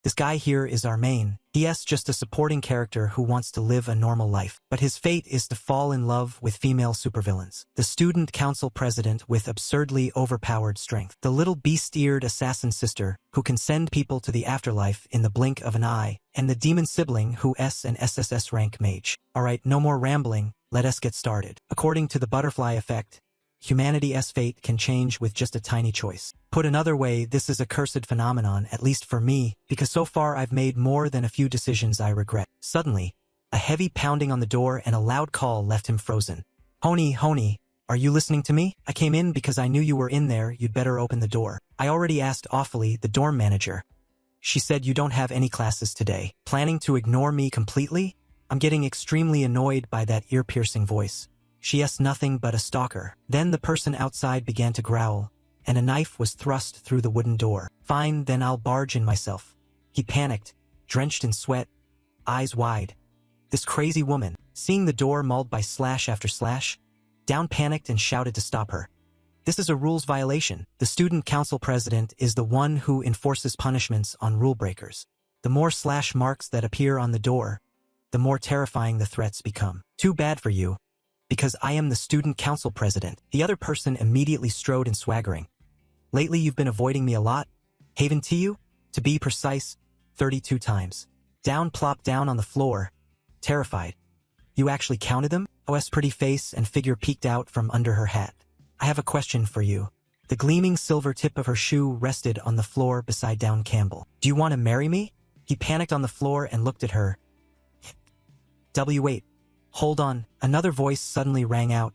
This guy here is our main. He's just a supporting character who wants to live a normal life. But his fate is to fall in love with female supervillains. The student council president with absurdly overpowered strength. The little beast-eared assassin sister who can send people to the afterlife in the blink of an eye. And the demon sibling who S and SSS rank mage. Alright, no more rambling, let us get started. According to the butterfly effect, humanity's fate can change with just a tiny choice. Put another way, this is a cursed phenomenon, at least for me, because so far I've made more than a few decisions I regret. Suddenly, a heavy pounding on the door and a loud call left him frozen. Honey, are you listening to me? I came in because I knew you were in there, you'd better open the door. I already asked awfully the dorm manager. She said you don't have any classes today. Planning to ignore me completely? I'm getting extremely annoyed by that ear-piercing voice. She is nothing but a stalker. Then the person outside began to growl, and a knife was thrust through the wooden door. Fine, then I'll barge in myself. He panicked, drenched in sweat, eyes wide. This crazy woman, seeing the door mauled by slash after slash, down panicked and shouted to stop her. This is a rules violation. The student council president is the one who enforces punishments on rule breakers. The more slash marks that appear on the door, the more terrifying the threats become. Too bad for you. Because I am the student council president. The other person immediately strode in swaggering. Lately you've been avoiding me a lot. Haven to you? To be precise, 32 times. Down plopped down on the floor, terrified. You actually counted them? OS pretty face and figure peeked out from under her hat. I have a question for you. The gleaming silver tip of her shoe rested on the floor beside Down Campbell. Do you want to marry me? He panicked on the floor and looked at her. Wait. Hold on, another voice suddenly rang out,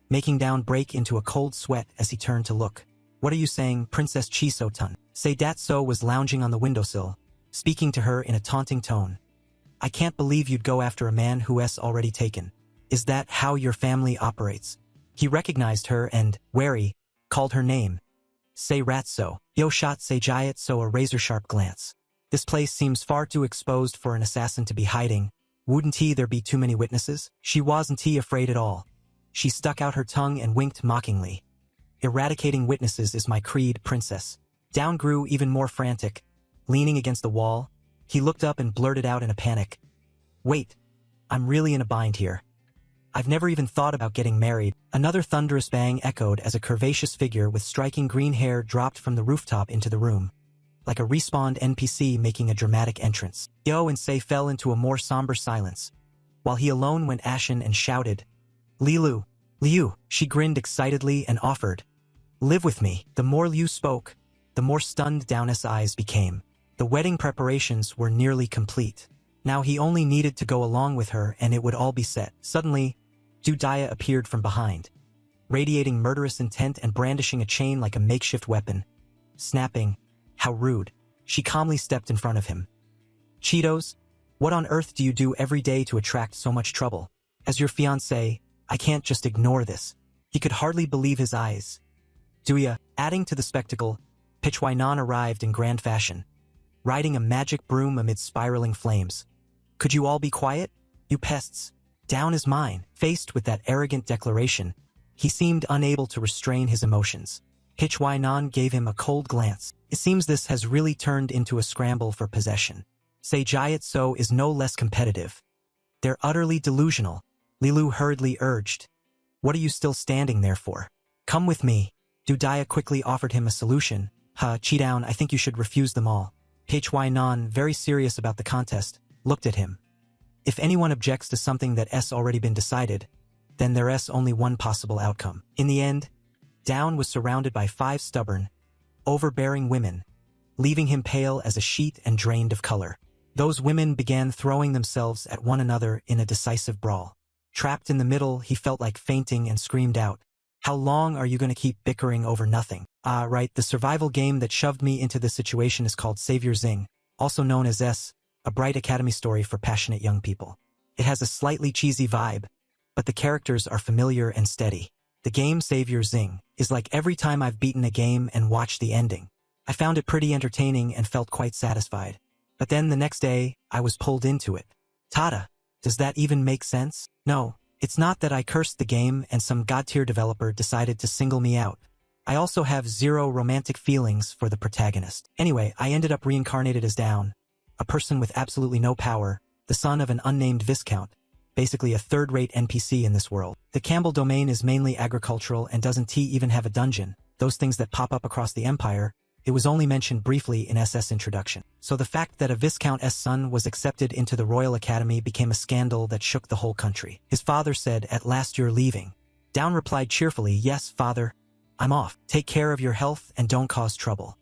making Down break into a cold sweat as he turned to look. What are you saying, Princess Chiso-tun? Seidatsu was lounging on the windowsill, speaking to her in a taunting tone. I can't believe you'd go after a man who is already taken. Is that how your family operates? He recognized her and, wary, called her name. Seiratsu. Yo shot Seijatsu a razor-sharp glance. This place seems far too exposed for an assassin to be hiding. Wouldn't there be too many witnesses? She wasn't afraid at all. She stuck out her tongue and winked mockingly. Eradicating witnesses is my creed, princess. Down grew even more frantic. Leaning against the wall, he looked up and blurted out in a panic. Wait, I'm really in a bind here. I've never even thought about getting married. Another thunderous bang echoed as a curvaceous figure with striking green hair dropped from the rooftop into the room. Like a respawned NPC making a dramatic entrance. Yo and Sei fell into a more somber silence, while he alone went ashen and shouted, Liu. She grinned excitedly and offered, live with me. The more Liu spoke, the more stunned Down's eyes became. The wedding preparations were nearly complete. Now he only needed to go along with her and it would all be set. Suddenly, Dudaya appeared from behind, radiating murderous intent and brandishing a chain like a makeshift weapon. Snapping, how rude. She calmly stepped in front of him. Cheetos, what on earth do you do every day to attract so much trouble? As your fiancé, I can't just ignore this. He could hardly believe his eyes. Duya, adding to the spectacle, Pichwainan arrived in grand fashion, riding a magic broom amid spiraling flames. Could you all be quiet? You pests. Down is mine. Faced with that arrogant declaration, he seemed unable to restrain his emotions. Pichwainan gave him a cold glance. It seems this has really turned into a scramble for possession. Seijatsu is no less competitive. They're utterly delusional, Lilu hurriedly urged. What are you still standing there for? Come with me. Dudaya quickly offered him a solution. Chidown, I think you should refuse them all. Pichwainan, very serious about the contest, looked at him. If anyone objects to something that has already been decided, then there is only one possible outcome. In the end, Down was surrounded by 5 stubborn, overbearing women, leaving him pale as a sheet and drained of color. Those women began throwing themselves at one another in a decisive brawl. Trapped in the middle, he felt like fainting and screamed out, How long are you going to keep bickering over nothing? Right, the survival game that shoved me into this situation is called Savior Zing, also known as S, a bright academy story for passionate young people. It has a slightly cheesy vibe, but the characters are familiar and steady. The game Savior Zing is like every time I've beaten a game and watched the ending. I found it pretty entertaining and felt quite satisfied. But then the next day, I was pulled into it. Tada! Does that even make sense? No, it's not that I cursed the game and some god-tier developer decided to single me out. I also have zero romantic feelings for the protagonist. Anyway, I ended up reincarnated as Down, a person with absolutely no power, the son of an unnamed viscount, basically a third-rate NPC in this world. The Campbell domain is mainly agricultural and doesn't even have a dungeon, those things that pop up across the Empire. It was only mentioned briefly in SS introduction. So the fact that a Viscount's son was accepted into the Royal Academy became a scandal that shook the whole country. His father said, "At last you're leaving." Down replied cheerfully, "Yes, father. I'm off. Take care of your health and don't cause trouble."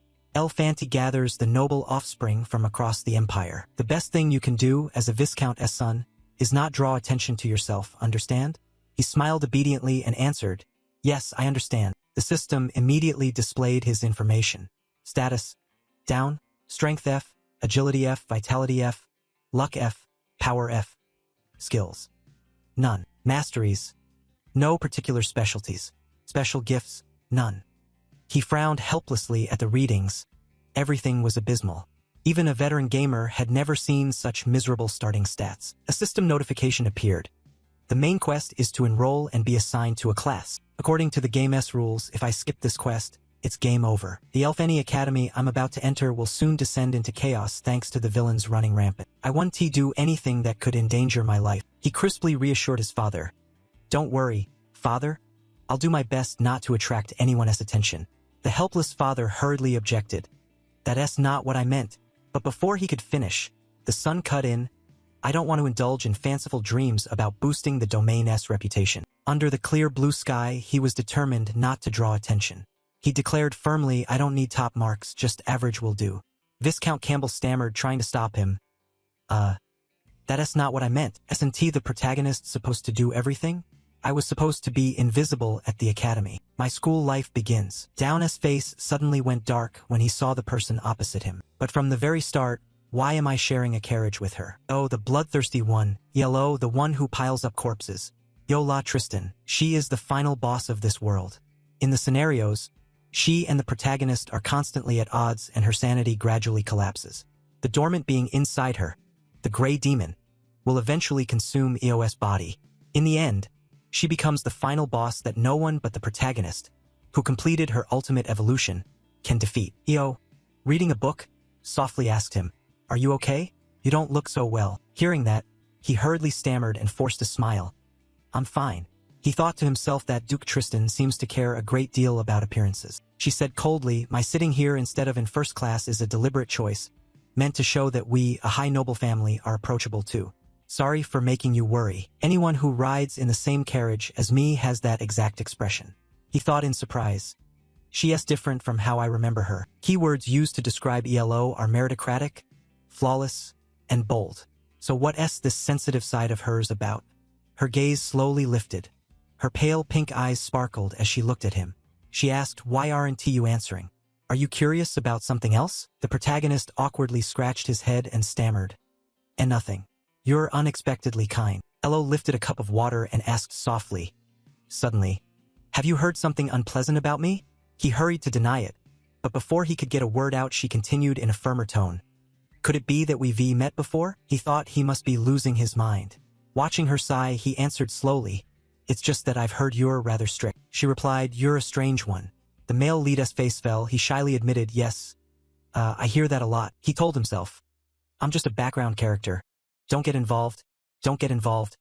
Fanti gathers the noble offspring from across the Empire. The best thing you can do as a Viscount's son is not draw attention to yourself, understand? He smiled obediently and answered, "Yes, I understand." The system immediately displayed his information. Status: down, strength F, agility F, vitality F, luck F, power F. Skills: none. Masteries: no particular specialties. Special gifts: none. He frowned helplessly at the readings. Everything was abysmal. Even a veteran gamer had never seen such miserable starting stats. A system notification appeared. The main quest is to enroll and be assigned to a class. According to the game's rules, if I skip this quest, it's game over. The Elfeni Academy I'm about to enter will soon descend into chaos thanks to the villains running rampant. I won't do anything that could endanger my life. He crisply reassured his father. "Don't worry, father. I'll do my best not to attract anyone's attention." The helpless father hurriedly objected. "That's not what I meant." But before he could finish, the son cut in. "I don't want to indulge in fanciful dreams about boosting the domain's reputation." Under the clear blue sky, he was determined not to draw attention. He declared firmly, "I don't need top marks, just average will do." Viscount Campbell stammered, trying to stop him. That's not what I meant. Isn't the protagonist supposed to do everything? I was supposed to be invisible at the academy. My school life begins." Down's face suddenly went dark when he saw the person opposite him. "But from the very start, why am I sharing a carriage with her? Oh, the bloodthirsty one. Yellow, the one who piles up corpses. Yola Tristan. She is the final boss of this world. In the scenarios, she and the protagonist are constantly at odds and her sanity gradually collapses. The dormant being inside her, the gray demon, will eventually consume EOS body. In the end, she becomes the final boss that no one but the protagonist, who completed her ultimate evolution, can defeat." EO, reading a book, softly asked him, "Are you okay? You don't look so well." Hearing that, he hurriedly stammered and forced a smile. "I'm fine." He thought to himself that Duke Tristan seems to care a great deal about appearances. She said coldly, "My sitting here instead of in first class is a deliberate choice, meant to show that we, a high noble family, are approachable too. Sorry for making you worry. Anyone who rides in the same carriage as me has that exact expression." He thought in surprise. "She is different from how I remember her." Keywords used to describe ELO are meritocratic, flawless, and bold. So what's this sensitive side of hers about? Her gaze slowly lifted. Her pale pink eyes sparkled as she looked at him. She asked, "Why aren't you answering? Are you curious about something else?" The protagonist awkwardly scratched his head and stammered. "And nothing. You're unexpectedly kind." Elo lifted a cup of water and asked softly. Suddenly, "Have you heard something unpleasant about me?" He hurried to deny it, but before he could get a word out she continued in a firmer tone. "Could it be that we've met before?" He thought he must be losing his mind. Watching her sigh, he answered slowly, "It's just that I've heard you're rather strict." She replied, "You're a strange one." The male leader's face fell. He shyly admitted, "Yes, I hear that a lot." He told himself, "I'm just a background character. Don't get involved. Don't get involved.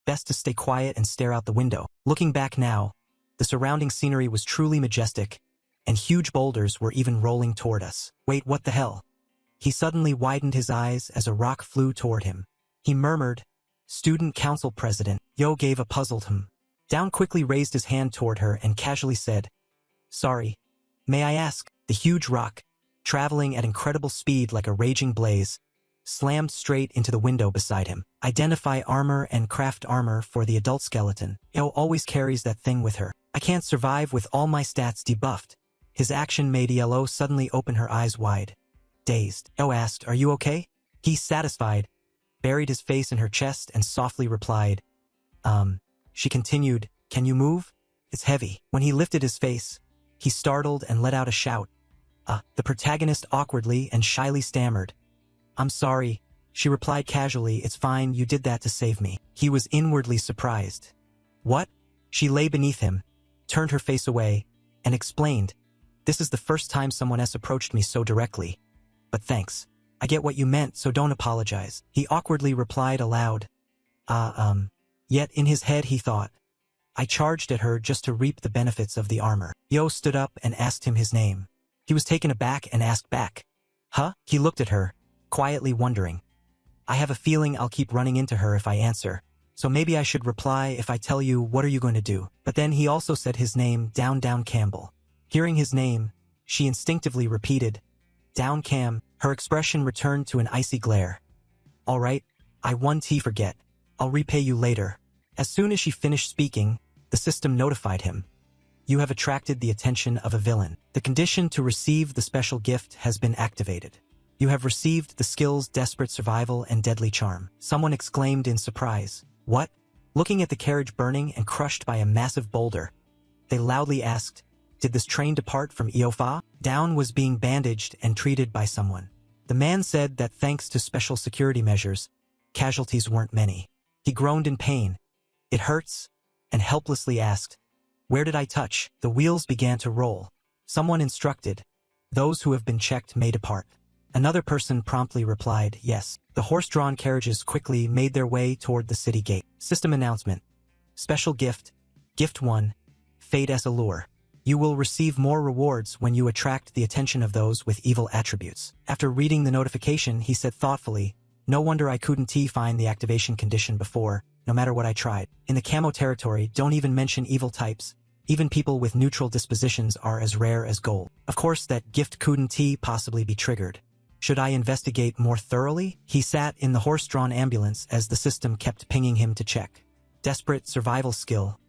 Best to stay quiet and stare out the window." Looking back now, the surrounding scenery was truly majestic, and huge boulders were even rolling toward us. "Wait, what the hell?" He suddenly widened his eyes as a rock flew toward him. He murmured, "Student Council President." Yo gave a puzzled hum. Down quickly raised his hand toward her and casually said, "Sorry. May I ask?" The huge rock, traveling at incredible speed like a raging blaze, slammed straight into the window beside him. "Identify armor and craft armor for the adult skeleton. Yo always carries that thing with her. I can't survive with all my stats debuffed." His action made Yellow suddenly open her eyes wide. Dazed, Yo asked, "Are you okay?" He, satisfied, buried his face in her chest and softly replied, She continued, "Can you move? It's heavy." When he lifted his face, he startled and let out a shout. The protagonist awkwardly and shyly stammered. "I'm sorry," she replied casually. "It's fine, you did that to save me." He was inwardly surprised. "What?" She lay beneath him, turned her face away, and explained, "This is the first time someone has approached me so directly. But thanks. I get what you meant, so don't apologize. He awkwardly replied aloud. Yet in his head he thought, I charged at her just to reap the benefits of the armor. Yo stood up and asked him his name. He was taken aback and asked back. Huh? He looked at her, quietly wondering. I have a feeling I'll keep running into her if I answer. So maybe I should reply if I tell you what are you going to do. But then he also said his name, Down Campbell. Hearing his name, she instinctively repeated, Down Cam. Her expression returned to an icy glare. All right, I won. Forget. I'll repay you later. As soon as she finished speaking, the system notified him. You have attracted the attention of a villain. The condition to receive the special gift has been activated. You have received the skills Desperate Survival and Deadly Charm. Someone exclaimed in surprise. What? Looking at the carriage burning and crushed by a massive boulder, they loudly asked, Did this train depart from Iofa? Down was being bandaged and treated by someone. The man said that thanks to special security measures, casualties weren't many. He groaned in pain. It hurts, and helplessly asked, Where did I touch? The wheels began to roll. Someone instructed, Those who have been checked may depart. Another person promptly replied, Yes. The horse-drawn carriages quickly made their way toward the city gate. System announcement. Special gift. Gift 1. Fate as a lure. You will receive more rewards when you attract the attention of those with evil attributes. After reading the notification, he said thoughtfully, No wonder I couldn't find the activation condition before, no matter what I tried. In the camo territory, don't even mention evil types. Even people with neutral dispositions are as rare as gold. Of course, that gift couldn't possibly be triggered. Should I investigate more thoroughly? He sat in the horse-drawn ambulance as the system kept pinging him to check. Desperate survival skill.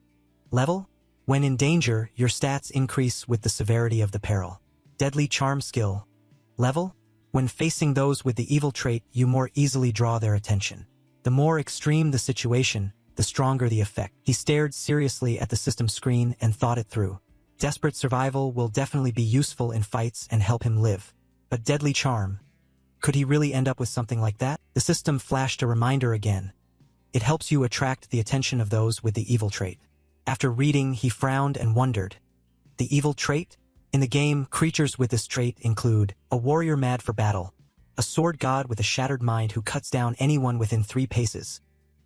Level? When in danger, your stats increase with the severity of the peril. Deadly charm skill. Level? When facing those with the evil trait, you more easily draw their attention. The more extreme the situation, the stronger the effect. He stared seriously at the system screen and thought it through. Desperate survival will definitely be useful in fights and help him live. But deadly charm? Could he really end up with something like that? The system flashed a reminder again. It helps you attract the attention of those with the evil trait. After reading, he frowned and wondered. The evil trait? In the game, creatures with this trait include a warrior mad for battle, a sword god with a shattered mind who cuts down anyone within 3 paces,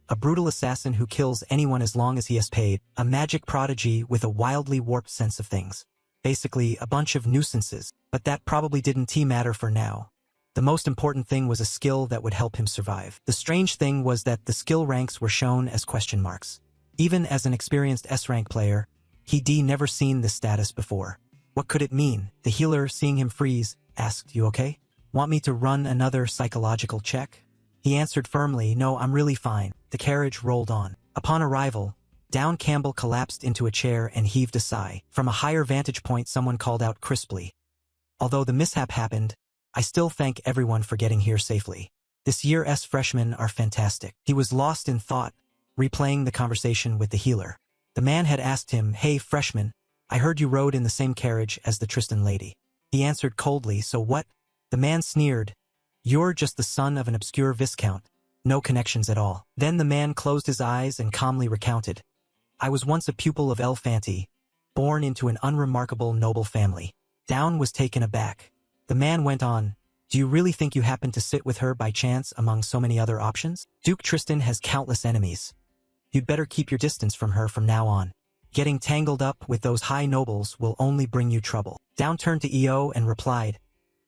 a brutal assassin who kills anyone as long as he has paid, a magic prodigy with a wildly warped sense of things. Basically, a bunch of nuisances, but that probably didn't matter for now. The most important thing was a skill that would help him survive. The strange thing was that the skill ranks were shown as question marks. Even as an experienced S-rank player, he'd never seen this status before. What could it mean? The healer, seeing him freeze, asked, You okay? Want me to run another psychological check? He answered firmly, No, I'm really fine. The carriage rolled on. Upon arrival, Down Campbell collapsed into a chair and heaved a sigh. From a higher vantage point, someone called out crisply, Although the mishap happened, I still thank everyone for getting here safely. This year's freshmen are fantastic. He was lost in thought, replaying the conversation with the healer. The man had asked him, Hey, freshman, I heard you rode in the same carriage as the Tristan lady. He answered coldly, So what? The man sneered, You're just the son of an obscure viscount. No connections at all. Then the man closed his eyes and calmly recounted. I was once a pupil of El Fanti, born into an unremarkable noble family. Down was taken aback. The man went on, Do you really think you happened to sit with her by chance among so many other options? Duke Tristan has countless enemies. You'd better keep your distance from her from now on. Getting tangled up with those high nobles will only bring you trouble. Down turned to EO and replied,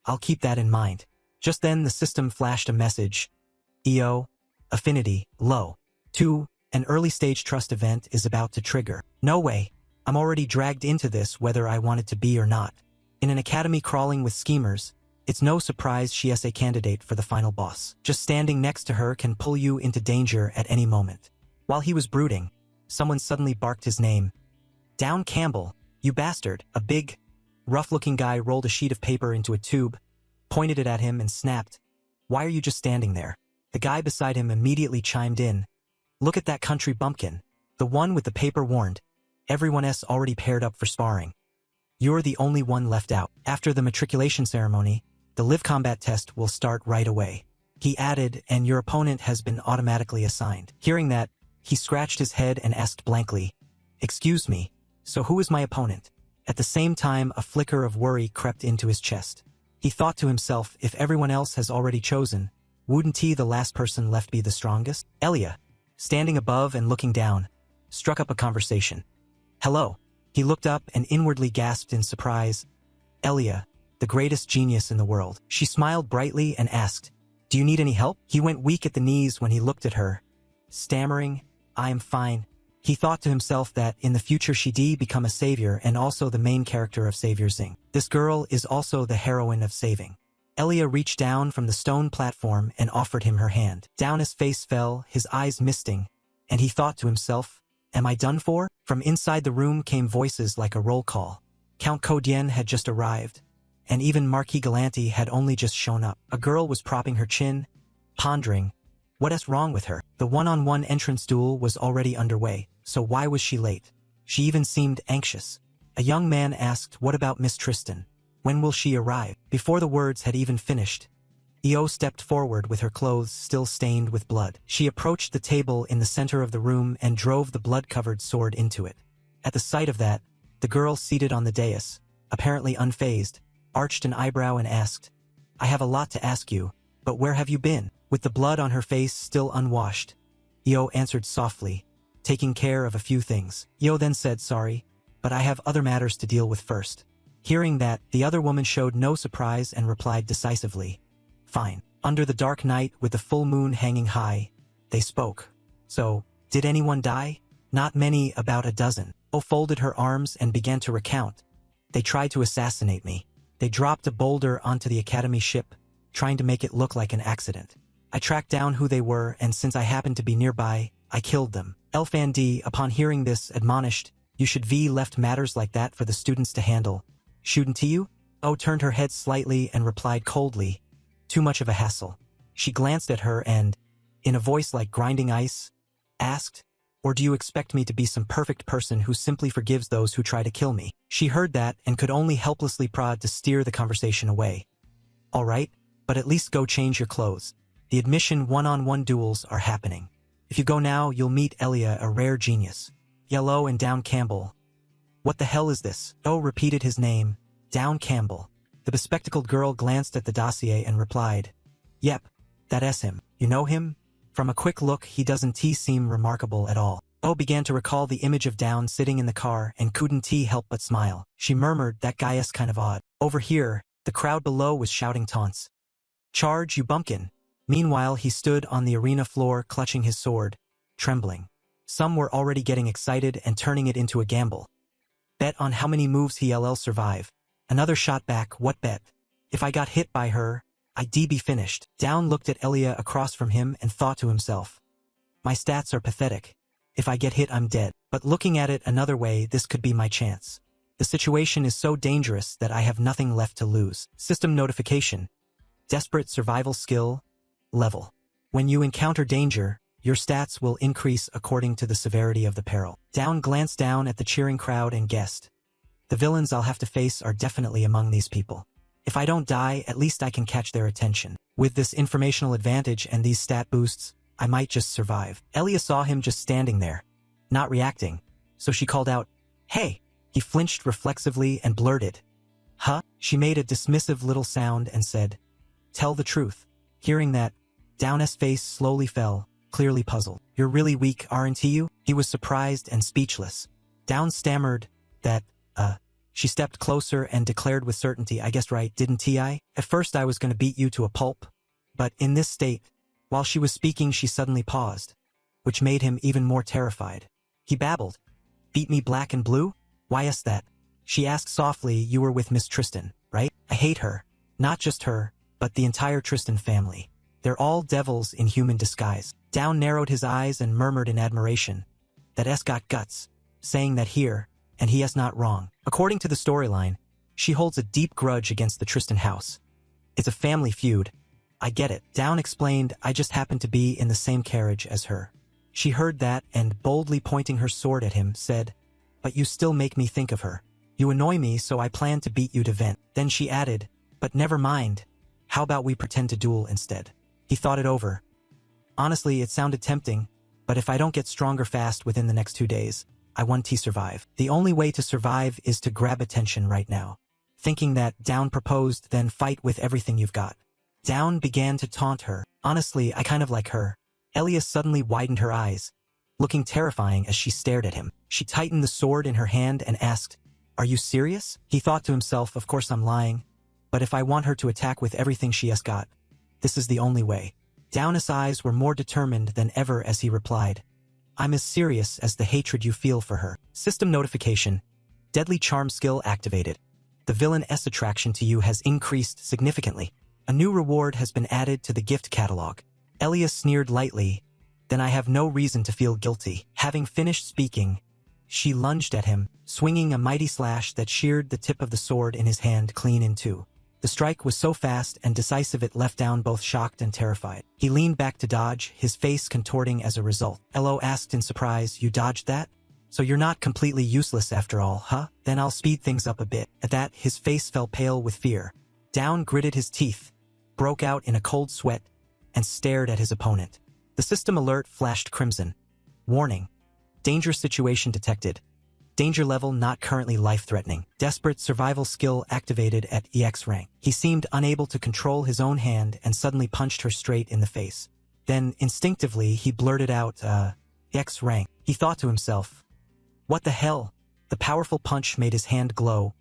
I'll keep that in mind. Just then the system flashed a message. EO, affinity, low. 2, an early-stage trust event is about to trigger. No way. I'm already dragged into this whether I wanted to be or not. In an academy crawling with schemers, it's no surprise she is a candidate for the final boss. Just standing next to her can pull you into danger at any moment. While he was brooding, someone suddenly barked his name. Down Campbell, you bastard. A big, rough-looking guy rolled a sheet of paper into a tube, pointed it at him and snapped, Why are you just standing there? The guy beside him immediately chimed in. Look at that country bumpkin. The one with the paper warned. Everyone else already paired up for sparring. You're the only one left out. After the matriculation ceremony, the live combat test will start right away. He added, and your opponent has been automatically assigned. Hearing that, he scratched his head and asked blankly, Excuse me, so who is my opponent? At the same time, a flicker of worry crept into his chest. He thought to himself, if everyone else has already chosen, wouldn't he the last person left be the strongest? Elia, standing above and looking down, struck up a conversation. Hello. He looked up and inwardly gasped in surprise. Elia, the greatest genius in the world. She smiled brightly and asked, do you need any help? He went weak at the knees when he looked at her, stammering, I am fine. He thought to himself that in the future she'd become a savior and also the main character of Savior Zing. This girl is also the heroine of Saving. Elia reached down from the stone platform and offered him her hand. Down his face fell, his eyes misting, and he thought to himself, am I done for? From inside the room came voices like a roll call. Count Kodien had just arrived, and even Marquis Galanti had only just shown up. A girl was propping her chin, pondering, what's wrong with her? The one-on-one entrance duel was already underway, so why was she late? She even seemed anxious. A young man asked, what about Miss Tristan? When will she arrive? Before the words had even finished, Io stepped forward with her clothes still stained with blood. She approached the table in the center of the room and drove the blood-covered sword into it. At the sight of that, the girl seated on the dais, apparently unfazed, arched an eyebrow and asked, I have a lot to ask you, but where have you been? With the blood on her face still unwashed, Io answered softly, taking care of a few things. Io then said, sorry, but I have other matters to deal with first. Hearing that, the other woman showed no surprise and replied decisively, fine. Under the dark night with the full moon hanging high, they spoke. So, did anyone die? Not many, about a dozen. O folded her arms and began to recount. They tried to assassinate me. They dropped a boulder onto the Academy ship, trying to make it look like an accident. I tracked down who they were, and since I happened to be nearby, I killed them. Elfandi, upon hearing this, admonished, you should V left matters like that for the students to handle. Shouldn't you? O turned her head slightly and replied coldly, too much of a hassle. She glanced at her and, in a voice like grinding ice, asked, or do you expect me to be some perfect person who simply forgives those who try to kill me? She heard that and could only helplessly prod to steer the conversation away. All right, but at least go change your clothes. The admission one-on-one duels are happening. If you go now, you'll meet Elia, a rare genius. Yellow and Down Campbell. What the hell is this? O repeated his name, Down Campbell. The bespectacled girl glanced at the dossier and replied, yep, that's him. You know him? From a quick look, he doesn't seem remarkable at all. O began to recall the image of Down sitting in the car and couldn't help but smile. She murmured, that guy's kind of odd. Over here, the crowd below was shouting taunts. Charge, you bumpkin. Meanwhile, he stood on the arena floor clutching his sword, trembling. Some were already getting excited and turning it into a gamble. Bet on how many moves he'll survive. Another shot back, what bet? If I got hit by her, I'd be finished. Down looked at Elia across from him and thought to himself, my stats are pathetic. If I get hit, I'm dead. But looking at it another way, this could be my chance. The situation is so dangerous that I have nothing left to lose. System notification. Desperate survival skill, level. When you encounter danger, your stats will increase according to the severity of the peril. Down glanced down at the cheering crowd and guessed, the villains I'll have to face are definitely among these people. If I don't die, at least I can catch their attention. With this informational advantage and these stat boosts, I might just survive. Elia saw him just standing there, not reacting, so she called out, hey! He flinched reflexively and blurted, huh? She made a dismissive little sound and said, tell the truth. Hearing that, Down's face slowly fell, clearly puzzled. You're really weak, aren't you? He was surprised and speechless. Down stammered that, She stepped closer and declared with certainty, I guessed right, didn't I? At first I was going to beat you to a pulp. But in this state, while she was speaking she suddenly paused, which made him even more terrified. He babbled, beat me black and blue? Why is that? She asked softly, you were with Miss Tristan, right? I hate her. Not just her, but the entire Tristan family. They're all devils in human disguise. Down narrowed his eyes and murmured in admiration, that S got guts, saying that here, and he is not wrong. According to the storyline, she holds a deep grudge against the Tristan house. It's a family feud. I get it. Down explained, I just happened to be in the same carriage as her. She heard that and, boldly pointing her sword at him, said, but you still make me think of her. You annoy me, so I plan to beat you to vent. Then she added, but never mind. How about we pretend to duel instead? He thought it over. Honestly, it sounded tempting, but if I don't get stronger fast within the next 2 days, I want to survive. The only way to survive is to grab attention right now. thinking that Down proposed, then fight with everything you've got. Down began to taunt her. Honestly, I kind of like her. Elia suddenly widened her eyes, looking terrifying as she stared at him. She tightened the sword in her hand and asked, "Are you serious?" He thought to himself, of course I'm lying, but if I want her to attack with everything she has got, this is the only way. Down's eyes were more determined than ever as he replied, "I'm as serious as the hatred you feel for her." System notification. Deadly charm skill activated. The Villainess attraction to you has increased significantly. A new reward has been added to the gift catalog. Elia sneered lightly, "Then I have no reason to feel guilty." Having finished speaking, she lunged at him, swinging a mighty slash that sheared the tip of the sword in his hand clean in two. The strike was so fast and decisive it left Down both shocked and terrified. He leaned back to dodge, his face contorting as a result. Elo asked in surprise, "You dodged that? So you're not completely useless after all, huh? Then I'll speed things up a bit." At that, his face fell pale with fear. Down gritted his teeth, broke out in a cold sweat, and stared at his opponent. The system alert flashed crimson. Warning. Danger situation detected. Danger level not currently life-threatening. Desperate survival skill activated at EX rank. He seemed unable to control his own hand and suddenly punched her straight in the face. Then, instinctively, he blurted out, EX rank. He thought to himself, "What the hell?" The powerful punch made his hand glow,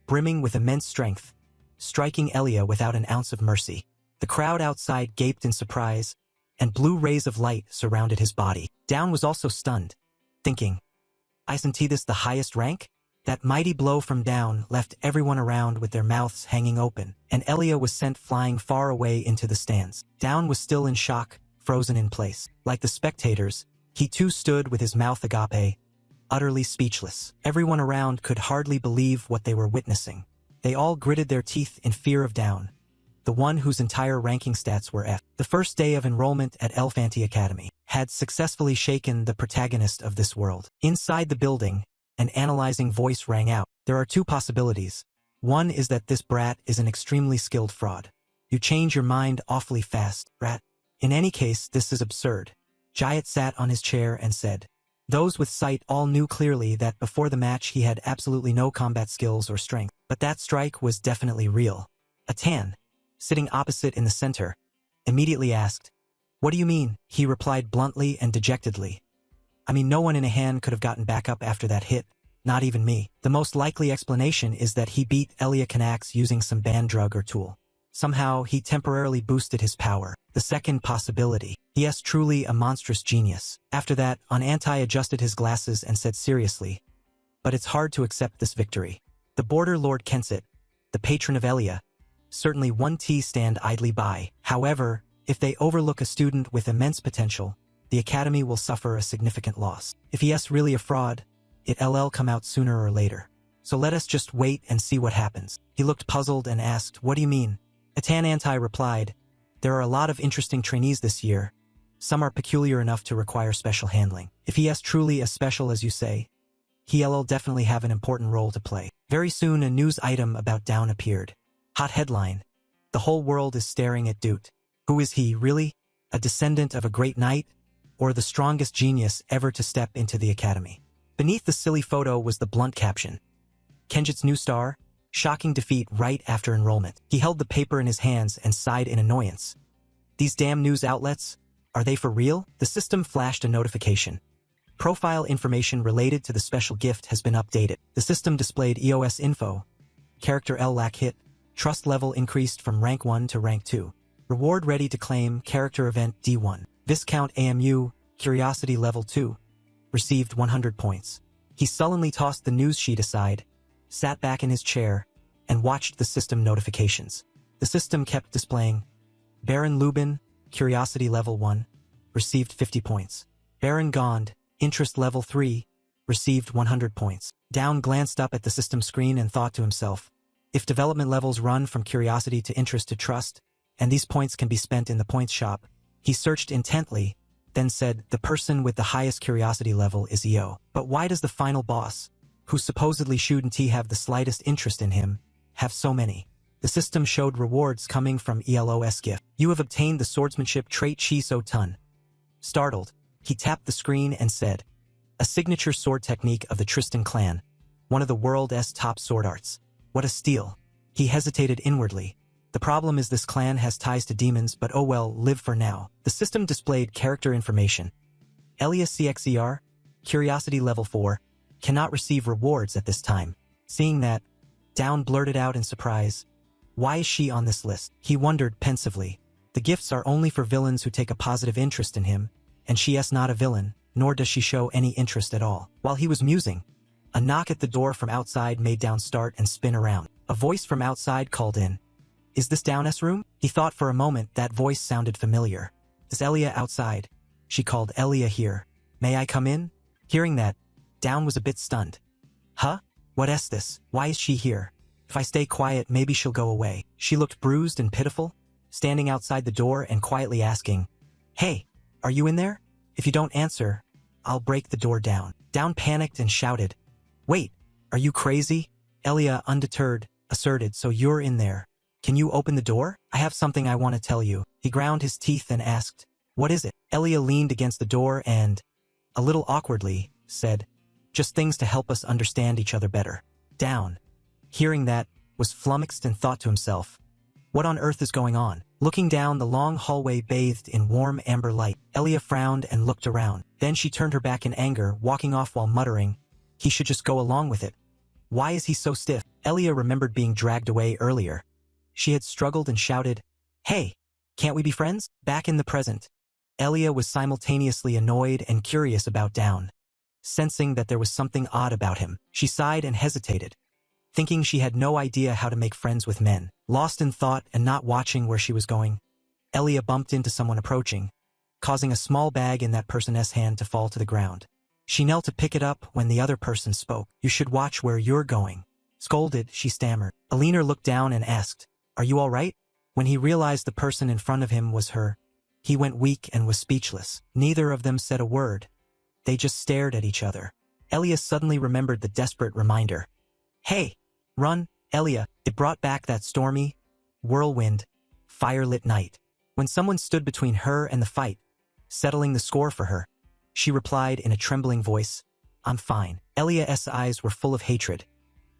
brimming with immense strength, striking Elia without an ounce of mercy. The crowd outside gaped in surprise, and blue rays of light surrounded his body. Down was also stunned, thinking, "Isn't this the highest rank?" That mighty blow from Down left everyone around with their mouths hanging open, and Elia was sent flying far away into the stands. Down was still in shock, frozen in place. Like the spectators, he too stood with his mouth agape, utterly speechless. Everyone around could hardly believe what they were witnessing. They all gritted their teeth in fear of Down, the one whose entire ranking stats were F. The first day of enrollment at Elfanti Academy had successfully shaken the protagonist of this world. Inside the building, an analyzing voice rang out. There are two possibilities. One is that this brat is an extremely skilled fraud. You change your mind awfully fast, rat. In any case, this is absurd. Jayat sat on his chair and said, those with sight all knew clearly that before the match he had absolutely no combat skills or strength. But that strike was definitely real. Atan, sitting opposite in the center, immediately asked, "What do you mean?" He replied bluntly and dejectedly, "I mean, no one in a hand could have gotten back up after that hit, not even me." The most likely explanation is that he beat Elia Kanax using some banned drug or tool. Somehow, he temporarily boosted his power. The second possibility. He is truly a monstrous genius. After that, Anantai adjusted his glasses and said seriously, "But it's hard to accept this victory. The border Lord Kensit, the patron of Elia, certainly won't stand idly by. However, if they overlook a student with immense potential, the academy will suffer a significant loss. If he is really a fraud, it'll come out sooner or later. So let us just wait and see what happens." He looked puzzled and asked, "What do you mean?" Anantai replied, "There are a lot of interesting trainees this year. Some are peculiar enough to require special handling. If he is truly as special as you say, he'll definitely have an important role to play." Very soon a news item about Down appeared. Hot headline. The whole world is staring at Dute. Who is he, really? A descendant of a great knight? Or the strongest genius ever to step into the academy? Beneath the silly photo was the blunt caption. Kenjit's new star? Shocking defeat right after enrollment. He held the paper in his hands and sighed in annoyance. These damn news outlets? Are they for real? The system flashed a notification. Profile information related to the special gift has been updated. The system displayed EOS info. Character L lack hit. Trust level increased from rank 1 to rank 2. Reward ready to claim. Character event D1. Viscount AMU. Curiosity level 2. Received 100 points. He sullenly tossed the news sheet aside, sat back in his chair, and watched the system notifications. The system kept displaying, Baron Lubin, Curiosity level 1, received 50 points. Baron Gond, Interest level 3, received 100 points. Down glanced up at the system screen and thought to himself, if development levels run from curiosity to interest to trust, and these points can be spent in the points shop, he searched intently, then said, the person with the highest curiosity level is EO. But why does the final boss, who supposedly shouldn't have the slightest interest in him, have so many? The system showed rewards coming from ELOS gift. You have obtained the swordsmanship trait Shiso Tun. Startled, he tapped the screen and said, a signature sword technique of the Tristan clan, one of the world's top sword arts. What a steal. He hesitated inwardly. The problem is this clan has ties to demons, but oh well, live for now. The system displayed character information. Elia CXER, Curiosity Level 4, cannot receive rewards at this time. Seeing that, Down blurted out in surprise, "Why is she on this list?" He wondered pensively. The gifts are only for villains who take a positive interest in him, and she is not a villain, nor does she show any interest at all. While he was musing, a knock at the door from outside made Down start and spin around. A voice from outside called in. "Is this Down's room?" He thought for a moment that voice sounded familiar. "Is Elia outside?" She called. "Elia here. May I come in?" Hearing that, Down was a bit stunned. "Huh? What is this? Why is she here? If I stay quiet, maybe she'll go away." She looked bruised and pitiful, standing outside the door and quietly asking, "Hey, are you in there? If you don't answer, I'll break the door down." Down panicked and shouted, "Wait, are you crazy?" Elia, undeterred, asserted, "So you're in there. Can you open the door? I have something I want to tell you." He ground his teeth and asked, "What is it?" Elia leaned against the door and, a little awkwardly, said, "Just things to help us understand each other better." Down, hearing that, was flummoxed and thought to himself, "What on earth is going on?" Looking down the long hallway bathed in warm amber light, Elia frowned and looked around. Then she turned her back in anger, walking off while muttering, "He should just go along with it. Why is he so stiff?" Elia remembered being dragged away earlier. She had struggled and shouted, "Hey, can't we be friends?" Back in the present, Elia was simultaneously annoyed and curious about Down. Sensing that there was something odd about him, she sighed and hesitated, thinking she had no idea how to make friends with men. Lost in thought and not watching where she was going, Elia bumped into someone approaching, causing a small bag in that person's hand to fall to the ground. She knelt to pick it up when the other person spoke. "You should watch where you're going." Scolded, she stammered. Alina looked down and asked, "Are you all right?" When he realized the person in front of him was her, he went weak and was speechless. Neither of them said a word. They just stared at each other. Elia suddenly remembered the desperate reminder. "Hey, run, Elia." It brought back that stormy, whirlwind, fire-lit night, when someone stood between her and the fight, settling the score for her. She replied in a trembling voice, "I'm fine." Elia's eyes were full of hatred.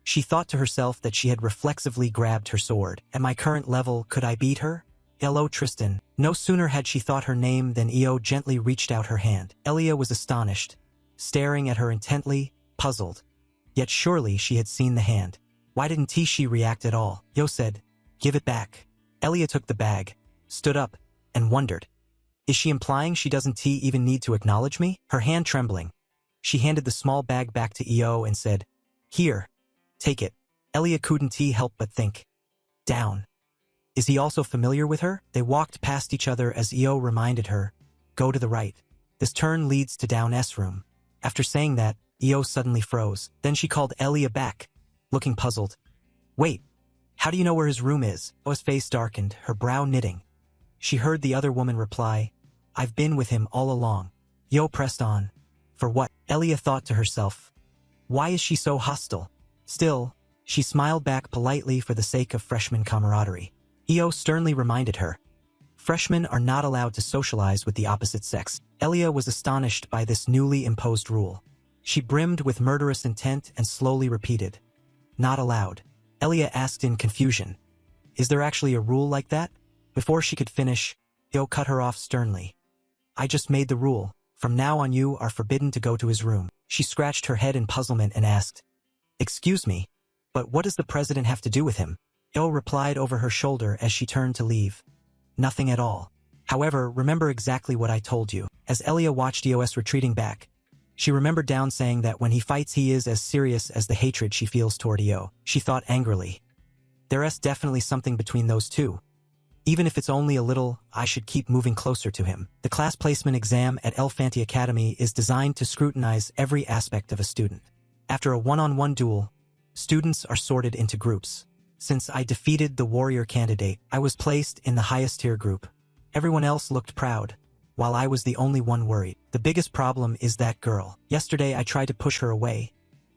She thought to herself that she had reflexively grabbed her sword. "At my current level, could I beat her? Hello, Tristan." No sooner had she thought her name than Io gently reached out her hand. Elia was astonished, staring at her intently, puzzled. Yet surely she had seen the hand. Why didn't she react at all? Io said, "Give it back." Elia took the bag, stood up, and wondered. Is she implying she doesn't even need to acknowledge me? Her hand trembling, she handed the small bag back to Io and said, "Here, take it." Elia couldn't help but think, Down. Is he also familiar with her? They walked past each other as Io reminded her, "Go to the right. This turn leads to Down's room." After saying that, Io suddenly froze. Then she called Elia back, looking puzzled. "Wait, how do you know where his room is?" Io's face darkened, her brow knitting. She heard the other woman reply, "I've been with him all along." Io pressed on. "For what?" Elia thought to herself. Why is she so hostile? Still, she smiled back politely for the sake of freshman camaraderie. Io sternly reminded her, "Freshmen are not allowed to socialize with the opposite sex." Elia was astonished by this newly imposed rule. She brimmed with murderous intent and slowly repeated, "Not allowed." Elia asked in confusion, "Is there actually a rule like that?" Before she could finish, Io cut her off sternly. "I just made the rule. From now on you are forbidden to go to his room." She scratched her head in puzzlement and asked, "Excuse me, but what does the president have to do with him?" Io replied over her shoulder as she turned to leave, "Nothing at all. However, remember exactly what I told you." As Elia watched Io's retreating back, she remembered Down saying that when he fights he is as serious as the hatred she feels toward Io. She thought angrily, "There's definitely something between those two. Even if it's only a little, I should keep moving closer to him." The class placement exam at Elfanti Academy is designed to scrutinize every aspect of a student. After a one-on-one duel, students are sorted into groups. Since I defeated the warrior candidate, I was placed in the highest tier group. Everyone else looked proud, while I was the only one worried. The biggest problem is that girl. Yesterday I tried to push her away,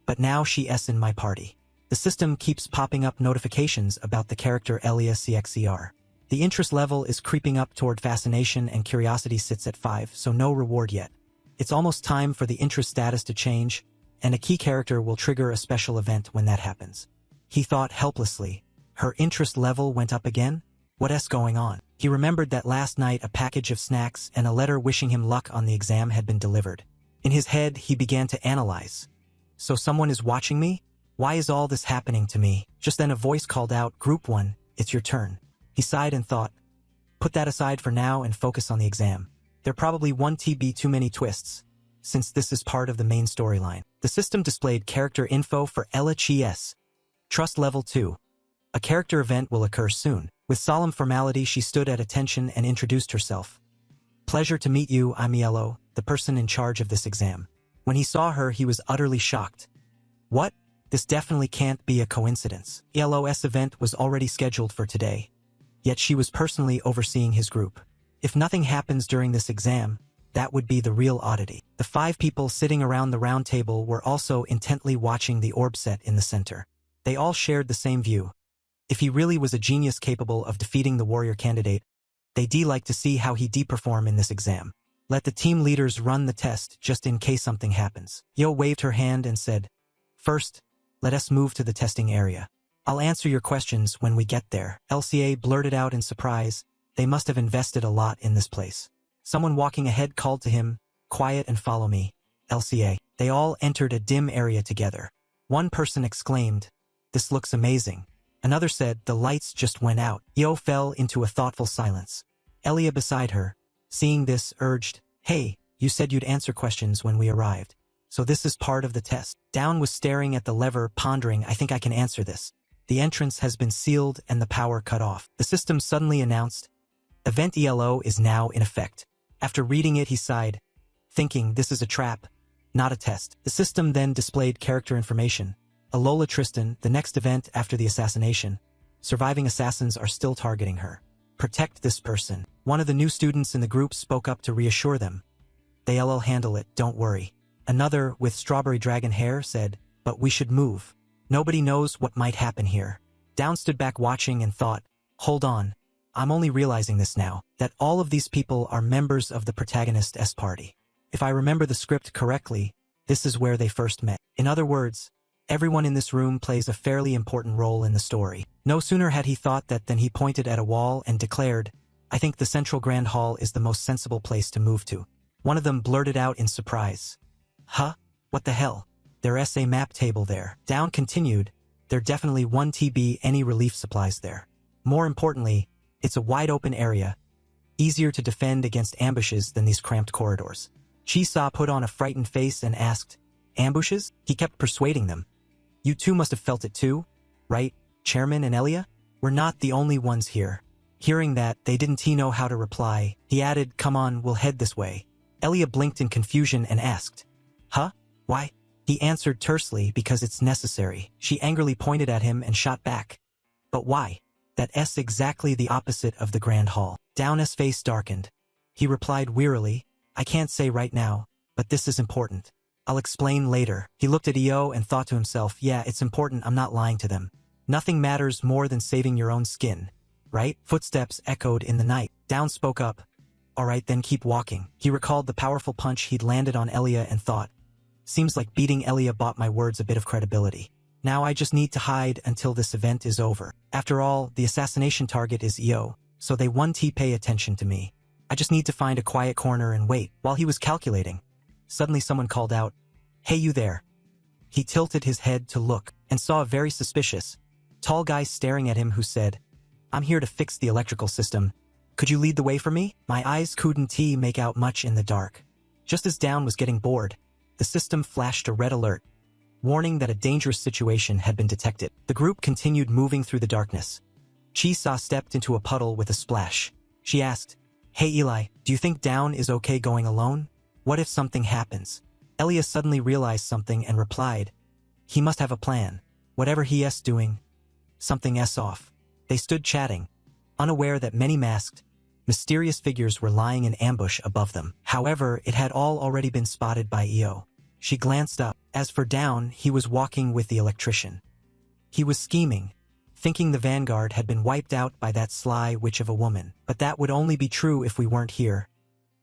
but now she's in my party. The system keeps popping up notifications about the character Elia CXER. The interest level is creeping up toward fascination and curiosity sits at 5, so no reward yet. It's almost time for the interest status to change, and a key character will trigger a special event when that happens. He thought helplessly, Her interest level went up again? What's going on? He remembered that last night a package of snacks and a letter wishing him luck on the exam had been delivered. In his head, he began to analyze. So someone is watching me? Why is all this happening to me? Just then a voice called out, "Group 1, it's your turn." He sighed and thought, put that aside for now and focus on the exam. There probably won't be too many twists, since this is part of the main storyline. The system displayed character info for Ella Chi-S. Trust level 2. A character event will occur soon. With solemn formality, she stood at attention and introduced herself. Pleasure to meet you, I'm Yellow, the person in charge of this exam. When he saw her, he was utterly shocked. What? This definitely can't be a coincidence. Yellow's event was already scheduled for today. Yet she was personally overseeing his group. If nothing happens during this exam, that would be the real oddity. The 5 people sitting around the round table were also intently watching the orb set in the center. They all shared the same view. If he really was a genius capable of defeating the warrior candidate, they'd like to see how he'd perform in this exam. Let the team leaders run the test just in case something happens. Yo waved her hand and said, "First, let us move to the testing area. I'll answer your questions when we get there." LCA blurted out in surprise. They must have invested a lot in this place. Someone walking ahead called to him, "Quiet and follow me, LCA." They all entered a dim area together. One person exclaimed, "This looks amazing." Another said, "The lights just went out." Yo fell into a thoughtful silence. Elia beside her, seeing this, urged, "Hey, you said you'd answer questions when we arrived. So this is part of the test." Down was staring at the lever, pondering, "I think I can answer this. The entrance has been sealed and the power cut off." The system suddenly announced, "Event ELO is now in effect." After reading it, he sighed, thinking this is a trap, not a test. The system then displayed character information. Alola Tristan, the next event after the assassination. Surviving assassins are still targeting her. Protect this person. One of the new students in the group spoke up to reassure them. "They'll handle it, don't worry." Another, with strawberry dragon hair, said, "But we should move. Nobody knows what might happen here." Down stood back watching and thought, "Hold on. I'm only realizing this now, that all of these people are members of the protagonist's party. If I remember the script correctly, this is where they first met. In other words, everyone in this room plays a fairly important role in the story." No sooner had he thought that than he pointed at a wall and declared, "I think the Central Grand Hall is the most sensible place to move to." One of them blurted out in surprise, "Huh? What the hell? There's a map table there." Down continued, "There definitely won't be any relief supplies there. More importantly, it's a wide-open area, easier to defend against ambushes than these cramped corridors." Chisa put on a frightened face and asked, "Ambushes?" He kept persuading them. "You two must have felt it too, right, Chairman and Elia? We're not the only ones here." Hearing that, they didn't know how to reply. He added, "Come on, we'll head this way." Elia blinked in confusion and asked, "Huh? Why?" He answered tersely, "Because it's necessary." She angrily pointed at him and shot back, "But why? That's exactly the opposite of the Grand Hall." Down's face darkened. He replied wearily, "I can't say right now, but this is important. I'll explain later." He looked at Io and thought to himself, "Yeah, it's important, I'm not lying to them. Nothing matters more than saving your own skin, right?" Footsteps echoed in the night. Down spoke up, "All right, then keep walking." He recalled the powerful punch he'd landed on Elia and thought, "Seems like beating Elia bought my words a bit of credibility. Now I just need to hide until this event is over. After all, the assassination target is Io, so they won't pay attention to me. I just need to find a quiet corner and wait." While he was calculating, suddenly someone called out, "Hey, you there." He tilted his head to look and saw a very suspicious, tall guy staring at him who said, "I'm here to fix the electrical system. Could you lead the way for me?" My eyes couldn't make out much in the dark. Just as Down was getting bored, the system flashed a red alert, warning that a dangerous situation had been detected. The group continued moving through the darkness. Chisa stepped into a puddle with a splash. She asked, "Hey Eli, do you think Down is okay going alone? What if something happens?" Elia suddenly realized something and replied, "He must have a plan. Whatever he's doing, something's off." They stood chatting, unaware that many masked, mysterious figures were lying in ambush above them. However, it had all already been spotted by Io. She glanced up. As for Down, he was walking with the electrician. He was scheming, thinking the Vanguard had been wiped out by that sly witch of a woman. But that would only be true if we weren't here.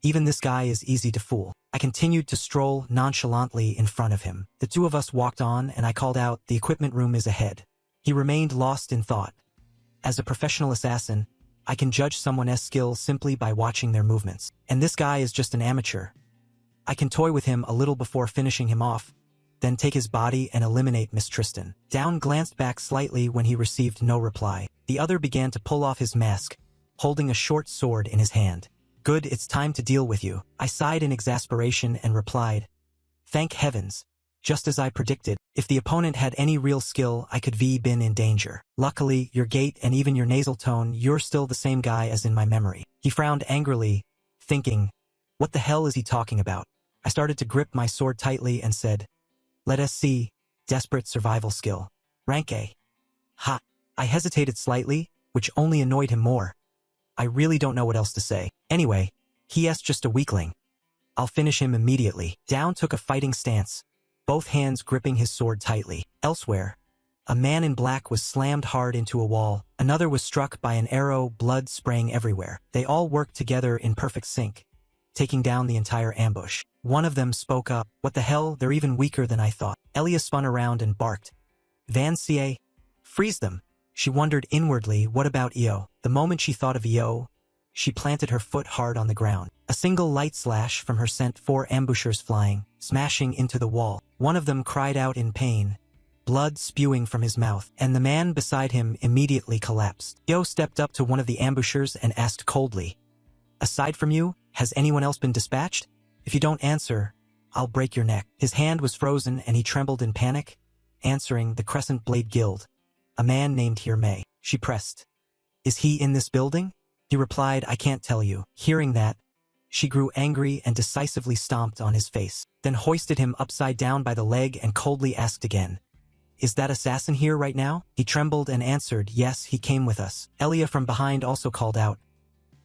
Even this guy is easy to fool. I continued to stroll nonchalantly in front of him. The two of us walked on and I called out, "The equipment room is ahead." He remained lost in thought. As a professional assassin, I can judge someone's skill simply by watching their movements. And this guy is just an amateur. I can toy with him a little before finishing him off, then take his body and eliminate Miss Tristan. Down glanced back slightly when he received no reply. The other began to pull off his mask, holding a short sword in his hand. Good, it's time to deal with you. I sighed in exasperation and replied, thank heavens. Just as I predicted, if the opponent had any real skill, I could have been in danger. Luckily, your gait and even your nasal tone, you're still the same guy as in my memory. He frowned angrily, thinking, what the hell is he talking about? I started to grip my sword tightly and said, let us see, desperate survival skill. Rank A. Ha. I hesitated slightly, which only annoyed him more. I really don't know what else to say. Anyway, he's just a weakling. I'll finish him immediately. Down took a fighting stance, both hands gripping his sword tightly. Elsewhere, a man in black was slammed hard into a wall. Another was struck by an arrow, blood spraying everywhere. They all worked together in perfect sync, taking down the entire ambush. One of them spoke up, what the hell, they're even weaker than I thought. Elia spun around and barked, Van Sie, freeze them. She wondered inwardly, what about Io? The moment she thought of Io, she planted her foot hard on the ground. A single light slash from her sent 4 ambushers flying, smashing into the wall. One of them cried out in pain, blood spewing from his mouth, and the man beside him immediately collapsed. Io stepped up to one of the ambushers and asked coldly, aside from you, has anyone else been dispatched? If you don't answer, I'll break your neck. His hand was frozen and he trembled in panic, answering the Crescent Blade Guild. A man named Hirmei. She pressed, is he in this building? He replied, I can't tell you. Hearing that, she grew angry and decisively stomped on his face, then hoisted him upside down by the leg and coldly asked again, is that assassin here right now? He trembled and answered, yes, he came with us. Elia from behind also called out,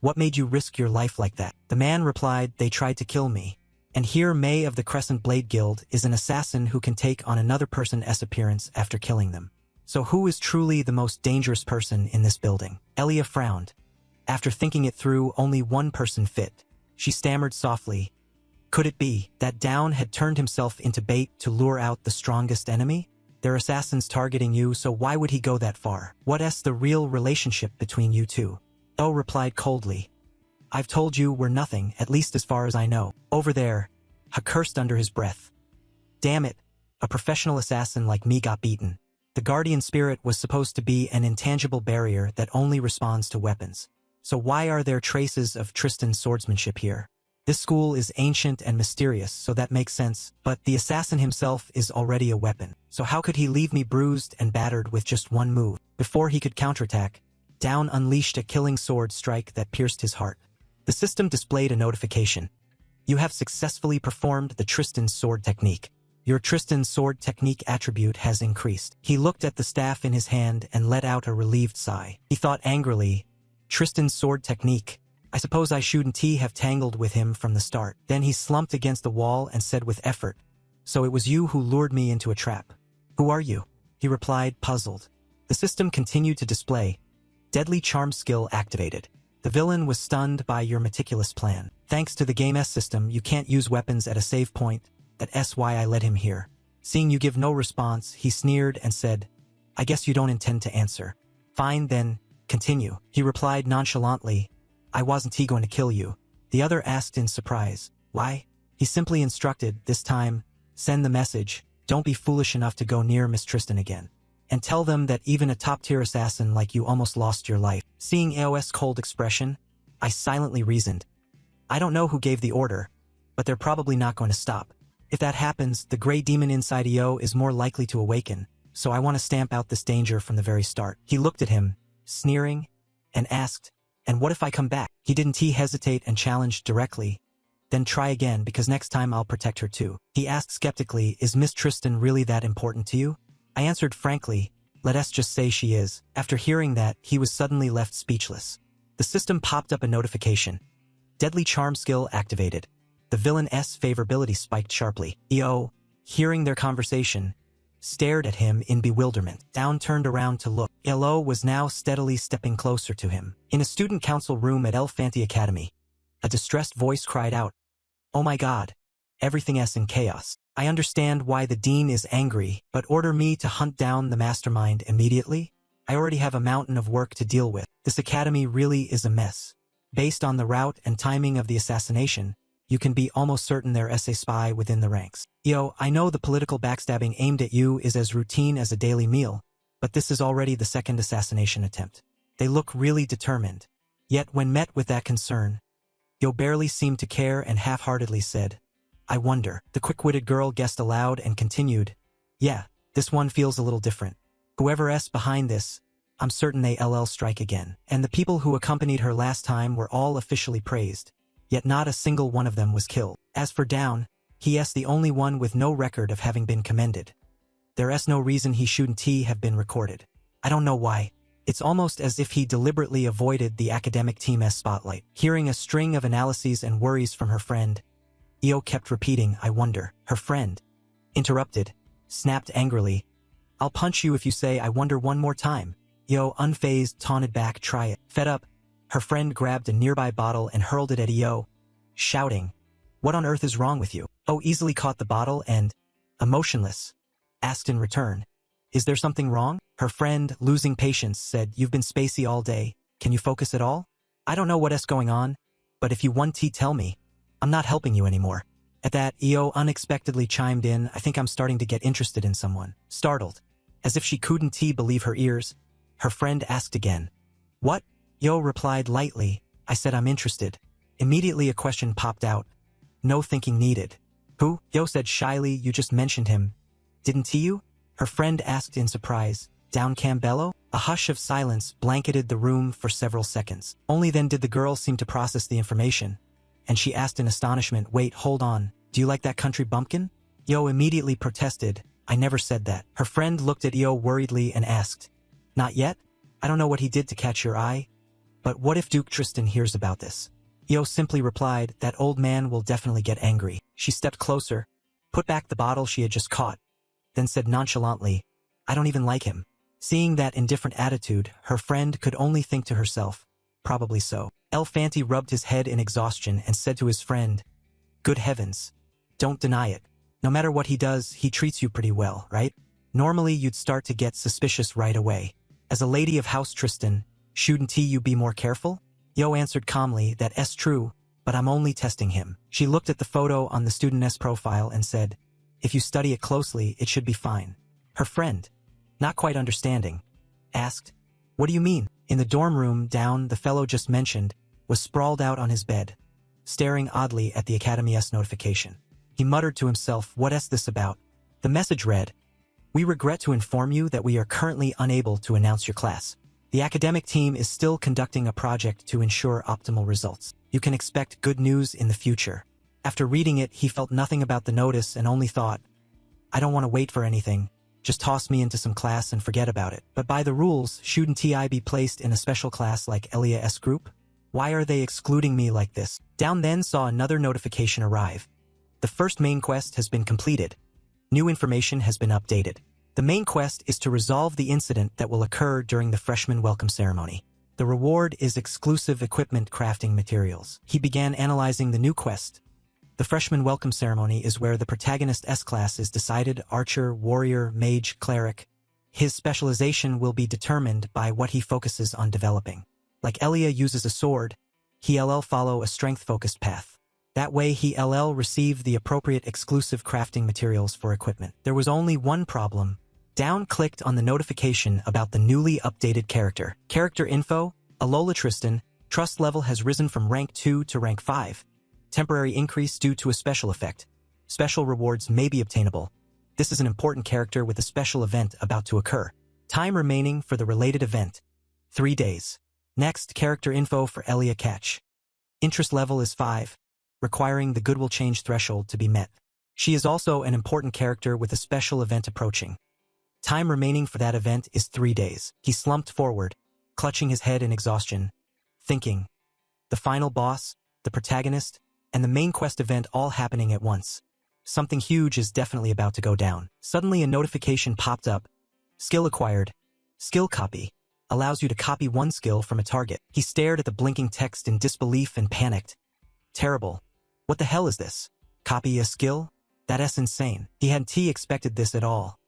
what made you risk your life like that? The man replied, they tried to kill me. And here May of the Crescent Blade Guild is an assassin who can take on another person's appearance after killing them. So who is truly the most dangerous person in this building? Elia frowned. After thinking it through, only one person fit. She stammered softly, could it be that Down had turned himself into bait to lure out the strongest enemy? There are assassins targeting you, so why would he go that far? What's the real relationship between you two? Oh replied coldly, I've told you we're nothing, at least as far as I know. Over there, he cursed under his breath. Damn it, a professional assassin like me got beaten. The guardian spirit was supposed to be an intangible barrier that only responds to weapons. So why are there traces of Tristan's swordsmanship here? This school is ancient and mysterious, so that makes sense, but the assassin himself is already a weapon. So how could he leave me bruised and battered with just one move? Before he could counterattack, Down unleashed a killing sword strike that pierced his heart. The system displayed a notification. You have successfully performed the Tristan sword technique. Your Tristan sword technique attribute has increased. He looked at the staff in his hand and let out a relieved sigh. He thought angrily, Tristan's sword technique. I suppose I shouldn't have tangled with him from the start. Then he slumped against the wall and said with effort, so it was you who lured me into a trap. Who are you? He replied, puzzled. The system continued to display. Deadly charm skill activated. The villain was stunned by your meticulous plan. Thanks to the game's system, you can't use weapons at a save point. That's why I led him here. Seeing you give no response, he sneered and said, I guess you don't intend to answer. Fine then, continue. He replied nonchalantly, I wasn't going to kill you. The other asked in surprise, why? He simply instructed, this time, send the message, don't be foolish enough to go near Miss Tristan again. And tell them that even a top-tier assassin like you almost lost your life. Seeing AOS' cold expression, I silently reasoned. I don't know who gave the order, but they're probably not going to stop. If that happens, the gray demon inside EO is more likely to awaken, so I want to stamp out this danger from the very start. He looked at him, sneering, and asked, and what if I come back? He didn't hesitate and challenged directly. Then try again, because next time I'll protect her too. He asked skeptically, is Miss Tristan really that important to you? I answered frankly, let us just say she is. After hearing that, he was suddenly left speechless. The system popped up a notification. Deadly charm skill activated. The villain's favorability spiked sharply. EO, hearing their conversation, stared at him in bewilderment. Down turned around to look. ELO was now steadily stepping closer to him. In a student council room at Elfanti Academy, a distressed voice cried out, oh my god, everything is in chaos. I understand why the dean is angry, but order me to hunt down the mastermind immediately? I already have a mountain of work to deal with. This academy really is a mess. Based on the route and timing of the assassination, you can be almost certain there's a spy within the ranks. Yo, I know the political backstabbing aimed at you is as routine as a daily meal, but this is already the second assassination attempt. They look really determined. Yet when met with that concern, Yo barely seemed to care and half-heartedly said, I wonder. The quick-witted girl guessed aloud and continued, yeah, this one feels a little different. Whoever's behind this, I'm certain they'll strike again. And the people who accompanied her last time were all officially praised, yet not a single one of them was killed. As for Down, he's the only one with no record of having been commended. There's no reason he shouldn't have been recorded. I don't know why. It's almost as if he deliberately avoided the academic team's spotlight. Hearing a string of analyses and worries from her friend, Io kept repeating, I wonder. Her friend interrupted, snapped angrily, I'll punch you if you say I wonder one more time. Io, unfazed, taunted back, try it. Fed up, her friend grabbed a nearby bottle and hurled it at Io, shouting, what on earth is wrong with you? Oh easily caught the bottle and, emotionless, asked in return, is there something wrong? Her friend, losing patience, said, you've been spacey all day. Can you focus at all? I don't know what's going on, but if you want to tell me, I'm not helping you anymore. At that, Io unexpectedly chimed in, I think I'm starting to get interested in someone. Startled, as if she couldn't believe her ears, her friend asked again. What? Io replied lightly, I said I'm interested. Immediately a question popped out. No thinking needed. Who? Io said shyly, you just mentioned him. Didn't you? Her friend asked in surprise. Down Campbello? A hush of silence blanketed the room for several seconds. Only then did the girl seem to process the information, and she asked in astonishment, wait, hold on, do you like that country bumpkin? Io immediately protested, I never said that. Her friend looked at Io worriedly and asked, not yet? I don't know what he did to catch your eye, but what if Duke Tristan hears about this? Io simply replied, that old man will definitely get angry. She stepped closer, put back the bottle she had just caught, then said nonchalantly, I don't even like him. Seeing that indifferent attitude, her friend could only think to herself, probably so. El Fanti rubbed his head in exhaustion and said to his friend, good heavens, don't deny it. No matter what he does, he treats you pretty well, right? Normally you'd start to get suspicious right away. As a lady of House Tristan, shouldn't you be more careful? Io answered calmly, that's true, but I'm only testing him. She looked at the photo on the student's profile and said, if you study it closely, it should be fine. Her friend, not quite understanding, asked, what do you mean? In the dorm room down, the fellow just mentioned, was sprawled out on his bed, staring oddly at the Academy's notification. He muttered to himself, what's this about? The message read, we regret to inform you that we are currently unable to announce your class. The academic team is still conducting a project to ensure optimal results. You can expect good news in the future. After reading it, he felt nothing about the notice and only thought, I don't want to wait for anything. Just toss me into some class and forget about it. But by the rules, shouldn't I be placed in a special class like Elia's group? Why are they excluding me like this? Down then saw another notification arrive. The first main quest has been completed. New information has been updated. The main quest is to resolve the incident that will occur during the freshman welcome ceremony. The reward is exclusive equipment crafting materials. He began analyzing the new quest. The freshman welcome ceremony is where the protagonist's S-class is decided: archer, warrior, mage, cleric. His specialization will be determined by what he focuses on developing. Like Elia uses a sword, he'll follow a strength-focused path. That way he'll receive the appropriate exclusive crafting materials for equipment. There was only one problem. Down clicked on the notification about the newly updated character. Character info, Alola Tristan, trust level has risen from rank 2 to rank 5. Temporary increase due to a special effect. Special rewards may be obtainable. This is an important character with a special event about to occur. Time remaining for the related event: 3 days. Next, character info for Elia Catch. Interest level is 5, requiring the goodwill change threshold to be met. She is also an important character with a special event approaching. Time remaining for that event is 3 days. He slumped forward, clutching his head in exhaustion, thinking, the final boss, the protagonist, and the main quest event all happening at once. Something huge is definitely about to go down. Suddenly a notification popped up. Skill acquired. Skill copy. Allows you to copy one skill from a target. He stared at the blinking text in disbelief and panicked. Terrible. What the hell is this? Copy a skill? That's insane. He hadn't expected this at all.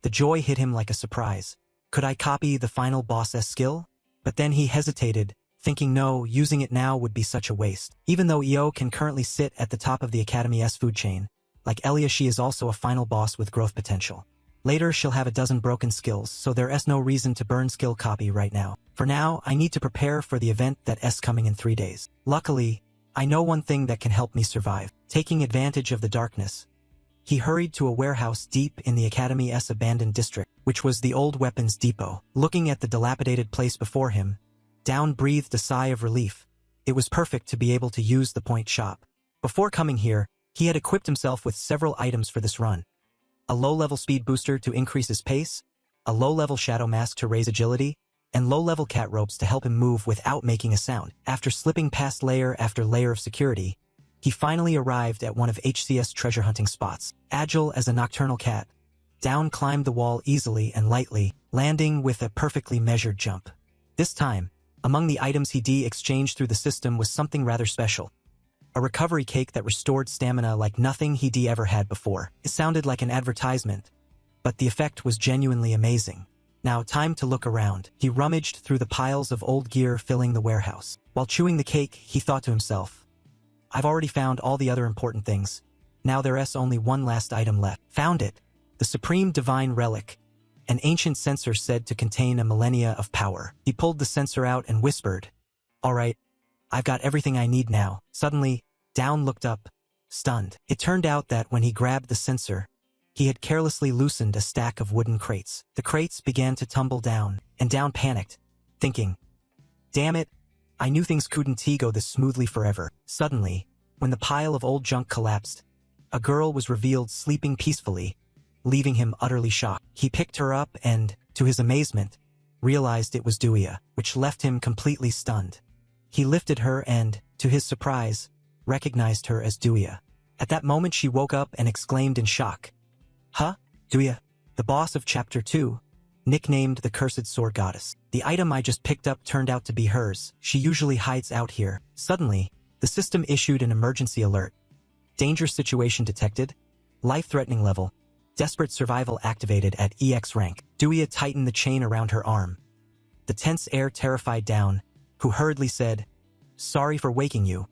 The joy hit him like a surprise. Could I copy the final boss's skill? But then he hesitated, thinking no, using it now would be such a waste. Even though Io can currently sit at the top of the Academy's food chain, like Elia she is also a final boss with growth potential. Later she'll have a dozen broken skills, so there's no reason to burn skill copy right now. For now, I need to prepare for the event that's coming in 3 days. Luckily, I know one thing that can help me survive. Taking advantage of the darkness, he hurried to a warehouse deep in the Academy's abandoned district, which was the old weapons depot. Looking at the dilapidated place before him, Down breathed a sigh of relief. It was perfect to be able to use the point shop. Before coming here, he had equipped himself with several items for this run. A low-level speed booster to increase his pace, a low-level shadow mask to raise agility, and low-level cat ropes to help him move without making a sound. After slipping past layer after layer of security, he finally arrived at one of HC's treasure hunting spots. Agile as a nocturnal cat, Down climbed the wall easily and lightly, landing with a perfectly measured jump. This time, among the items he exchanged through the system was something rather special. A recovery cake that restored stamina like nothing he ever had before. It sounded like an advertisement, but the effect was genuinely amazing. Now, time to look around. He rummaged through the piles of old gear filling the warehouse. While chewing the cake, he thought to himself, I've already found all the other important things. Now there's only one last item left. Found it. The Supreme Divine Relic. An ancient censer said to contain a millennia of power. He pulled the censer out and whispered, All right, I've got everything I need now. Suddenly, Down looked up, stunned. It turned out that when he grabbed the censer, he had carelessly loosened a stack of wooden crates. The crates began to tumble down, and Down panicked, thinking, Damn it, I knew things couldn't go this smoothly forever. Suddenly, when the pile of old junk collapsed, a girl was revealed sleeping peacefully, leaving him utterly shocked. He picked her up and, to his amazement, realized it was Duya, which left him completely stunned. He lifted her and, to his surprise, recognized her as Duya. At that moment she woke up and exclaimed in shock, Huh? Duya, the boss of Chapter 2, nicknamed the Cursed Sword Goddess. The item I just picked up turned out to be hers. She usually hides out here. Suddenly, the system issued an emergency alert. Dangerous situation detected. Life-threatening level. Desperate survival activated at EX rank. Duya tightened the chain around her arm. The tense air terrified Down, who hurriedly said, Sorry for waking you.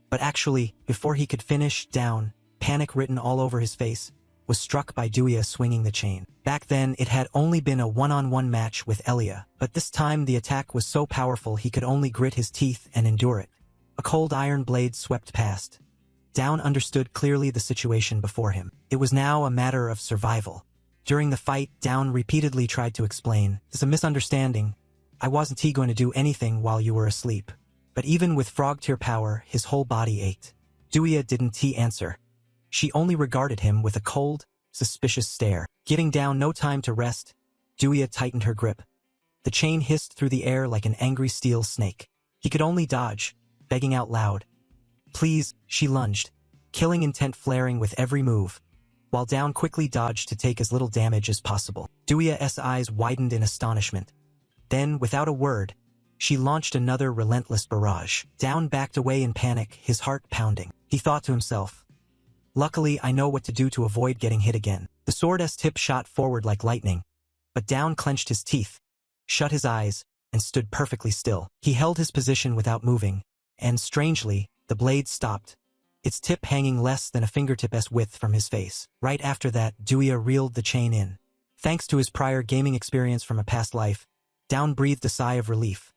But actually, before he could finish, Down, panic written all over his face, was struck by Duya swinging the chain. Back then, it had only been a one-on-one match with Elia, but this time the attack was so powerful he could only grit his teeth and endure it. A cold iron blade swept past. Down understood clearly the situation before him. It was now a matter of survival. During the fight, Down repeatedly tried to explain, It's a misunderstanding. I wasn't going to do anything while you were asleep. But even with frog-tier power, his whole body ached. Duya didn't answer. She only regarded him with a cold, suspicious stare. Giving Down no time to rest, Duya tightened her grip. The chain hissed through the air like an angry steel snake. He could only dodge, begging out loud. Please, she lunged, killing intent flaring with every move, while Down quickly dodged to take as little damage as possible. Duya's eyes widened in astonishment. Then, without a word, she launched another relentless barrage. Down backed away in panic, his heart pounding. He thought to himself, Luckily, I know what to do to avoid getting hit again. The sword's tip shot forward like lightning, but Down clenched his teeth, shut his eyes, and stood perfectly still. He held his position without moving, and strangely, the blade stopped, its tip hanging less than a fingertip's width from his face. Right after that, Duya reeled the chain in. Thanks to his prior gaming experience from a past life, Down breathed a sigh of relief.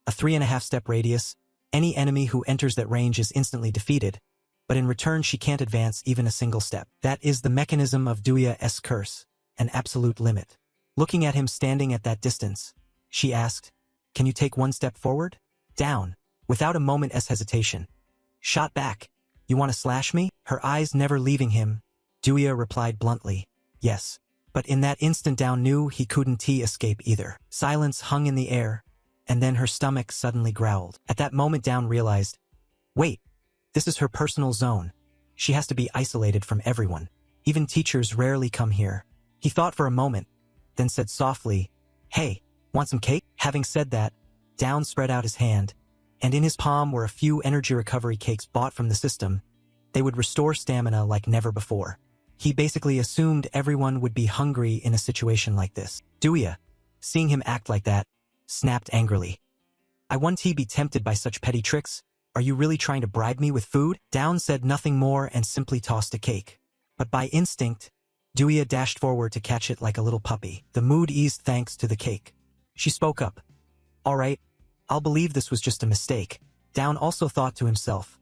A 3.5-step radius, any enemy who enters that range is instantly defeated, but in return she can't advance even a single step. That is the mechanism of Duya's curse, an absolute limit. Looking at him standing at that distance, she asked, Can you take one step forward? Down, without a moment's hesitation, shot back. You want to slash me? Her eyes never leaving him, Duya replied bluntly, Yes. But in that instant Down knew he couldn't escape either. Silence hung in the air, and then her stomach suddenly growled. At that moment Down realized, Wait, this is her personal zone. She has to be isolated from everyone. Even teachers rarely come here. He thought for a moment, then said softly, Hey, want some cake? Having said that, Down spread out his hand, and in his palm were a few energy recovery cakes bought from the system. They would restore stamina like never before. He basically assumed everyone would be hungry in a situation like this. Duya, seeing him act like that, snapped angrily. I wouldn't be tempted by such petty tricks. Are you really trying to bribe me with food? Down said nothing more and simply tossed a cake. But by instinct, Duya dashed forward to catch it like a little puppy. The mood eased thanks to the cake. She spoke up. All right, I'll believe this was just a mistake. Down also thought to himself.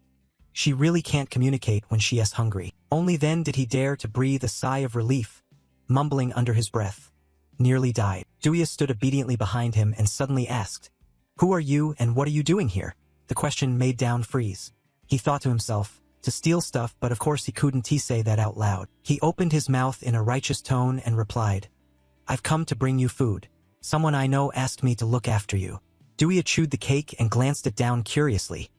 She really can't communicate when she is hungry. Only then did he dare to breathe a sigh of relief, mumbling under his breath. Nearly died. Duya stood obediently behind him and suddenly asked, Who are you and what are you doing here? The question made Down freeze. He thought to himself, to steal stuff, but of course he couldn't say that out loud. He opened his mouth in a righteous tone and replied, I've come to bring you food. Someone I know asked me to look after you. Duya chewed the cake and glanced it down curiously.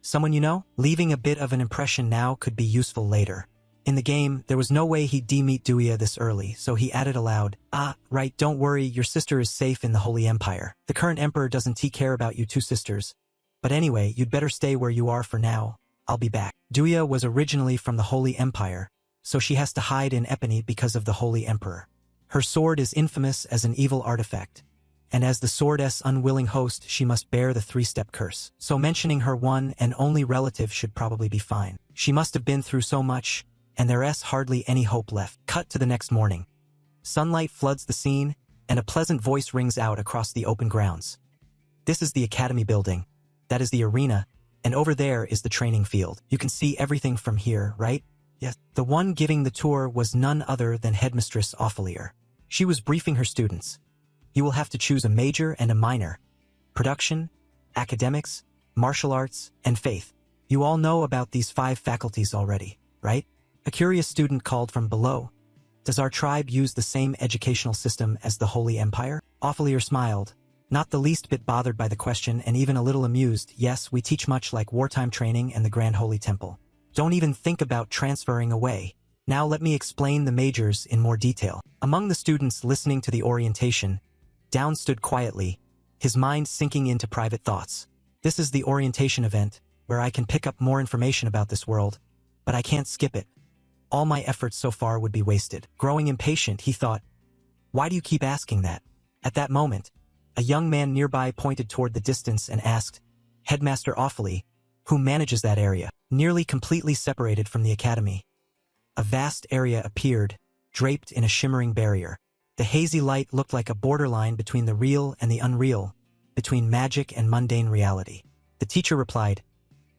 Someone you know? Leaving a bit of an impression now could be useful later. In the game, there was no way he'd meet Duya this early, so he added aloud, Right, don't worry, your sister is safe in the Holy Empire. The current emperor doesn't care about you two sisters. But anyway, you'd better stay where you are for now. I'll be back. Duya was originally from the Holy Empire, so she has to hide in Epony because of the Holy Emperor. Her sword is infamous as an evil artifact, and as the sword's unwilling host she must bear the three-step curse. So mentioning her one and only relative should probably be fine. She must have been through so much, and there's hardly any hope left. Cut to the next morning. Sunlight floods the scene, and a pleasant voice rings out across the open grounds. This is the Academy building. That is the arena, and over there is the training field. You can see everything from here, right? Yes. The one giving the tour was none other than Headmistress Offalier. She was briefing her students. You will have to choose a major and a minor. Production, academics, martial arts, and faith. You all know about these 5 faculties already, right? A curious student called from below. Does our tribe use the same educational system as the Holy Empire? Offalier smiled, not the least bit bothered by the question and even a little amused. Yes, we teach much like wartime training and the Grand Holy Temple. Don't even think about transferring away. Now let me explain the majors in more detail. Among the students listening to the orientation, Down stood quietly, his mind sinking into private thoughts. This is the orientation event, where I can pick up more information about this world, but I can't skip it. All my efforts so far would be wasted. Growing impatient, he thought, why do you keep asking that? At that moment, a young man nearby pointed toward the distance and asked, Headmaster Offally, who manages that area? Nearly completely separated from the academy, a vast area appeared, draped in a shimmering barrier. The hazy light looked like a borderline between the real and the unreal, between magic and mundane reality. The teacher replied,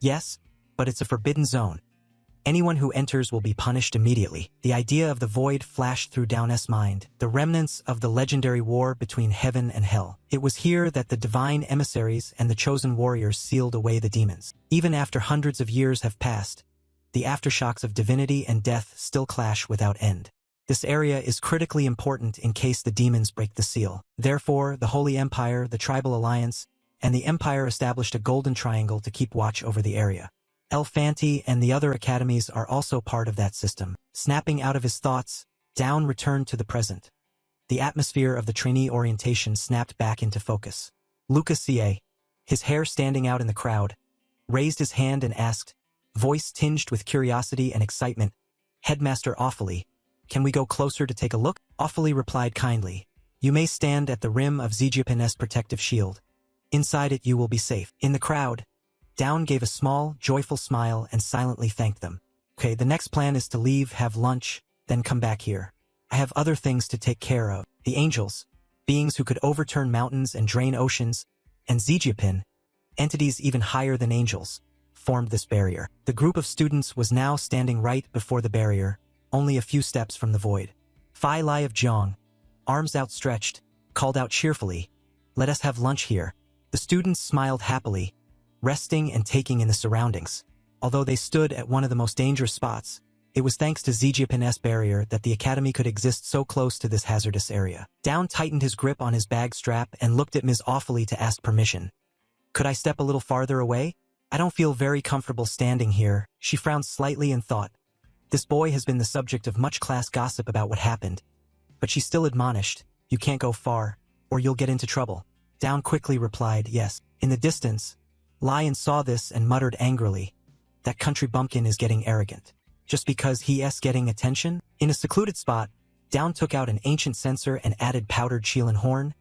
Yes, but it's a forbidden zone. Anyone who enters will be punished immediately. The idea of the void flashed through Down's mind, the remnants of the legendary war between heaven and hell. It was here that the divine emissaries and the chosen warriors sealed away the demons. Even after hundreds of years have passed, the aftershocks of divinity and death still clash without end. This area is critically important in case the demons break the seal. Therefore, the Holy Empire, the Tribal Alliance, and the Empire established a golden triangle to keep watch over the area. Elfanti and the other academies are also part of that system. Snapping out of his thoughts, Down returned to the present. The atmosphere of the trainee orientation snapped back into focus. Lucas C.A., his hair standing out in the crowd, raised his hand and asked, voice tinged with curiosity and excitement, Headmaster Offally, can we go closer to take a look? Offally replied kindly, you may stand at the rim of Zijipin's protective shield. Inside it you will be safe. In the crowd, Down gave a small, joyful smile and silently thanked them. Okay, the next plan is to leave, have lunch, then come back here. I have other things to take care of. The angels, beings who could overturn mountains and drain oceans, and Zijipin, entities even higher than angels, formed this barrier. The group of students was now standing right before the barrier, only a few steps from the void. Phi Lai of Jiang, arms outstretched, called out cheerfully, let us have lunch here. The students smiled happily, resting and taking in the surroundings. Although they stood at one of the most dangerous spots, it was thanks to Zijipin's barrier that the academy could exist so close to this hazardous area. Down tightened his grip on his bag strap and looked at Ms. Offally to ask permission. Could I step a little farther away? I don't feel very comfortable standing here. She frowned slightly and thought, this boy has been the subject of much class gossip about what happened. But she still admonished, you can't go far, or you'll get into trouble. Down quickly replied, yes. In the distance, Lion saw this and muttered angrily, that country bumpkin is getting arrogant. Just because he's getting attention? In a secluded spot, Down took out an ancient censer and added powdered Chelan horn,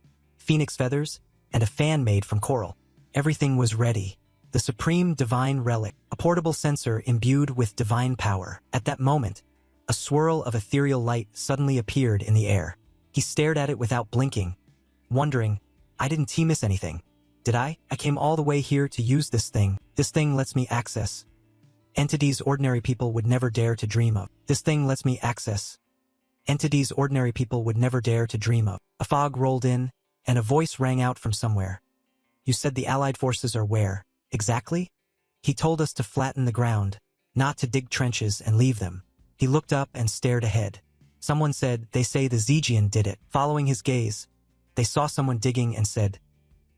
phoenix feathers, and a fan made from coral. Everything was ready. The supreme divine relic, a portable sensor imbued with divine power. At that moment, a swirl of ethereal light suddenly appeared in the air. He stared at it without blinking, wondering, I didn't miss anything. Did I? I came all the way here to use this thing. This thing lets me access entities ordinary people would never dare to dream of. This thing lets me access entities ordinary people would never dare to dream of. A fog rolled in, and a voice rang out from somewhere. You said the Allied forces are where? Exactly? He told us to flatten the ground, not to dig trenches and leave them. He looked up and stared ahead. Someone said, they say the Zegian did it. Following his gaze, they saw someone digging and said,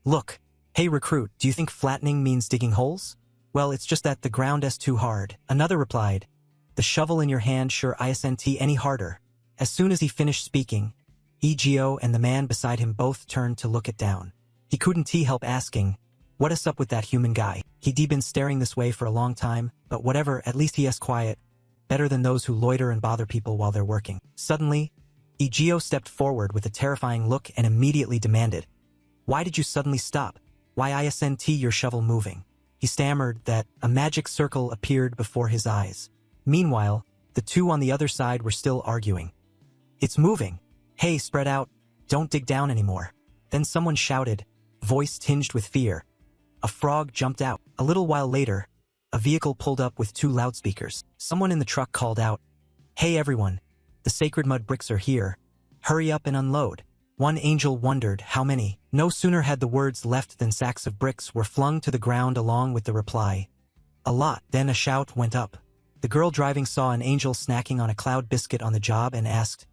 Look, hey recruit, do you think flattening means digging holes? Well, it's just that the ground is too hard. Another replied, the shovel in your hand sure isn't any harder. As soon as he finished speaking, Ego and the man beside him both turned to look it down. He couldn't help asking, what is up with that human guy? He'd been staring this way for a long time, but whatever, at least he is quiet. Better than those who loiter and bother people while they're working. Suddenly, Ego stepped forward with a terrifying look and immediately demanded, Why did you suddenly stop? Why isn't your shovel moving? He stammered that a magic circle appeared before his eyes. Meanwhile, the two on the other side were still arguing. It's moving. Hey, spread out. Don't dig down anymore. Then someone shouted, voice tinged with fear. A frog jumped out. A little while later, a vehicle pulled up with 2 loudspeakers. Someone in the truck called out, Hey everyone, the sacred mud bricks are here. Hurry up and unload. One angel wondered how many. No sooner had the words left than sacks of bricks were flung to the ground along with the reply, a lot. Then a shout went up. The girl driving saw an angel snacking on a cloud biscuit on the job and asked,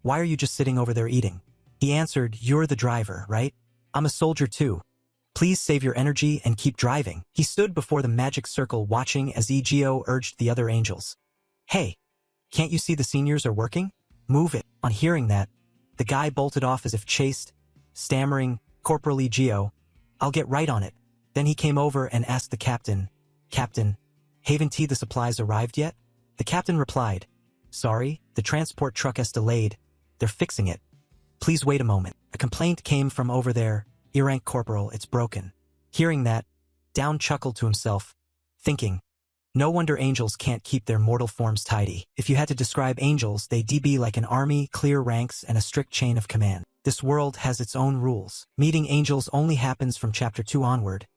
Why are you just sitting over there eating? He answered, You're the driver, right? I'm a soldier too. Please save your energy and keep driving. He stood before the magic circle watching as Ego urged the other angels. Hey, can't you see the seniors are working? Move it. On hearing that, the guy bolted off as if chased, stammering, Corporal Ego, I'll get right on it. Then he came over and asked the captain, Captain, haven't the supplies arrived yet? The captain replied, Sorry, the transport truck is delayed. They're fixing it. Please wait a moment. A complaint came from over there. Rank Corporal, it's broken. Hearing that, Down chuckled to himself, thinking, no wonder angels can't keep their mortal forms tidy. If you had to describe angels, they'd be like an army, clear ranks, and a strict chain of command. This world has its own rules. Meeting angels only happens from Chapter 2 onward,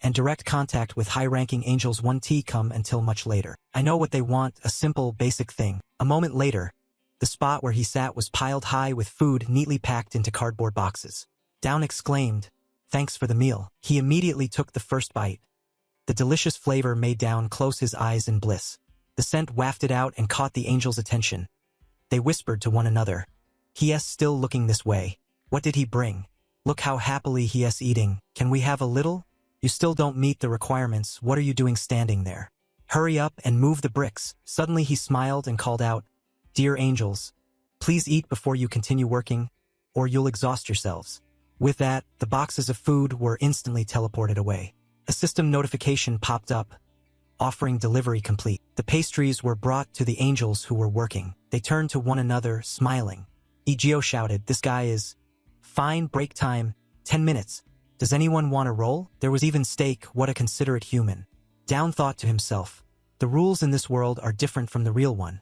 and direct contact with high-ranking angels won't come until much later. I know what they want, a simple, basic thing. A moment later, the spot where he sat was piled high with food neatly packed into cardboard boxes. Down exclaimed, Thanks for the meal. He immediately took the first bite. The delicious flavor made Down close his eyes in bliss. The scent wafted out and caught the angels' attention. They whispered to one another, He is still looking this way. What did he bring? Look how happily he is eating. Can we have a little? You still don't meet the requirements. What are you doing standing there? Hurry up and move the bricks. Suddenly he smiled and called out, Dear angels, please eat before you continue working, or you'll exhaust yourselves. With that, the boxes of food were instantly teleported away. A system notification popped up, offering delivery complete. The pastries were brought to the angels who were working. They turned to one another, smiling. Ego shouted, This guy is... Fine, break time, 10 minutes. Does anyone want a roll? There was even steak, what a considerate human. Down thought to himself, the rules in this world are different from the real one.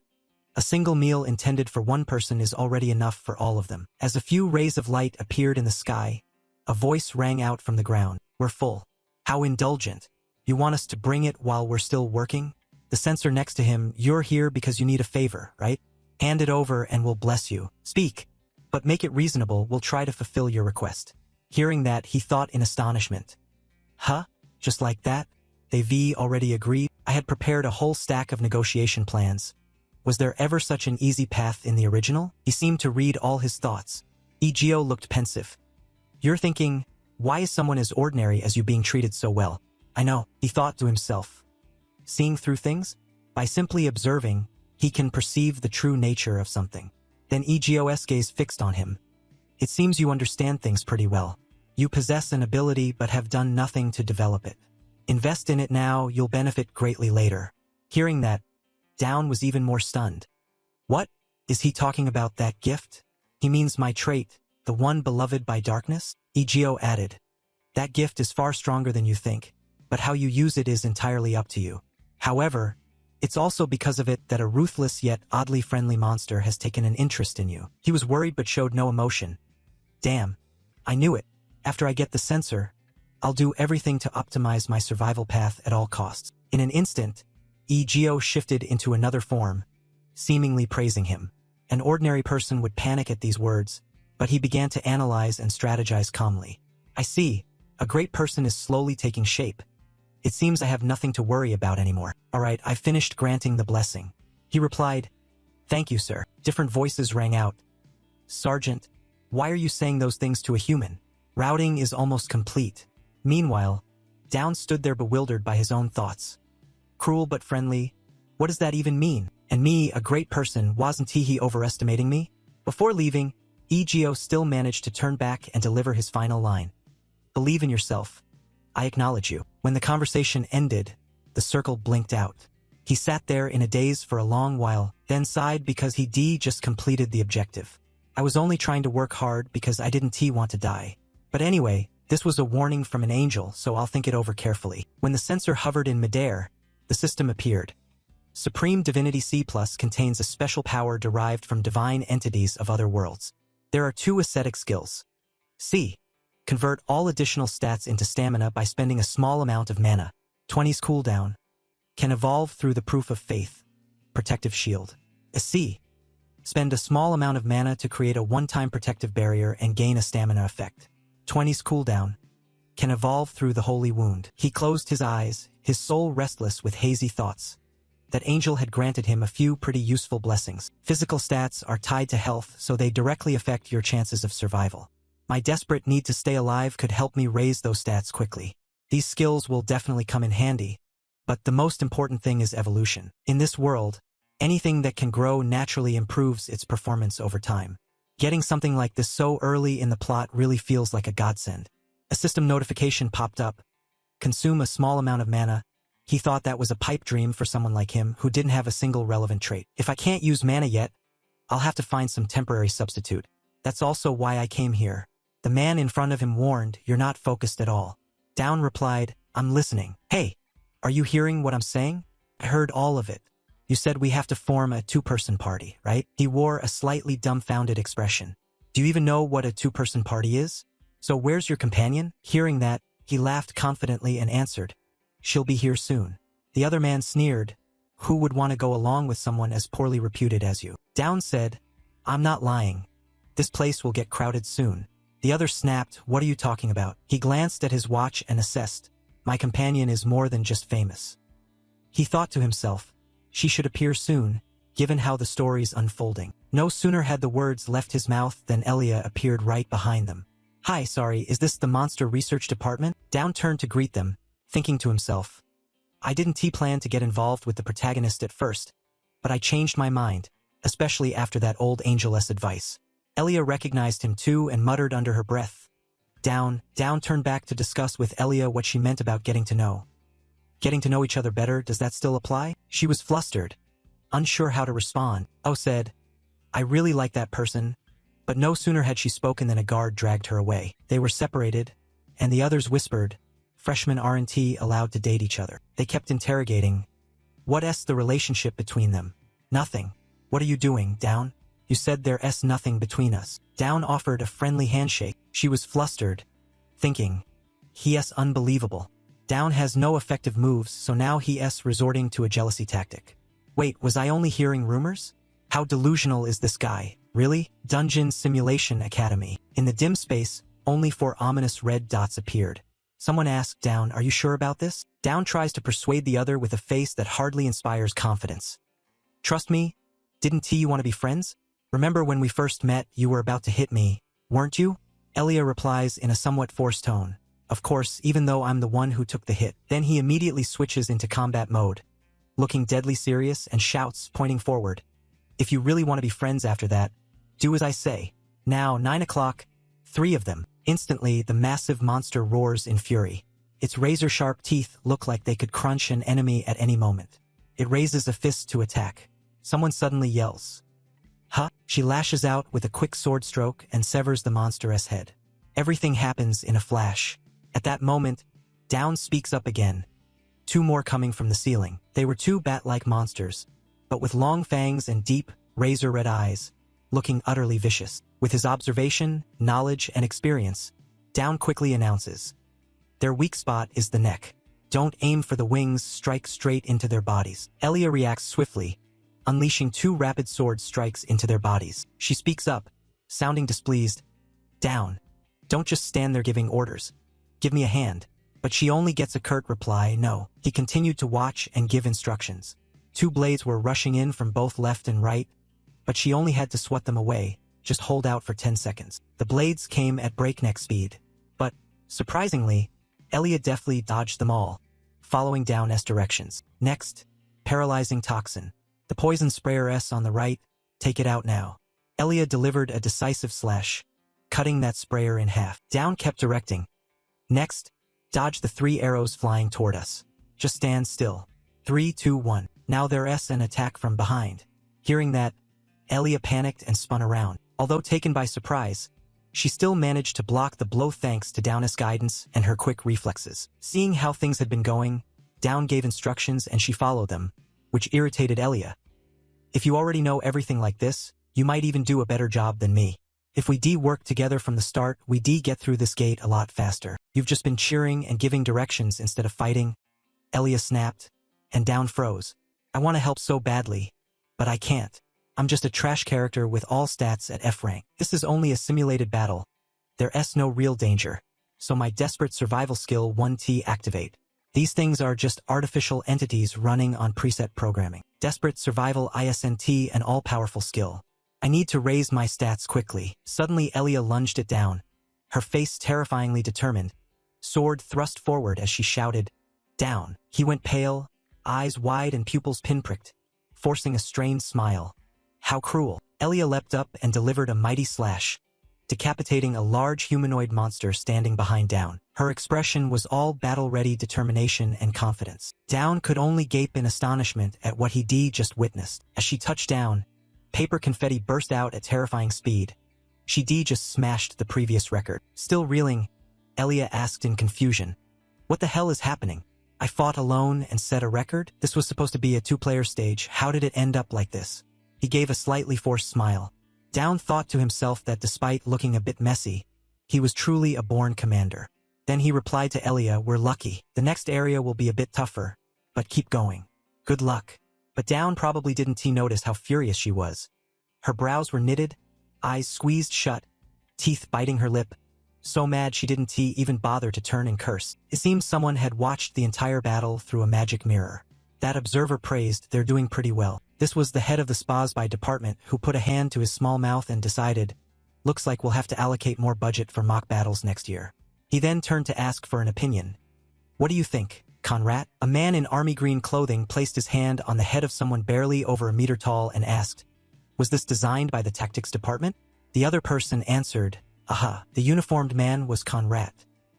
A single meal intended for one person is already enough for all of them. As a few rays of light appeared in the sky, a voice rang out from the ground. We're full. How indulgent. You want us to bring it while we're still working? The censor next to him, You're here because you need a favor, right? Hand it over and we'll bless you. Speak. But make it reasonable, we'll try to fulfill your request. Hearing that, he thought in astonishment. Huh? Just like that? They've already agreed? I had prepared a whole stack of negotiation plans. Was there ever such an easy path in the original? He seemed to read all his thoughts. Ego looked pensive. You're thinking, why is someone as ordinary as you being treated so well? I know, he thought to himself. Seeing through things? By simply observing, he can perceive the true nature of something. Then Ego's gaze fixed on him. It seems you understand things pretty well. You possess an ability but have done nothing to develop it. Invest in it now, you'll benefit greatly later. Hearing that, Down was even more stunned. What? Is he talking about that gift? He means my trait, The one beloved by darkness? Egeo added. That gift is far stronger than you think, but how you use it is entirely up to you. However, it's also because of it that a ruthless yet oddly friendly monster has taken an interest in you. He was worried but showed no emotion. Damn. I knew it. After I get the sensor, I'll do everything to optimize my survival path at all costs. In an instant, Egeo shifted into another form, seemingly praising him. An ordinary person would panic at these words, but he began to analyze and strategize calmly. I see. A great person is slowly taking shape. It seems I have nothing to worry about anymore. All right, I finished granting the blessing. He replied, Thank you, sir. Different voices rang out. Sergeant, why are you saying those things to a human? Routing is almost complete. Meanwhile, Down stood there bewildered by his own thoughts. Cruel but friendly? What does that even mean? And me, a great person, wasn't he overestimating me? Before leaving, Egeo still managed to turn back and deliver his final line. Believe in yourself. I acknowledge you. When the conversation ended, the circle blinked out. He sat there in a daze for a long while, then sighed because he just completed the objective. I was only trying to work hard because I didn't want to die. But anyway, this was a warning from an angel, so I'll think it over carefully. When the sensor hovered in midair, the system appeared. Supreme Divinity C+ contains a special power derived from divine entities of other worlds. There are 2 ascetic skills. C. Convert all additional stats into stamina by spending a small amount of mana. 20's cooldown. Can evolve through the proof of faith. Protective shield. A C. Spend a small amount of mana to create a one-time protective barrier and gain a stamina effect. 20's cooldown. Can evolve through the holy wound. He closed his eyes, his soul restless with hazy thoughts. That angel had granted him a few pretty useful blessings. Physical stats are tied to health, so they directly affect your chances of survival. My desperate need to stay alive could help me raise those stats quickly. These skills will definitely come in handy, but the most important thing is evolution. In this world, anything that can grow naturally improves its performance over time. Getting something like this so early in the plot really feels like a godsend. A system notification popped up. Consume a small amount of mana. He thought that was a pipe dream for someone like him who didn't have a single relevant trait. If I can't use mana yet, I'll have to find some temporary substitute. That's also why I came here. The man in front of him warned, You're not focused at all. Down replied, I'm listening. Hey, are you hearing what I'm saying? I heard all of it. You said we have to form a 2-person party, right? He wore a slightly dumbfounded expression. Do you even know what a 2-person party is? So where's your companion? Hearing that, he laughed confidently and answered, She'll be here soon. The other man sneered. Who would want to go along with someone as poorly reputed as you? Down said, I'm not lying. This place will get crowded soon. The other snapped, What are you talking about? He glanced at his watch and assessed, My companion is more than just famous. He thought to himself, She should appear soon, given how the story's unfolding. No sooner had the words left his mouth than Elia appeared right behind them. Hi, sorry, is this the Monster Research Department? Down turned to greet them, thinking to himself, I didn't plan to get involved with the protagonist at first, but I changed my mind, especially after that old angeless advice. Elia recognized him too and muttered under her breath. Down turned back to discuss with Elia what she meant about getting to know. Getting to know each other better, does that still apply? She was flustered, unsure how to respond. Oh said, I really like that person, but no sooner had she spoken than a guard dragged her away. They were separated, and the others whispered, Freshmen aren't allowed to date each other. They kept interrogating. What's the relationship between them? Nothing. What are you doing, Down? You said there's nothing between us. Down offered a friendly handshake. She was flustered, thinking, He's unbelievable. Down has no effective moves, so now he's resorting to a jealousy tactic. Wait, was I only hearing rumors? How delusional is this guy? Really? Dungeon Simulation Academy. In the dim space, only 4 ominous red dots appeared. Someone asked Down, Are you sure about this? Down tries to persuade the other with a face that hardly inspires confidence. Trust me? Didn't you want to be friends? Remember when we first met, you were about to hit me, weren't you? Elia replies in a somewhat forced tone. Of course, even though I'm the one who took the hit. Then he immediately switches into combat mode, looking deadly serious and shouts, pointing forward. If you really want to be friends after that, do as I say. Now, 9 o'clock, 3 of them. Instantly, the massive monster roars in fury. Its razor-sharp teeth look like they could crunch an enemy at any moment. It raises a fist to attack. Someone suddenly yells. Huh? She lashes out with a quick sword stroke and severs the monster's head. Everything happens in a flash. At that moment, Down speaks up again. Two more coming from the ceiling. They were two bat-like monsters, but with long fangs and deep, razor-red eyes, looking utterly vicious. With his observation, knowledge, and experience, Down quickly announces, "Their weak spot is the neck. Don't aim for the wings, strike straight into their bodies." Elia reacts swiftly, unleashing two rapid sword strikes into their bodies. She speaks up, sounding displeased. "Down. Don't just stand there giving orders. Give me a hand." But she only gets a curt reply, "No." He continued to watch and give instructions. Two blades were rushing in from both left and right, but she only had to swat them away, just hold out for 10 seconds. The blades came at breakneck speed, but, surprisingly, Elia deftly dodged them all, following Down's directions. Next, paralyzing toxin. The poison sprayer S on the right, take it out now. Elia delivered a decisive slash, cutting that sprayer in half. Down kept directing. Next, dodge the 3 arrows flying toward us. Just stand still. 3, 2, 1. Now there's an attack from behind. Hearing that, Elia panicked and spun around. Although taken by surprise, she still managed to block the blow thanks to Down's guidance and her quick reflexes. Seeing how things had been going, Down gave instructions and she followed them, which irritated Elia. "If you already know everything like this, you might even do a better job than me. If we work together from the start, we get through this gate a lot faster. You've just been cheering and giving directions instead of fighting." Elia snapped, and Down froze. "I want to help so badly, but I can't. I'm just a trash character with all stats at F rank. This is only a simulated battle. There's no real danger. So my desperate survival skill 1T activate. These things are just artificial entities running on preset programming. Desperate survival ISNT, an all-powerful skill. I need to raise my stats quickly." Suddenly Elia lunged it down, her face terrifyingly determined, sword thrust forward as she shouted, "Down." He went pale, eyes wide and pupils pinpricked, forcing a strained smile. How cruel. Elia leapt up and delivered a mighty slash, decapitating a large humanoid monster standing behind Down. Her expression was all battle-ready determination and confidence. Down could only gape in astonishment at what he just witnessed. As she touched down, paper confetti burst out at terrifying speed. She just smashed the previous record. Still reeling, Elia asked in confusion, "What the hell is happening? I fought alone and set a record? This was supposed to be a 2-player stage. How did it end up like this?" He gave a slightly forced smile. Down thought to himself that despite looking a bit messy, he was truly a born commander. Then he replied to Elia, "We're lucky. The next area will be a bit tougher, but keep going. Good luck." But Down probably didn't notice how furious she was. Her brows were knitted, eyes squeezed shut, teeth biting her lip, so mad she didn't even bother to turn and curse. It seemed someone had watched the entire battle through a magic mirror. That observer praised, "They're doing pretty well." This was the head of the spas by department who put a hand to his small mouth and decided, "Looks like we'll have to allocate more budget for mock battles next year." He then turned to ask for an opinion. "What do you think, Conrad?" A man in army green clothing placed his hand on the head of someone barely over a meter tall and asked, "Was this designed by the tactics department?" The other person answered, "Aha." The uniformed man was Conrad.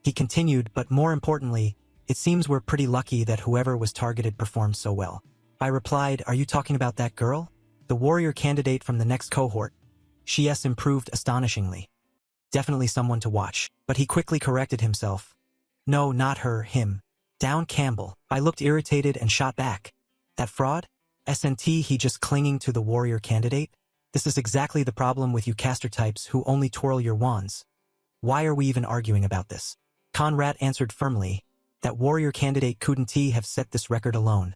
He continued, "But more importantly, it seems we're pretty lucky that whoever was targeted performed so well." I replied, "Are you talking about that girl? The warrior candidate from the next cohort? She's improved astonishingly. Definitely someone to watch." But he quickly corrected himself. "No, not her, him. Down Campbell." I looked irritated and shot back. "That fraud? SNT, he just clinging to the warrior candidate? This is exactly the problem with you caster types who only twirl your wands. Why are we even arguing about this?" Conrad answered firmly, "That warrior candidate couldn't have set this record alone.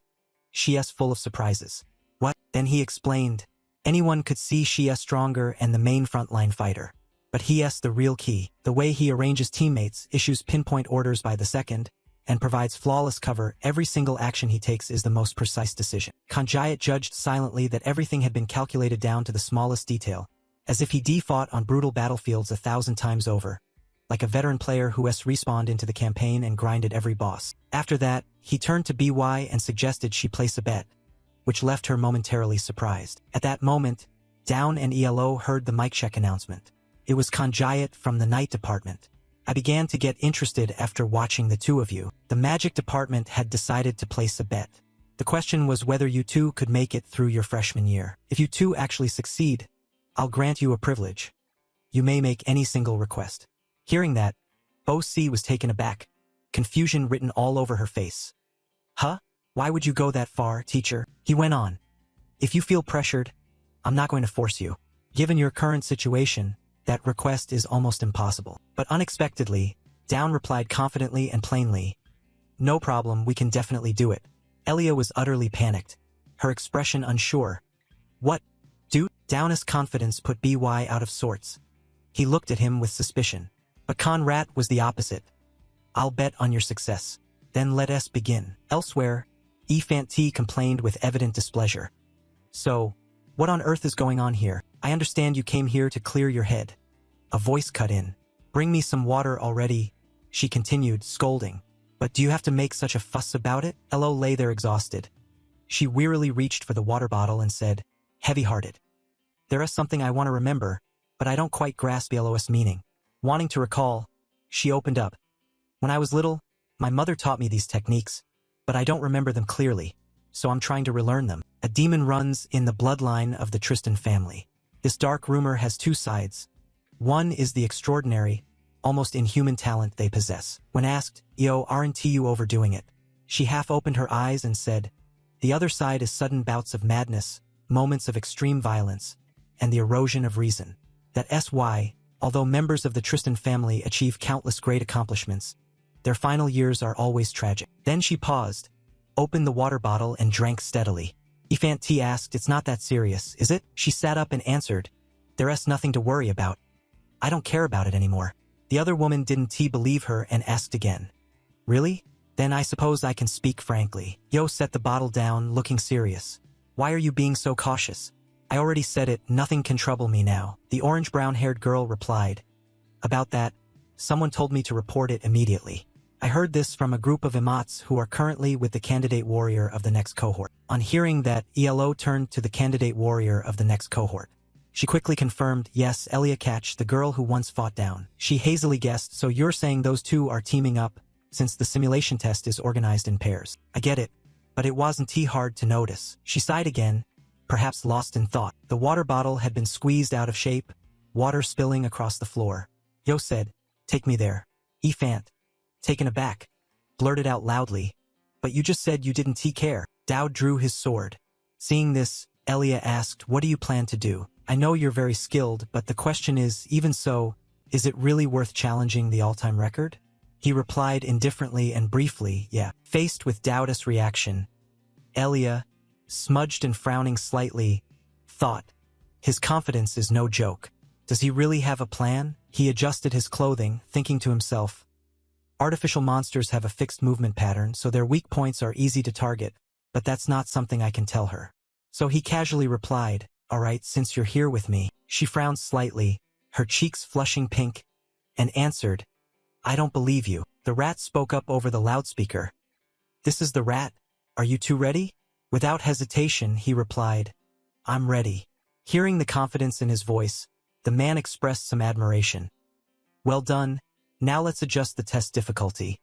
She's full of surprises." "What?" Then he explained, "Anyone could see she's stronger and the main frontline fighter. But he's the real key. The way he arranges teammates, issues pinpoint orders by the second, and provides flawless cover. Every single action he takes is the most precise decision." Kanjayat judged silently that everything had been calculated down to the smallest detail, as if he fought on brutal battlefields 1,000 times over, like a veteran player who has respawned into the campaign and grinded every boss. After that, he turned to BY and suggested she place a bet, which left her momentarily surprised. At that moment, Down and ELO heard the mic check announcement. It was Kanjayat from the night department. "I began to get interested after watching the two of you. The magic department had decided to place a bet. The question was whether you two could make it through your freshman year. If you two actually succeed, I'll grant you a privilege. You may make any single request. Hearing that, Bo Si was taken aback, confusion written all over her face. Huh? Why would you go that far, teacher? He went on. If you feel pressured, I'm not going to force you. Given your current situation, that request is almost impossible. But unexpectedly, Down replied confidently and plainly. No problem, we can definitely do it. Elia was utterly panicked, her expression unsure. What? Dude? Down's confidence put BY out of sorts. He looked at him with suspicion. But Conrad was the opposite. I'll bet on your success. Then let us begin. Elsewhere, Fanti complained with evident displeasure. So, what on earth is going on here? I understand you came here to clear your head. A voice cut in. Bring me some water already, she continued, scolding. But do you have to make such a fuss about it? Elo lay there exhausted. She wearily reached for the water bottle and said, heavy-hearted. There is something I want to remember, but I don't quite grasp Elo's meaning. Wanting to recall, she opened up. When I was little, my mother taught me these techniques, but I don't remember them clearly, so I'm trying to relearn them. A demon runs in the bloodline of the Tristan family. This dark rumor has two sides. One is the extraordinary, almost inhuman talent they possess. When asked, aren't you overdoing it? She half opened her eyes and said, the other side is sudden bouts of madness, moments of extreme violence, and the erosion of reason. That SY, although members of the Tristan family achieve countless great accomplishments, their final years are always tragic. Then she paused, opened the water bottle and drank steadily. Fanti asked, it's not that serious, is it? She sat up and answered, there's nothing to worry about. I don't care about it anymore. The other woman didn't believe her and asked again. Really? Then I suppose I can speak frankly. Yo set the bottle down, looking serious. Why are you being so cautious? I already said it, nothing can trouble me now. The orange-brown-haired girl replied. About that, someone told me to report it immediately. I heard this from a group of Imats who are currently with the candidate warrior of the next cohort. On hearing that, Elo turned to the candidate warrior of the next cohort. She quickly confirmed, yes, Elia Catch, the girl who once fought Down. She hazily guessed, so you're saying those two are teaming up, since the simulation test is organized in pairs. I get it, but it wasn't hard to notice. She sighed again, perhaps lost in thought. The water bottle had been squeezed out of shape, water spilling across the floor. Yo said, take me there. Fant, taken aback, blurted out loudly, but you just said you didn't care. Dowd drew his sword. Seeing this, Elia asked, what do you plan to do? I know you're very skilled, but the question is, even so, is it really worth challenging the all-time record? He replied indifferently and briefly, yeah. Faced with Dowd's reaction, Elia, smudged and frowning slightly, thought, his confidence is no joke. Does he really have a plan? He adjusted his clothing, thinking to himself, artificial monsters have a fixed movement pattern, so their weak points are easy to target, but that's not something I can tell her. So he casually replied, all right, since you're here with me. She frowned slightly, her cheeks flushing pink, and answered, I don't believe you. The rat spoke up over the loudspeaker. This is the rat. Are you two ready? Without hesitation, he replied, I'm ready. Hearing the confidence in his voice, the man expressed some admiration. Well done. Now let's adjust the test difficulty.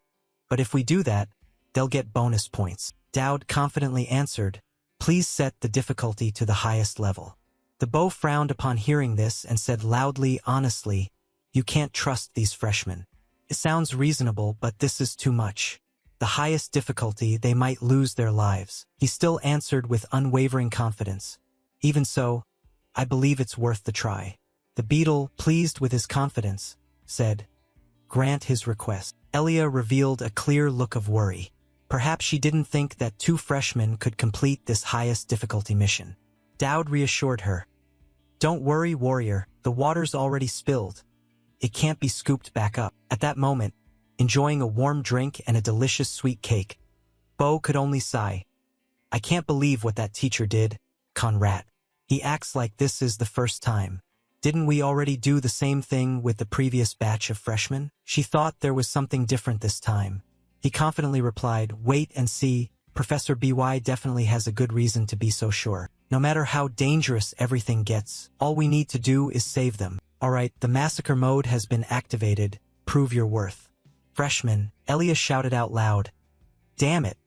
But if we do that, they'll get bonus points. Dowd confidently answered, please set the difficulty to the highest level. The beau frowned upon hearing this and said loudly, honestly, you can't trust these freshmen. It sounds reasonable, but this is too much. The highest difficulty, they might lose their lives. He still answered with unwavering confidence. Even so, I believe it's worth the try. The beetle, pleased with his confidence, said, grant his request. Elia revealed a clear look of worry. Perhaps she didn't think that two freshmen could complete this highest difficulty mission. Dowd reassured her. Don't worry, warrior, the water's already spilled. It can't be scooped back up. At that moment, enjoying a warm drink and a delicious sweet cake, Bo could only sigh. I can't believe what that teacher did, Conrad. He acts like this is the first time. Didn't we already do the same thing with the previous batch of freshmen? She thought there was something different this time. He confidently replied, wait and see, Professor BY definitely has a good reason to be so sure. No matter how dangerous everything gets, all we need to do is save them. Alright, the massacre mode has been activated. Prove your worth. Freshman, Elia shouted out loud. Damn it.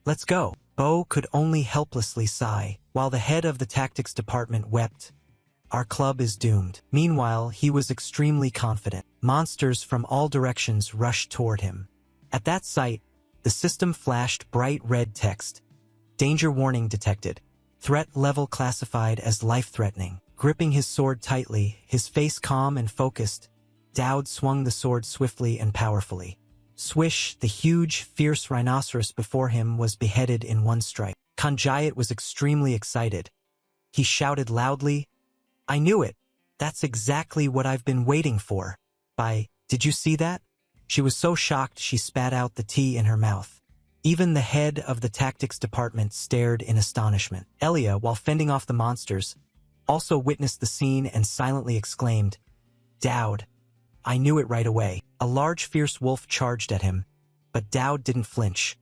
Let's go. Bo could only helplessly sigh, while the head of the tactics department wept. Our club is doomed. Meanwhile, he was extremely confident. Monsters from all directions rushed toward him. At that sight, the system flashed bright red text. Danger warning detected. Threat level classified as life-threatening. Gripping his sword tightly, his face calm and focused, Dowd swung the sword swiftly and powerfully. Swish, the huge, fierce rhinoceros before him was beheaded in one strike. Kanjayat was extremely excited. He shouted loudly, "I knew it! That's exactly what I've been waiting for. Did you see that?" She was so shocked she spat out the tea in her mouth. Even the head of the tactics department stared in astonishment. Elia, while fending off the monsters, also witnessed the scene and silently exclaimed, "Dowd, I knew it right away." A large fierce wolf charged at him, but Dowd didn't flinch.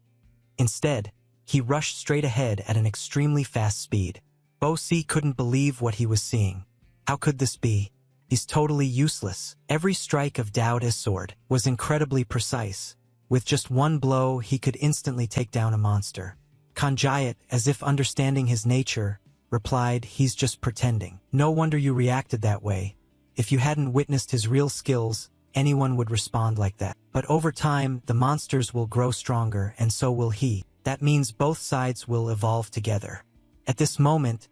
Instead, he rushed straight ahead at an extremely fast speed. Bosi couldn't believe what he was seeing. How could this be? He's totally useless. Every strike of Dowd's sword was incredibly precise. With just one blow, he could instantly take down a monster. Kanjayat, as if understanding his nature, replied, "He's just pretending." "No wonder you reacted that way. If you hadn't witnessed his real skills, anyone would respond like that. But over time, the monsters will grow stronger, and so will he. That means both sides will evolve together." At this moment,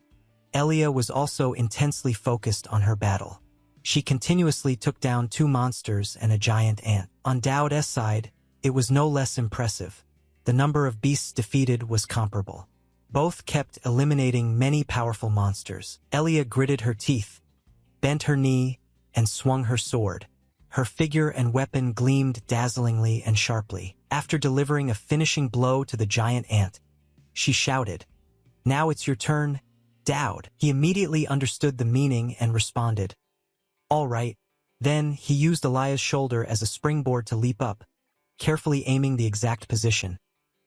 Elia was also intensely focused on her battle. She continuously took down 2 monsters and a giant ant. On Dowd's side, it was no less impressive. The number of beasts defeated was comparable. Both kept eliminating many powerful monsters. Elia gritted her teeth, bent her knee, and swung her sword. Her figure and weapon gleamed dazzlingly and sharply. After delivering a finishing blow to the giant ant, she shouted, "Now it's your turn, Dowd." He immediately understood the meaning and responded, "All right." Then he used Elia's shoulder as a springboard to leap up, carefully aiming the exact position,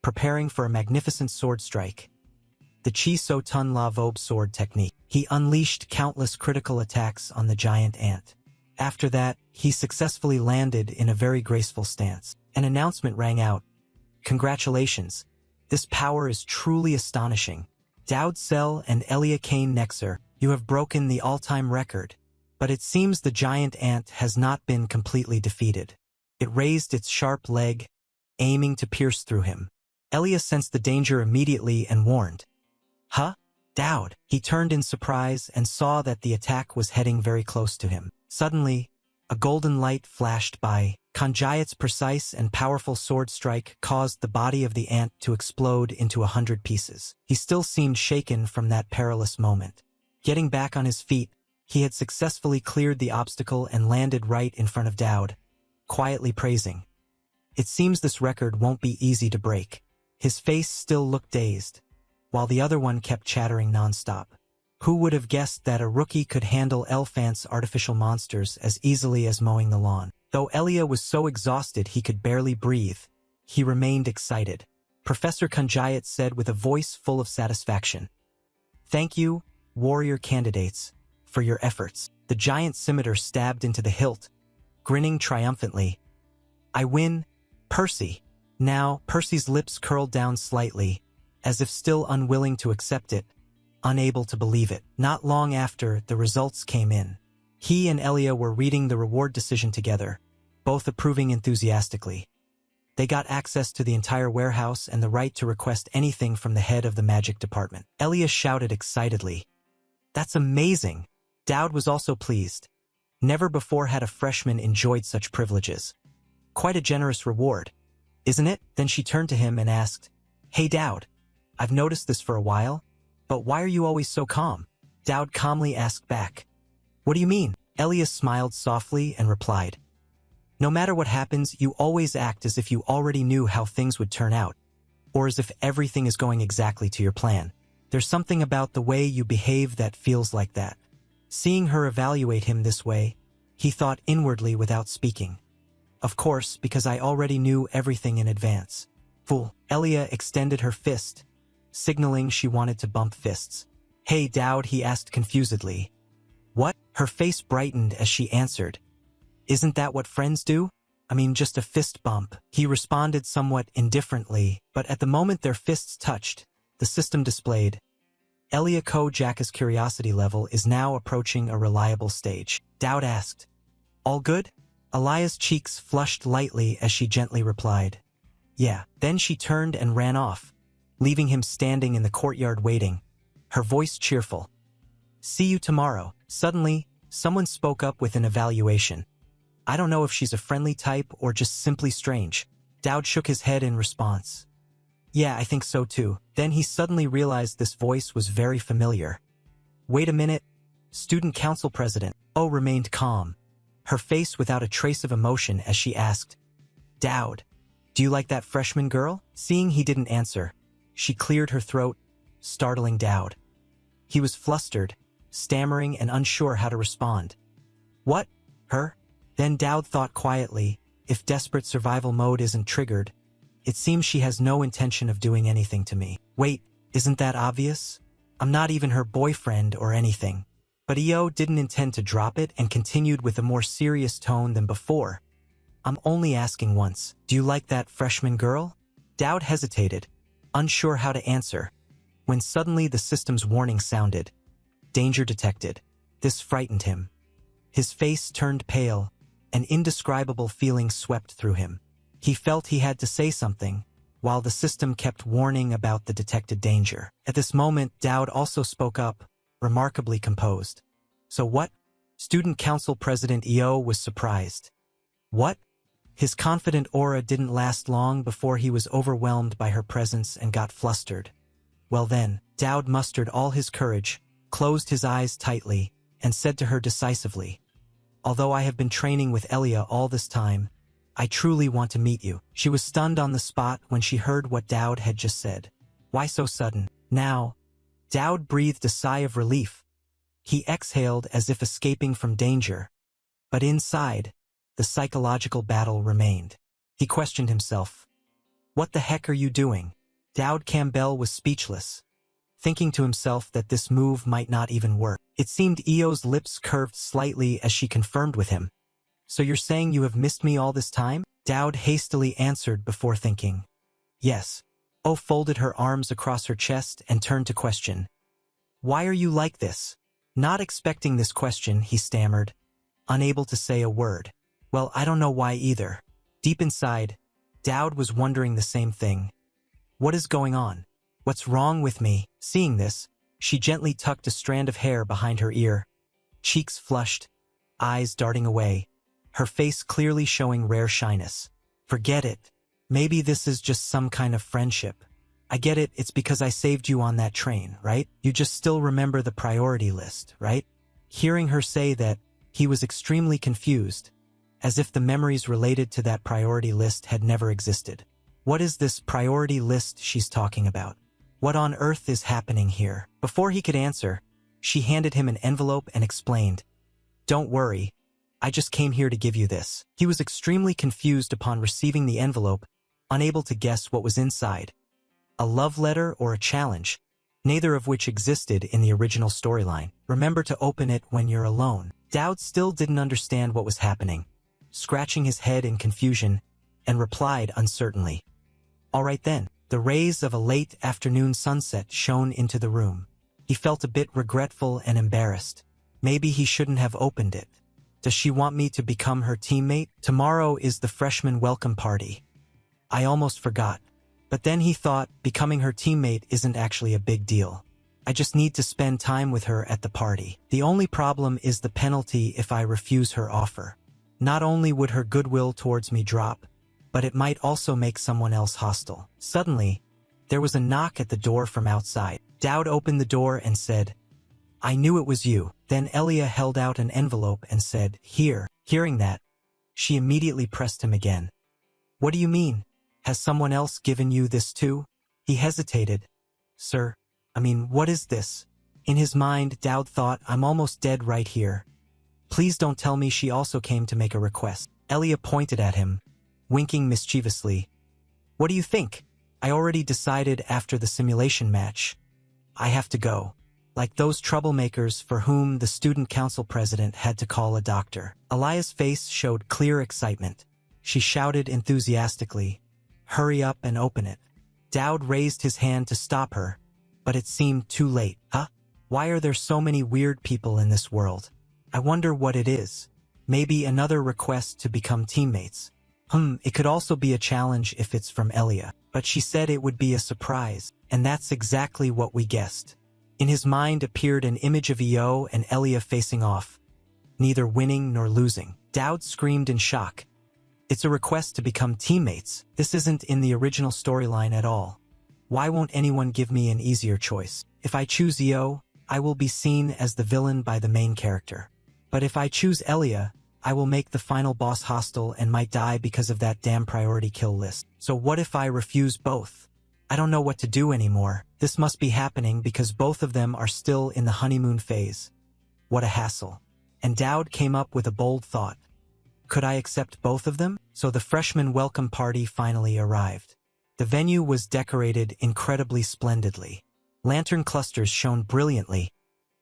preparing for a magnificent sword strike. The Chi So Tun La Vob sword technique. He unleashed countless critical attacks on the giant ant. After that, he successfully landed in a very graceful stance. An announcement rang out. "Congratulations. This power is truly astonishing. Dowd Sel and Elia Kane Nexer, you have broken the all-time record." But it seems the giant ant has not been completely defeated. It raised its sharp leg, aiming to pierce through him. Elia sensed the danger immediately and warned, "Huh? Dowd." He turned in surprise and saw that the attack was heading very close to him. Suddenly, a golden light flashed by. Kanjayat's precise and powerful sword strike caused the body of the ant to explode into 100 pieces. He still seemed shaken from that perilous moment. Getting back on his feet, he had successfully cleared the obstacle and landed right in front of Dowd, quietly praising, "It seems this record won't be easy to break." His face still looked dazed, while the other one kept chattering nonstop. Who would have guessed that a rookie could handle Elfant's artificial monsters as easily as mowing the lawn? Though Elia was so exhausted he could barely breathe, he remained excited. Professor Kanjayat said with a voice full of satisfaction, "Thank you, warrior candidates, for your efforts." The giant scimitar stabbed into the hilt, grinning triumphantly. "I win, Percy." Now, Percy's lips curled down slightly, as if still unwilling to accept it, unable to believe it. Not long after, the results came in. He and Elia were reading the reward decision together, both approving enthusiastically. They got access to the entire warehouse and the right to request anything from the head of the magic department. Elia shouted excitedly, "That's amazing!" Dowd was also pleased. Never before had a freshman enjoyed such privileges. Quite a generous reward, isn't it? Then she turned to him and asked, "Hey Dowd, I've noticed this for a while, but why are you always so calm?" Dowd calmly asked back, "What do you mean?" Elia smiled softly and replied, "No matter what happens, you always act as if you already knew how things would turn out, or as if everything is going exactly to your plan. There's something about the way you behave that feels like that." Seeing her evaluate him this way, he thought inwardly without speaking. "Of course, because I already knew everything in advance." Fool. Elia extended her fist, signaling she wanted to bump fists. "Hey Dowd," he asked confusedly. "What?" Her face brightened as she answered, "Isn't that what friends do? I mean, just a fist bump." He responded somewhat indifferently, but at the moment their fists touched, the system displayed, Elia Ko-Jaka's curiosity level is now approaching a reliable stage. Dowd asked, "All good?" Elia's cheeks flushed lightly as she gently replied, "Yeah." Then she turned and ran off, leaving him standing in the courtyard waiting, her voice cheerful. "See you tomorrow." Suddenly, someone spoke up with an evaluation. "I don't know if she's a friendly type or just simply strange." Dowd shook his head in response. "Yeah, I think so too." Then he suddenly realized this voice was very familiar. "Wait a minute." Student council president Oh remained calm, her face without a trace of emotion as she asked, "Dowd, do you like that freshman girl?" Seeing he didn't answer, she cleared her throat, startling Dowd. He was flustered, stammering and unsure how to respond. "What? Her?" Then Dowd thought quietly, if desperate survival mode isn't triggered, it seems she has no intention of doing anything to me. Wait, isn't that obvious? I'm not even her boyfriend or anything. But EO didn't intend to drop it and continued with a more serious tone than before. "I'm only asking once. Do you like that freshman girl?" Dowd hesitated, unsure how to answer, when suddenly the system's warning sounded. Danger detected. This frightened him. His face turned pale, an indescribable feeling swept through him. He felt he had to say something, while the system kept warning about the detected danger. At this moment, Dowd also spoke up, remarkably composed. "So what?" Student Council President EO was surprised. "What?" His confident aura didn't last long before he was overwhelmed by her presence and got flustered. Well then, Dowd mustered all his courage, closed his eyes tightly, and said to her decisively, "Although I have been training with Elia all this time, I truly want to meet you." She was stunned on the spot when she heard what Dowd had just said. Why so sudden? Now? Dowd breathed a sigh of relief. He exhaled as if escaping from danger. But inside, the psychological battle remained. He questioned himself. What the heck are you doing? Dowd Campbell was speechless, thinking to himself that this move might not even work. It seemed EO's lips curved slightly as she confirmed with him. "So you're saying you have missed me all this time?" Dowd hastily answered before thinking. "Yes." O folded her arms across her chest and turned to question. "Why are you like this?" Not expecting this question, he stammered, unable to say a word. "Well, I don't know why either." Deep inside, Dowd was wondering the same thing. What is going on? What's wrong with me? Seeing this, she gently tucked a strand of hair behind her ear, cheeks flushed, eyes darting away, her face clearly showing rare shyness. "Forget it. Maybe this is just some kind of friendship. I get it, it's because I saved you on that train, right? You just still remember the priority list, right?" Hearing her say that, he was extremely confused, as if the memories related to that priority list had never existed. What is this priority list she's talking about? What on earth is happening here? Before he could answer, she handed him an envelope and explained, "Don't worry, I just came here to give you this." He was extremely confused upon receiving the envelope, unable to guess what was inside. A love letter or a challenge, neither of which existed in the original storyline. "Remember to open it when you're alone." Dowd still didn't understand what was happening, scratching his head in confusion, and replied uncertainly, "All right then." The rays of a late afternoon sunset shone into the room. He felt a bit regretful and embarrassed. Maybe he shouldn't have opened it. Does she want me to become her teammate? Tomorrow is the freshman welcome party. I almost forgot. But then he thought becoming her teammate isn't actually a big deal. I just need to spend time with her at the party. The only problem is the penalty if I refuse her offer. Not only would her goodwill towards me drop, but it might also make someone else hostile. Suddenly, there was a knock at the door from outside. Dowd opened the door and said, "I knew it was you." Then Elia held out an envelope and said, "Here." Hearing that, she immediately pressed him again. "What do you mean? Has someone else given you this too?" He hesitated. "Sir, what is this?" In his mind, Dowd thought, "I'm almost dead right here. Please don't tell me she also came to make a request." Elia pointed at him, winking mischievously. "What do you think? I already decided after the simulation match. I have to go. Like those troublemakers for whom the student council president had to call a doctor." Elia's face showed clear excitement. She shouted enthusiastically, "Hurry up and open it." Dowd raised his hand to stop her, but it seemed too late. Huh? Why are there so many weird people in this world? I wonder what it is. Maybe another request to become teammates. It could also be a challenge if it's from Elia. But she said it would be a surprise, and that's exactly what we guessed. In his mind appeared an image of Io and Elia facing off, neither winning nor losing. Dowd screamed in shock. It's a request to become teammates. This isn't in the original storyline at all. Why won't anyone give me an easier choice? If I choose Io, I will be seen as the villain by the main character. But if I choose Elia, I will make the final boss hostile and might die because of that damn priority kill list. So what if I refuse both? I don't know what to do anymore. This must be happening because both of them are still in the honeymoon phase. What a hassle. And Dowd came up with a bold thought. Could I accept both of them? So the freshman welcome party finally arrived. The venue was decorated incredibly splendidly. Lantern clusters shone brilliantly,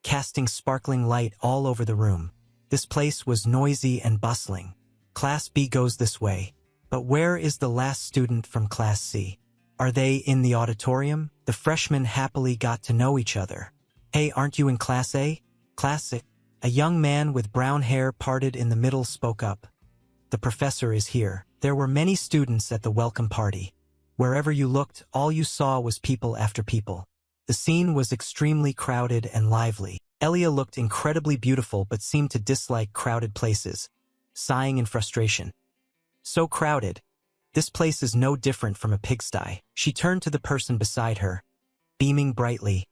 casting sparkling light all over the room. This place was noisy and bustling. Class B goes this way. But where is the last student from Class C? Are they in the auditorium? The freshmen happily got to know each other. Hey, aren't you in Class A? Class A? A young man with brown hair parted in the middle spoke up. The professor is here. There were many students at the welcome party. Wherever you looked, all you saw was people after people. The scene was extremely crowded and lively. Elia looked incredibly beautiful but seemed to dislike crowded places, sighing in frustration. So crowded. This place is no different from a pigsty. She turned to the person beside her, beaming brightly.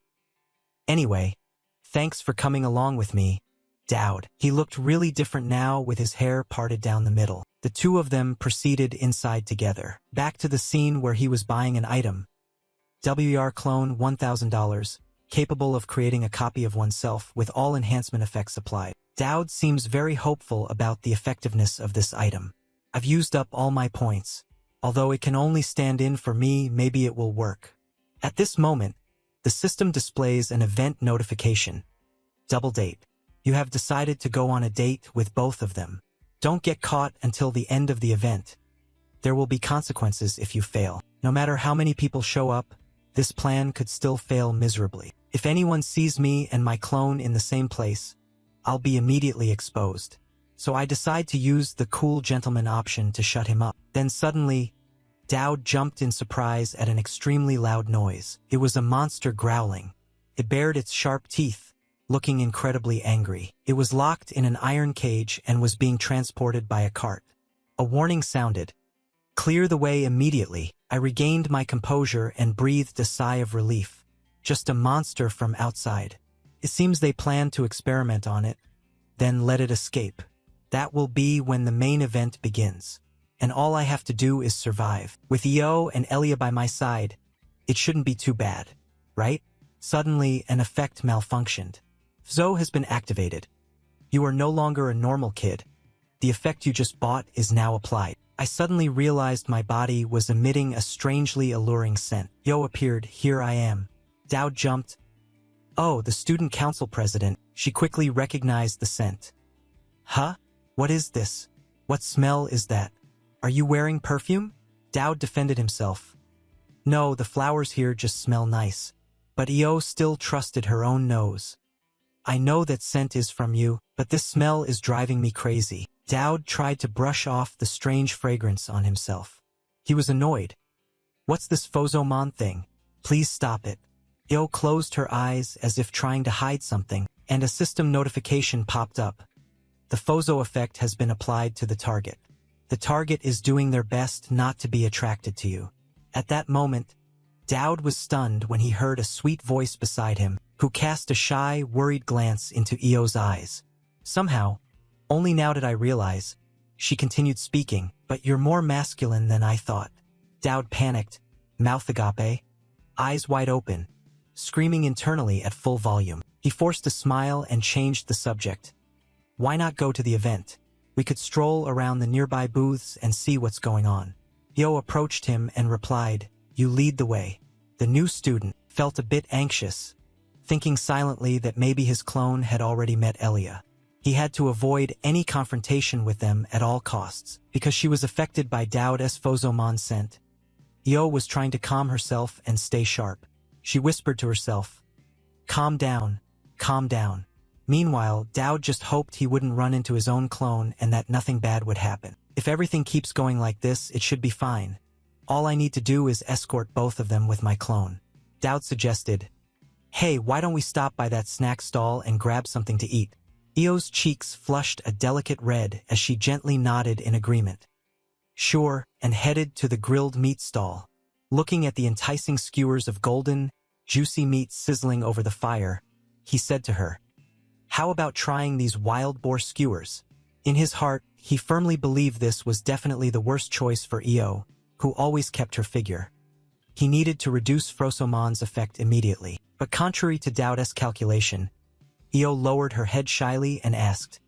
Anyway, thanks for coming along with me, Dowd. He looked really different now with his hair parted down the middle. The two of them proceeded inside together, back to the scene where he was buying an item. WR clone $1,000. Capable of creating a copy of oneself with all enhancement effects applied. Dowd seems very hopeful about the effectiveness of this item. I've used up all my points. Although it can only stand in for me, maybe it will work. At this moment, the system displays an event notification. Double date. You have decided to go on a date with both of them. Don't get caught until the end of the event. There will be consequences if you fail. No matter how many people show up, this plan could still fail miserably. If anyone sees me and my clone in the same place, I'll be immediately exposed. So I decide to use the cool gentleman option to shut him up. Then suddenly, Dowd jumped in surprise at an extremely loud noise. It was a monster growling. It bared its sharp teeth, looking incredibly angry. It was locked in an iron cage and was being transported by a cart. A warning sounded. Clear the way immediately. I regained my composure and breathed a sigh of relief. Just a monster from outside. It seems they plan to experiment on it, then let it escape. That will be when the main event begins. And all I have to do is survive. With Io and Elia by my side, it shouldn't be too bad, right? Suddenly, an effect malfunctioned. FZO has been activated. You are no longer a normal kid. The effect you just bought is now applied. I suddenly realized my body was emitting a strangely alluring scent. Io appeared. Here I am. Dowd jumped. Oh, the student council president. She quickly recognized the scent. Huh? What is this? What smell is that? Are you wearing perfume? Dowd defended himself. No, the flowers here just smell nice. But Io still trusted her own nose. I know that scent is from you, but this smell is driving me crazy. Dowd tried to brush off the strange fragrance on himself. He was annoyed. What's this Fozomon thing? Please stop it. Io closed her eyes as if trying to hide something, and a system notification popped up. The Fozo effect has been applied to the target. The target is doing their best not to be attracted to you. At that moment, Dowd was stunned when he heard a sweet voice beside him, who cast a shy, worried glance into Io's eyes. Somehow, only now did I realize, she continued speaking, but you're more masculine than I thought. Dowd panicked, mouth agape, eyes wide open, screaming internally at full volume. He forced a smile and changed the subject. Why not go to the event? We could stroll around the nearby booths and see what's going on. Io approached him and replied, You lead the way. The new student felt a bit anxious, thinking silently that maybe his clone had already met Elia. He had to avoid any confrontation with them at all costs, because she was affected by Dowd's Fozomon scent. Io was trying to calm herself and stay sharp. She whispered to herself, calm down, calm down. Meanwhile, Dowd just hoped he wouldn't run into his own clone and that nothing bad would happen. If everything keeps going like this, it should be fine. All I need to do is escort both of them with my clone. Dowd suggested, hey, why don't we stop by that snack stall and grab something to eat? Io's cheeks flushed a delicate red as she gently nodded in agreement. Sure, and headed to the grilled meat stall. Looking at the enticing skewers of golden, juicy meat sizzling over the fire, he said to her, how about trying these wild boar skewers? In his heart, he firmly believed this was definitely the worst choice for Io, who always kept her figure. He needed to reduce Frosomon's effect immediately. But contrary to Dowd's calculation, Io lowered her head shyly and asked,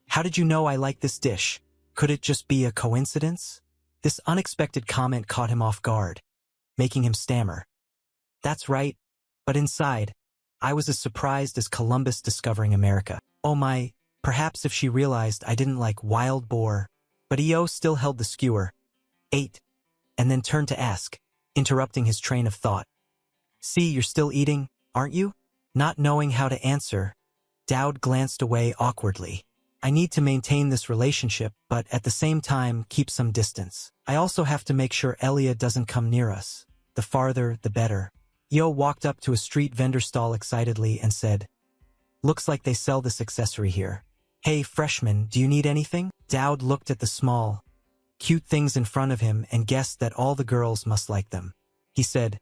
how did you know I like this dish? Could it just be a coincidence? This unexpected comment caught him off guard, making him stammer. That's right, but inside, I was as surprised as Columbus discovering America. Oh my, perhaps if she realized I didn't like wild boar. But Io still held the skewer, ate, and then turned to ask, interrupting his train of thought. See, you're still eating, aren't you? Not knowing how to answer, Dowd glanced away awkwardly. I need to maintain this relationship, but at the same time, keep some distance. I also have to make sure Elia doesn't come near us. The farther, the better. Io walked up to a street vendor stall excitedly and said, looks like they sell this accessory here. Hey, freshman, do you need anything? Dowd looked at the small, cute things in front of him and guessed that all the girls must like them. He said,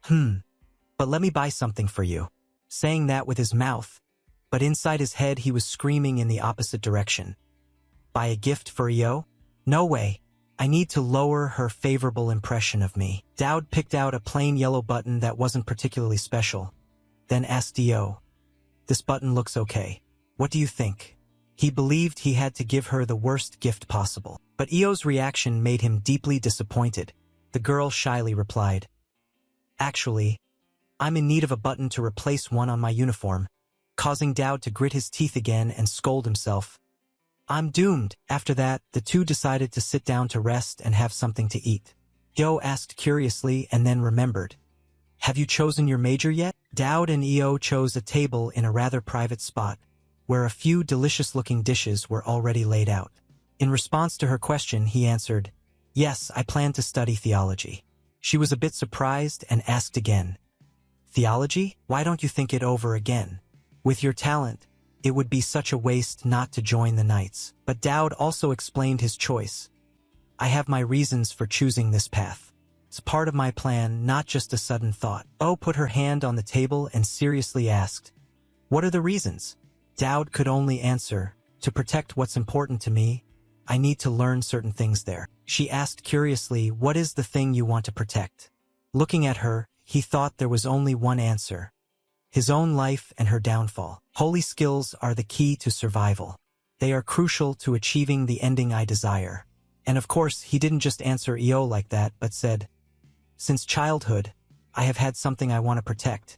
but let me buy something for you. Saying that with his mouth, but inside his head he was screaming in the opposite direction. Buy a gift for Io? No way. I need to lower her favorable impression of me. Dowd picked out a plain yellow button that wasn't particularly special, then asked Io, this button looks okay. What do you think? He believed he had to give her the worst gift possible. But Io's reaction made him deeply disappointed. The girl shyly replied, actually, I'm in need of a button to replace one on my uniform, causing Dowd to grit his teeth again and scold himself. I'm doomed. After that, the two decided to sit down to rest and have something to eat. Io asked curiously and then remembered. Have you chosen your major yet? Dowd and Io chose a table in a rather private spot, where a few delicious-looking dishes were already laid out. In response to her question, he answered, yes, I plan to study theology. She was a bit surprised and asked again, theology? Why don't you think it over again? With your talent, it would be such a waste not to join the Knights. But Dowd also explained his choice. I have my reasons for choosing this path. It's part of my plan, not just a sudden thought. Oh put her hand on the table and seriously asked, what are the reasons? Dowd could only answer, to protect what's important to me, I need to learn certain things there. She asked curiously, what is the thing you want to protect? Looking at her, he thought there was only one answer. His own life and her downfall. Holy skills are the key to survival. They are crucial to achieving the ending I desire. And of course, he didn't just answer Io like that, but said, since childhood, I have had something I want to protect.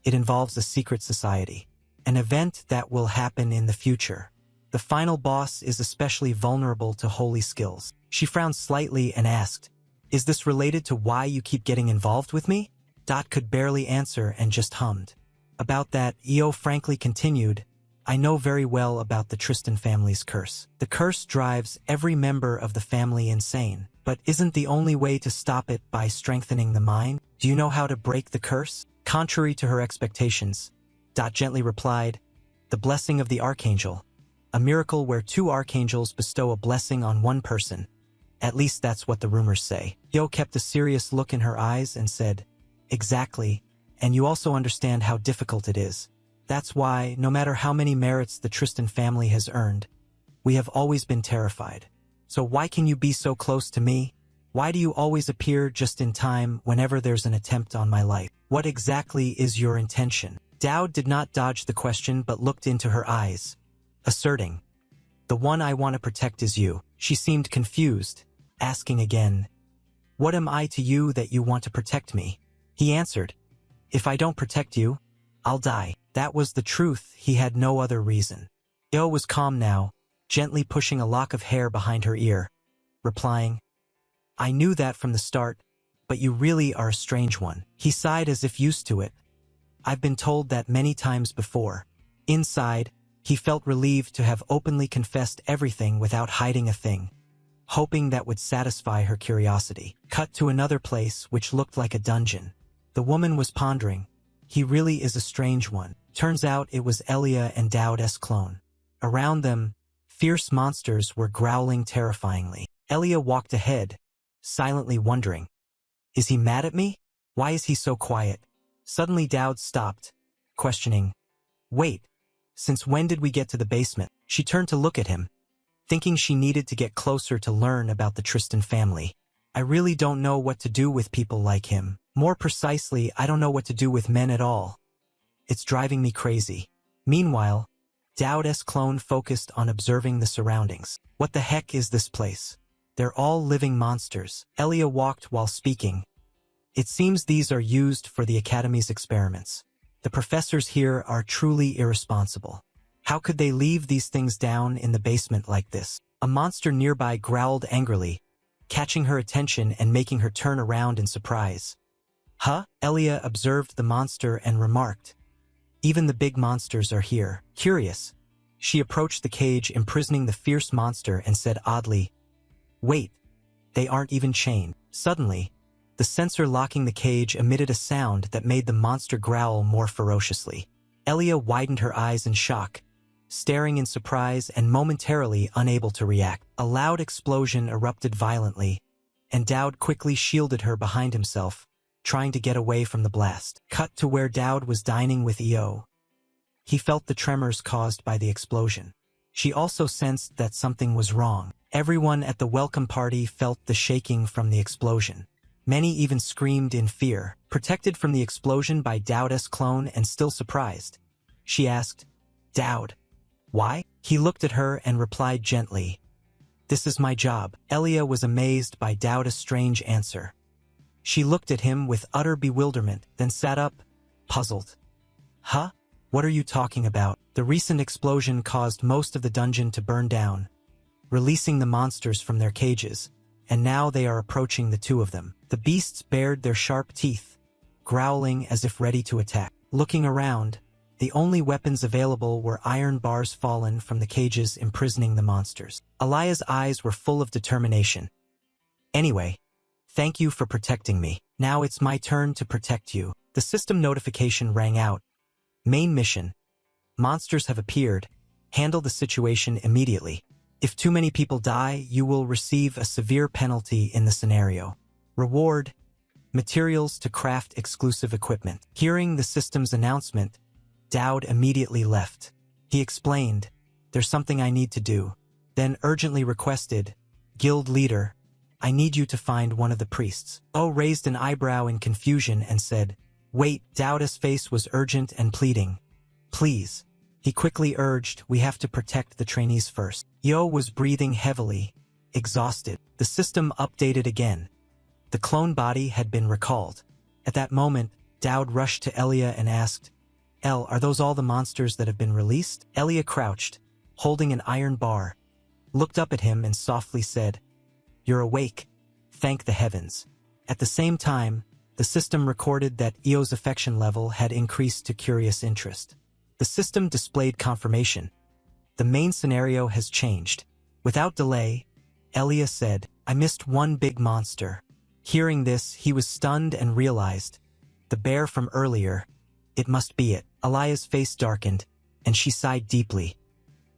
It involves a secret society. An event that will happen in the future. The final boss is especially vulnerable to holy skills. She frowned slightly and asked, is this related to why you keep getting involved with me? Dot could barely answer and just hummed. About that, Io frankly continued, I know very well about the Tristan family's curse. The curse drives every member of the family insane, but isn't the only way to stop it by strengthening the mind? Do you know how to break the curse? Contrary to her expectations, Dot gently replied, the blessing of the archangel, a miracle where two archangels bestow a blessing on one person. At least that's what the rumors say. Io kept a serious look in her eyes and said, exactly, and you also understand how difficult it is. That's why, no matter how many merits the Tristan family has earned, we have always been terrified. So why can you be so close to me? Why do you always appear just in time whenever there's an attempt on my life? What exactly is your intention? Dowd did not dodge the question but looked into her eyes, asserting, the one I want to protect is you. She seemed confused, asking again, what am I to you that you want to protect me? He answered, if I don't protect you, I'll die. That was the truth, he had no other reason. Io was calm now, gently pushing a lock of hair behind her ear, replying, I knew that from the start, But you really are a strange one. He sighed as if used to it. I've been told that many times before. Inside, he felt relieved to have openly confessed everything without hiding a thing, hoping that would satisfy her curiosity. Cut to another place which looked like a dungeon. The woman was pondering. He really is a strange one. Turns out it was Elia and Dowd's clone. Around them, fierce monsters were growling terrifyingly. Elia walked ahead, silently wondering, is he mad at me? Why is he so quiet? Suddenly Dowd stopped, questioning, wait, since when did we get to the basement? She turned to look at him, thinking she needed to get closer to learn about the Tristan family. I really don't know what to do with people like him. More precisely, I don't know what to do with men at all. It's driving me crazy. Meanwhile, Dowd's clone focused on observing the surroundings. What the heck is this place? They're all living monsters. Elia walked while speaking. It seems these are used for the Academy's experiments. The professors here are truly irresponsible. How could they leave these things down in the basement like this? A monster nearby growled angrily, catching her attention and making her turn around in surprise. Huh? Elia observed the monster and remarked, even the big monsters are here. Curious, she approached the cage imprisoning the fierce monster and said oddly, wait, they aren't even chained. Suddenly, the sensor locking the cage emitted a sound that made the monster growl more ferociously. Elia widened her eyes in shock, staring in surprise and momentarily unable to react. A loud explosion erupted violently, and Dowd quickly shielded her behind himself, trying to get away from the blast. Cut to where Dowd was dining with Io. He felt the tremors caused by the explosion. She also sensed that something was wrong. Everyone at the welcome party felt the shaking from the explosion. Many even screamed in fear. Protected from the explosion by Dowd's clone and still surprised, she asked, Dowd, why? He looked at her and replied gently, this is my job. Elia was amazed by Dowd's strange answer. She looked at him with utter bewilderment, then sat up, puzzled. Huh? What are you talking about? The recent explosion caused most of the dungeon to burn down, releasing the monsters from their cages, and now they are approaching the two of them. The beasts bared their sharp teeth, growling as if ready to attack. Looking around, the only weapons available were iron bars fallen from the cages imprisoning the monsters. Elia's eyes were full of determination. Anyway, thank you for protecting me. Now it's my turn to protect you. The system notification rang out. Main mission. Monsters have appeared. Handle the situation immediately. If too many people die, you will receive a severe penalty in the scenario. Reward. Materials to craft exclusive equipment. Hearing the system's announcement, Dowd immediately left. He explained, there's something I need to do. Then urgently requested, Guild leader, I need you to find one of the priests. O raised an eyebrow in confusion and said, wait. Dowd's face was urgent and pleading. Please. He quickly urged, we have to protect the trainees first. Yo was breathing heavily, exhausted. The system updated again. The clone body had been recalled. At that moment, Dowd rushed to Elia and asked, El, are those all the monsters that have been released? Elia crouched, holding an iron bar, looked up at him and softly said, you're awake. Thank the heavens. At the same time, the system recorded that Io's affection level had increased to curious interest. The system displayed confirmation. The main scenario has changed. Without delay, Elia said, I missed one big monster. Hearing this, he was stunned and realized, the bear from earlier, it must be it. Elia's face darkened, and she sighed deeply.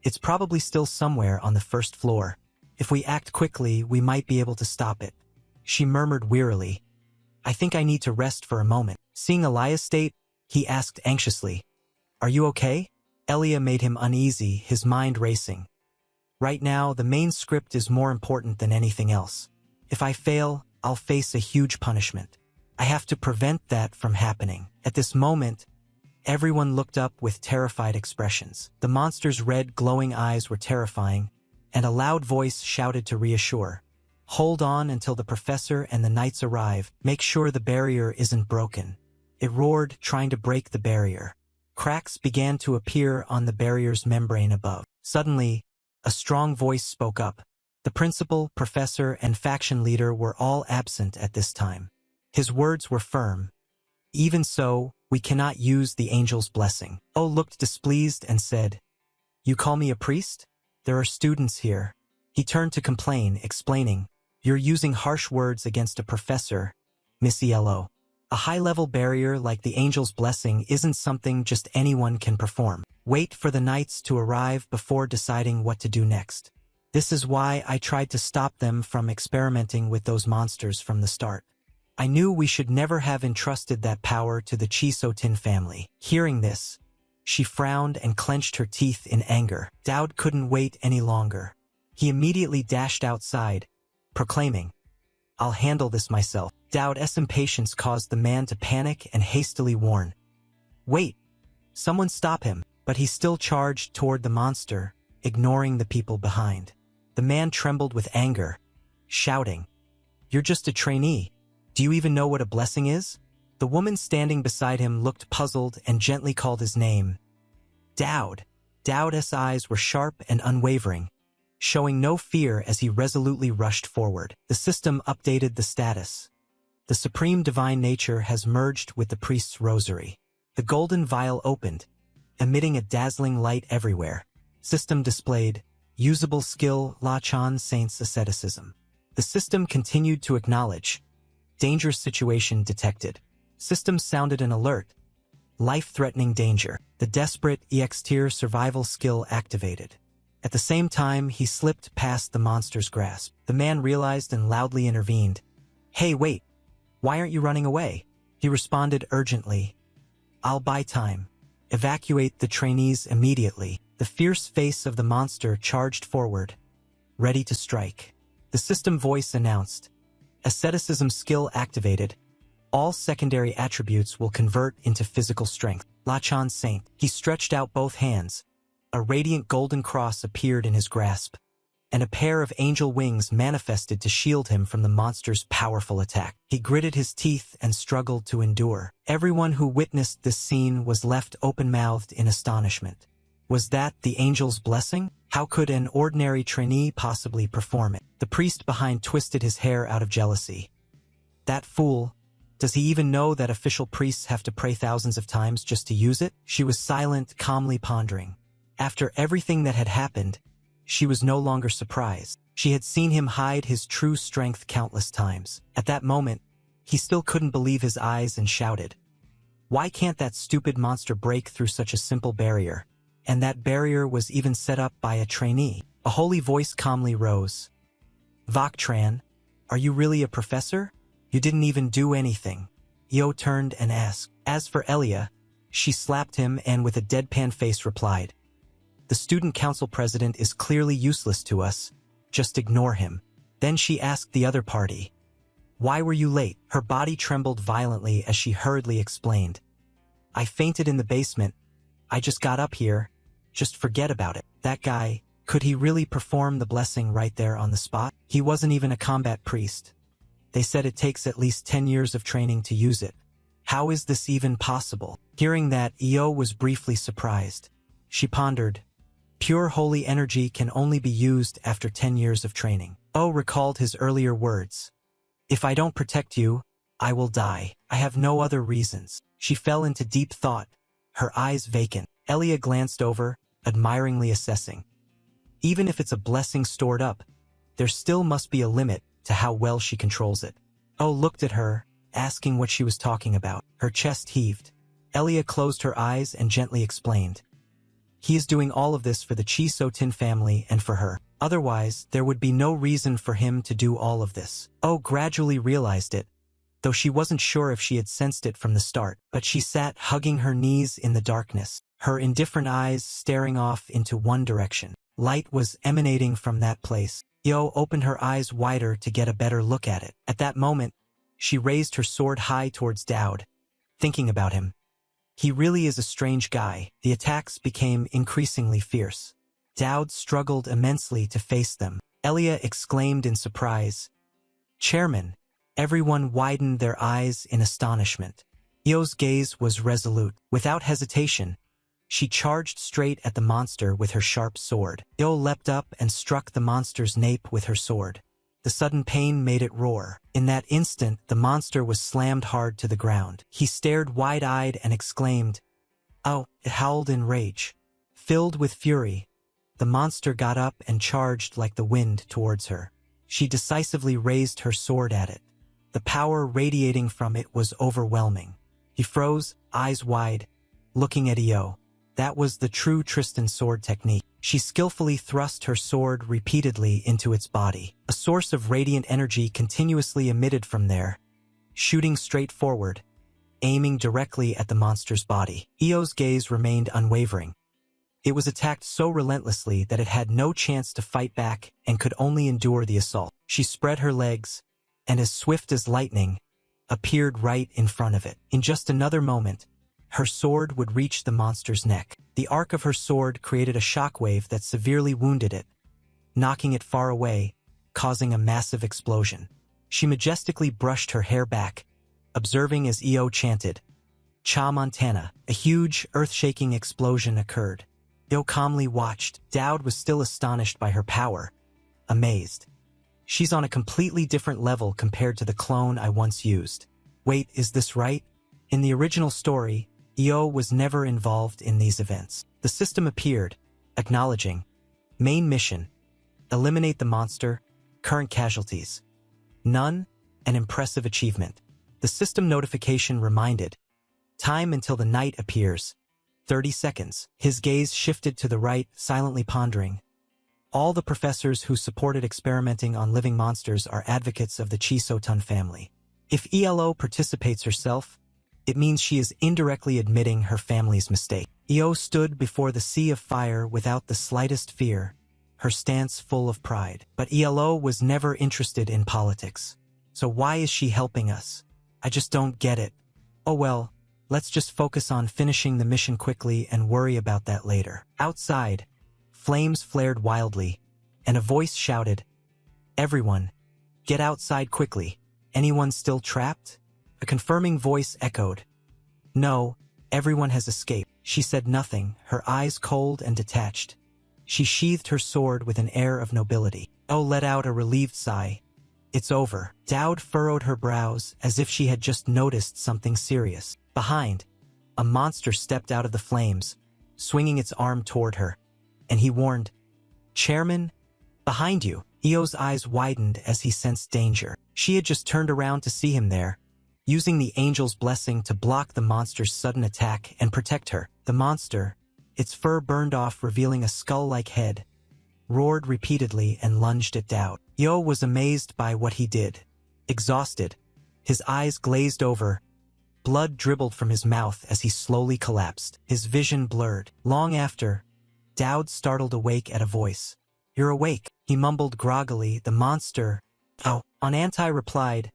It's probably still somewhere on the first floor. If we act quickly, we might be able to stop it. She murmured wearily, I think I need to rest for a moment. Seeing Elia's state, he asked anxiously, are you okay? Elia made him uneasy, his mind racing. Right now, the main script is more important than anything else. If I fail, I'll face a huge punishment. I have to prevent that from happening. At this moment, everyone looked up with terrified expressions. The monster's red, glowing eyes were terrifying, and a loud voice shouted to reassure. Hold on until the professor and the knights arrive. Make sure the barrier isn't broken. It roared, trying to break the barrier. Cracks began to appear on the barrier's membrane above. Suddenly, a strong voice spoke up. The principal, professor, and faction leader were all absent at this time. His words were firm. Even so, we cannot use the angel's blessing. Oh looked displeased and said, "You call me a priest? There are students here." He turned to complain, explaining, "You're using harsh words against a professor, Miss Yellow. A high-level barrier like the angel's blessing isn't something just anyone can perform. Wait for the knights to arrive before deciding what to do next. This is why I tried to stop them from experimenting with those monsters from the start. I knew we should never have entrusted that power to the Chisotin family." Hearing this, she frowned and clenched her teeth in anger. Dowd couldn't wait any longer. He immediately dashed outside, proclaiming, "I'll handle this myself." Dowd's impatience caused the man to panic and hastily warn, "Wait, someone stop him." But he still charged toward the monster, ignoring the people behind. The man trembled with anger, shouting, "You're just a trainee. Do you even know what a blessing is?" The woman standing beside him looked puzzled and gently called his name. Dowd. Dowd's eyes were sharp and unwavering, showing no fear as he resolutely rushed forward. The system updated the status. The supreme divine nature has merged with the priest's rosary. The golden vial opened, emitting a dazzling light everywhere. System displayed, usable skill Lachan Saint's asceticism. The system continued to acknowledge, dangerous situation detected. System sounded an alert, life-threatening danger. The desperate EX-tier survival skill activated. At the same time, he slipped past the monster's grasp. The man realized and loudly intervened. "Hey, wait! Why aren't you running away?" He responded urgently, "I'll buy time. Evacuate the trainees immediately." The fierce face of the monster charged forward, ready to strike. The system voice announced, "Asceticism skill activated. All secondary attributes will convert into physical strength." Lachan Saint. He stretched out both hands. A radiant golden cross appeared in his grasp, and a pair of angel wings manifested to shield him from the monster's powerful attack. He gritted his teeth and struggled to endure. Everyone who witnessed this scene was left open-mouthed in astonishment. Was that the angel's blessing? How could an ordinary trainee possibly perform it? The priest behind twisted his hair out of jealousy. That fool! Does he even know that official priests have to pray thousands of times just to use it? She was silent, calmly pondering. After everything that had happened, she was no longer surprised. She had seen him hide his true strength countless times. At that moment, he still couldn't believe his eyes and shouted, "Why can't that stupid monster break through such a simple barrier?" And that barrier was even set up by a trainee. A holy voice calmly rose. "Voktran, are you really a professor? You didn't even do anything." Yo turned and asked. As for Elia, she slapped him and with a deadpan face replied, "The student council president is clearly useless to us. Just ignore him." Then she asked the other party, "Why were you late?" Her body trembled violently as she hurriedly explained, "I fainted in the basement. I just got up here. Just forget about it." That guy, could he really perform the blessing right there on the spot? He wasn't even a combat priest. They said it takes at least 10 years of training to use it. How is this even possible? Hearing that, Io was briefly surprised. She pondered, pure holy energy can only be used after 10 years of training. O recalled his earlier words. "If I don't protect you, I will die. I have no other reasons." She fell into deep thought, her eyes vacant. Elia glanced over, admiringly assessing. Even if it's a blessing stored up, there still must be a limit to how well she controls it. O looked at her, asking what she was talking about. Her chest heaved. Elia closed her eyes and gently explained. "He is doing all of this for the Chisotin family and for her. Otherwise, there would be no reason for him to do all of this." O gradually realized it, though she wasn't sure if she had sensed it from the start. But she sat hugging her knees in the darkness, her indifferent eyes staring off into one direction. Light was emanating from that place. Yo opened her eyes wider to get a better look at it. At that moment, she raised her sword high towards Dowd, thinking about him. He really is a strange guy. The attacks became increasingly fierce. Dowd struggled immensely to face them. Elia exclaimed in surprise, "Chairman!" Everyone widened their eyes in astonishment. Yo's gaze was resolute. Without hesitation, she charged straight at the monster with her sharp sword. Yo leapt up and struck the monster's nape with her sword. The sudden pain made it roar. In that instant, the monster was slammed hard to the ground. He stared wide-eyed and exclaimed, "Oh!" It howled in rage. Filled with fury, the monster got up and charged like the wind towards her. She decisively raised her sword at it. The power radiating from it was overwhelming. He froze, eyes wide, looking at Io. That was the true Tristan sword technique. She skillfully thrust her sword repeatedly into its body. A source of radiant energy continuously emitted from there, shooting straight forward, aiming directly at the monster's body. Io's gaze remained unwavering. It was attacked so relentlessly that it had no chance to fight back and could only endure the assault. She spread her legs, and as swift as lightning, appeared right in front of it. In just another moment, her sword would reach the monster's neck. The arc of her sword created a shockwave that severely wounded it, knocking it far away, causing a massive explosion. She majestically brushed her hair back, observing as Io chanted, "Cha Montana." A huge, earth-shaking explosion occurred. Io calmly watched. Dowd was still astonished by her power, amazed. "She's on a completely different level compared to the clone I once used. Wait, is this right?" In the original story, Io was never involved in these events. The system appeared, acknowledging, "Main mission, eliminate the monster, current casualties. None, an impressive achievement." The system notification reminded, "Time until the night appears, 30 seconds. His gaze shifted to the right, silently pondering. All the professors who supported experimenting on living monsters are advocates of the Chisotan family. If ELO participates herself, it means she is indirectly admitting her family's mistake. Io stood before the sea of fire without the slightest fear, her stance full of pride. But ELO was never interested in politics. So why is she helping us? I just don't get it. Oh well, let's just focus on finishing the mission quickly and worry about that later. Outside, flames flared wildly, and a voice shouted, "Everyone, get outside quickly. Anyone still trapped?" A confirming voice echoed, "No, everyone has escaped." She said nothing, her eyes cold and detached. She sheathed her sword with an air of nobility. Oh let out a relieved sigh. "It's over." Dowd furrowed her brows as if she had just noticed something serious. Behind, a monster stepped out of the flames, swinging its arm toward her, and he warned, "Chairman, behind you." Io's eyes widened as he sensed danger. She had just turned around to see him there, using the angel's blessing to block the monster's sudden attack and protect her. The monster, its fur burned off revealing a skull-like head, roared repeatedly and lunged at Dowd. Io was amazed by what he did. Exhausted, his eyes glazed over, blood dribbled from his mouth as he slowly collapsed. His vision blurred. Long after, Dowd startled awake at a voice. "You're awake," he mumbled groggily. "The monster..." "Oh." Antai replied,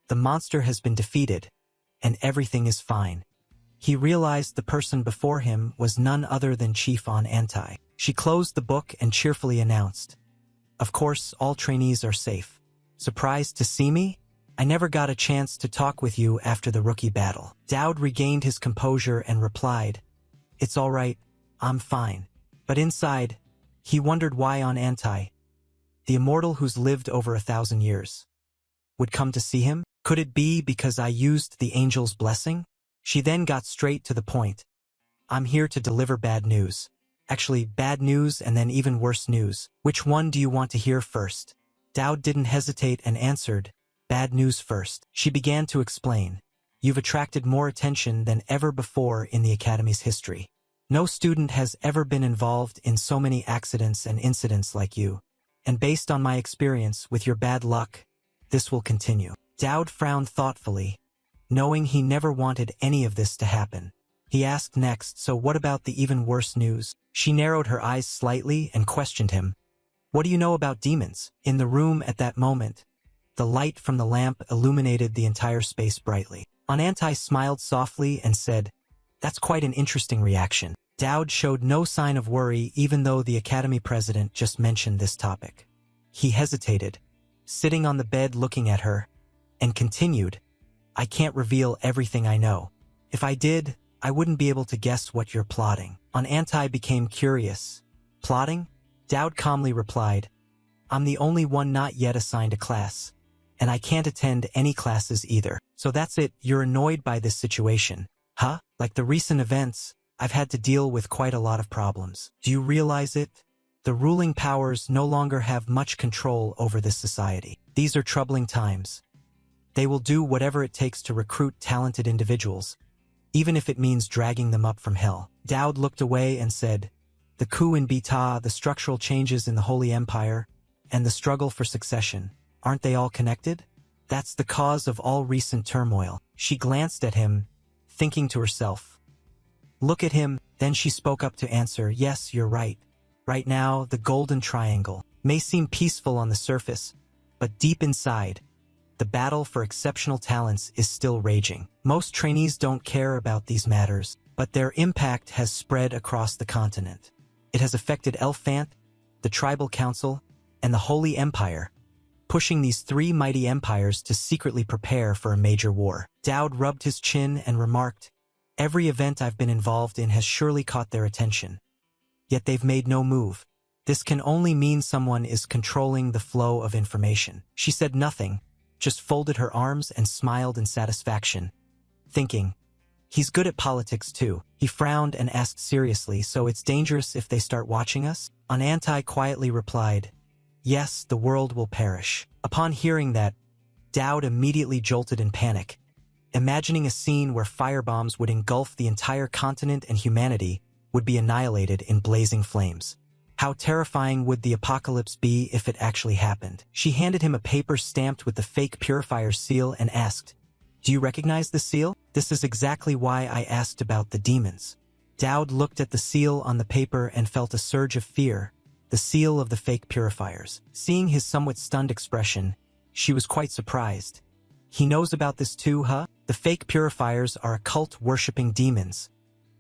"The monster has been defeated, and everything is fine." He realized the person before him was none other than Chief Antai. She closed the book and cheerfully announced, "Of course, all trainees are safe. Surprised to see me? I never got a chance to talk with you after the rookie battle." Dowd regained his composure and replied, "It's all right, I'm fine." But inside, he wondered why Antai, the immortal who's lived over 1,000 years, would come to see him. Could it be because I used the angel's blessing? She then got straight to the point. "I'm here to deliver bad news. Actually, bad news and then even worse news. Which one do you want to hear first?" Dowd didn't hesitate and answered, "Bad news first." She began to explain, "You've attracted more attention than ever before in the Academy's history. No student has ever been involved in so many accidents and incidents like you. And based on my experience with your bad luck, this will continue." Dowd frowned thoughtfully, knowing he never wanted any of this to happen. He asked next, "So what about the even worse news?" She narrowed her eyes slightly and questioned him, "What do you know about demons?" In the room at that moment, the light from the lamp illuminated the entire space brightly. Antai smiled softly and said, "That's quite an interesting reaction." Dowd showed no sign of worry even though the Academy president just mentioned this topic. He hesitated, sitting on the bed looking at her, and continued, "I can't reveal everything I know. If I did, I wouldn't be able to guess what you're plotting." Antai became curious. "Plotting?" Dowd calmly replied, I'm the only one not yet assigned a class. And I can't attend any classes either. So that's it, you're annoyed by this situation. Huh? Like the recent events, I've had to deal with quite a lot of problems. Do you realize it? The ruling powers no longer have much control over this society. These are troubling times. They will do whatever it takes to recruit talented individuals, even if it means dragging them up from hell. Dowd looked away and said, the coup in Beta, the structural changes in the Holy Empire, and the struggle for succession, aren't they all connected? That's the cause of all recent turmoil. She glanced at him, thinking to herself. Look at him, then she spoke up to answer, yes, you're right. Right now, the Golden Triangle may seem peaceful on the surface, but deep inside, the battle for exceptional talents is still raging. Most trainees don't care about these matters, but their impact has spread across the continent. It has affected Elfant, the Tribal Council, and the Holy Empire, pushing these three mighty empires to secretly prepare for a major war. Dowd rubbed his chin and remarked, every event I've been involved in has surely caught their attention. Yet they've made no move. This can only mean someone is controlling the flow of information. She said nothing, just folded her arms and smiled in satisfaction, thinking, he's good at politics too. He frowned and asked seriously, so it's dangerous if they start watching us? Anantai quietly replied, yes, the world will perish. Upon hearing that, Dowd immediately jolted in panic, imagining a scene where firebombs would engulf the entire continent and humanity would be annihilated in blazing flames. How terrifying would the apocalypse be if it actually happened? She handed him a paper stamped with the fake purifier's seal and asked, do you recognize the seal? This is exactly why I asked about the demons. Dowd looked at the seal on the paper and felt a surge of fear, the seal of the fake purifiers. Seeing his somewhat stunned expression, she was quite surprised. He knows about this too, huh? The fake purifiers are occult-worshipping demons,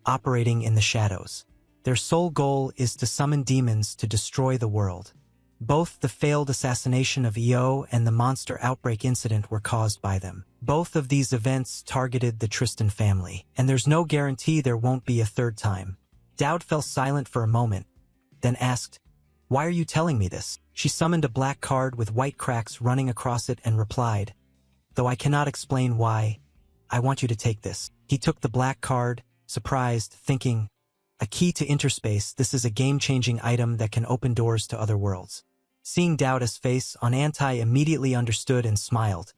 operating in the shadows. Their sole goal is to summon demons to destroy the world. Both the failed assassination of EO and the monster outbreak incident were caused by them. Both of these events targeted the Tristan family, and there's no guarantee there won't be a third time. Dowd fell silent for a moment, then asked, why are you telling me this? She summoned a black card with white cracks running across it and replied, though I cannot explain why, I want you to take this. He took the black card, surprised, thinking, a key to interspace, this is a game-changing item that can open doors to other worlds. Seeing Dowda's face, Anantai immediately understood and smiled.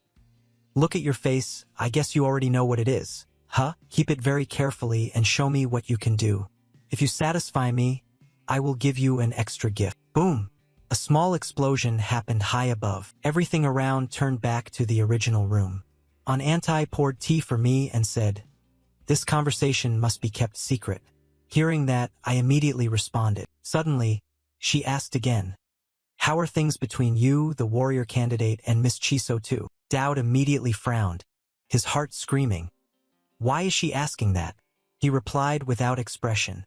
Look at your face, I guess you already know what it is. Huh? Keep it very carefully and show me what you can do. If you satisfy me, I will give you an extra gift. Boom! A small explosion happened high above. Everything around turned back to the original room. Anantai poured tea for me and said, this conversation must be kept secret. Hearing that, I immediately responded. Suddenly, she asked again, how are things between you, the warrior candidate, and Miss Chiso too? Dowd immediately frowned, his heart screaming. Why is she asking that? He replied without expression.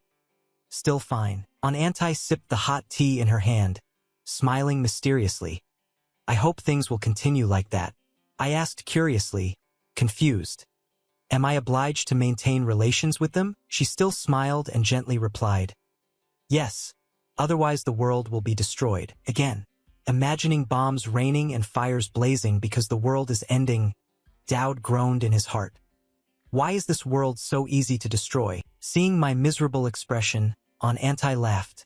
Still fine. Anantai sipped the hot tea in her hand, smiling mysteriously. I hope things will continue like that. I asked curiously, confused. Am I obliged to maintain relations with them? She still smiled and gently replied, yes, otherwise the world will be destroyed. Again, imagining bombs raining and fires blazing because the world is ending, Dowd groaned in his heart. Why is this world so easy to destroy? Seeing my miserable expression, Anantai laughed.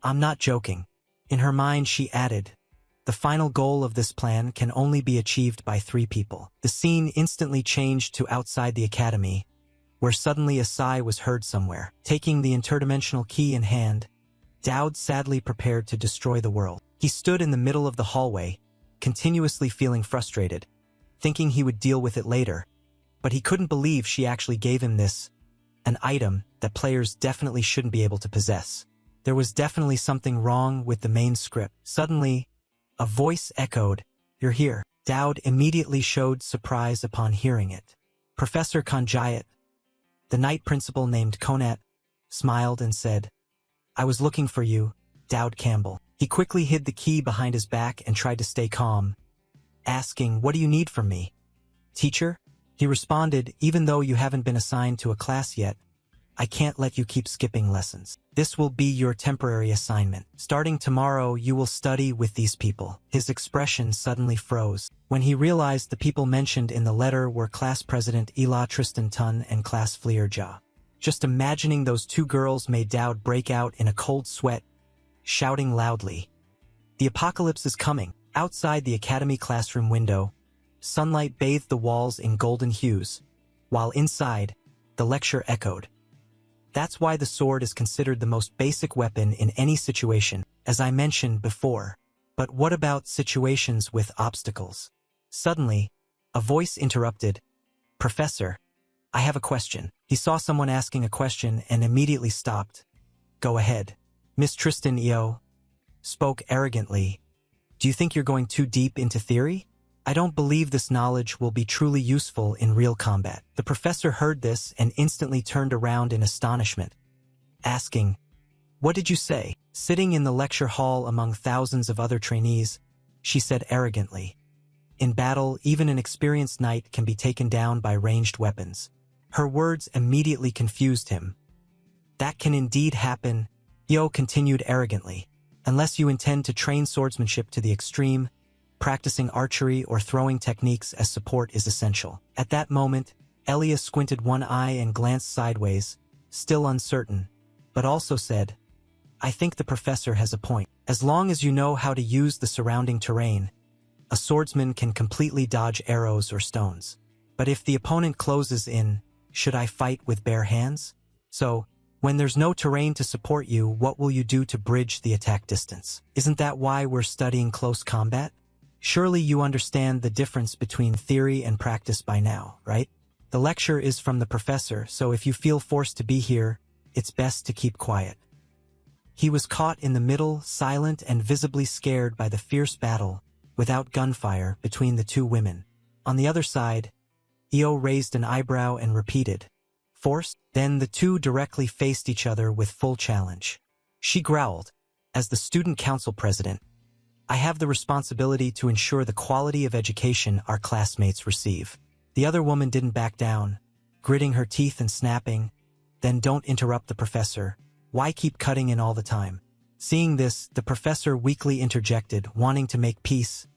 I'm not joking. In her mind she added, the final goal of this plan can only be achieved by 3 people. The scene instantly changed to outside the academy, where suddenly a sigh was heard somewhere. Taking the interdimensional key in hand, Dowd sadly prepared to destroy the world. He stood in the middle of the hallway, continuously feeling frustrated, thinking he would deal with it later, but he couldn't believe she actually gave him this, an item that players definitely shouldn't be able to possess. There was definitely something wrong with the main script. Suddenly, a voice echoed, you're here. Dowd immediately showed surprise upon hearing it. Professor Kanjayat, the night principal named Konat, smiled and said, I was looking for you, Dowd Campbell. He quickly hid the key behind his back and tried to stay calm, asking, what do you need from me? Teacher? He responded, even though you haven't been assigned to a class yet, I can't let you keep skipping lessons. This will be your temporary assignment. Starting tomorrow, you will study with these people. His expression suddenly froze. When he realized the people mentioned in the letter were class president Ela Tristan Tun and class Fleer Ja. Just imagining those two girls made Dowd break out in a cold sweat, shouting loudly. The apocalypse is coming. Outside the academy classroom window, sunlight bathed the walls in golden hues, while inside, the lecture echoed. That's why the sword is considered the most basic weapon in any situation, as I mentioned before. But what about situations with obstacles? Suddenly, a voice interrupted. Professor, I have a question. He saw someone asking a question and immediately stopped. Go ahead. Miss Tristan Eo spoke arrogantly. Do you think you're going too deep into theory? I don't believe this knowledge will be truly useful in real combat. The professor heard this and instantly turned around in astonishment, asking, What did you say? Sitting in the lecture hall among thousands of other trainees, she said arrogantly, In battle, even an experienced knight can be taken down by ranged weapons. Her words immediately confused him. That can indeed happen, Yo continued arrogantly, unless you intend to train swordsmanship to the extreme. Practicing archery or throwing techniques as support is essential. At that moment, Elia squinted one eye and glanced sideways, still uncertain, but also said, I think the professor has a point. As long as you know how to use the surrounding terrain, a swordsman can completely dodge arrows or stones. But if the opponent closes in, should I fight with bare hands? So, when there's no terrain to support you, what will you do to bridge the attack distance? Isn't that why we're studying close combat? Surely you understand the difference between theory and practice by now, right? The lecture is from the professor, so if you feel forced to be here, it's best to keep quiet. He was caught in the middle, silent and visibly scared by the fierce battle, without gunfire, between the two women. On the other side, Eo raised an eyebrow and repeated, Forced? Then the two directly faced each other with full challenge. She growled, As the student council president, I have the responsibility to ensure the quality of education our classmates receive. The other woman didn't back down, gritting her teeth and snapping, Then don't interrupt the professor. Why keep cutting in all the time? Seeing this, the professor weakly interjected, wanting to make peace.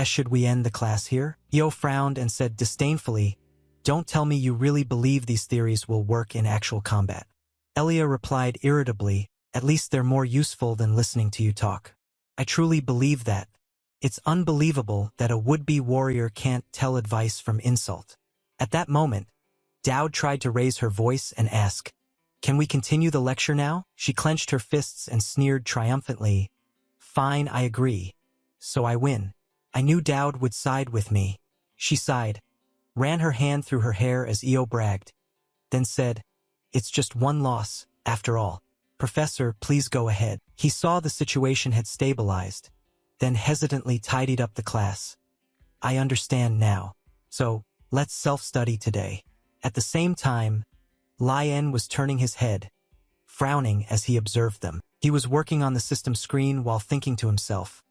Should we end the class here? Eo frowned and said disdainfully, Don't tell me you really believe these theories will work in actual combat. Elia replied irritably, At least they're more useful than listening to you talk. I truly believe that. It's unbelievable that a would-be warrior can't tell advice from insult. At that moment, Dowd tried to raise her voice and ask, Can we continue the lecture now? She clenched her fists and sneered triumphantly. Fine, I agree. So I win. I knew Dowd would side with me. She sighed, ran her hand through her hair as Eo bragged, then said, It's just one loss, after all. Professor, please go ahead. He saw the situation had stabilized, then hesitantly tidied up the class. I understand now. So, let's self-study today. At the same time, Lian was turning his head, frowning as he observed them. He was working on the system screen while thinking to himself,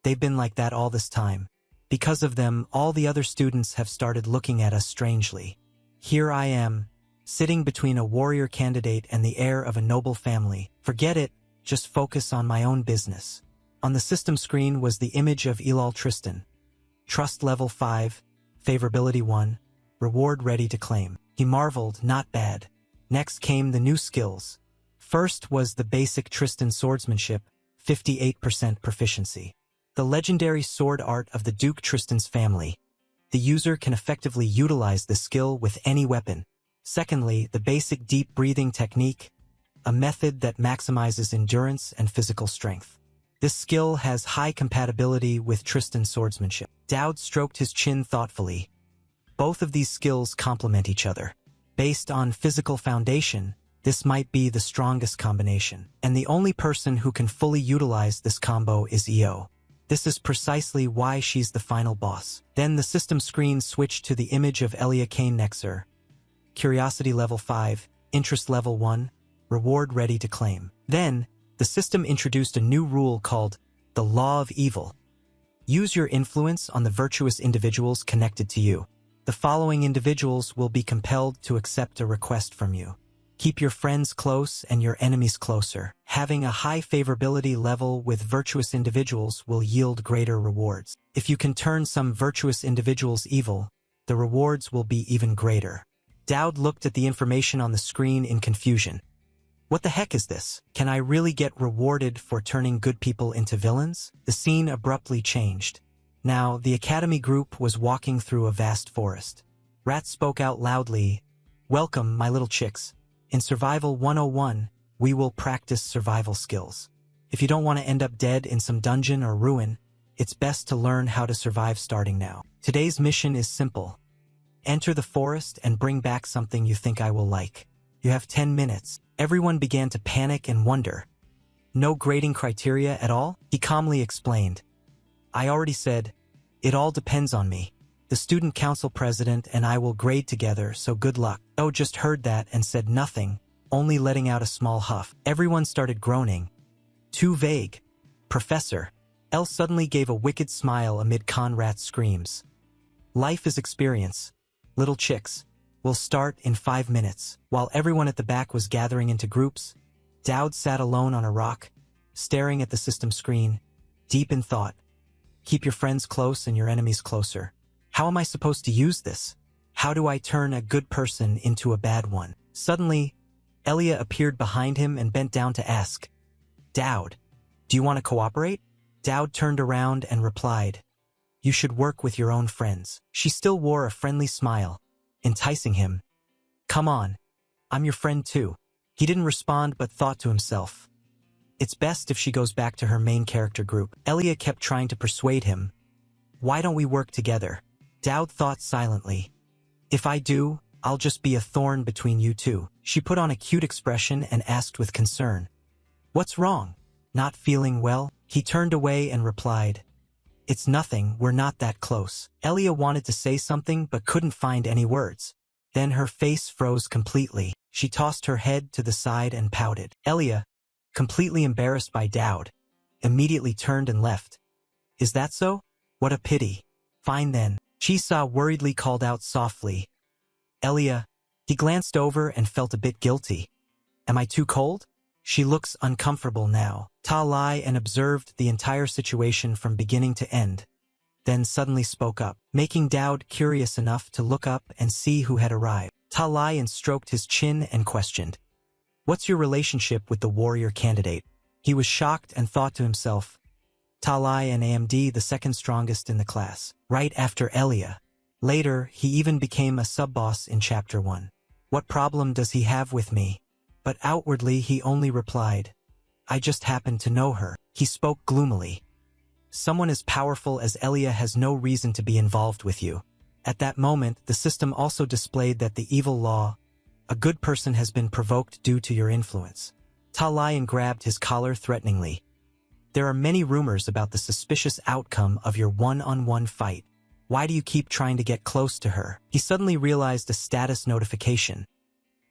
They've been like that all this time. Because of them, all the other students have started looking at us strangely. Here I am, sitting between a warrior candidate and the heir of a noble family. Forget it, just focus on my own business. On the system screen was the image of Elal Tristan. Trust level 5, favorability 1, reward ready to claim. He marveled, not bad. Next came the new skills. First was the basic Tristan swordsmanship, 58% proficiency. The legendary sword art of the Duke Tristan's family. The user can effectively utilize this skill with any weapon. Secondly, the basic deep breathing technique, a method that maximizes endurance and physical strength. This skill has high compatibility with Tristan's swordsmanship. Dowd stroked his chin thoughtfully. Both of these skills complement each other. Based on physical foundation, this might be the strongest combination. And the only person who can fully utilize this combo is Eo. This is precisely why she's the final boss. Then the system screen switched to the image of Elia Kane Nexer. Curiosity level 5, interest level 1, reward ready to claim. Then, the system introduced a new rule called the Law of Evil. Use your influence on the virtuous individuals connected to you. The following individuals will be compelled to accept a request from you. Keep your friends close and your enemies closer. Having a high favorability level with virtuous individuals will yield greater rewards. If you can turn some virtuous individuals evil, the rewards will be even greater. Dowd looked at the information on the screen in confusion. What the heck is this? Can I really get rewarded for turning good people into villains? The scene abruptly changed. Now, the Academy group was walking through a vast forest. Rat spoke out loudly, "Welcome, my little chicks. In Survival 101, we will practice survival skills. If you don't want to end up dead in some dungeon or ruin, it's best to learn how to survive starting now. Today's mission is simple. Enter the forest and bring back something you think I will like. You have 10 minutes. Everyone began to panic and wonder. No grading criteria at all? He calmly explained. I already said, it all depends on me. The student council president and I will grade together, so good luck. Oh just heard that and said nothing, only letting out a small huff. Everyone started groaning. Too vague. Professor. Elle suddenly gave a wicked smile amid Conrad's screams. Life is experience. Little chicks. We'll start in 5 minutes. While everyone at the back was gathering into groups, Dowd sat alone on a rock, staring at the system screen, deep in thought. Keep your friends close and your enemies closer. How am I supposed to use this? How do I turn a good person into a bad one? Suddenly, Elia appeared behind him and bent down to ask, Dowd, do you want to cooperate? Dowd turned around and replied, You should work with your own friends. She still wore a friendly smile, enticing him. Come on, I'm your friend too. He didn't respond but thought to himself. It's best if she goes back to her main character group. Elia kept trying to persuade him. Why don't we work together? Dowd thought silently. If I do, I'll just be a thorn between you two. She put on a cute expression and asked with concern. What's wrong? Not feeling well? He turned away and replied. It's nothing, we're not that close. Elia wanted to say something but couldn't find any words. Then her face froze completely. She tossed her head to the side and pouted. Elia, completely embarrassed by Dowd, immediately turned and left. Is that so? What a pity. Fine then. Chisa worriedly called out softly. Elia. He glanced over and felt a bit guilty. Am I too cold? She looks uncomfortable now. Ta Lai and observed the entire situation from beginning to end, then suddenly spoke up, making Dowd curious enough to look up and see who had arrived. Ta Lai stroked his chin and questioned. What's your relationship with the warrior candidate? He was shocked and thought to himself, Ta Lai and AMD the second strongest in the class, right after Elia. Later, he even became a sub-boss in Chapter 1. What problem does he have with me? But outwardly he only replied, I just happen to know her. He spoke gloomily. Someone as powerful as Elia has no reason to be involved with you. At that moment, the system also displayed that the evil law, a good person has been provoked due to your influence. Ta Lion grabbed his collar threateningly. There are many rumors about the suspicious outcome of your one-on-one fight. Why do you keep trying to get close to her? He suddenly realized a status notification.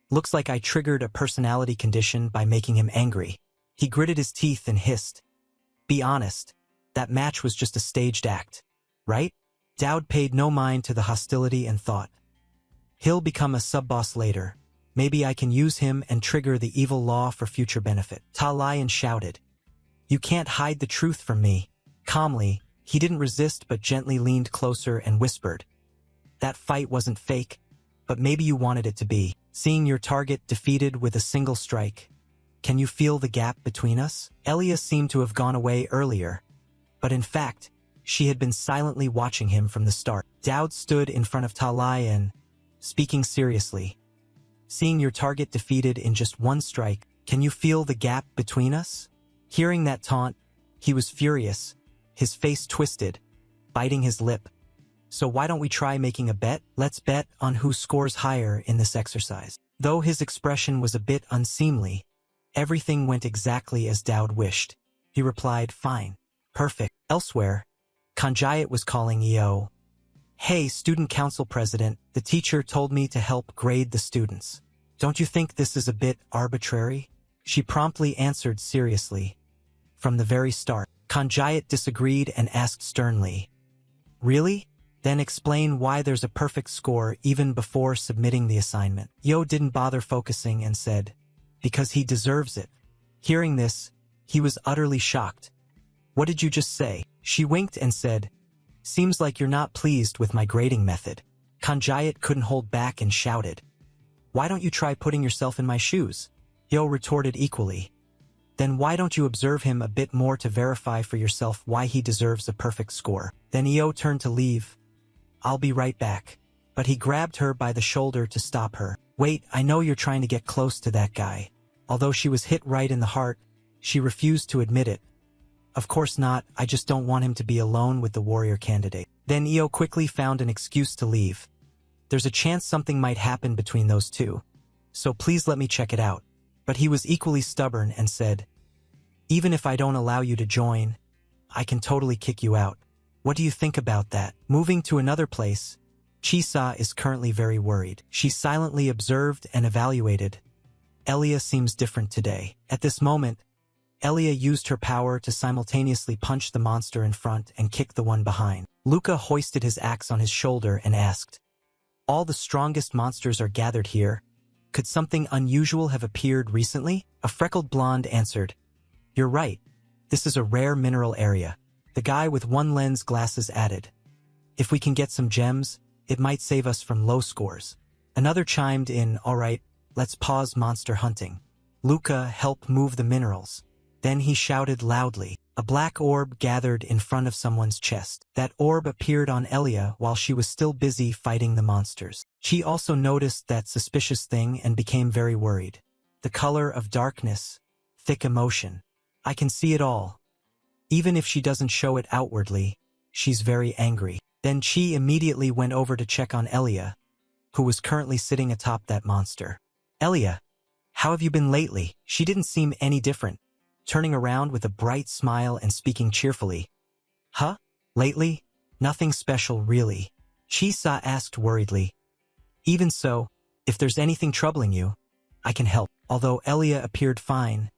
Looks like I triggered a personality condition by making him angry. He gritted his teeth and hissed. Be honest, that match was just a staged act, right? Dowd paid no mind to the hostility and thought. He'll become a sub-boss later. Maybe I can use him and trigger the evil law for future benefit. Ta Lion shouted. You can't hide the truth from me. Calmly, he didn't resist but gently leaned closer and whispered. That fight wasn't fake, but maybe you wanted it to be. Seeing your target defeated with a single strike. Can you feel the gap between us? Elia seemed to have gone away earlier, but in fact, she had been silently watching him from the start. Dowd stood in front of Ta Lion, speaking seriously. Seeing your target defeated in just one strike, can you feel the gap between us? Hearing that taunt, he was furious, his face twisted, biting his lip. So why don't we try making a bet? Let's bet on who scores higher in this exercise. Though his expression was a bit unseemly, everything went exactly as Dowd wished. He replied, fine. Perfect. Elsewhere, Kanjayat was calling EO. Hey, student council president, the teacher told me to help grade the students. Don't you think this is a bit arbitrary? She promptly answered seriously. From the very start, Kanjayat disagreed and asked sternly. Really? Then explain why there's a perfect score even before submitting the assignment. Yo didn't bother focusing and said, because he deserves it. Hearing this, he was utterly shocked. What did you just say? She winked and said, seems like you're not pleased with my grading method. Kanjayat couldn't hold back and shouted, why don't you try putting yourself in my shoes? Yo retorted equally. Then why don't you observe him a bit more to verify for yourself why he deserves a perfect score? Then Yo turned to leave. I'll be right back. But he grabbed her by the shoulder to stop her. Wait, I know you're trying to get close to that guy. Although she was hit right in the heart, she refused to admit it. Of course not, I just don't want him to be alone with the warrior candidate. Then Io quickly found an excuse to leave. There's a chance something might happen between those two. So please let me check it out. But he was equally stubborn and said, even if I don't allow you to join, I can totally kick you out. What do you think about that? Moving to another place, Chisa is currently very worried. She silently observed and evaluated. Elia seems different today. At this moment, Elia used her power to simultaneously punch the monster in front and kick the one behind. Luca hoisted his axe on his shoulder and asked, all the strongest monsters are gathered here. Could something unusual have appeared recently? A freckled blonde answered, you're right. This is a rare mineral area. The guy with one lens glasses added, if we can get some gems, it might save us from low scores. Another chimed in, all right, let's pause monster hunting. Luca helped move the minerals. Then he shouted loudly. A black orb gathered in front of someone's chest. That orb appeared on Elia while she was still busy fighting the monsters. She also noticed that suspicious thing and became very worried. The color of darkness, thick emotion. I can see it all. Even if she doesn't show it outwardly, she's very angry. Then Chi immediately went over to check on Elia, who was currently sitting atop that monster. Elia, how have you been lately? She didn't seem any different, turning around with a bright smile and speaking cheerfully. Huh? Lately? Nothing special, really. Chisa asked worriedly. Even so, if there's anything troubling you, I can help. Although Elia appeared fine,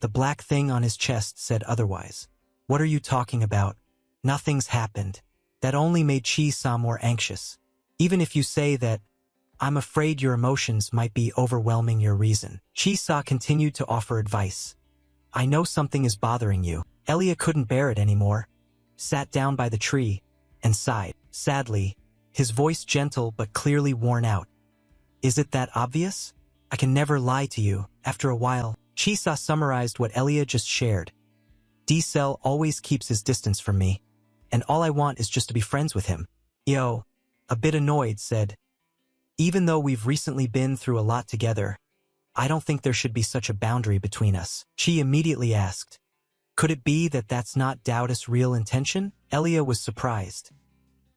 the black thing on his chest said otherwise. What are you talking about? Nothing's happened. That only made Chisa more anxious. Even if you say that, I'm afraid your emotions might be overwhelming your reason. Chisa continued to offer advice. I know something is bothering you. Elia couldn't bear it anymore, sat down by the tree, and sighed. Sadly, his voice gentle but clearly worn out. Is it that obvious? I can never lie to you. After a while, Chisa summarized what Elia just shared. D-Cell always keeps his distance from me, and all I want is just to be friends with him. Yo, a bit annoyed, said, even though we've recently been through a lot together, I don't think there should be such a boundary between us. Chi immediately asked, could it be that that's not Dowdus' real intention? Elia was surprised.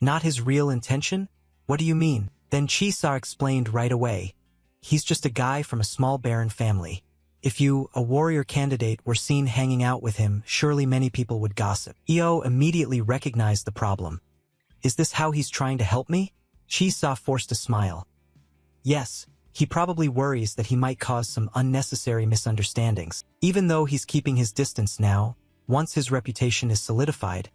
Not his real intention? What do you mean? Then Chisa explained right away. He's just a guy from a small baron family. If you, a warrior candidate, were seen hanging out with him, surely many people would gossip. Io immediately recognized the problem. Is this how he's trying to help me? Chisa forced a smile. Yes, he probably worries that he might cause some unnecessary misunderstandings. Even though he's keeping his distance now, once his reputation is solidified,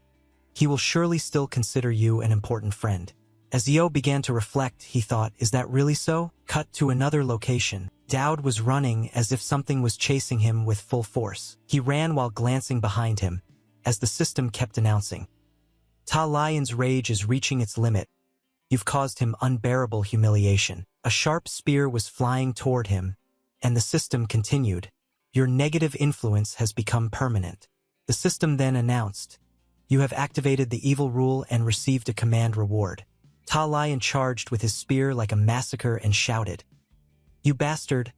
he will surely still consider you an important friend. As Io began to reflect, he thought, is that really so? Cut to another location. Dowd was running as if something was chasing him with full force. He ran while glancing behind him, as the system kept announcing. Ta Lion's rage is reaching its limit. You've caused him unbearable humiliation. A sharp spear was flying toward him, and the system continued. Your negative influence has become permanent. The system then announced, you have activated the evil rule and received a command reward. Ta Lion charged with his spear like a massacre and shouted, you bastard!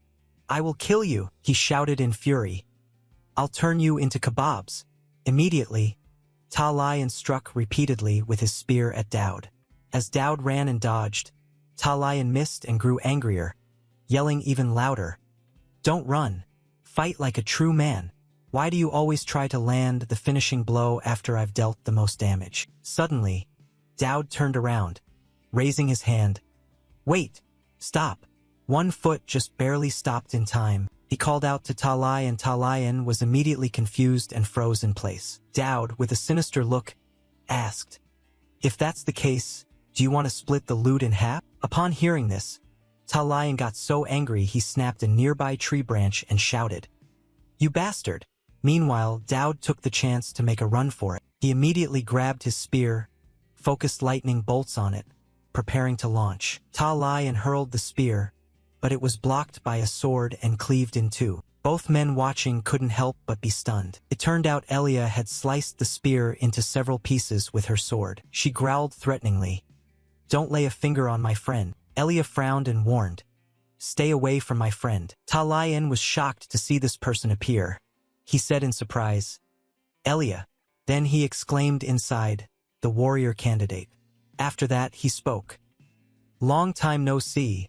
I will kill you! He shouted in fury. I'll turn you into kebabs. Immediately, Ta Lion struck repeatedly with his spear at Dowd. As Dowd ran and dodged, Ta Lion missed and grew angrier, yelling even louder. Don't run. Fight like a true man. Why do you always try to land the finishing blow after I've dealt the most damage? Suddenly, Dowd turned around, raising his hand. Wait! Stop! One foot just barely stopped in time. He called out to Ta Lion. Ta Lion was immediately confused and froze in place. Dowd, with a sinister look, asked, if that's the case, Do you want to split the loot in half? Upon hearing this, Ta Lion got so angry he snapped a nearby tree branch and shouted, "You bastard!" Meanwhile, Dowd took the chance to make a run for it. He immediately grabbed his spear, focused lightning bolts on it, preparing to launch. Ta Lion hurled the spear, but it was blocked by a sword and cleaved in two. Both men watching couldn't help but be stunned. It turned out Elia had sliced the spear into several pieces with her sword. She growled threateningly, "Don't lay a finger on my friend." Elia frowned and warned, "Stay away from my friend." Ta Lion was shocked to see this person appear. He said in surprise, "Elia." Then he exclaimed inside, "The warrior candidate." After that, he spoke. "Long time no see.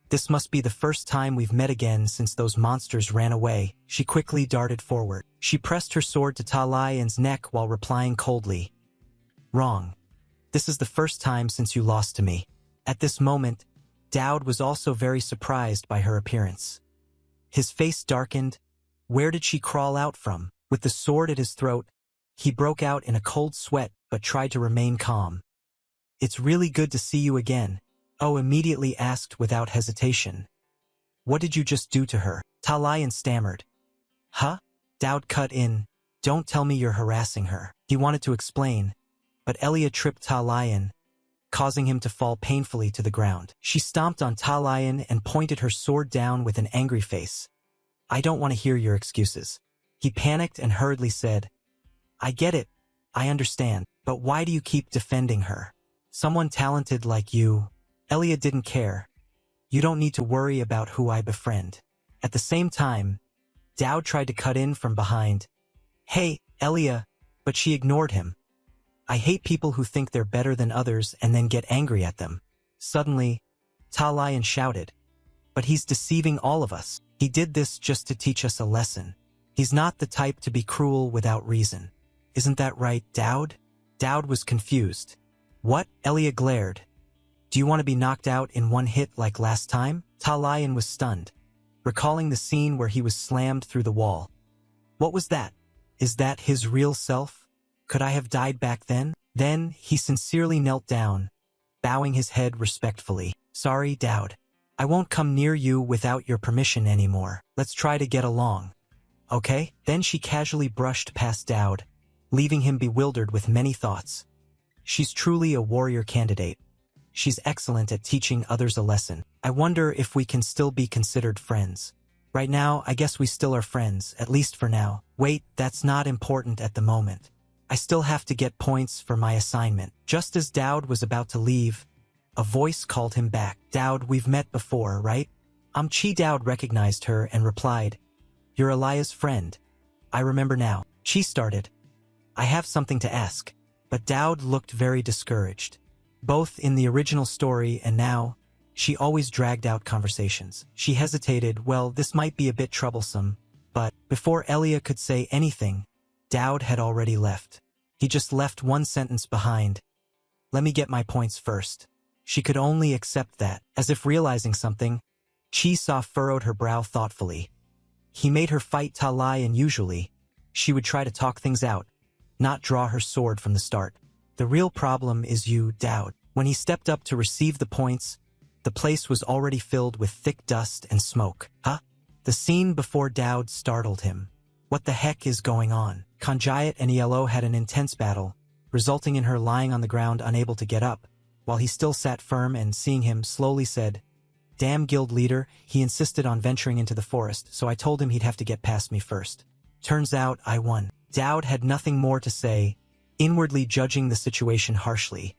This must be the first time we've met again since those monsters ran away." She quickly darted forward. She pressed her sword to Ta Lion's neck while replying coldly, "Wrong. This is the first time since you lost to me." At this moment, Dowd was also very surprised by her appearance. His face darkened. Where did she crawl out from? With the sword at his throat, he broke out in a cold sweat but tried to remain calm. "It's really good to see you again," Oh immediately asked without hesitation. "What did you just do to her?" Ta Lion stammered. "Huh?" Dowd cut in. "Don't tell me you're harassing her." He wanted to explain, but Elia tripped Ta Lion, causing him to fall painfully to the ground. She stomped on Ta Lion and pointed her sword down with an angry face. "I don't want to hear your excuses." He panicked and hurriedly said, "I get it. I understand. But why do you keep defending her? Someone talented like you." Elia didn't care. "You don't need to worry about who I befriend." At the same time, Dowd tried to cut in from behind. "Hey, Elia," but she ignored him. "I hate people who think they're better than others and then get angry at them." Suddenly, Ta Lion shouted, "But he's deceiving all of us. He did this just to teach us a lesson. He's not the type to be cruel without reason. Isn't that right, Dowd?" Dowd was confused. "What?" Elia glared. "Do you want to be knocked out in one hit like last time?" Ta Lion was stunned, recalling the scene where he was slammed through the wall. What was that? Is that his real self? Could I have died back then? Then he sincerely knelt down, bowing his head respectfully. "Sorry, Dowd. I won't come near you without your permission anymore. Let's try to get along. Okay?" Then she casually brushed past Dowd, leaving him bewildered with many thoughts. She's truly a warrior candidate. She's excellent at teaching others a lesson. I wonder if we can still be considered friends. Right now, I guess we still are friends, at least for now. Wait, that's not important at the moment. I still have to get points for my assignment. Just as Dowd was about to leave, a voice called him back. "Dowd, we've met before, right?" Chi. Dowd recognized her and replied, "You're Elia's friend. I remember now." Chi started, "I have something to ask." But Dowd looked very discouraged. Both in the original story and now, she always dragged out conversations. She hesitated, well, this might be a bit troublesome, but before Elia could say anything, Dowd had already left. He just left one sentence behind. "Let me get my points first." She could only accept that. As if realizing something, Chi Sa furrowed her brow thoughtfully. He made her fight Ta Lion. Usually, she would try to talk things out, not draw her sword from the start. "The real problem is you, Dowd." When he stepped up to receive the points, the place was already filled with thick dust and smoke. Huh? The scene before Dowd startled him. What the heck is going on? Kanjayat and ELO had an intense battle, resulting in her lying on the ground unable to get up, while he still sat firm and, seeing him, slowly said, "Damn guild leader, he insisted on venturing into the forest, so I told him he'd have to get past me first. Turns out I won." Dowd had nothing more to say, inwardly judging the situation harshly.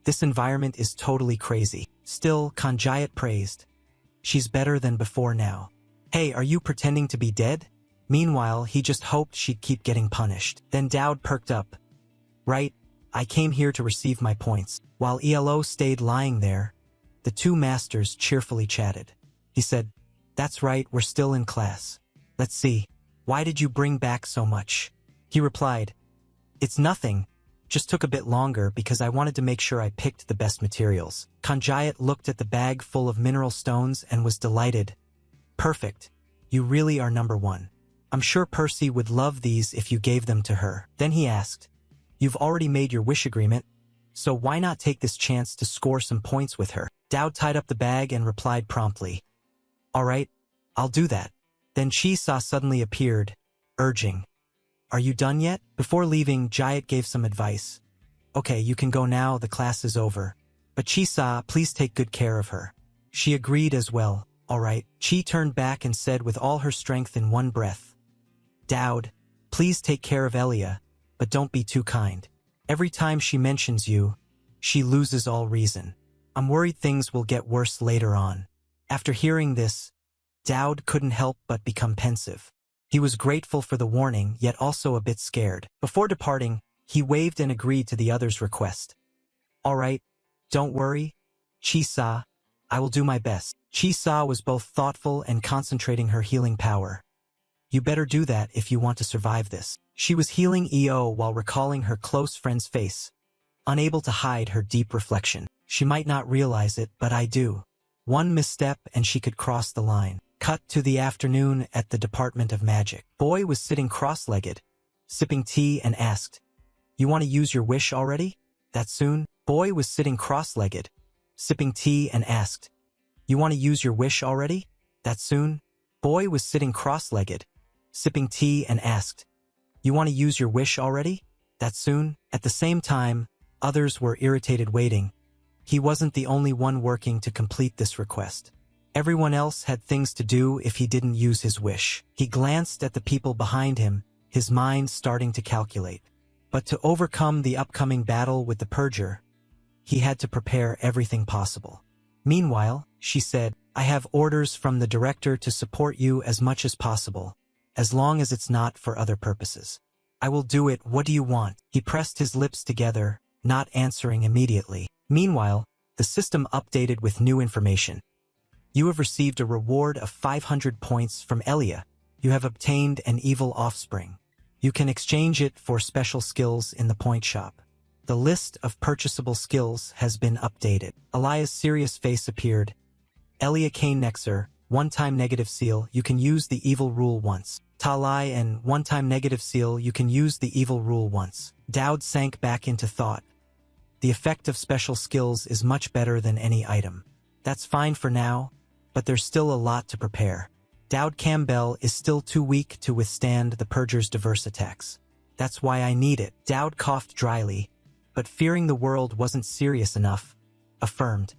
This environment is totally crazy. Still, Kanjayat praised. "She's better than before now." "Hey, are you pretending to be dead?" Meanwhile, he just hoped she'd keep getting punished. Then Dowd perked up. "Right, I came here to receive my points." While ELO stayed lying there, the two masters cheerfully chatted. He said, "That's right, we're still in class. Let's see, why did you bring back so much?" He replied, "It's nothing, just took a bit longer because I wanted to make sure I picked the best materials." Kanjayat looked at the bag full of mineral stones and was delighted. "Perfect, you really are number one. I'm sure Percy would love these if you gave them to her." Then he asked, "You've already made your wish agreement?" so why not take this chance to score some points with her? Dowd tied up the bag and replied promptly. All right, I'll do that. Then Chi-sa suddenly appeared, urging. Are you done yet? Before leaving, Jayat gave some advice. Okay, you can go now, the class is over. But Chi-sa, please take good care of her. She agreed as well. All right. Chi turned back and said with all her strength in one breath. Dowd, please take care of Elia, but don't be too kind. Every time she mentions you, she loses all reason. I'm worried things will get worse later on. After hearing this, Dowd couldn't help but become pensive. He was grateful for the warning, yet also a bit scared. Before departing, he waved and agreed to the other's request. All right, don't worry, Chi-sa, I will do my best. Chi-sa was both thoughtful and concentrating her healing power. You better do that if you want to survive this. She was healing EO while recalling her close friend's face, unable to hide her deep reflection. She might not realize it, but I do. One misstep and she could cross the line. Cut to the afternoon at the Department of Magic. Boy was sitting cross-legged, sipping tea and asked, You want to use your wish already? That soon? Boy was sitting cross-legged, sipping tea and asked, You want to use your wish already? That soon? Boy was sitting cross-legged, sipping tea and asked, You want to use your wish already? That soon? At the same time, others were irritated waiting. He wasn't the only one working to complete this request. Everyone else had things to do if he didn't use his wish. He glanced at the people behind him, his mind starting to calculate. But to overcome the upcoming battle with the Purger, he had to prepare everything possible. Meanwhile, she said, I have orders from the director to support you as much as possible, as long as it's not for other purposes. I will do it. What do you want? He pressed his lips together, not answering immediately. Meanwhile, the system updated with new information. You have received a reward of 500 points from Elia. You have obtained an evil offspring. You can exchange it for special skills in the point shop. The list of purchasable skills has been updated. Elia's serious face appeared. Elia Kane Nexer, one-time negative seal, you can use the evil rule once. Talai and one-time negative seal, you can use the evil rule once. Dowd sank back into thought. The effect of special skills is much better than any item. That's fine for now, but there's still a lot to prepare. Dowd Campbell is still too weak to withstand the Purger's diverse attacks. That's why I need it. Dowd coughed dryly, but fearing the world wasn't serious enough, affirmed.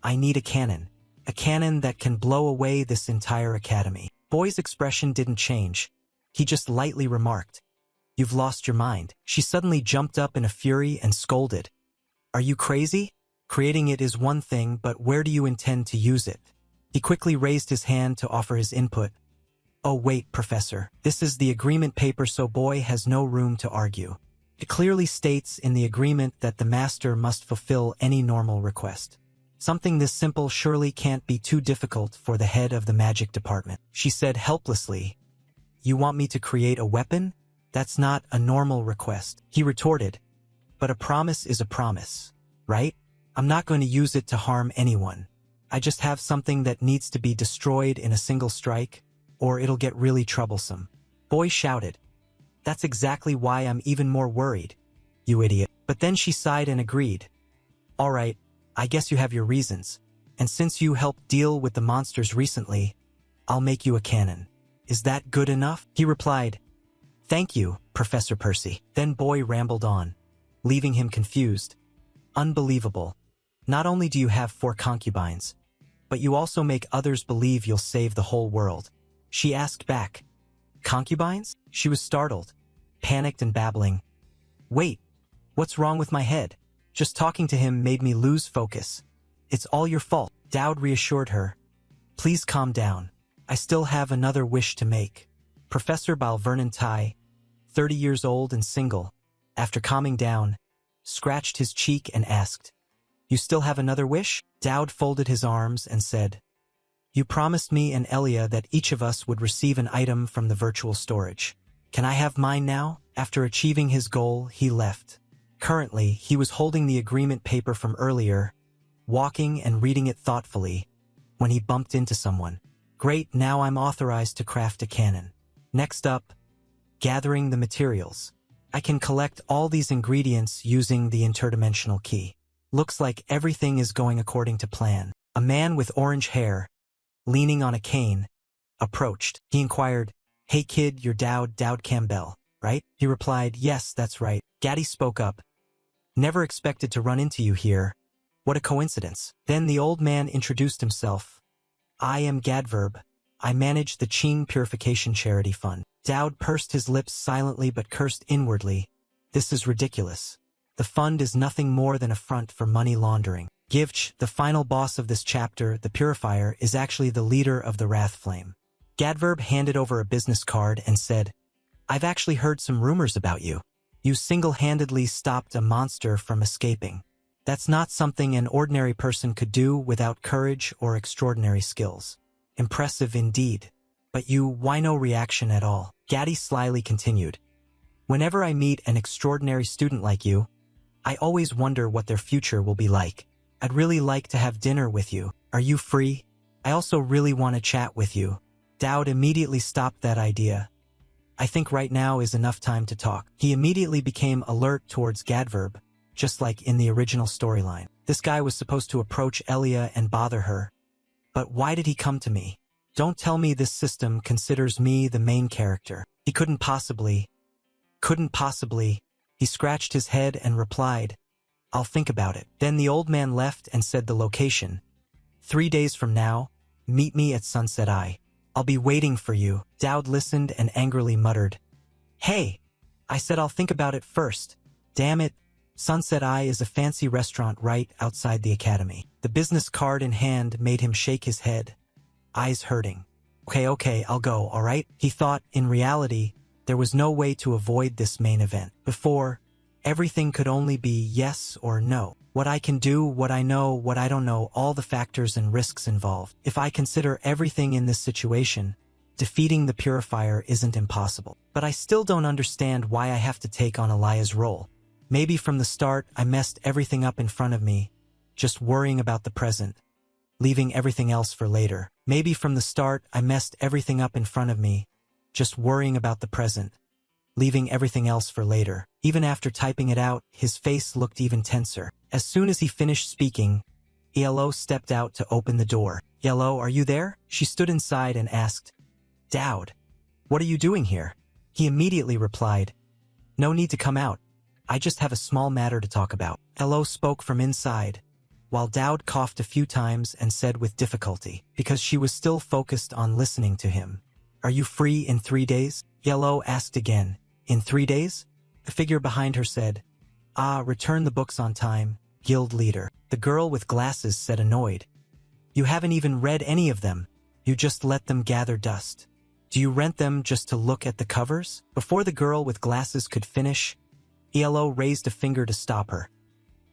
I need a cannon that can blow away this entire academy. Boy's expression didn't change. He just lightly remarked, You've lost your mind. She suddenly jumped up in a fury and scolded. Are you crazy? Creating it is one thing, but where do you intend to use it? He quickly raised his hand to offer his input. Oh wait, Professor, this is the agreement paper, so Boy has no room to argue. It clearly states in the agreement that the master must fulfill any normal request. Something this simple surely can't be too difficult for the head of the magic department. She said helplessly, You want me to create a weapon? That's not a normal request. He retorted, But a promise is a promise, right? I'm not going to use it to harm anyone. I just have something that needs to be destroyed in a single strike, or it'll get really troublesome. Boy shouted. That's exactly why I'm even more worried, you idiot. But then she sighed and agreed. All right, I guess you have your reasons, and since you helped deal with the monsters recently, I'll make you a cannon. Is that good enough? He replied. Thank you, Professor Percy. Then Boy rambled on, leaving him confused. Unbelievable. Not only do you have 4 concubines, but you also make others believe you'll save the whole world. She asked back. Concubines? She was startled, panicked and babbling. Wait, what's wrong with my head? Just talking to him made me lose focus. It's all your fault. Dowd reassured her. Please calm down. I still have another wish to make. Professor Balvernon Tai, 30 years old and single, after calming down, scratched his cheek and asked, You still have another wish? Dowd folded his arms and said, You promised me and Elia that each of us would receive an item from the virtual storage. Can I have mine now? After achieving his goal, he left. Currently, he was holding the agreement paper from earlier, walking and reading it thoughtfully, when he bumped into someone. Great, now I'm authorized to craft a cannon. Next up, gathering the materials. I can collect all these ingredients using the interdimensional key. Looks like everything is going according to plan. A man with orange hair, leaning on a cane, approached. He inquired, "Hey kid, you're Dowd Campbell, right?" He replied, "Yes, that's right." Gaddy spoke up. "Never expected to run into you here. What a coincidence." Then the old man introduced himself. "I am Gadverb. I manage the Qing Purification Charity Fund." Dowd pursed his lips silently but cursed inwardly. This is ridiculous. The fund is nothing more than a front for money laundering. Givch, the final boss of this chapter, the Purifier, is actually the leader of the Wrath Flame. Gadverb handed over a business card and said, "I've actually heard some rumors about you. You single-handedly stopped a monster from escaping. That's not something an ordinary person could do without courage or extraordinary skills. Impressive indeed. But why no reaction at all?" Gaddy slyly continued. "Whenever I meet an extraordinary student like you, I always wonder what their future will be like. I'd really like to have dinner with you. Are you free? I also really want to chat with you." Dowd immediately stopped that idea. "I think right now is enough time to talk." He immediately became alert towards Gadverb, just like in the original storyline. This guy was supposed to approach Elia and bother her. But why did he come to me? Don't tell me this system considers me the main character. He couldn't possibly. He scratched his head and replied, "I'll think about it." Then the old man left and said the location. 3 days from now, meet me at Sunset Eye. I'll be waiting for you." Dowd listened and angrily muttered, "Hey, I said I'll think about it first. Damn it. Sunset Eye is a fancy restaurant right outside the academy." The business card in hand made him shake his head, eyes hurting. Okay, I'll go, all right? He thought, in reality, there was no way to avoid this main event. Before, everything could only be yes or no. What I can do, what I know, what I don't know, all the factors and risks involved. If I consider everything in this situation, defeating the Purifier isn't impossible. But I still don't understand why I have to take on Elia's role. Maybe from the start I messed everything up in front of me, just worrying about the present, leaving everything else for later. Maybe from the start I messed everything up in front of me, just worrying about the present, leaving everything else for later. Even after typing it out, his face looked even tenser. As soon as he finished speaking, Elo stepped out to open the door. "Elo, are you there?" She stood inside and asked, "Dowd, what are you doing here?" He immediately replied, "No need to come out. I just have a small matter to talk about." Elo spoke from inside, while Dowd coughed a few times and said with difficulty, because she was still focused on listening to him, "Are you free in 3 days?" Elo asked again, "In 3 days?" The figure behind her said, "Return the books on time, guild leader." The girl with glasses said annoyed, "You haven't even read any of them. You just let them gather dust. Do you rent them just to look at the covers?" Before the girl with glasses could finish, Elo raised a finger to stop her.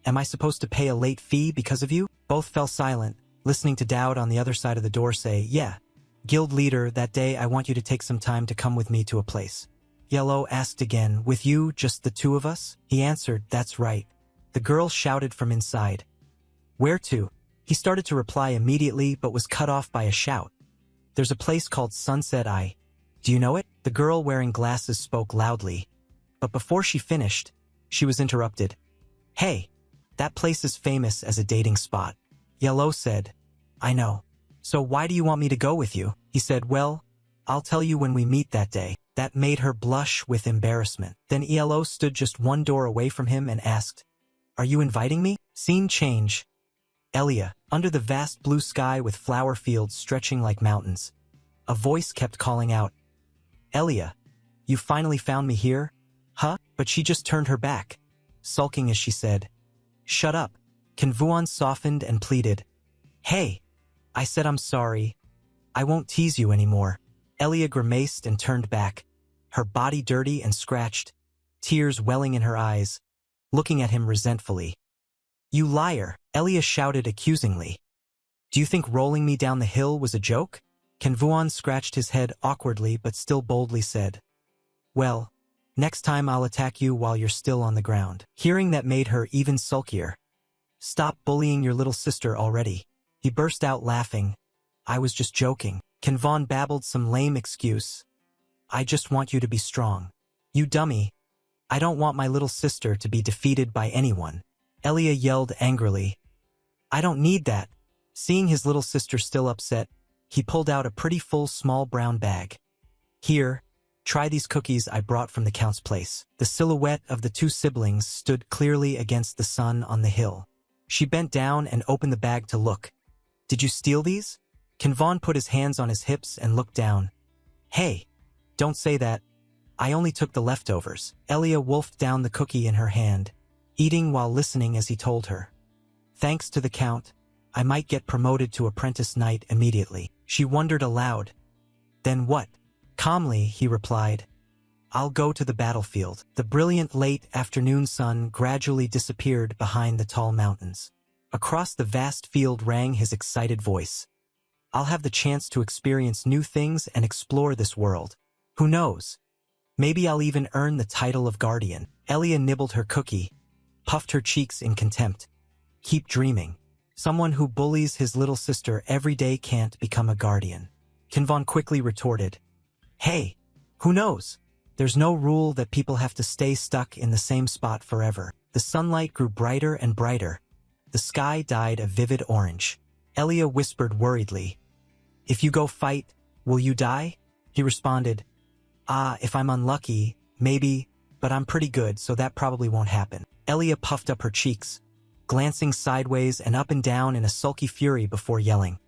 "Am I supposed to pay a late fee because of you?" Both fell silent, listening to Dowd on the other side of the door say, "Yeah, guild leader, that day I want you to take some time to come with me to a place." Yellow asked again, "With you, just the two of us?" He answered, "That's right." The girl shouted from inside, "Where to?" He started to reply immediately but was cut off by a shout. "There's a place called Sunset Eye. Do you know it?" The girl wearing glasses spoke loudly, but before she finished, she was interrupted. "Hey, that place is famous as a dating spot." Yellow said, "I know. So why do you want me to go with you?" He said, "Well, I'll tell you when we meet that day." That made her blush with embarrassment. Then Yellow stood just one door away from him and asked, "Are you inviting me?" Scene change. Elia, under the vast blue sky with flower fields stretching like mountains. A voice kept calling out, "Elia, you finally found me here? Huh?" But she just turned her back, sulking as she said, "Shut up." Kenvuan softened and pleaded, "Hey, I said I'm sorry. I won't tease you anymore." Elia grimaced and turned back, her body dirty and scratched, tears welling in her eyes, looking at him resentfully. "You liar," Elia shouted accusingly. "Do you think rolling me down the hill was a joke?" Kenvuan scratched his head awkwardly but still boldly said, "Well, next time I'll attack you while you're still on the ground." Hearing that made her even sulkier. "Stop bullying your little sister already." He burst out laughing. "I was just joking." Kenvuan babbled some lame excuse. "I just want you to be strong." "You dummy. I don't want my little sister to be defeated by anyone. Elia yelled angrily. I don't need that. Seeing his little sister still upset, he pulled out a pretty full small brown bag. Here, try these cookies I brought from the Count's place. The silhouette of the two siblings stood clearly against the sun on the hill. She bent down and opened the bag to look. Did you steal these? Kanvan put his hands on his hips and looked down. Hey, don't say that. I only took the leftovers. Elia wolfed down the cookie in her hand, eating while listening as he told her. Thanks to the Count, I might get promoted to apprentice knight immediately. She wondered aloud. Then what? Calmly, he replied. I'll go to the battlefield. The brilliant late afternoon sun gradually disappeared behind the tall mountains. Across the vast field rang his excited voice. I'll have the chance to experience new things and explore this world. Who knows? Maybe I'll even earn the title of guardian. Elia nibbled her cookie, puffed her cheeks in contempt. Keep dreaming. Someone who bullies his little sister every day can't become a guardian. Kanvan quickly retorted. Hey, who knows? There's no rule that people have to stay stuck in the same spot forever. The sunlight grew brighter and brighter. The sky dyed a vivid orange. Elia whispered worriedly. If you go fight, will you die? He responded. If I'm unlucky, maybe, but I'm pretty good, so that probably won't happen. Elia puffed up her cheeks, glancing sideways and up and down in a sulky fury before yelling.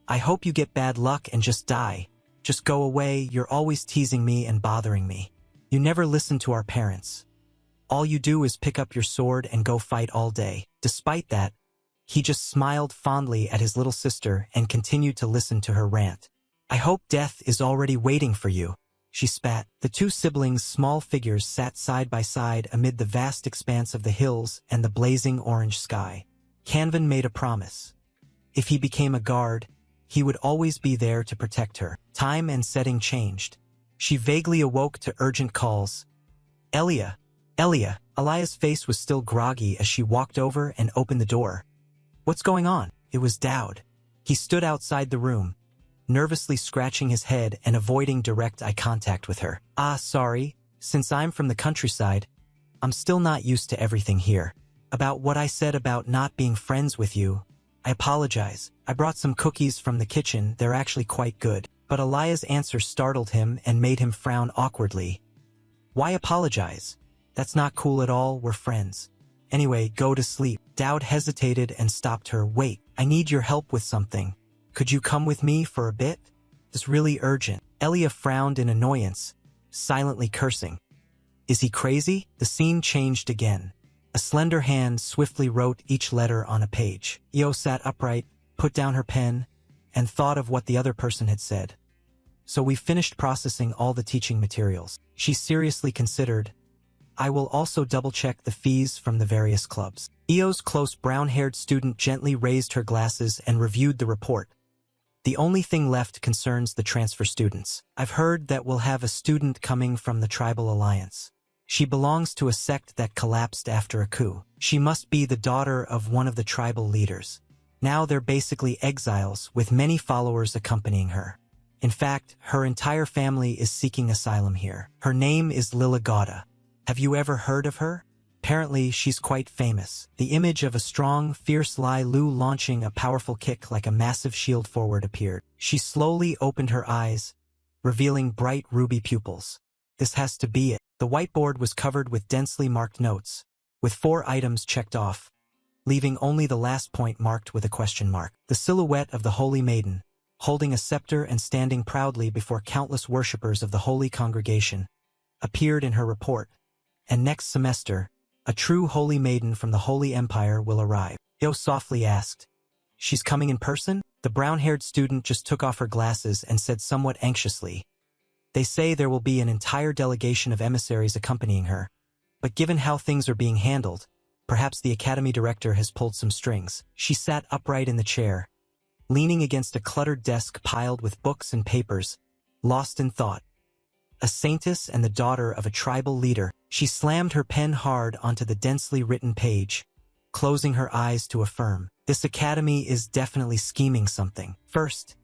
I hope you get bad luck and just die. Just go away, you're always teasing me and bothering me. You never listen to our parents. All you do is pick up your sword and go fight all day. Despite that, he just smiled fondly at his little sister and continued to listen to her rant. I hope death is already waiting for you. She spat. The two siblings' small figures sat side by side amid the vast expanse of the hills and the blazing orange sky. Kanvan made a promise. If he became a guard, he would always be there to protect her. Time and setting changed. She vaguely awoke to urgent calls. Elia! Elia! Elia's face was still groggy as she walked over and opened the door. What's going on? It was Daoud. He stood outside the room, nervously scratching his head and avoiding direct eye contact with her. Sorry, since I'm from the countryside, I'm still not used to everything here. About what I said about not being friends with you, I apologize. I brought some cookies from the kitchen, they're actually quite good. But Elia's answer startled him and made him frown awkwardly. Why apologize? That's not cool at all, we're friends. Anyway, go to sleep. Daoud hesitated and stopped her. Wait, I need your help with something. Could you come with me for a bit? It's really urgent. Elia frowned in annoyance, silently cursing. Is he crazy? The scene changed again. A slender hand swiftly wrote each letter on a page. Io sat upright, put down her pen, and thought of what the other person had said. So we finished processing all the teaching materials. She seriously considered, I will also double-check the fees from the various clubs. Io's close brown-haired student gently raised her glasses and reviewed the report. The only thing left concerns the transfer students. I've heard that we'll have a student coming from the Tribal Alliance. She belongs to a sect that collapsed after a coup. She must be the daughter of one of the tribal leaders. Now they're basically exiles, with many followers accompanying her. In fact, her entire family is seeking asylum here. Her name is Lila Gauda. Have you ever heard of her? Apparently, she's quite famous. The image of a strong, fierce Lai Lu launching a powerful kick like a massive shield forward appeared. She slowly opened her eyes, revealing bright ruby pupils. This has to be it. The whiteboard was covered with densely marked notes, with 4 items checked off, leaving only the last point marked with a question mark. The silhouette of the Holy Maiden, holding a scepter and standing proudly before countless worshippers of the Holy Congregation, appeared in her report. And next semester, a true Holy Maiden from the Holy Empire will arrive. Io softly asked, She's coming in person? The brown-haired student just took off her glasses and said somewhat anxiously, They say there will be an entire delegation of emissaries accompanying her, but given how things are being handled, perhaps the academy director has pulled some strings. She sat upright in the chair, leaning against a cluttered desk piled with books and papers, lost in thought. A saintess and the daughter of a tribal leader, she slammed her pen hard onto the densely written page, closing her eyes to affirm. This academy is definitely scheming something. First,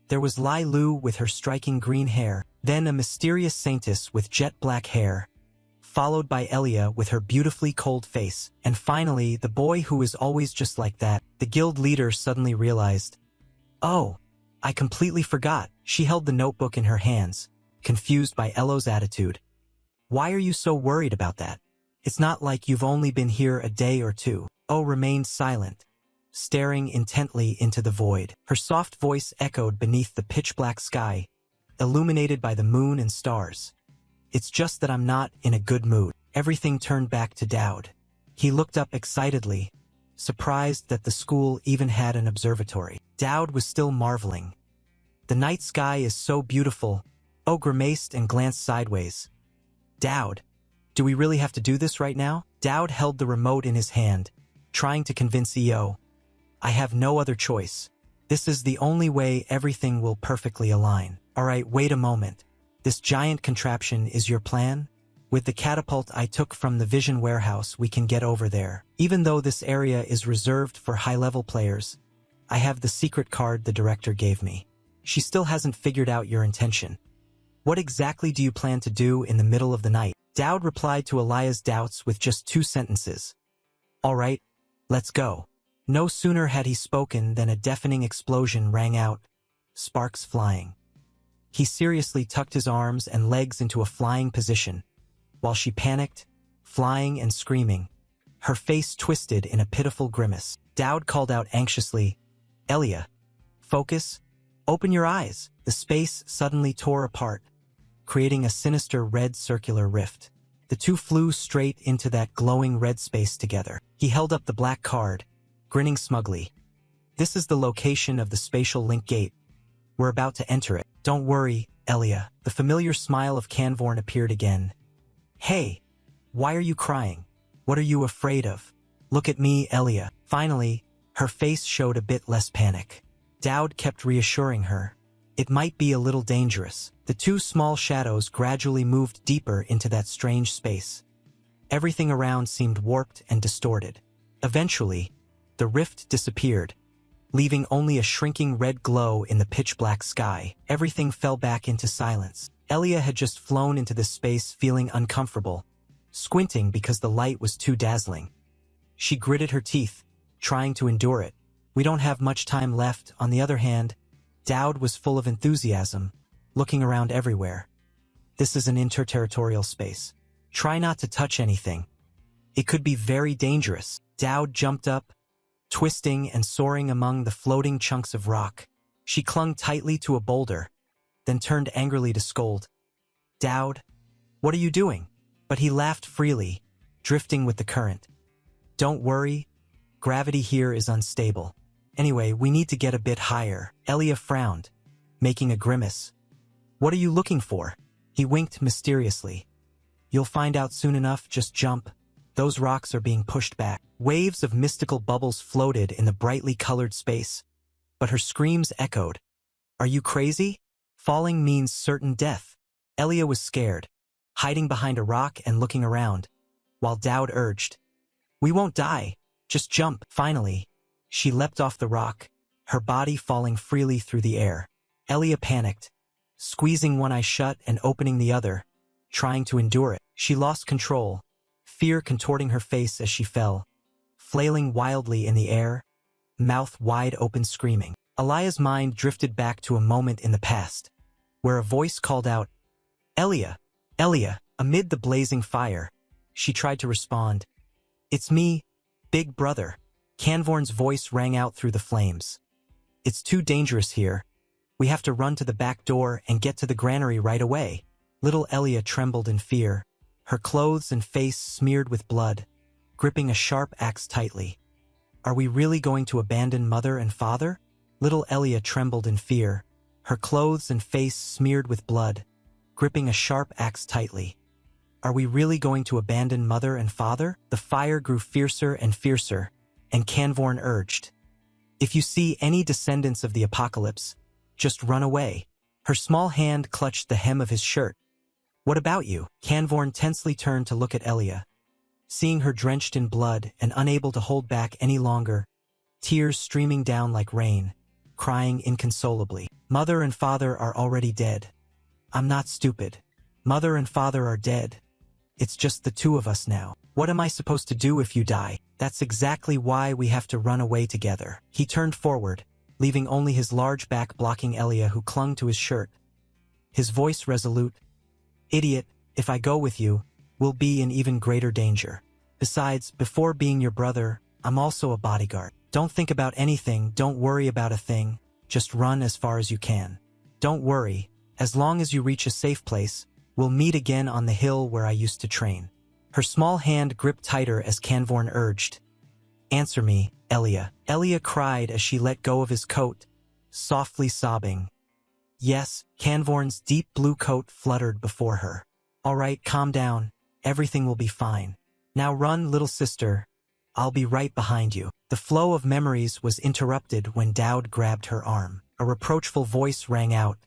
there was Lai Lu with her striking green hair, then a mysterious saintess with jet black hair, followed by Elia with her beautifully cold face, and finally the boy who is always just like that. The guild leader suddenly realized, "Oh, I completely forgot." She held the notebook in her hands, confused by Elo's attitude. "Why are you so worried about that? It's not like you've only been here a day or two." Oh remained silent, staring intently into the void. Her soft voice echoed beneath the pitch-black sky, illuminated by the moon and stars. "It's just that I'm not in a good mood." Everything turned back to Dowd. He looked up excitedly, surprised that the school even had an observatory. Dowd was still marveling. "The night sky is so beautiful." Oh grimaced and glanced sideways. "Dowd, do we really have to do this right now?" Dowd held the remote in his hand, trying to convince EO. "I have no other choice. This is the only way everything will perfectly align." "Alright, wait a moment. This giant contraption is your plan? With the catapult I took from the Vision warehouse we can get over there. Even though this area is reserved for high-level players, I have the secret card the director gave me." She still hasn't figured out your intention. "What exactly do you plan to do in the middle of the night?" Dowd replied to Elia's doubts with just 2 sentences. "Alright, let's go." No sooner had he spoken than a deafening explosion rang out, sparks flying. He seriously tucked his arms and legs into a flying position, while she panicked, flying and screaming, her face twisted in a pitiful grimace. Dowd called out anxiously, "Elia, focus, open your eyes." The space suddenly tore apart, creating a sinister red circular rift. The two flew straight into that glowing red space together. He held up the black card, grinning smugly. "This is the location of the spatial link gate. We're about to enter it." "Don't worry, Elia." The familiar smile of Canvorn appeared again. "Hey, why are you crying? What are you afraid of? Look at me, Elia." Finally, her face showed a bit less panic. Dowd kept reassuring her. It might be a little dangerous. The 2 small shadows gradually moved deeper into that strange space. Everything around seemed warped and distorted. Eventually, the rift disappeared, leaving only a shrinking red glow in the pitch-black sky. Everything fell back into silence. Elia had just flown into this space feeling uncomfortable, squinting because the light was too dazzling. She gritted her teeth, trying to endure it. "We don't have much time left." On the other hand, Dowd was full of enthusiasm, looking around everywhere. "This is an interterritorial space. Try not to touch anything. It could be very dangerous." Dowd jumped up, twisting and soaring among the floating chunks of rock. She clung tightly to a boulder, then turned angrily to scold. "Dowd, what are you doing?" But he laughed freely, drifting with the current. "Don't worry, gravity here is unstable. Anyway, we need to get a bit higher." Elia frowned, making a grimace. "What are you looking for?" He winked mysteriously. "You'll find out soon enough, just jump. Those rocks are being pushed back." Waves of mystical bubbles floated in the brightly colored space, but her screams echoed. "Are you crazy? Falling means certain death." Elia was scared, hiding behind a rock and looking around, while Dowd urged, "We won't die, just jump." Finally, she leapt off the rock, her body falling freely through the air. Elia panicked, squeezing one eye shut and opening the other, trying to endure it. She lost control, fear contorting her face as she fell, flailing wildly in the air, mouth wide open screaming. Elia's mind drifted back to a moment in the past, where a voice called out, "Elia, Elia." Amid the blazing fire, she tried to respond. "It's me, Big Brother." Canvorn's voice rang out through the flames. "It's too dangerous here. We have to run to the back door and get to the granary right away." Little Elia trembled in fear, her clothes and face smeared with blood, gripping a sharp axe tightly. "Are we really going to abandon mother and father?" Little Elia trembled in fear, her clothes and face smeared with blood, gripping a sharp axe tightly. "Are we really going to abandon mother and father?" The fire grew fiercer and fiercer, and Canvorn urged, "If you see any descendants of the apocalypse, just run away." Her small hand clutched the hem of his shirt. "What about you?" Canvorn tensely turned to look at Elia. Seeing her drenched in blood and unable to hold back any longer, tears streaming down like rain, crying inconsolably. "Mother and father are already dead. I'm not stupid. Mother and father are dead. It's just the two of us now. What am I supposed to do if you die? That's exactly why we have to run away together. He turned forward, leaving only his large back blocking Elia, who clung to his shirt. His voice resolute. Idiot, if I go with you, we'll be in even greater danger. Besides, before being your brother, I'm also a bodyguard. Don't think about anything, don't worry about a thing, just run as far as you can. Don't worry, as long as you reach a safe place, we'll meet again on the hill where I used to train. Her small hand gripped tighter as Canvorn urged. Answer me, Elia. Elia cried as she let go of his coat, softly sobbing. Yes, Canvorn's deep blue coat fluttered before her. All right, calm down. Everything will be fine. Now run, little sister. I'll be right behind you. The flow of memories was interrupted when Dowd grabbed her arm. A reproachful voice rang out.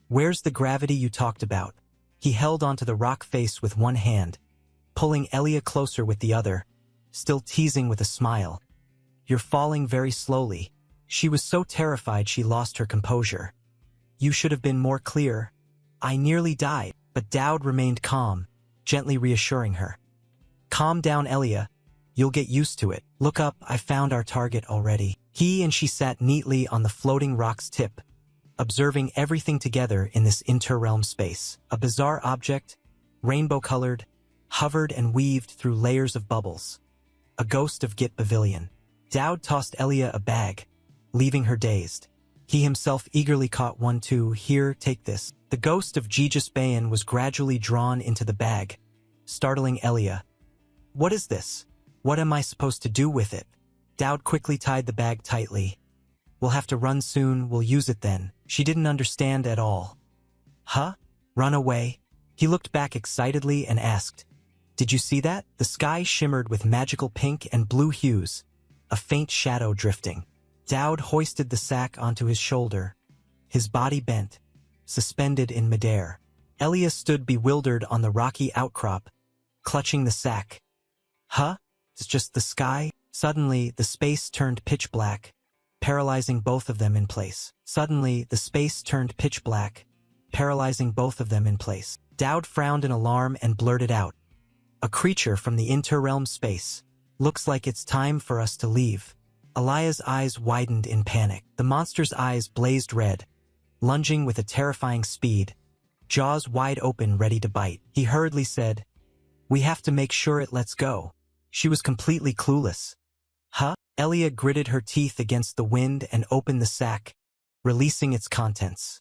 Where's the gravity you talked about? He held onto the rock face with one hand, pulling Elia closer with the other, still teasing with a smile. You're falling very slowly. She was so terrified she lost her composure. You should have been more clear. I nearly died, but Dowd remained calm, gently reassuring her. Calm down, Elia. You'll get used to it. Look up, I found our target already. He and she sat neatly on the floating rock's tip, observing everything together in this inter-realm space. A bizarre object, rainbow-colored, hovered and weaved through layers of bubbles. A ghost of Git Pavilion. Dowd tossed Elia a bag, leaving her dazed. He himself eagerly caught one too. Here, take this. The ghost of Gijus Bayan was gradually drawn into the bag, startling Elia. What is this? What am I supposed to do with it? Dowd quickly tied the bag tightly. We'll have to run soon, we'll use it then. She didn't understand at all. Huh? Run away? He looked back excitedly and asked, Did you see that? The sky shimmered with magical pink and blue hues, a faint shadow drifting. Dowd hoisted the sack onto his shoulder, his body bent, suspended in midair. Elia stood bewildered on the rocky outcrop, clutching the sack. Huh? It's just the sky? Suddenly, the space turned pitch black, paralyzing both of them in place. Dowd frowned in alarm and blurted out. A creature from the inter-realm space. Looks like it's time for us to leave. Elia's eyes widened in panic. The monster's eyes blazed red, lunging with a terrifying speed, jaws wide open ready to bite. He hurriedly said, We have to make sure it lets go. She was completely clueless. Huh? Elia gritted her teeth against the wind and opened the sack, releasing its contents.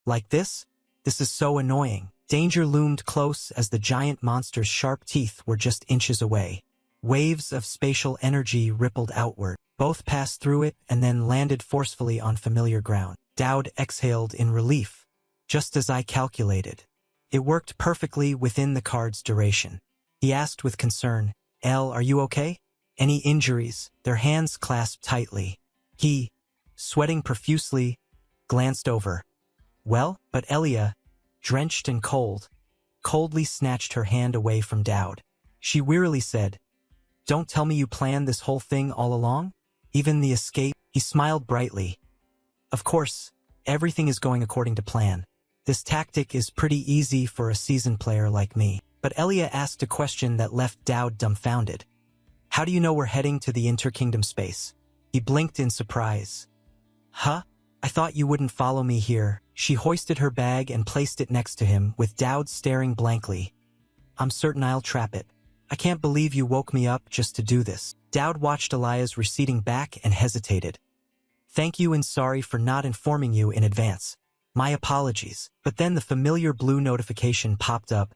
Like this? This is so annoying. Danger loomed close as the giant monster's sharp teeth were just inches away. Waves of spatial energy rippled outward. Both passed through it and then landed forcefully on familiar ground. Dowd exhaled in relief, just as I calculated. It worked perfectly within the card's duration. He asked with concern, El, are you okay? Any injuries? Their hands clasped tightly. He, sweating profusely, glanced over. Well, but Elia, drenched and coldly snatched her hand away from Dowd. She wearily said, Don't tell me you planned this whole thing all along? Even the escape? He smiled brightly. Of course, everything is going according to plan. This tactic is pretty easy for a seasoned player like me. But Elia asked a question that left Dowd dumbfounded. How do you know we're heading to the Interkingdom space? He blinked in surprise. Huh? I thought you wouldn't follow me here. She hoisted her bag and placed it next to him, with Dowd staring blankly. I'm certain I'll trap it. I can't believe you woke me up just to do this. Dowd watched Elia's receding back and hesitated. Thank you and sorry for not informing you in advance. My apologies. But then the familiar blue notification popped up.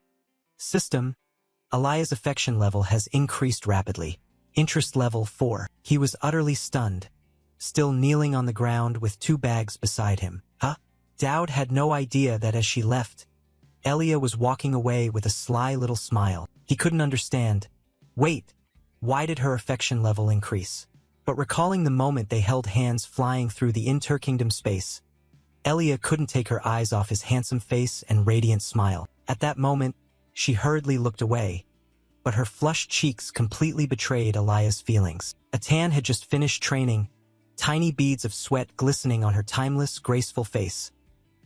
System. Elia's affection level has increased rapidly. Interest level 4. He was utterly stunned, still kneeling on the ground with two bags beside him. Huh? Dowd had no idea that as she left, Elia was walking away with a sly little smile. He couldn't understand. Wait, why did her affection level increase? But recalling the moment they held hands flying through the interkingdom space, Elia couldn't take her eyes off his handsome face and radiant smile. At that moment, she hurriedly looked away, but her flushed cheeks completely betrayed Elia's feelings. Atan had just finished training, tiny beads of sweat glistening on her timeless, graceful face.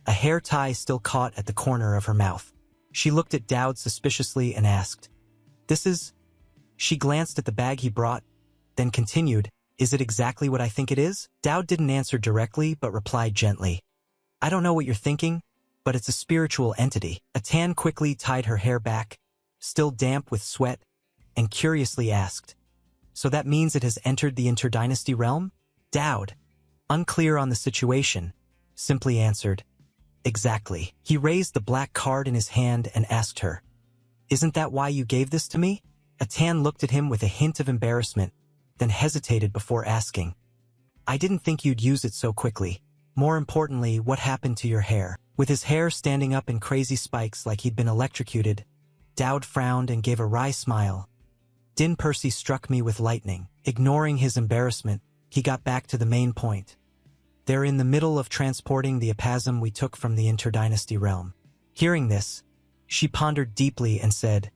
A hair tie still caught at the corner of her mouth. She looked at Dowd suspiciously and asked, "This is—" She glanced at the bag he brought, then continued, "Is it exactly what I think it is?" Dowd didn't answer directly but replied gently, "I don't know what you're thinking, but it's a spiritual entity." Atan quickly tied her hair back, still damp with sweat, and curiously asked, "So that means it has entered the interdynasty realm?" Dowd, unclear on the situation, simply answered, "Exactly." He raised the black card in his hand and asked her, "Isn't that why you gave this to me?" Atan looked at him with a hint of embarrassment, then hesitated before asking, "I didn't think you'd use it so quickly. More importantly, what happened to your hair?" With his hair standing up in crazy spikes like he'd been electrocuted, Dowd frowned and gave a wry smile. "Din Percy struck me with lightning." Ignoring his embarrassment, he got back to the main point. "They're in the middle of transporting the apasm we took from the interdynasty realm." Hearing this, she pondered deeply and said,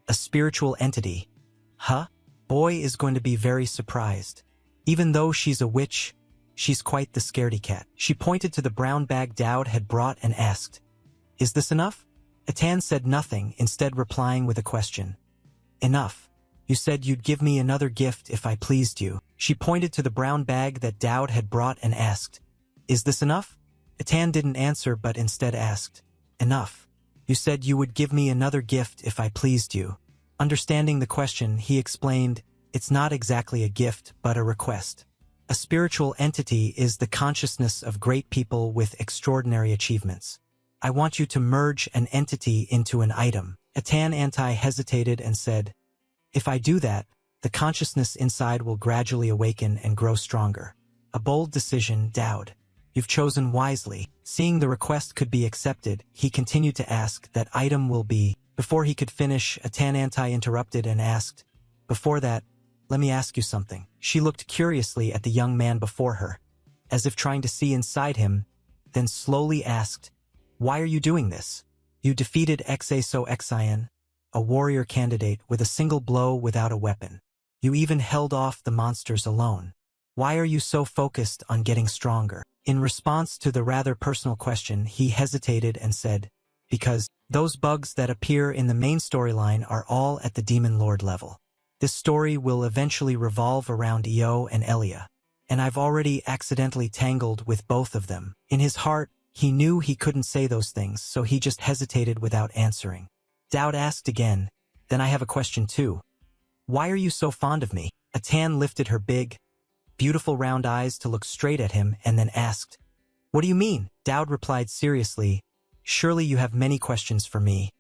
"A spiritual entity? Huh? Boy is going to be very surprised. Even though she's a witch, she's quite the scaredy cat." She pointed to the brown bag Dowd had brought and asked, "Is this enough?" Atan said nothing, instead replying with a question. "Enough. You said you'd give me another gift if I pleased you." She pointed to the brown bag that Dowd had brought and asked, "Is this enough?" Atan didn't answer but instead asked, "Enough. You said you would give me another gift if I pleased you." Understanding the question, he explained, "It's not exactly a gift but a request. A spiritual entity is the consciousness of great people with extraordinary achievements. I want you to merge an entity into an item." Atan hesitated and said, "If I do that, the consciousness inside will gradually awaken and grow stronger." "A bold decision, Dowd. You've chosen wisely." Seeing the request could be accepted, he continued to ask, "That item will be—" Before he could finish, Atan interrupted and asked, "Before that, let me ask you something." She looked curiously at the young man before her, as if trying to see inside him, then slowly asked, "Why are you doing this? You defeated Xaso Xian, a warrior candidate, with a single blow without a weapon. You even held off the monsters alone. Why are you so focused on getting stronger?" In response to the rather personal question, he hesitated and said, "Because those bugs that appear in the main storyline are all at the Demon Lord level. This story will eventually revolve around Io and Elia, and I've already accidentally tangled with both of them." In his heart, he knew he couldn't say those things, so he just hesitated without answering. Dowd asked again, "Then I have a question too. Why are you so fond of me?" Atan lifted her big, beautiful round eyes to look straight at him and then asked, "What do you mean?" Dowd replied seriously, "Surely you have many questions for me.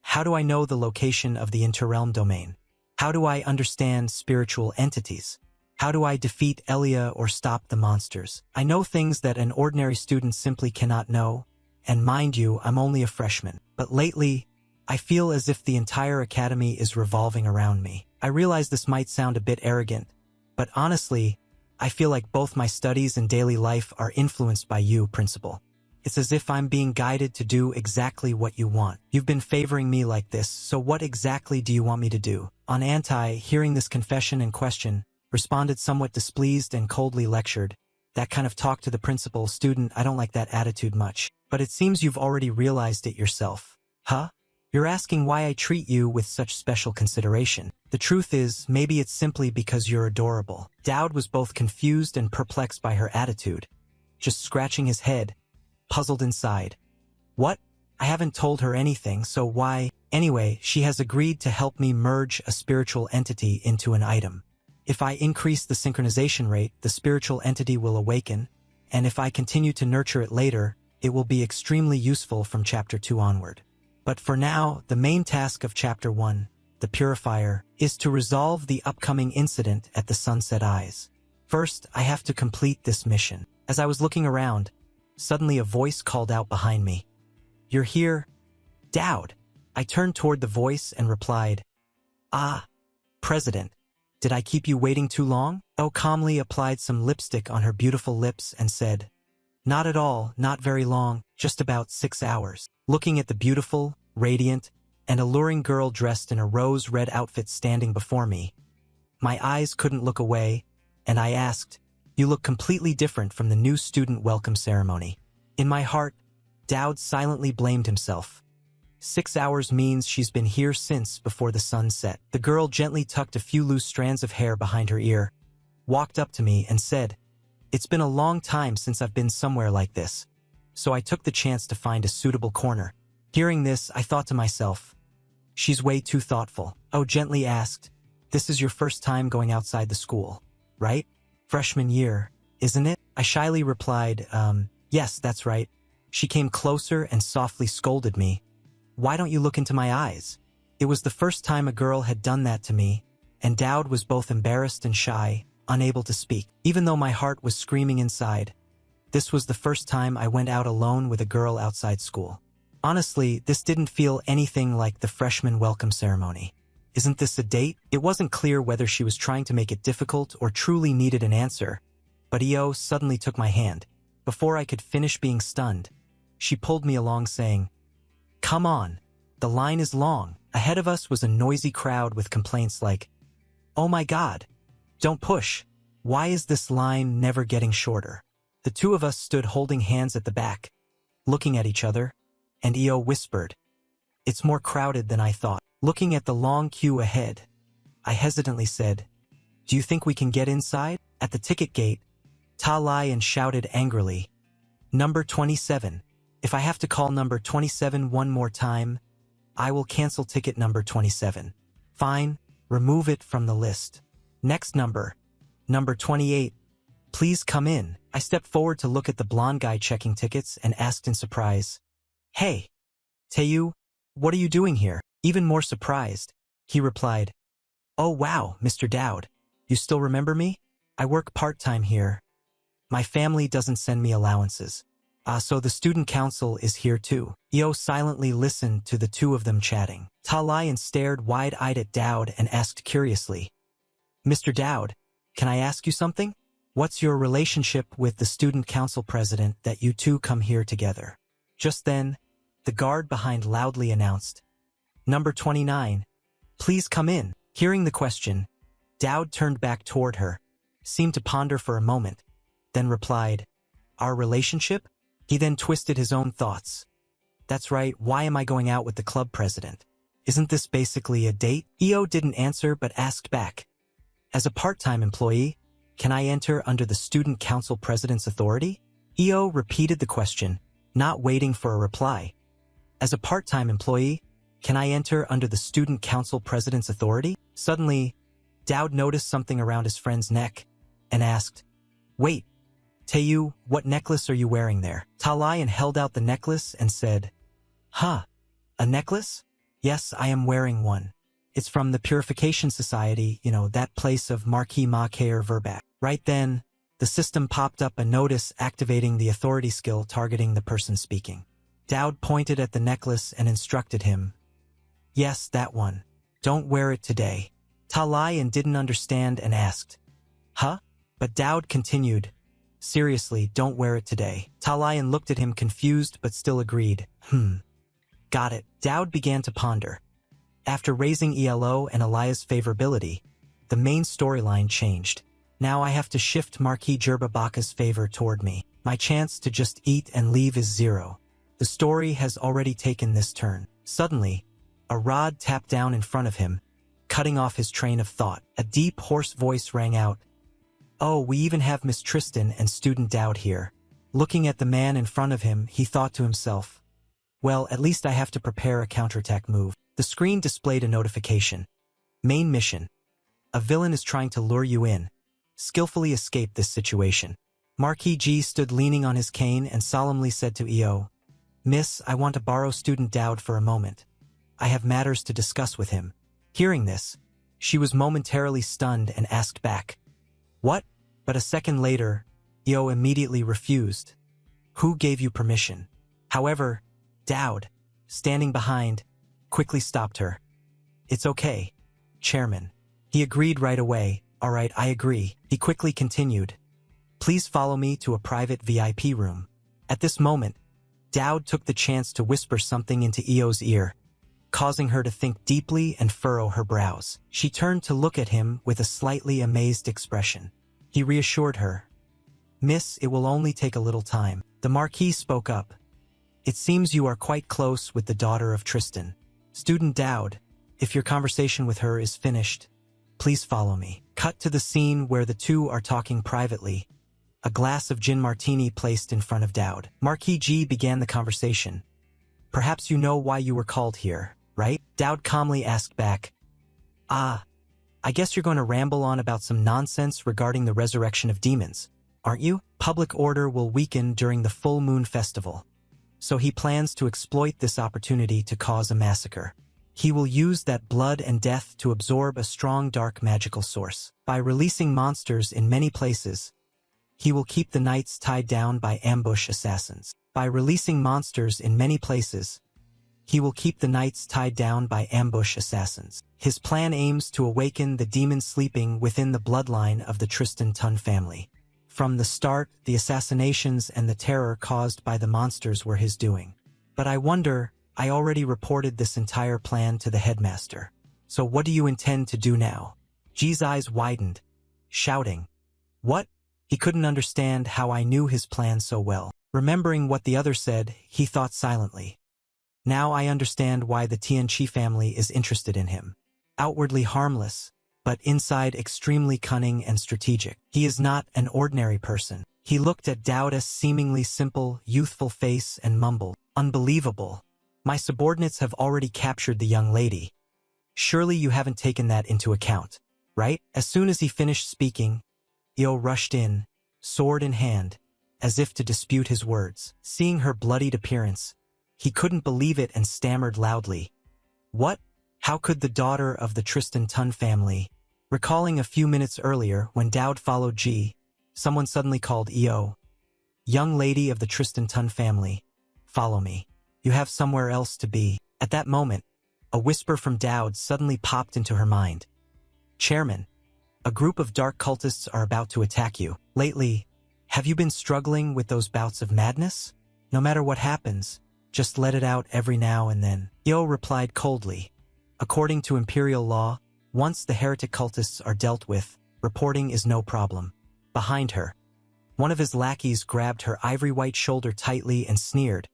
How do I know the location of the interrealm domain? How do I understand spiritual entities? How do I defeat Elia or stop the monsters? I know things that an ordinary student simply cannot know, and mind you, I'm only a freshman. But lately, I feel as if the entire academy is revolving around me. I realize this might sound a bit arrogant, but honestly, I feel like both my studies and daily life are influenced by you, Principal. It's as if I'm being guided to do exactly what you want. You've been favoring me like this, so what exactly do you want me to do?" Hearing this confession and question, responded somewhat displeased and coldly lectured, "That kind of talk to the principal, student, I don't like that attitude much. But it seems you've already realized it yourself. Huh? You're asking why I treat you with such special consideration. The truth is, maybe it's simply because you're adorable." Dowd was both confused and perplexed by her attitude, just scratching his head, puzzled inside. "What? I haven't told her anything, so why?" "Anyway, she has agreed to help me merge a spiritual entity into an item. If I increase the synchronization rate, the spiritual entity will awaken, and if I continue to nurture it later, it will be extremely useful from Chapter 2 onward. But for now, the main task of Chapter 1, the Purifier, is to resolve the upcoming incident at the Sunset Eyes. First, I have to complete this mission." As I was looking around, suddenly a voice called out behind me, "You're here, Dowd." I turned toward the voice and replied, "Ah, President, did I keep you waiting too long?" Oh calmly applied some lipstick on her beautiful lips and said, "Not at all, not very long, just about 6 hours." Looking at the beautiful, radiant, and alluring girl dressed in a rose-red outfit standing before me, my eyes couldn't look away, and I asked, "You look completely different from the new student welcome ceremony." In my heart, Dowd silently blamed himself. 6 hours means she's been here since before the sun set. The girl gently tucked a few loose strands of hair behind her ear, walked up to me and said, "It's been a long time since I've been somewhere like this, so I took the chance to find a suitable corner." Hearing this, I thought to myself, she's way too thoughtful. Oh, gently asked, "This is your first time going outside the school, right? Freshman year, isn't it?" I shyly replied, yes, that's right." She came closer and softly scolded me. "Why don't you look into my eyes?" It was the first time a girl had done that to me, and Dowd was both embarrassed and shy, unable to speak. Even though my heart was screaming inside, this was the first time I went out alone with a girl outside school. Honestly, this didn't feel anything like the freshman welcome ceremony. Isn't this a date? It wasn't clear whether she was trying to make it difficult or truly needed an answer, but Io suddenly took my hand. Before I could finish being stunned, she pulled me along saying, "Come on, the line is long." Ahead of us was a noisy crowd with complaints like, "Oh my God, don't push. Why is this line never getting shorter?" The two of us stood holding hands at the back, looking at each other, and Io whispered, "It's more crowded than I thought." Looking at the long queue ahead, I hesitantly said, "Do you think we can get inside?" At the ticket gate, Ta Lion shouted angrily, "Number 27. If I have to call number 27 one more time, I will cancel ticket number 27. Fine, remove it from the list. Next number 28. Please come in." I stepped forward to look at the blonde guy checking tickets and asked in surprise, "Hey, Taeyu, what are you doing here?" Even more surprised, he replied, "Oh wow, Mr. Dowd, you still remember me? I work part-time here. My family doesn't send me allowances. So the student council is here too." Io silently listened to the two of them chatting. Ta Lion stared wide-eyed at Dowd and asked curiously, "Mr. Dowd, can I ask you something? What's your relationship with the student council president that you two come here together?" Just then, the guard behind loudly announced, "Number 29, please come in." Hearing the question, Dowd turned back toward her, seemed to ponder for a moment, then replied, "Our relationship?" He then twisted his own thoughts. "That's right, why am I going out with the club president? Isn't this basically a date?" Io didn't answer but asked back, "As a part-time employee, can I enter under the student council president's authority?" Io repeated the question, not waiting for a reply. "As a part-time employee, can I enter under the student council president's authority?" Suddenly, Dowd noticed something around his friend's neck and asked, "Wait, Taeyu, what necklace are you wearing there?" Ta Lion held out the necklace and said, "Huh, a necklace? Yes, I am wearing one. It's from the Purification Society, that place of Marquis Ma Kair Verbak." Right then, the system popped up a notice activating the authority skill targeting the person speaking. Dowd pointed at the necklace and instructed him, "Yes, that one. Don't wear it today." Ta Lion didn't understand and asked, "Huh?" But Dowd continued, "Seriously, don't wear it today." Ta Lion looked at him confused but still agreed. Got it." Dowd began to ponder. After raising ELO and Elia's favorability, the main storyline changed. Now I have to shift Marquis Jerba Baka's favor toward me. My chance to just eat and leave is 0. The story has already taken this turn. Suddenly, a rod tapped down in front of him, cutting off his train of thought. A deep, hoarse voice rang out, "Oh, we even have Miss Tristan and Student Dowd here." Looking at the man in front of him, he thought to himself, "Well, at least I have to prepare a counterattack move." The screen displayed a notification. Main mission. A villain is trying to lure you in. Skillfully escape this situation. Marquis G stood leaning on his cane and solemnly said to Io, "Miss, I want to borrow Student Dowd for a moment. I have matters to discuss with him." Hearing this, she was momentarily stunned and asked back, "What?" But a second later, Io immediately refused. "Who gave you permission?" However, Dowd, standing behind, quickly stopped her. "It's okay, Chairman." He agreed right away. "All right, I agree." He quickly continued, "Please follow me to a private VIP room." At this moment, Dowd took the chance to whisper something into Io's ear, causing her to think deeply and furrow her brows. She turned to look at him with a slightly amazed expression. He reassured her, "Miss, it will only take a little time." The Marquis spoke up, It seems you are quite close with the daughter of Tristan. Student Dowd, if your conversation with her is finished, please follow me. Cut to the scene where the two are talking privately. A glass of gin martini placed in front of Dowd. Marquis G began the conversation. Perhaps you know why you were called here, right? Dowd calmly asked back. Ah, I guess you're going to ramble on about some nonsense regarding the resurrection of demons, aren't you? Public order will weaken during the full moon festival, so he plans to exploit this opportunity to cause a massacre. He will use that blood and death to absorb a strong dark magical source. By releasing monsters in many places, he will keep the knights tied down by ambush assassins. By releasing monsters in many places, he will keep the knights tied down by ambush assassins. His plan aims to awaken the demons sleeping within the bloodline of the Tristan Tun family. From the start, the assassinations and the terror caused by the monsters were his doing. But I wonder, I already reported this entire plan to the headmaster. So what do you intend to do now? G's eyes widened, shouting. What? He couldn't understand how I knew his plan so well. Remembering what the other said, he thought silently. Now I understand why the Tianqi family is interested in him. Outwardly harmless, but inside extremely cunning and strategic. He is not an ordinary person. He looked at Dowd's seemingly simple, youthful face and mumbled, "Unbelievable. My subordinates have already captured the young lady. Surely you haven't taken that into account, right?" As soon as he finished speaking, Io rushed in, sword in hand, as if to dispute his words. Seeing her bloodied appearance, he couldn't believe it and stammered loudly. "What? How could the daughter of the Tristan Tun family?" Recalling a few minutes earlier when Dowd followed G, someone suddenly called Io. "Young lady of the Tristan Tun family, follow me. You have somewhere else to be." At that moment, a whisper from Dowd suddenly popped into her mind. "Chairman, a group of dark cultists are about to attack you. Lately, have you been struggling with those bouts of madness? No matter what happens, just let it out every now and then." Io replied coldly. According to imperial law, once the heretic cultists are dealt with, reporting is no problem. Behind her, one of his lackeys grabbed her ivory-white shoulder tightly and sneered,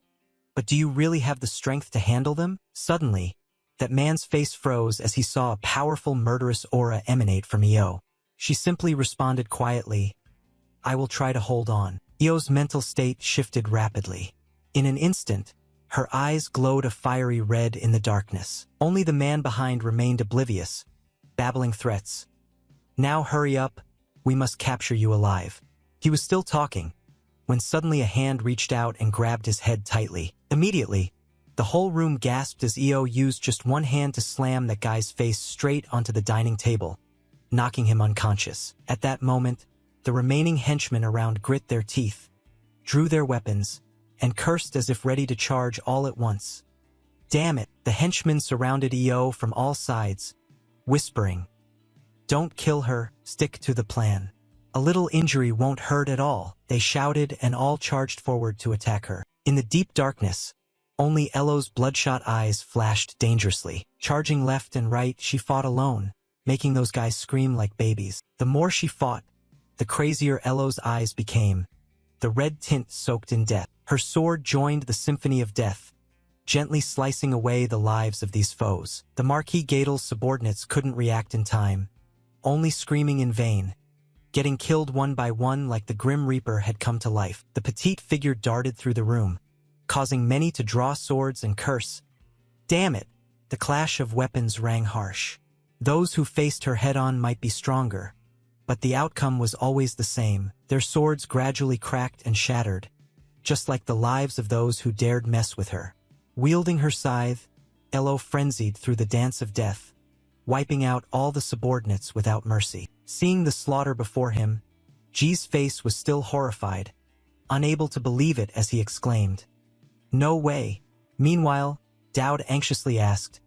"But do you really have the strength to handle them?" Suddenly, that man's face froze as he saw a powerful murderous aura emanate from Io. She simply responded quietly, "I will try to hold on." Io's mental state shifted rapidly. In an instant, her eyes glowed a fiery red in the darkness. Only the man behind remained oblivious, babbling threats. "Now hurry up, we must capture you alive." He was still talking, when suddenly a hand reached out and grabbed his head tightly. Immediately, the whole room gasped as Io used just one hand to slam that guy's face straight onto the dining table, knocking him unconscious. At that moment, the remaining henchmen around grit their teeth, drew their weapons, and cursed as if ready to charge all at once. Damn it! The henchmen surrounded Io from all sides, whispering, "Don't kill her, stick to the plan. A little injury won't hurt at all." They shouted and all charged forward to attack her. In the deep darkness, only Elo's bloodshot eyes flashed dangerously. Charging left and right, she fought alone, making those guys scream like babies. The more she fought, the crazier Elo's eyes became, the red tint soaked in death. Her sword joined the symphony of death, gently slicing away the lives of these foes. The Marquis Gadel's subordinates couldn't react in time, only screaming in vain, getting killed one by one like the Grim Reaper had come to life. The petite figure darted through the room, causing many to draw swords and curse. Damn it! The clash of weapons rang harsh. Those who faced her head-on might be stronger, but the outcome was always the same. Their swords gradually cracked and shattered, just like the lives of those who dared mess with her. Wielding her scythe, Elo frenzied through the dance of death, wiping out all the subordinates without mercy. Seeing the slaughter before him, G's face was still horrified, unable to believe it as he exclaimed, "No way." Meanwhile, Dowd anxiously asked,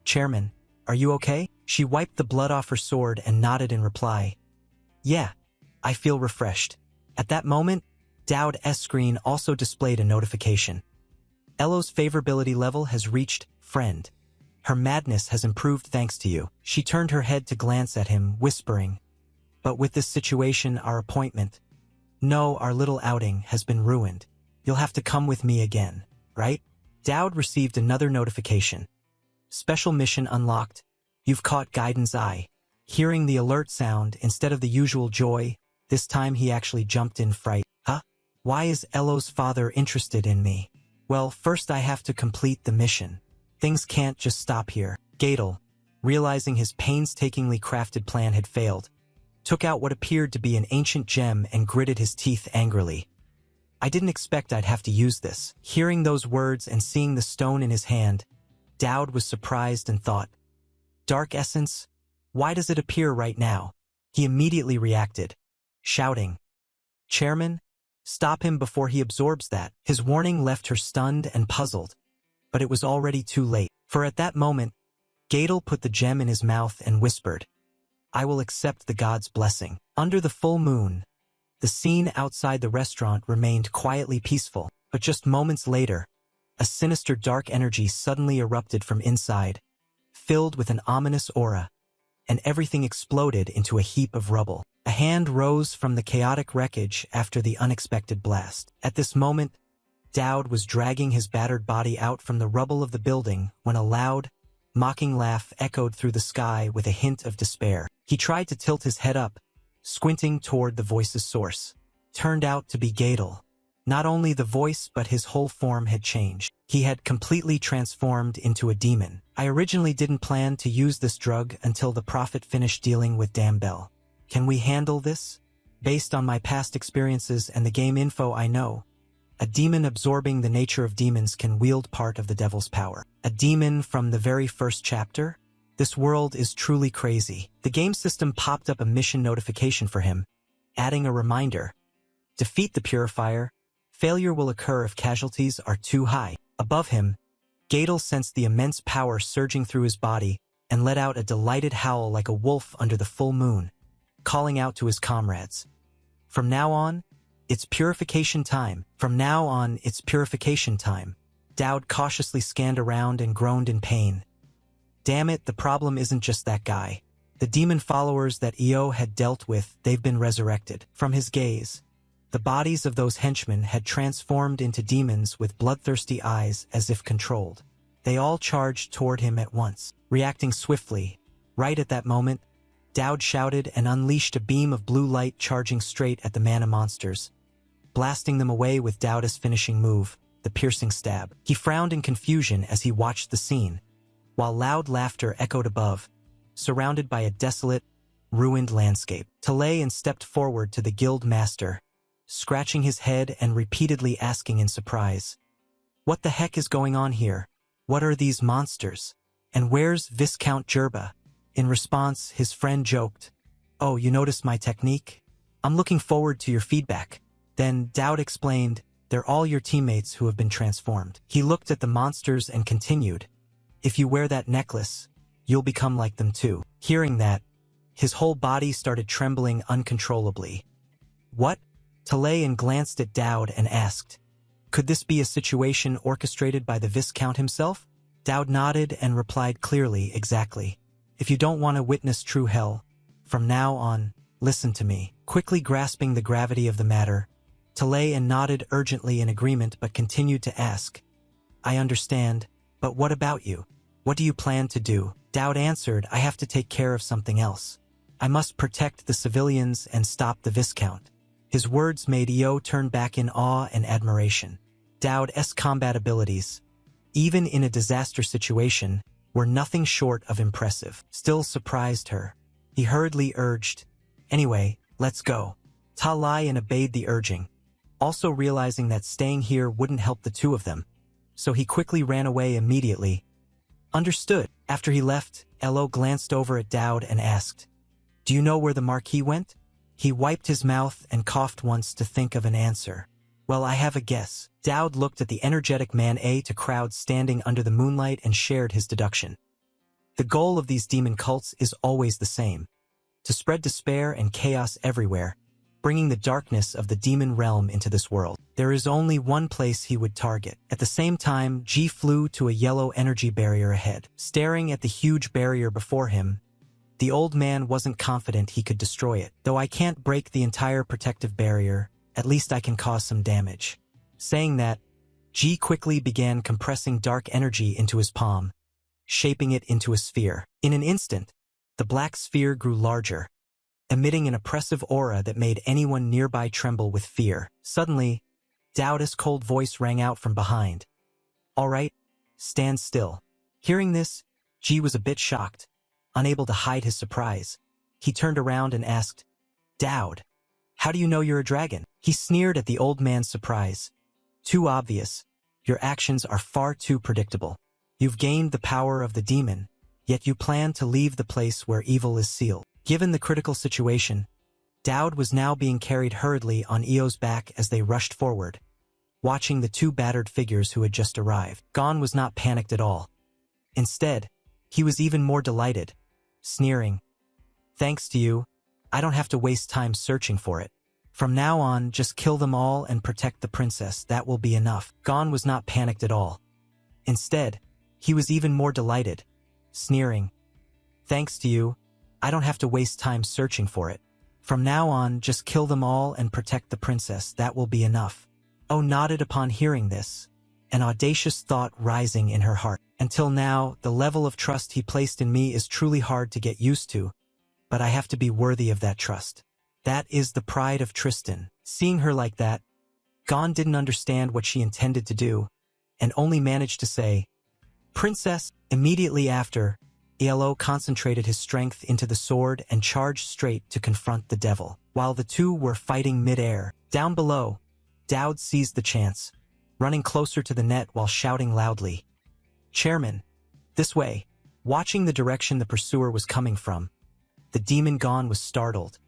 "Chairman, are you okay?" She wiped the blood off her sword and nodded in reply, "Yeah, I feel refreshed." At that moment, Dowd's screen also displayed a notification. Elo's favorability level has reached friend. Her madness has improved thanks to you. She turned her head to glance at him, whispering, "But with this situation, our appointment, no, our little outing has been ruined. You'll have to come with me again." right? Dowd received another notification. Special mission unlocked. You've caught Gaiden's eye. Hearing the alert sound, instead of the usual joy, this time he actually jumped in fright. Huh? Why is Elo's father interested in me? Well, first I have to complete the mission. Things can't just stop here. Gaidel, realizing his painstakingly crafted plan had failed, took out what appeared to be an ancient gem and gritted his teeth angrily. I didn't expect I'd have to use this. Hearing those words and seeing the stone in his hand, Dowd was surprised and thought, Dark Essence? Why does it appear right now? He immediately reacted, shouting, Chairman, stop him before he absorbs that. His warning left her stunned and puzzled, but it was already too late. For at that moment, Gaidel put the gem in his mouth and whispered, I will accept the god's blessing. Under the full moon, the scene outside the restaurant remained quietly peaceful, but just moments later, a sinister dark energy suddenly erupted from inside, filled with an ominous aura, and everything exploded into a heap of rubble. A hand rose from the chaotic wreckage after the unexpected blast. At this moment, Dowd was dragging his battered body out from the rubble of the building when a loud, mocking laugh echoed through the sky with a hint of despair. He tried to tilt his head up, squinting toward the voice's source. Turned out to be Gaidel. Not only the voice but his whole form had changed. He had completely transformed into a demon. I originally didn't plan to use this drug until the Prophet finished dealing with Dambell. Can we handle this? Based on my past experiences and the game info I know, a demon absorbing the nature of demons can wield part of the devil's power. A demon from the very first chapter? This world is truly crazy. The game system popped up a mission notification for him, adding a reminder. Defeat the Purifier. Failure will occur if casualties are too high. Above him, Gaidel sensed the immense power surging through his body and let out a delighted howl like a wolf under the full moon, calling out to his comrades. From now on, it's purification time. From now on, it's purification time. Dowd cautiously scanned around and groaned in pain. Damn it, the problem isn't just that guy. The demon followers that EO had dealt with, they've been resurrected. From his gaze, the bodies of those henchmen had transformed into demons with bloodthirsty eyes as if controlled. They all charged toward him at once, reacting swiftly. Right at that moment, Dowd shouted and unleashed a beam of blue light charging straight at the mana monsters, blasting them away with Dowd's finishing move, the piercing stab. He frowned in confusion as he watched the scene, while loud laughter echoed above, surrounded by a desolate, ruined landscape. Talayan stepped forward to the guild master, scratching his head and repeatedly asking in surprise, "What the heck is going on here? What are these monsters? And where's Viscount Jerba?" In response, his friend joked, "Oh, you noticed my technique? I'm looking forward to your feedback." Then Dowd explained, "They're all your teammates who have been transformed." He looked at the monsters and continued, "If you wear that necklace, you'll become like them too." Hearing that, his whole body started trembling uncontrollably. "What?" Talayan glanced at Dowd and asked, "Could this be a situation orchestrated by the Viscount himself?" Dowd nodded and replied clearly, "Exactly. If you don't want to witness true hell, from now on, listen to me." Quickly grasping the gravity of the matter, Talayan nodded urgently in agreement but continued to ask, "I understand, but what about you? What do you plan to do?" Dowd answered, "I have to take care of something else. I must protect the civilians and stop the Viscount." His words made EO turn back in awe and admiration. Dowd's combat abilities, even in a disaster situation, were nothing short of impressive. Still surprised her. He hurriedly urged, "Anyway, let's go." Talayan obeyed the urging, also realizing that staying here wouldn't help the two of them, so he quickly ran away immediately. "Understood." After he left, Elo glanced over at Dowd and asked, "Do you know where the Marquis went?" He wiped his mouth and coughed once to think of an answer. "Well, I have a guess." Dowd looked at the energetic man to crowd standing under the moonlight and shared his deduction. The goal of these demon cults is always the same: to spread despair and chaos everywhere, bringing the darkness of the demon realm into this world. There is only one place he would target. At the same time, G flew to a yellow energy barrier ahead. Staring at the huge barrier before him, the old man wasn't confident he could destroy it. "Though I can't break the entire protective barrier, at least I can cause some damage." Saying that, Ji quickly began compressing dark energy into his palm, shaping it into a sphere. In an instant, the black sphere grew larger, emitting an oppressive aura that made anyone nearby tremble with fear. Suddenly, Daoda's cold voice rang out from behind. "All right, stand still." Hearing this, Ji was a bit shocked, unable to hide his surprise. He turned around and asked, "Daud, how do you know you're a dragon?" He sneered at the old man's surprise. "Too obvious. Your actions are far too predictable. You've gained the power of the demon, yet you plan to leave the place where evil is sealed." Given the critical situation, Daud was now being carried hurriedly on Eo's back as they rushed forward, watching the two battered figures who had just arrived. Gon was not panicked at all. Instead, he was even more delighted, sneering, "Thanks to you, I don't have to waste time searching for it. From now on, just kill them all and protect the princess. That will be enough." Gon was not panicked at all. Instead, he was even more delighted, sneering, "Thanks to you, I don't have to waste time searching for it. From now on, just kill them all and protect the princess. That will be enough." Oh nodded upon hearing this, an audacious thought rising in her heart. "Until now, the level of trust he placed in me is truly hard to get used to, but I have to be worthy of that trust. That is the pride of Tristan." Seeing her like that, Gon didn't understand what she intended to do, and only managed to say, "Princess." Immediately after, Elo concentrated his strength into the sword and charged straight to confront the devil. While the two were fighting mid-air, down below, Daud seized the chance, running closer to the net while shouting loudly, "Chairman, this way." Watching the direction the pursuer was coming from, the demon Gon was startled,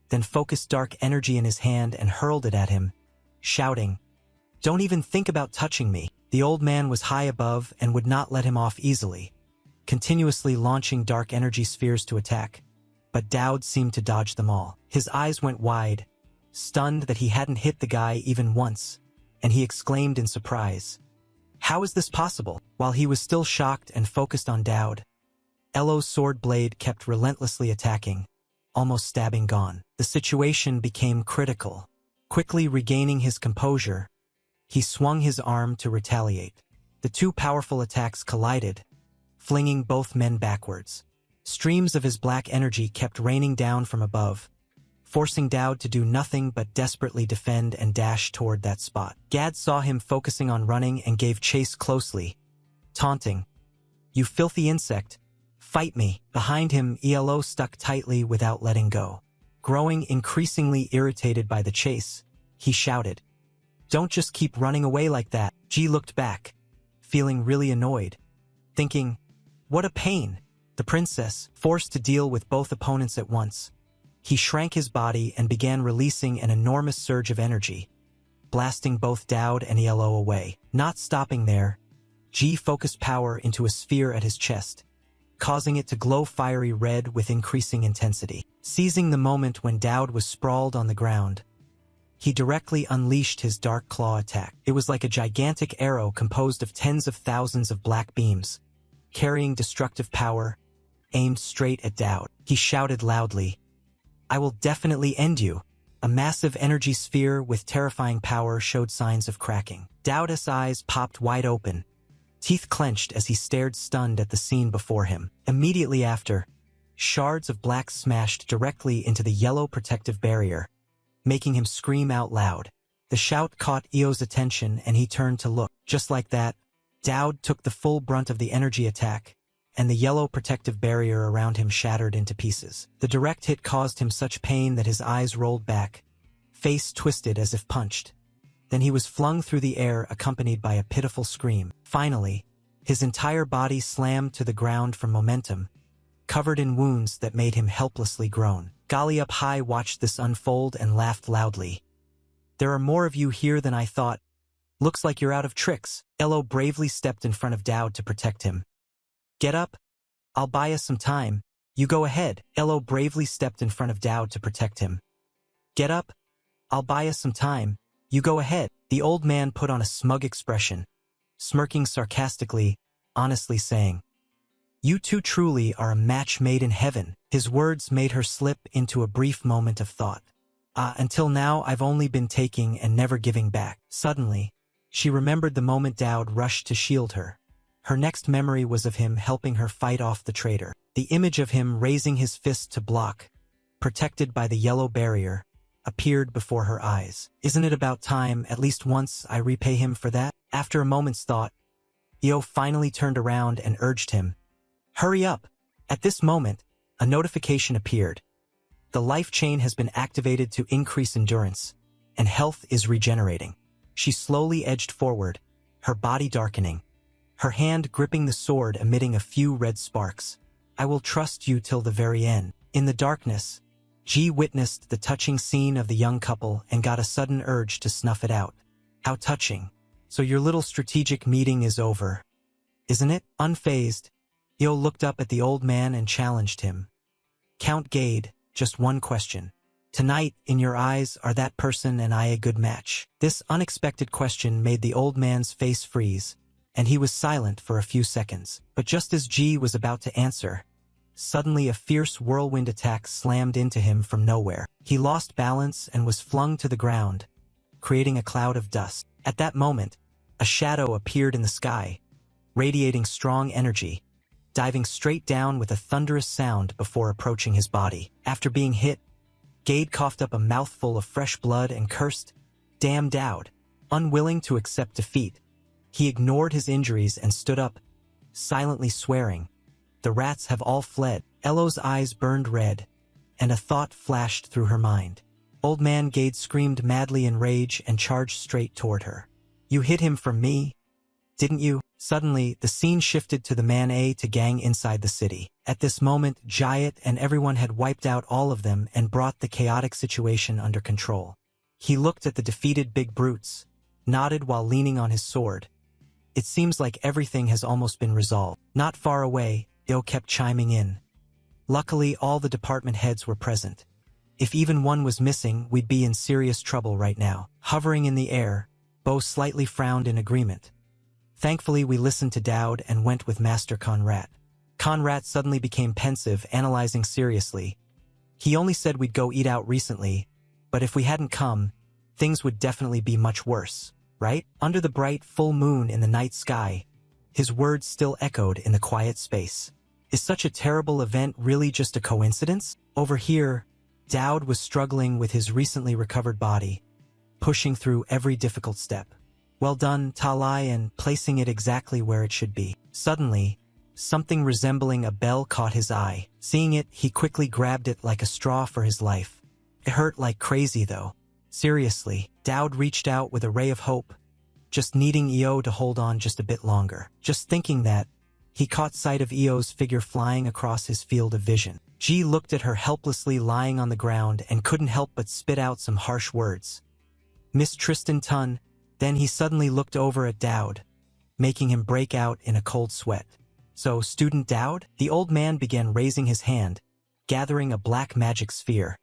then focused dark energy in his hand and hurled it at him, shouting, "Don't even think about touching me." The old man was high above and would not let him off easily, continuously launching dark energy spheres to attack, but Daud seemed to dodge them all. His eyes went wide, stunned that he hadn't hit the guy even once, and he exclaimed in surprise, "How is this possible?" While he was still shocked and focused on Daud, Elo's sword blade kept relentlessly attacking, almost stabbing Gon. The situation became critical. Quickly regaining his composure, he swung his arm to retaliate. The two powerful attacks collided, flinging both men backwards. Streams of his black energy kept raining down from above, forcing Daud to do nothing but desperately defend and dash toward that spot. Gad saw him focusing on running and gave chase closely, taunting, "You filthy insect, fight me." Behind him, Elo stuck tightly without letting go. Growing increasingly irritated by the chase, he shouted, "Don't just keep running away like that." Ji looked back, feeling really annoyed, thinking, "What a pain." The princess, forced to deal with both opponents at once, he shrank his body and began releasing an enormous surge of energy, blasting both Daud and Elo away. Not stopping there, Ji focused power into a sphere at his chest, causing it to glow fiery red with increasing intensity. Seizing the moment when Daud was sprawled on the ground, he directly unleashed his dark claw attack. It was like a gigantic arrow composed of tens of thousands of black beams, carrying destructive power, aimed straight at Daud. He shouted loudly, "I will definitely end you." A massive energy sphere with terrifying power showed signs of cracking. Daud's eyes popped wide open, teeth clenched as he stared stunned at the scene before him. Immediately after, shards of black smashed directly into the yellow protective barrier, making him scream out loud. The shout caught Eo's attention and he turned to look. Just like that, Daud took the full brunt of the energy attack, and the yellow protective barrier around him shattered into pieces. The direct hit caused him such pain that his eyes rolled back, face twisted as if punched. Then he was flung through the air accompanied by a pitiful scream. Finally, his entire body slammed to the ground from momentum, covered in wounds that made him helplessly groan. Gali up high watched this unfold and laughed loudly. "There are more of you here than I thought. Looks like you're out of tricks." Elo bravely stepped in front of Daud to protect him. "Get up. I'll buy us some time. You go ahead." Elo bravely stepped in front of Daud to protect him. "Get up. I'll buy us some time. You go ahead." The old man put on a smug expression, smirking sarcastically, honestly saying, "You two truly are a match made in heaven." His words made her slip into a brief moment of thought. Until now I've only been taking and never giving back." Suddenly, She remembered the moment Dowd rushed to shield her. Her next memory was of him helping her fight off the traitor. The image of him raising his fist to block, protected by the yellow barrier, appeared before her eyes. Isn't it about time, at least once, I repay him for that? After a moment's thought, Io finally turned around and urged him, "Hurry up!" At this moment, a notification appeared. The life chain has been activated to increase endurance, and health is regenerating. She slowly edged forward, her body darkening, her hand gripping the sword emitting a few red sparks. "I will trust you till the very end." In the darkness, G witnessed the touching scene of the young couple and got a sudden urge to snuff it out. How touching. "So your little strategic meeting is over, isn't it?" Unfazed, Io looked up at the old man and challenged him. "Count Gade, just one question. Tonight, in your eyes, are that person and I a good match?" This unexpected question made the old man's face freeze, and he was silent for a few seconds. But just as G was about to answer, suddenly a fierce whirlwind attack slammed into him from nowhere. He lost balance and was flung to the ground, creating a cloud of dust. At that moment, a shadow appeared in the sky, radiating strong energy, diving straight down with a thunderous sound before approaching his body. After being hit, Gade coughed up a mouthful of fresh blood and cursed, "Damn Dowd." Unwilling to accept defeat, he ignored his injuries and stood up, silently swearing, "The rats have all fled." Elo's eyes burned red, and a thought flashed through her mind. Old man Gade screamed madly in rage and charged straight toward her. "You hit him from me, didn't you?" Suddenly, the scene shifted to the Man A to gang inside the city. At this moment, Jayat and everyone had wiped out all of them and brought the chaotic situation under control. He looked at the defeated big brutes, nodded while leaning on his sword. "It seems like everything has almost been resolved." Not far away, Io kept chiming in. "Luckily, all the department heads were present. If even one was missing, we'd be in serious trouble right now." Hovering in the air, Bo slightly frowned in agreement. "Thankfully, we listened to Dowd and went with Master Conrad." Conrad suddenly became pensive, analyzing seriously. "He only said we'd go eat out recently, but if we hadn't come, things would definitely be much worse, right?" Under the bright full moon in the night sky, his words still echoed in the quiet space. Is such a terrible event really just a coincidence? Over here, Dowd was struggling with his recently recovered body, pushing through every difficult step. "Well done, Talai, and placing it exactly where it should be." Suddenly, something resembling a bell caught his eye. Seeing it, he quickly grabbed it like a straw for his life. It hurt like crazy, though. Seriously, Dowd reached out with a ray of hope, just needing Io to hold on just a bit longer. Just thinking that, he caught sight of Io's figure flying across his field of vision. G looked at her helplessly lying on the ground and couldn't help but spit out some harsh words. "Miss Tristan Tun." Then he suddenly looked over at Dowd, making him break out in a cold sweat. "So, Student Dowd?" The old man began raising his hand, gathering a black magic sphere.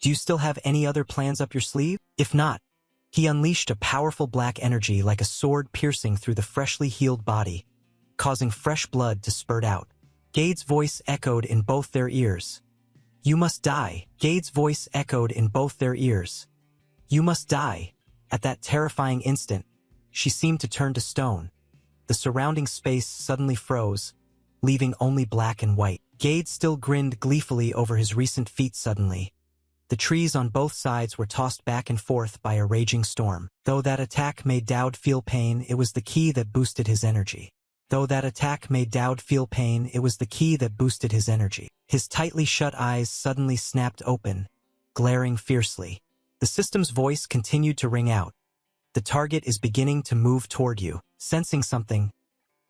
"Do you still have any other plans up your sleeve? If not..." He unleashed a powerful black energy like a sword piercing through the freshly healed body, causing fresh blood to spurt out. Gade's voice echoed in both their ears. "You must die." Gade's voice echoed in both their ears. "You must die." At that terrifying instant, she seemed to turn to stone. The surrounding space suddenly froze, leaving only black and white. Gade still grinned gleefully over his recent feat suddenly. The trees on both sides were tossed back and forth by a raging storm. Though that attack made Dowd feel pain, it was the key that boosted his energy. His tightly shut eyes suddenly snapped open, glaring fiercely. The system's voice continued to ring out. "The target is beginning to move toward you." Sensing something,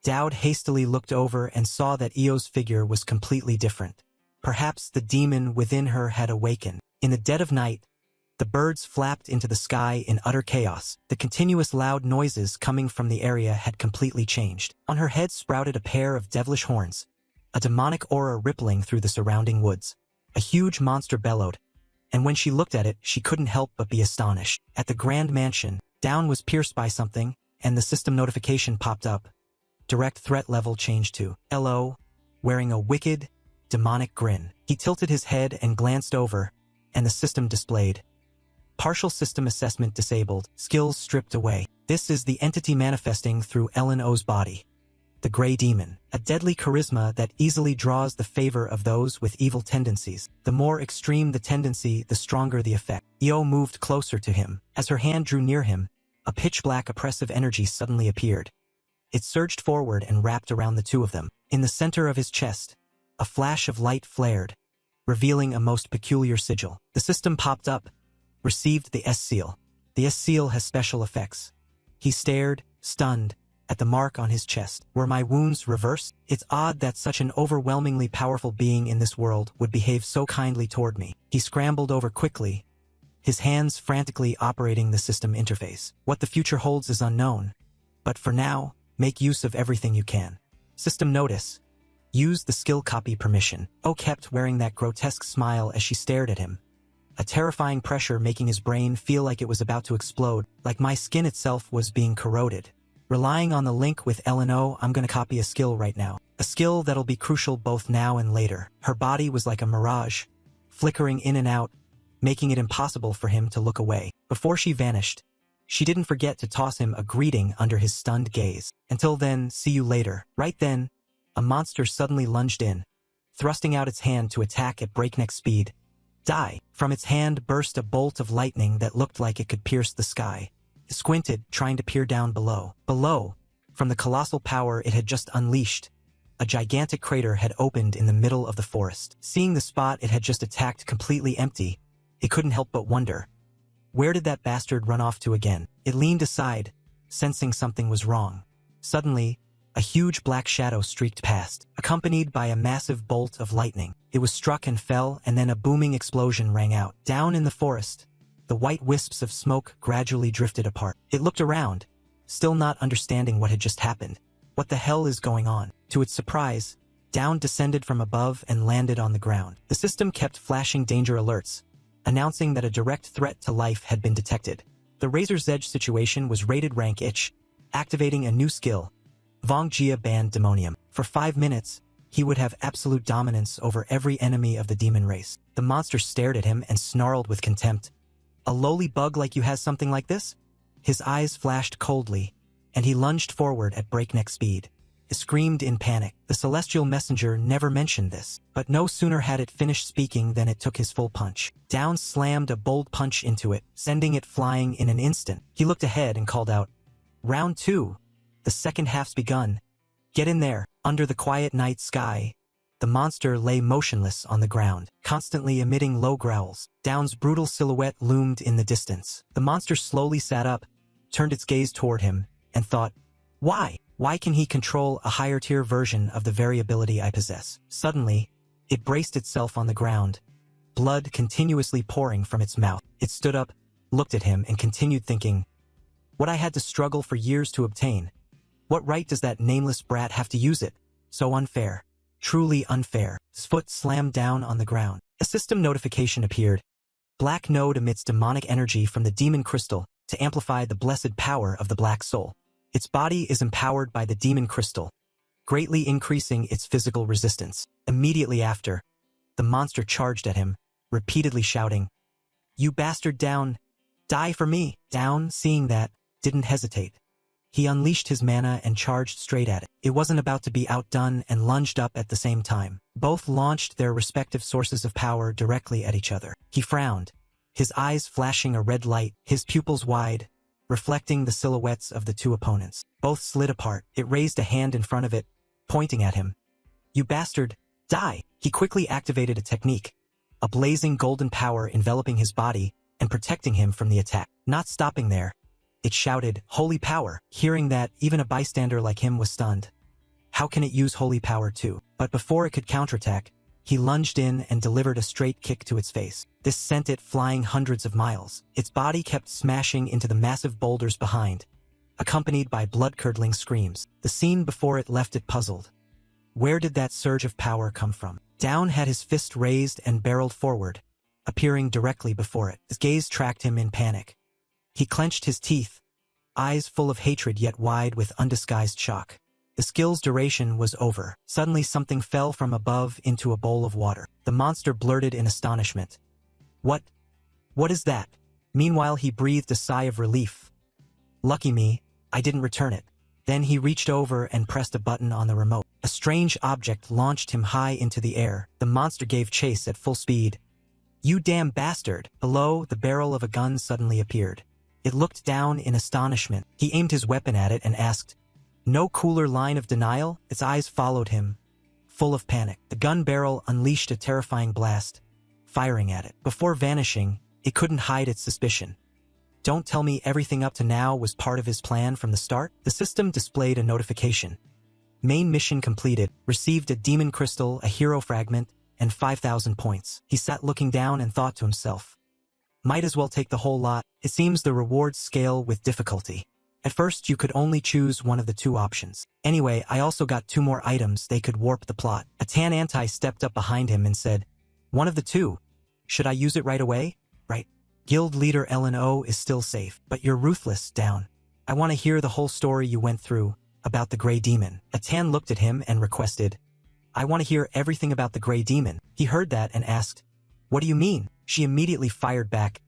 Dowd hastily looked over and saw that Io's figure was completely different. Perhaps the demon within her had awakened. In the dead of night, the birds flapped into the sky in utter chaos. The continuous loud noises coming from the area had completely changed. On her head sprouted a pair of devilish horns, a demonic aura rippling through the surrounding woods. A huge monster bellowed, and when she looked at it, she couldn't help but be astonished. At the Grand Mansion, Down was pierced by something, and the system notification popped up. Direct threat level changed to LO, wearing a wicked, demonic grin. He tilted his head and glanced over, and the system displayed. Partial system assessment disabled, skills stripped away. This is the entity manifesting through LNO's body. The Gray Demon, a deadly charisma that easily draws the favor of those with evil tendencies. The more extreme the tendency, the stronger the effect. Io moved closer to him. As her hand drew near him, a pitch-black oppressive energy suddenly appeared. It surged forward and wrapped around the two of them. In the center of his chest, a flash of light flared, revealing a most peculiar sigil. The system popped up, received the S-seal. The S-seal has special effects. He stared, stunned, at the mark on his chest. Were my wounds reversed? It's odd that such an overwhelmingly powerful being in this world would behave so kindly toward me. He scrambled over quickly, his hands frantically operating the system interface. What the future holds is unknown, but for now, make use of everything you can. System notice. Use the skill copy permission. O kept wearing that grotesque smile as she stared at him, a terrifying pressure making his brain feel like it was about to explode, like my skin itself was being corroded. Relying on the link with LNO, I'm gonna copy a skill right now. A skill that'll be crucial both now and later. Her body was like a mirage, flickering in and out, making it impossible for him to look away. Before she vanished, she didn't forget to toss him a greeting under his stunned gaze. Until then, see you later. Right then, a monster suddenly lunged in, thrusting out its hand to attack at breakneck speed. Die! From its hand burst a bolt of lightning that looked like it could pierce the sky. It squinted, trying to peer down below. Below, from the colossal power it had just unleashed, a gigantic crater had opened in the middle of the forest. Seeing the spot it had just attacked completely empty, it couldn't help but wonder, where did that bastard run off to again? It leaned aside, sensing something was wrong. Suddenly, a huge black shadow streaked past, accompanied by a massive bolt of lightning. It was struck and fell, and then a booming explosion rang out. Down in the forest, the white wisps of smoke gradually drifted apart. It looked around, still not understanding what had just happened. What the hell is going on? To its surprise, Down descended from above and landed on the ground. The system kept flashing danger alerts, announcing that a direct threat to life had been detected. The Razor's Edge situation was rated rank itch, activating a new skill, Vongjia Band Demonium. For 5 minutes, he would have absolute dominance over every enemy of the demon race. The monster stared at him and snarled with contempt. A lowly bug like you has something like this? His eyes flashed coldly, and he lunged forward at breakneck speed. It screamed in panic. The celestial messenger never mentioned this, but no sooner had it finished speaking than it took his full punch. Down slammed a bold punch into it, sending it flying in an instant. He looked ahead and called out, "Round 2. The second half's begun. Get in there." Under the quiet night sky, the monster lay motionless on the ground, constantly emitting low growls. Down's brutal silhouette loomed in the distance. The monster slowly sat up, turned its gaze toward him, and thought, Why? Why can he control a higher-tier version of the very ability I possess? Suddenly, it braced itself on the ground, blood continuously pouring from its mouth. It stood up, looked at him, and continued thinking, what I had to struggle for years to obtain. What right does that nameless brat have to use it? So unfair. Truly unfair. His foot slammed down on the ground. A system notification appeared. Black Node emits demonic energy from the demon crystal to amplify the blessed power of the Black Soul. Its body is empowered by the demon crystal, greatly increasing its physical resistance. Immediately after, the monster charged at him, repeatedly shouting, "You bastard, Down! Die for me!" Down, seeing that, didn't hesitate. He unleashed his mana and charged straight at it. It wasn't about to be outdone and lunged up at the same time. Both launched their respective sources of power directly at each other. He frowned, his eyes flashing a red light, his pupils wide, reflecting the silhouettes of the two opponents. Both slid apart. It raised a hand in front of it, pointing at him. "You bastard, die!" He quickly activated a technique, a blazing golden power enveloping his body and protecting him from the attack. Not stopping there, it shouted, "Holy power!" Hearing that, even a bystander like him was stunned. How can it use holy power too? But before it could counterattack, he lunged in and delivered a straight kick to its face. This sent it flying hundreds of miles. Its body kept smashing into the massive boulders behind, accompanied by blood-curdling screams. The scene before it left it puzzled. Where did that surge of power come from? Down had his fist raised and barreled forward, appearing directly before it. His gaze tracked him in panic. He clenched his teeth, eyes full of hatred yet wide with undisguised shock. The skill's duration was over. Suddenly something fell from above into a bowl of water. The monster blurted in astonishment. What is that?" Meanwhile, he breathed a sigh of relief. Lucky me, I didn't return it. Then he reached over and pressed a button on the remote. A strange object launched him high into the air. The monster gave chase at full speed. You damn bastard! Below, the barrel of a gun suddenly appeared. It looked down in astonishment. He aimed his weapon at it and asked, "No cooler line of denial?" Its eyes followed him, full of panic. The gun barrel unleashed a terrifying blast, firing at it. Before vanishing, it couldn't hide its suspicion. Don't tell me everything up to now was part of his plan from the start? The system displayed a notification. Main mission completed. Received a demon crystal, a hero fragment, and 5,000 points. He sat looking down and thought to himself, might as well take the whole lot. It seems the rewards scale with difficulty. At first, you could only choose one of the two options. Anyway, I also got 2 more items. They could warp the plot. A tan anti stepped up behind him and said, one of the two. Should I use it right away? Right. Guild leader LNO is still safe, but you're ruthless, Down. I want to hear the whole story you went through about the Grey Demon. A tan looked at him and requested, I want to hear everything about the Grey Demon. He heard that and asked, what do you mean? She immediately fired back.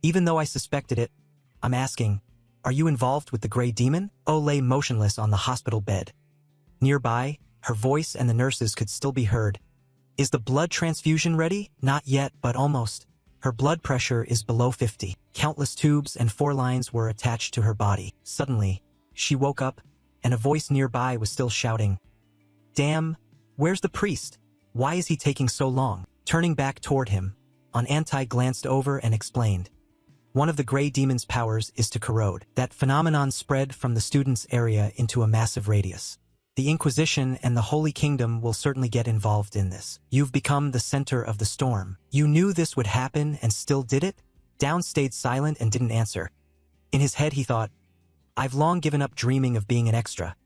Even though I suspected it, I'm asking, are you involved with the Grey Demon? Oh lay motionless on the hospital bed. Nearby, her voice and the nurses could still be heard. Is the blood transfusion ready? Not yet, but almost. Her blood pressure is below 50. Countless tubes and 4 lines were attached to her body. Suddenly, she woke up, and a voice nearby was still shouting, damn, where's the priest? Why is he taking so long? Turning back toward him, Anti glanced over and explained. One of the Grey Demon's powers is to corrode. That phenomenon spread from the student's area into a massive radius. The Inquisition and the Holy Kingdom will certainly get involved in this. You've become the center of the storm. You knew this would happen and still did it? Down stayed silent and didn't answer. In his head he thought, I've long given up dreaming of being an extra,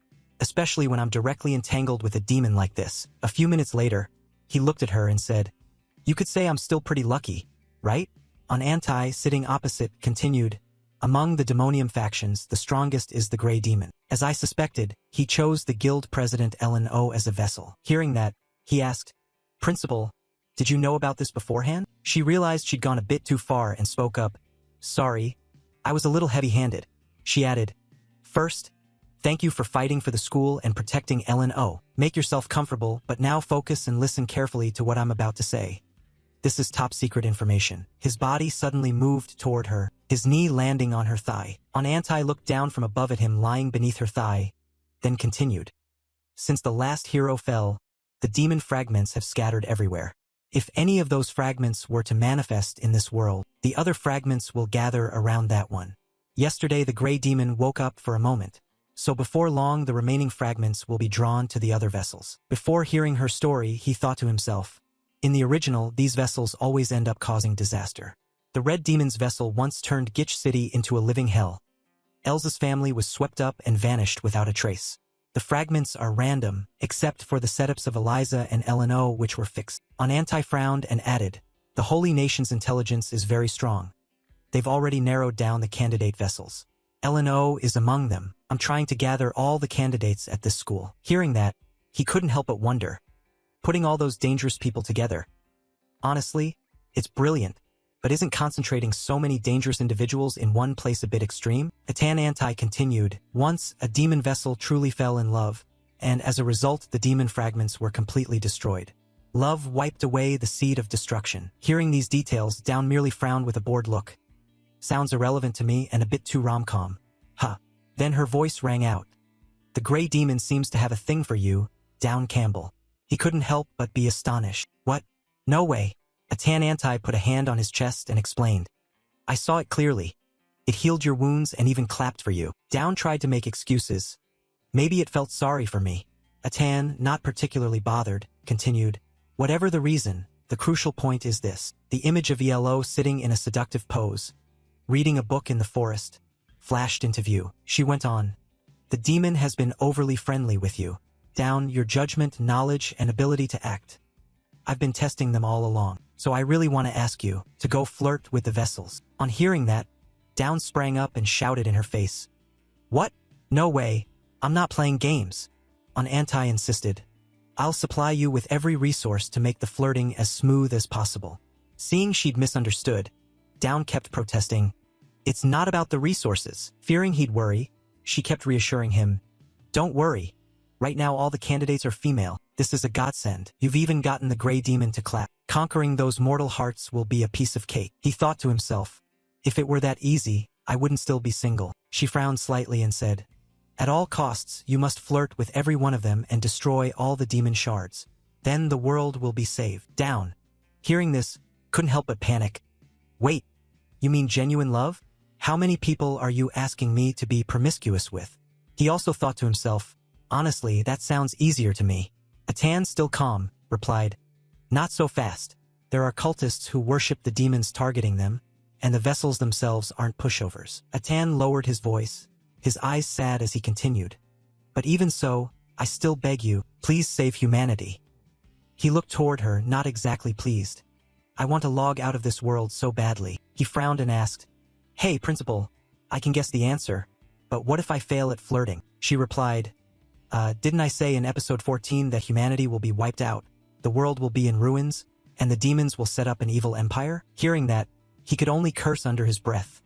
especially when I'm directly entangled with a demon like this. A few minutes later, he looked at her and said, you could say I'm still pretty lucky, right? Anti, sitting opposite, continued, among the demonium factions, the strongest is the Grey Demon. As I suspected, he chose the guild president LNO as a vessel. Hearing that, he asked, Principal, did you know about this beforehand? She realized she'd gone a bit too far and spoke up. Sorry, I was a little heavy-handed. She added, first, thank you for fighting for the school and protecting LNO. Make yourself comfortable, but now focus and listen carefully to what I'm about to say. This is top-secret information. His body suddenly moved toward her, his knee landing on her thigh. Anti looked down from above at him lying beneath her thigh, then continued. Since the last hero fell, the demon fragments have scattered everywhere. If any of those fragments were to manifest in this world, the other fragments will gather around that one. Yesterday the Grey Demon woke up for a moment, so before long the remaining fragments will be drawn to the other vessels. Before hearing her story, he thought to himself, in the original, these vessels always end up causing disaster. The Red Demon's vessel once turned Gitch City into a living hell. Elsa's family was swept up and vanished without a trace. The fragments are random, except for the setups of Eliza and LNO, which were fixed. Anti frowned and added, the Holy Nation's intelligence is very strong. They've already narrowed down the candidate vessels. LNO is among them. I'm trying to gather all the candidates at this school. Hearing that, he couldn't help but wonder. Putting all those dangerous people together. Honestly, it's brilliant, but isn't concentrating so many dangerous individuals in one place a bit extreme? Atan Anti continued, once a demon vessel truly fell in love, and as a result the demon fragments were completely destroyed. Love wiped away the seed of destruction. Hearing these details, Down merely frowned with a bored look. Sounds irrelevant to me and a bit too rom-com. Huh. Then her voice rang out. The Grey Demon seems to have a thing for you, Down Campbell. He couldn't help but be astonished. What? No way. Atan Anti put a hand on his chest and explained. I saw it clearly. It healed your wounds and even clapped for you. Down tried to make excuses. Maybe it felt sorry for me. Atan, not particularly bothered, continued. Whatever the reason, the crucial point is this. The image of ELO sitting in a seductive pose, reading a book in the forest, flashed into view. She went on. The demon has been overly friendly with you. Down, your judgment, knowledge, and ability to act. I've been testing them all along, so I really want to ask you to go flirt with the vessels. On hearing that, Down sprang up and shouted in her face. What? No way. I'm not playing games. Anti insisted. I'll supply you with every resource to make the flirting as smooth as possible. Seeing she'd misunderstood, Down kept protesting. It's not about the resources. Fearing he'd worry, she kept reassuring him. Don't worry. Right now all the candidates are female. This is a godsend. You've even gotten the gray demon to clap. Conquering those mortal hearts will be a piece of cake. He thought to himself, if it were that easy, I wouldn't still be single. She frowned slightly and said, at all costs, you must flirt with every one of them and destroy all the demon shards. Then the world will be saved. Down. Hearing this, couldn't help but panic. Wait, you mean genuine love? How many people are you asking me to be promiscuous with? He also thought to himself, honestly, that sounds easier to me. Atan, still calm, replied, not so fast. There are cultists who worship the demons targeting them, and the vessels themselves aren't pushovers. Atan lowered his voice, his eyes sad as he continued. But even so, I still beg you, please save humanity. He looked toward her, not exactly pleased. I want to log out of this world so badly. He frowned and asked, hey, principal, I can guess the answer, but what if I fail at flirting? She replied, didn't I say in episode 14 that humanity will be wiped out, the world will be in ruins, and the demons will set up an evil empire? Hearing that, he could only curse under his breath.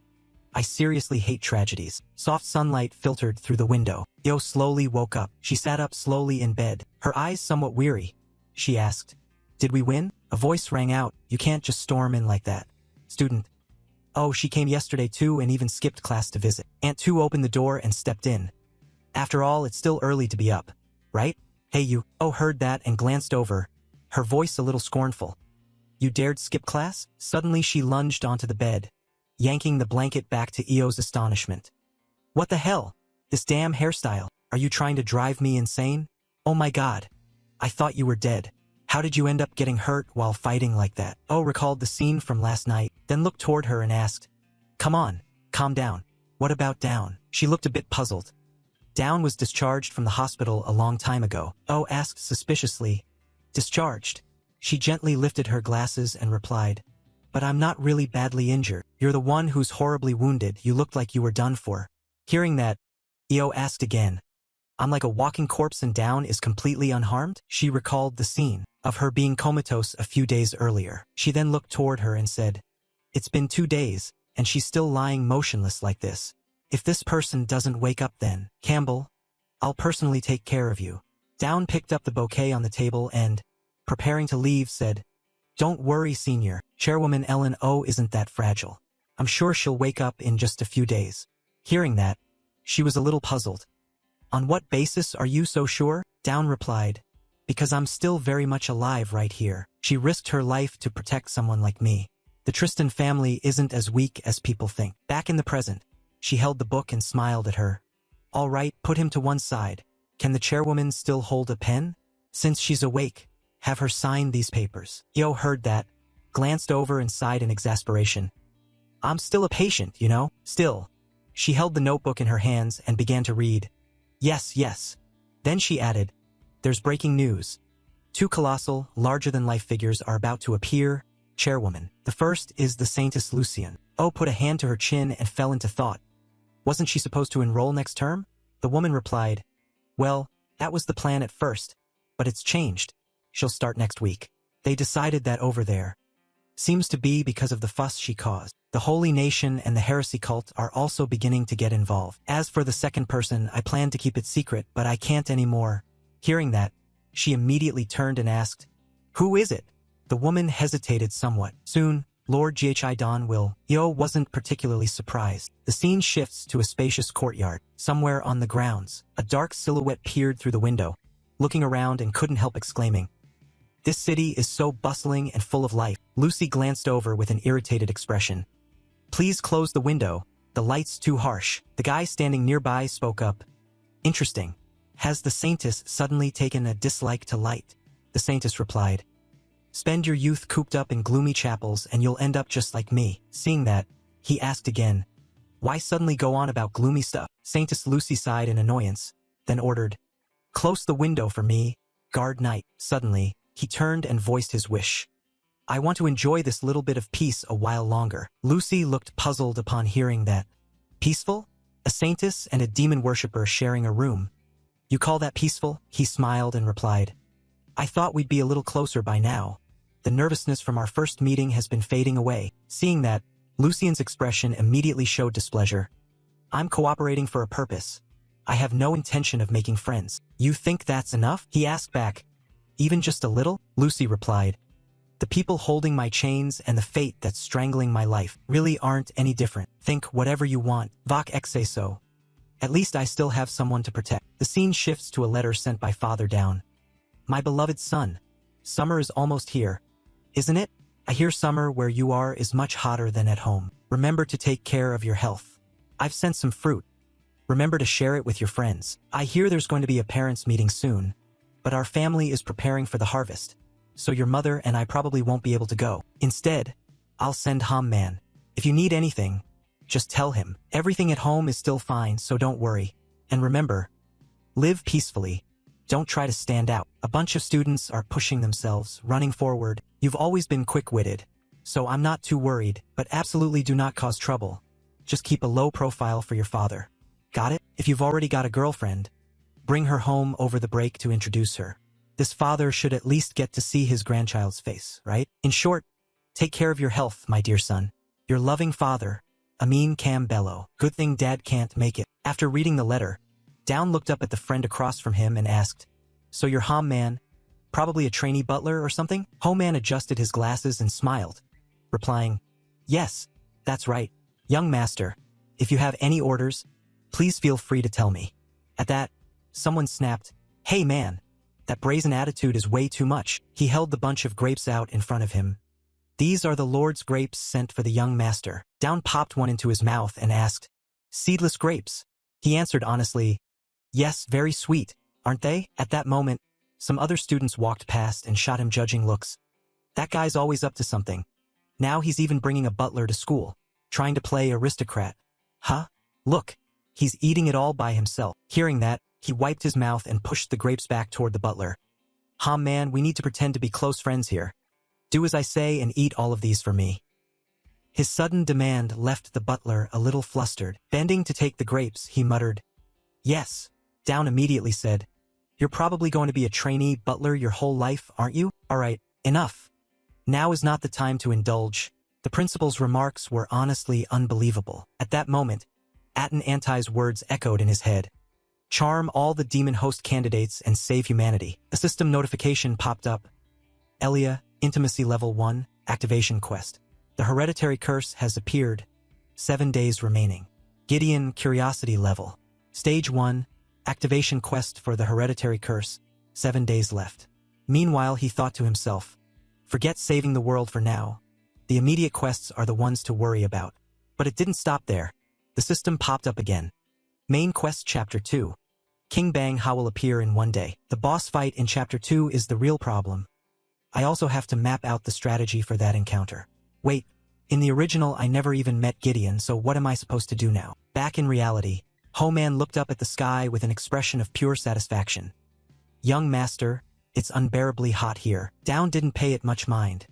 I seriously hate tragedies. Soft sunlight filtered through the window. Yo slowly woke up. She sat up slowly in bed, her eyes somewhat weary. She asked, did we win? A voice rang out, you can't just storm in like that. Student. Oh, she came yesterday too and even skipped class to visit. Aunt Tu opened the door and stepped in. After all, it's still early to be up, right? Hey you. Oh, heard that and glanced over, her voice a little scornful. You dared skip class? Suddenly she lunged onto the bed, yanking the blanket back to Io's astonishment. What the hell? This damn hairstyle. Are you trying to drive me insane? Oh my god. I thought you were dead. How did you end up getting hurt while fighting like that? Oh recalled the scene from last night, then looked toward her and asked, come on, calm down. What about Down? She looked a bit puzzled. Down was discharged from the hospital a long time ago. Oh asked suspiciously. Discharged? She gently lifted her glasses and replied, but I'm not really badly injured. You're the one who's horribly wounded. You looked like you were done for. Hearing that, Io asked again, I'm like a walking corpse and Down is completely unharmed? She recalled the scene of her being comatose a few days earlier. She then looked toward her and said, it's been 2 days, and she's still lying motionless like this. If this person doesn't wake up then, Campbell, I'll personally take care of you. Down picked up the bouquet on the table and, preparing to leave, said, don't worry, Senior. Chairwoman Ellen O isn't that fragile. I'm sure she'll wake up in just a few days. Hearing that, she was a little puzzled. On what basis are you so sure? Down replied, because I'm still very much alive right here. She risked her life to protect someone like me. The Tristan family isn't as weak as people think. Back in the present, she held the book and smiled at her. All right, put him to one side. Can the chairwoman still hold a pen? Since she's awake, have her sign these papers. Yo heard that, glanced over and sighed in exasperation. I'm still a patient, you know, still. She held the notebook in her hands and began to read. Yes, yes. Then she added, there's breaking news. 2 colossal, larger-than-life figures are about to appear, Chairwoman. The first is the Saintess Lucian. Oh put a hand to her chin and fell into thought. Wasn't she supposed to enroll next term? The woman replied, well, that was the plan at first, but it's changed. She'll start next week. They decided that over there. Seems to be because of the fuss she caused. The Holy Nation and the heresy cult are also beginning to get involved. As for the second person, I plan to keep it secret, but I can't anymore. Hearing that, she immediately turned and asked, who is it? The woman hesitated somewhat. Soon, Lord Ghi Don will. Yo wasn't particularly surprised. The scene shifts to a spacious courtyard. Somewhere on the grounds, a dark silhouette peered through the window, looking around and couldn't help exclaiming, this city is so bustling and full of life. Lucy glanced over with an irritated expression. Please close the window. The light's too harsh. The guy standing nearby spoke up. Interesting. Has the Saintess suddenly taken a dislike to light? The Saintess replied. Spend your youth cooped up in gloomy chapels and you'll end up just like me. Seeing that, he asked again. Why suddenly go on about gloomy stuff? Saintess Lucy sighed in annoyance, then ordered. Close the window for me, guard knight. Suddenly, he turned and voiced his wish. I want to enjoy this little bit of peace a while longer. Lucy looked puzzled upon hearing that. Peaceful? A saintess and a demon worshipper sharing a room. You call that peaceful? He smiled and replied. I thought we'd be a little closer by now. The nervousness from our first meeting has been fading away. Seeing that, Lucian's expression immediately showed displeasure. I'm cooperating for a purpose. I have no intention of making friends. You think that's enough? He asked back. Even just a little? Lucy replied. The people holding my chains and the fate that's strangling my life really aren't any different. Think whatever you want, Vok so. At least I still have someone to protect. The scene shifts to a letter sent by Father Down. My beloved son, summer is almost here, isn't it? I hear summer where you are is much hotter than at home. Remember to take care of your health. I've sent some fruit. Remember to share it with your friends. I hear there's going to be a parents' meeting soon, but our family is preparing for the harvest, so your mother and I probably won't be able to go. Instead, I'll send Ham Man. If you need anything, just tell him. Everything at home is still fine, so don't worry. And remember, live peacefully. Don't try to stand out. A bunch of students are pushing themselves, running forward. You've always been quick-witted, so I'm not too worried, but absolutely do not cause trouble. Just keep a low profile for your father. Got it? If you've already got a girlfriend, bring her home over the break to introduce her. This father should at least get to see his grandchild's face, right? In short, take care of your health, my dear son. Your loving father, Amin Cambello. Good thing Dad can't make it. After reading the letter, Down looked up at the friend across from him and asked, So you're Ham Man? Probably a trainee butler or something? Ho-Man adjusted his glasses and smiled, replying, Yes, that's right. Young master, if you have any orders, please feel free to tell me. At that, someone snapped, Hey man, that brazen attitude is way too much. He held the bunch of grapes out in front of him. These are the Lord's grapes sent for the young master. Down popped one into his mouth and asked, Seedless grapes? He answered honestly, Yes, very sweet, aren't they? At that moment, some other students walked past and shot him judging looks. That guy's always up to something. Now he's even bringing a butler to school, trying to play aristocrat. Huh? Look, he's eating it all by himself. Hearing that, he wiped his mouth and pushed the grapes back toward the butler. Ham man, we need to pretend to be close friends here. Do as I say and eat all of these for me. His sudden demand left the butler a little flustered. Bending to take the grapes, he muttered, Yes. Down immediately said, You're probably going to be a trainee butler your whole life, aren't you? All right, enough. Now is not the time to indulge. The principal's remarks were honestly unbelievable. At that moment, Aten Antai's words echoed in his head. Charm all the demon host candidates and save humanity. A system notification popped up. Elia, Intimacy Level 1, Activation Quest. The hereditary curse has appeared. 7 days remaining. Gideon, Curiosity Level. Stage 1, Activation Quest for the hereditary curse. 7 days left. Meanwhile, he thought to himself, Forget saving the world for now. The immediate quests are the ones to worry about. But it didn't stop there. The system popped up again. Main Quest Chapter 2. King Bang How will appear in 1 day. The boss fight in Chapter 2 is the real problem. I also have to map out the strategy for that encounter. Wait, in the original I never even met Gideon, so what am I supposed to do now? Back in reality, Ho-Man looked up at the sky with an expression of pure satisfaction. Young master, it's unbearably hot here. Down didn't pay it much mind.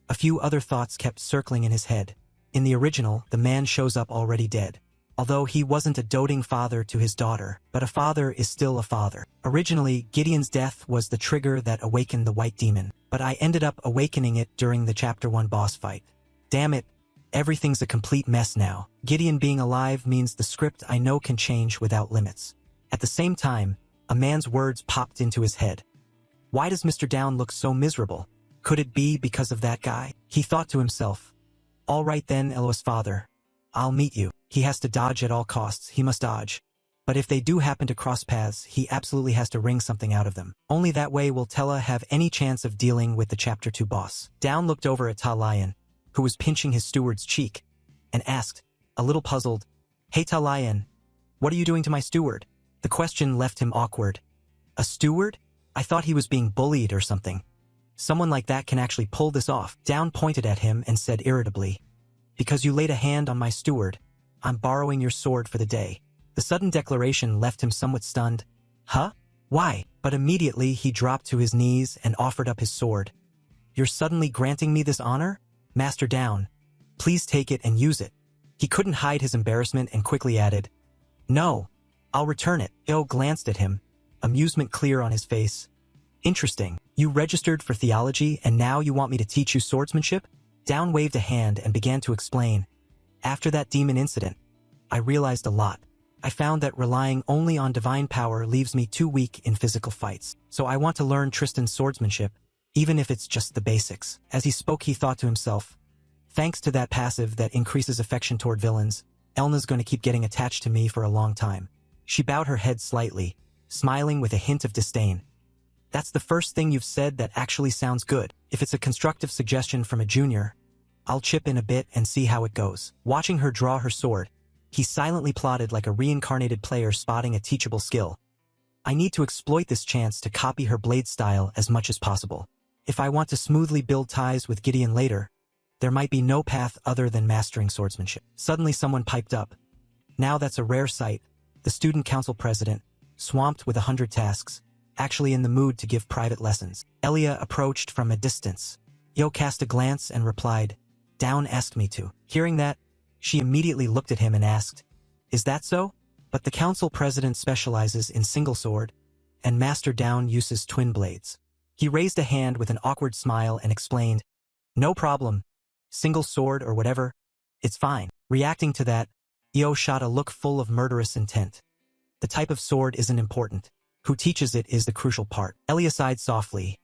A few other thoughts kept circling in his head. In the original, the man shows up already dead. Although he wasn't a doting father to his daughter, but a father is still a father. Originally, Gideon's death was the trigger that awakened the white demon, but I ended up awakening it during the Chapter 1 boss fight. Damn it, everything's a complete mess now. Gideon being alive means the script I know can change without limits. At the same time, a man's words popped into his head. Why does Mr. Down look so miserable? Could it be because of that guy? He thought to himself. All right then, Elo's father. I'll meet you. He has to dodge at all costs. He must dodge. But if they do happen to cross paths, he absolutely has to wring something out of them. Only that way will Tella have any chance of dealing with the Chapter 2 boss. Down looked over at Ta Lion, who was pinching his steward's cheek, and asked, a little puzzled, Hey Ta Lion, what are you doing to my steward? The question left him awkward. A steward? I thought he was being bullied or something. Someone like that can actually pull this off. Down pointed at him and said irritably, Because you laid a hand on my steward, I'm borrowing your sword for the day. The sudden declaration left him somewhat stunned. Huh? Why? But immediately he dropped to his knees and offered up his sword. You're suddenly granting me this honor? Master Down, please take it and use it. He couldn't hide his embarrassment and quickly added, No, I'll return it. Il glanced at him, amusement clear on his face. Interesting. You registered for theology and now you want me to teach you swordsmanship? Down waved a hand and began to explain. After that demon incident, I realized a lot. I found that relying only on divine power leaves me too weak in physical fights. So I want to learn Tristan's swordsmanship, even if it's just the basics. As he spoke, he thought to himself, thanks to that passive that increases affection toward villains, Elna's going to keep getting attached to me for a long time. She bowed her head slightly, smiling with a hint of disdain. That's the first thing you've said that actually sounds good. If it's a constructive suggestion from a junior, I'll chip in a bit and see how it goes. Watching her draw her sword, he silently plotted like a reincarnated player spotting a teachable skill. I need to exploit this chance to copy her blade style as much as possible. If I want to smoothly build ties with Gideon later, there might be no path other than mastering swordsmanship. Suddenly someone piped up. Now that's a rare sight. The student council president, swamped with 100 tasks, actually in the mood to give private lessons. Elia approached from a distance. Yo cast a glance and replied, Down asked me to. Hearing that, she immediately looked at him and asked, Is that so? But the council president specializes in single sword, and Master Down uses twin blades. He raised a hand with an awkward smile and explained, No problem. Single sword or whatever, it's fine. Reacting to that, Yo shot a look full of murderous intent. The type of sword isn't important. Who teaches it is the crucial part. Elia sighed softly.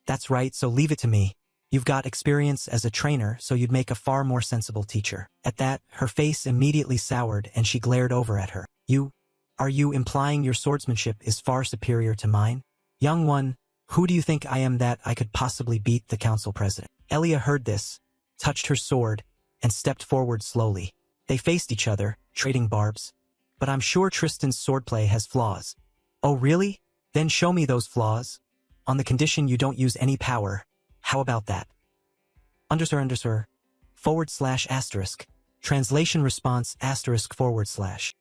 That's right, so leave it to me. You've got experience as a trainer, so you'd make a far more sensible teacher. At that, her face immediately soured and she glared over at her. Are you implying your swordsmanship is far superior to mine? Young one, who do you think I am that I could possibly beat the council president? Elia heard this, touched her sword, and stepped forward slowly. They faced each other, trading barbs. But I'm sure Tristan's swordplay has flaws. Oh really? Then show me those flaws. On the condition you don't use any power. How about that? _/ Translation response */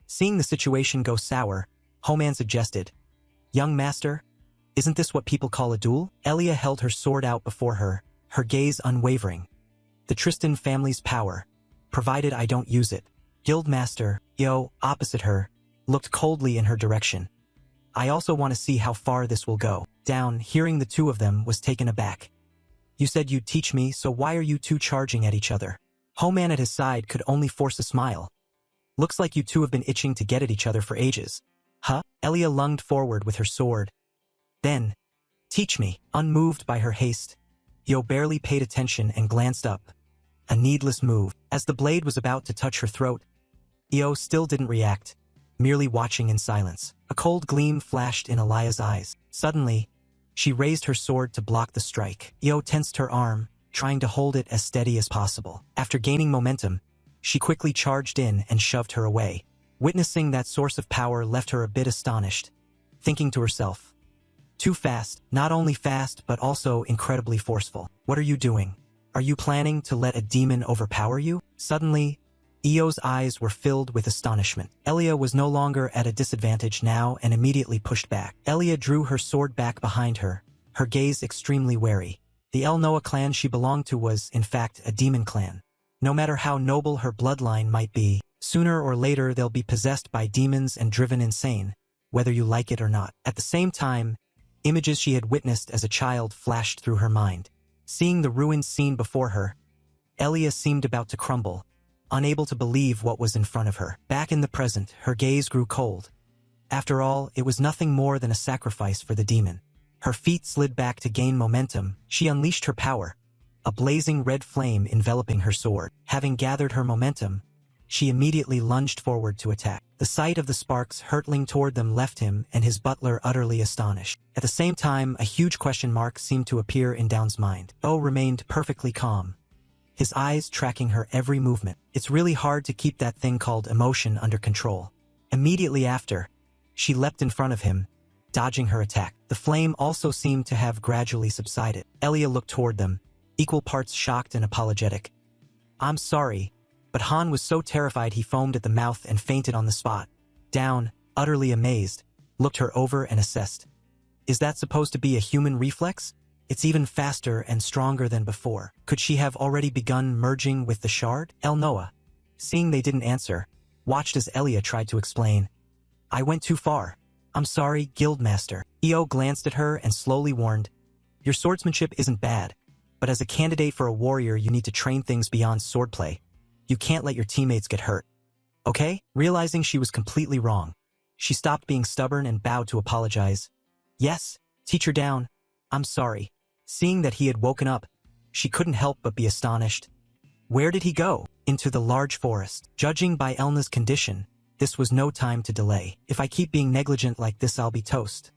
Seeing the situation go sour, Homan suggested, Young master, isn't this what people call a duel? Elia held her sword out before her, her gaze unwavering. The Tristan family's power, provided I don't use it. Guildmaster, Yo, opposite her, looked coldly in her direction. I also want to see how far this will go. Down, hearing the two of them, was taken aback. You said you'd teach me, so why are you two charging at each other? Homan at his side could only force a smile. Looks like you two have been itching to get at each other for ages. Huh? Elia lunged forward with her sword. Then, teach me. Unmoved by her haste, Yo barely paid attention and glanced up. A needless move. As the blade was about to touch her throat, Yo still didn't react, merely watching in silence. A cold gleam flashed in Elia's eyes. Suddenly, she raised her sword to block the strike. Yo tensed her arm, trying to hold it as steady as possible. After gaining momentum, she quickly charged in and shoved her away. Witnessing that source of power left her a bit astonished, thinking to herself, Too fast, not only fast but also incredibly forceful. What are you doing? Are you planning to let a demon overpower you? Suddenly, Io's eyes were filled with astonishment. Elia was no longer at a disadvantage now and immediately pushed back. Elia drew her sword back behind her, her gaze extremely wary. The El Noah clan she belonged to was, in fact, a demon clan. No matter how noble her bloodline might be, sooner or later they'll be possessed by demons and driven insane, whether you like it or not. At the same time, images she had witnessed as a child flashed through her mind. Seeing the ruined scene before her, Elia seemed about to crumble, unable to believe what was in front of her. Back in the present, her gaze grew cold. After all, it was nothing more than a sacrifice for the demon. Her feet slid back to gain momentum. She unleashed her power, a blazing red flame enveloping her sword. Having gathered her momentum, she immediately lunged forward to attack. The sight of the sparks hurtling toward them left him and his butler utterly astonished. At the same time, a huge question mark seemed to appear in Down's mind. O remained perfectly calm, his eyes tracking her every movement. It's really hard to keep that thing called emotion under control. Immediately after, she leapt in front of him, dodging her attack. The flame also seemed to have gradually subsided. Elia looked toward them, equal parts shocked and apologetic. I'm sorry, but Han was so terrified he foamed at the mouth and fainted on the spot. Down, utterly amazed, looked her over and assessed. Is that supposed to be a human reflex? It's even faster and stronger than before. Could she have already begun merging with the shard? El Noah, seeing they didn't answer, watched as Elia tried to explain. I went too far. I'm sorry, Guildmaster. Io glanced at her and slowly warned, Your swordsmanship isn't bad, but as a candidate for a warrior you need to train things beyond swordplay. You can't let your teammates get hurt. Okay? Realizing she was completely wrong, she stopped being stubborn and bowed to apologize. Yes, teacher down. I'm sorry. Seeing that he had woken up, she couldn't help but be astonished. Where did he go? Into the large forest. Judging by Elna's condition, this was no time to delay. If I keep being negligent like this, I'll be toast.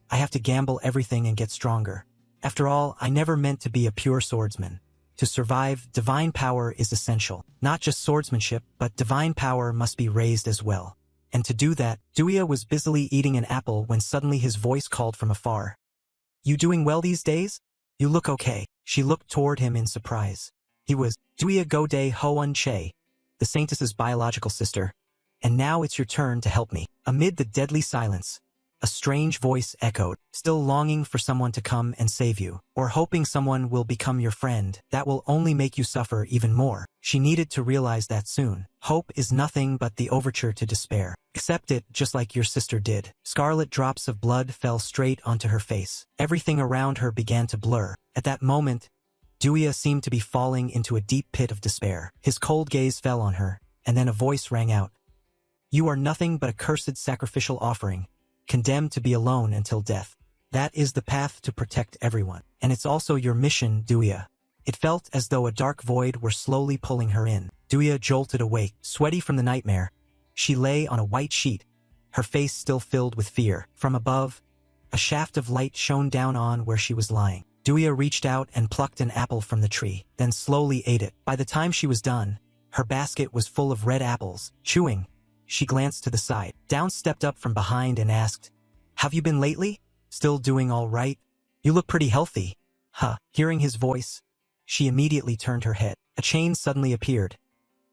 I have to gamble everything and get stronger. After all, I never meant to be a pure swordsman. To survive, divine power is essential. Not just swordsmanship, but divine power must be raised as well. And to do that, Duya was busily eating an apple when suddenly his voice called from afar. You doing well these days? You look okay. She looked toward him in surprise. He was Duya Gode Houn Che, the saintess's biological sister. And now it's your turn to help me. Amid the deadly silence, a strange voice echoed, still longing for someone to come and save you, or hoping someone will become your friend. That will only make you suffer even more. She needed to realize that soon. Hope is nothing but the overture to despair. Accept it just like your sister did. Scarlet drops of blood fell straight onto her face. Everything around her began to blur. At that moment, Duya seemed to be falling into a deep pit of despair. His cold gaze fell on her, and then a voice rang out. You are nothing but a cursed sacrificial offering, condemned to be alone until death. That is the path to protect everyone. And it's also your mission, Duya. It felt as though a dark void were slowly pulling her in. Duya jolted awake, sweaty from the nightmare. She lay on a white sheet, her face still filled with fear. From above, a shaft of light shone down on where she was lying. Duya reached out and plucked an apple from the tree, then slowly ate it. By the time she was done, her basket was full of red apples. Chewing, she glanced to the side. Down stepped up from behind and asked, Have you been lately? Still doing all right? You look pretty healthy. Huh. Hearing his voice, she immediately turned her head. A chain suddenly appeared.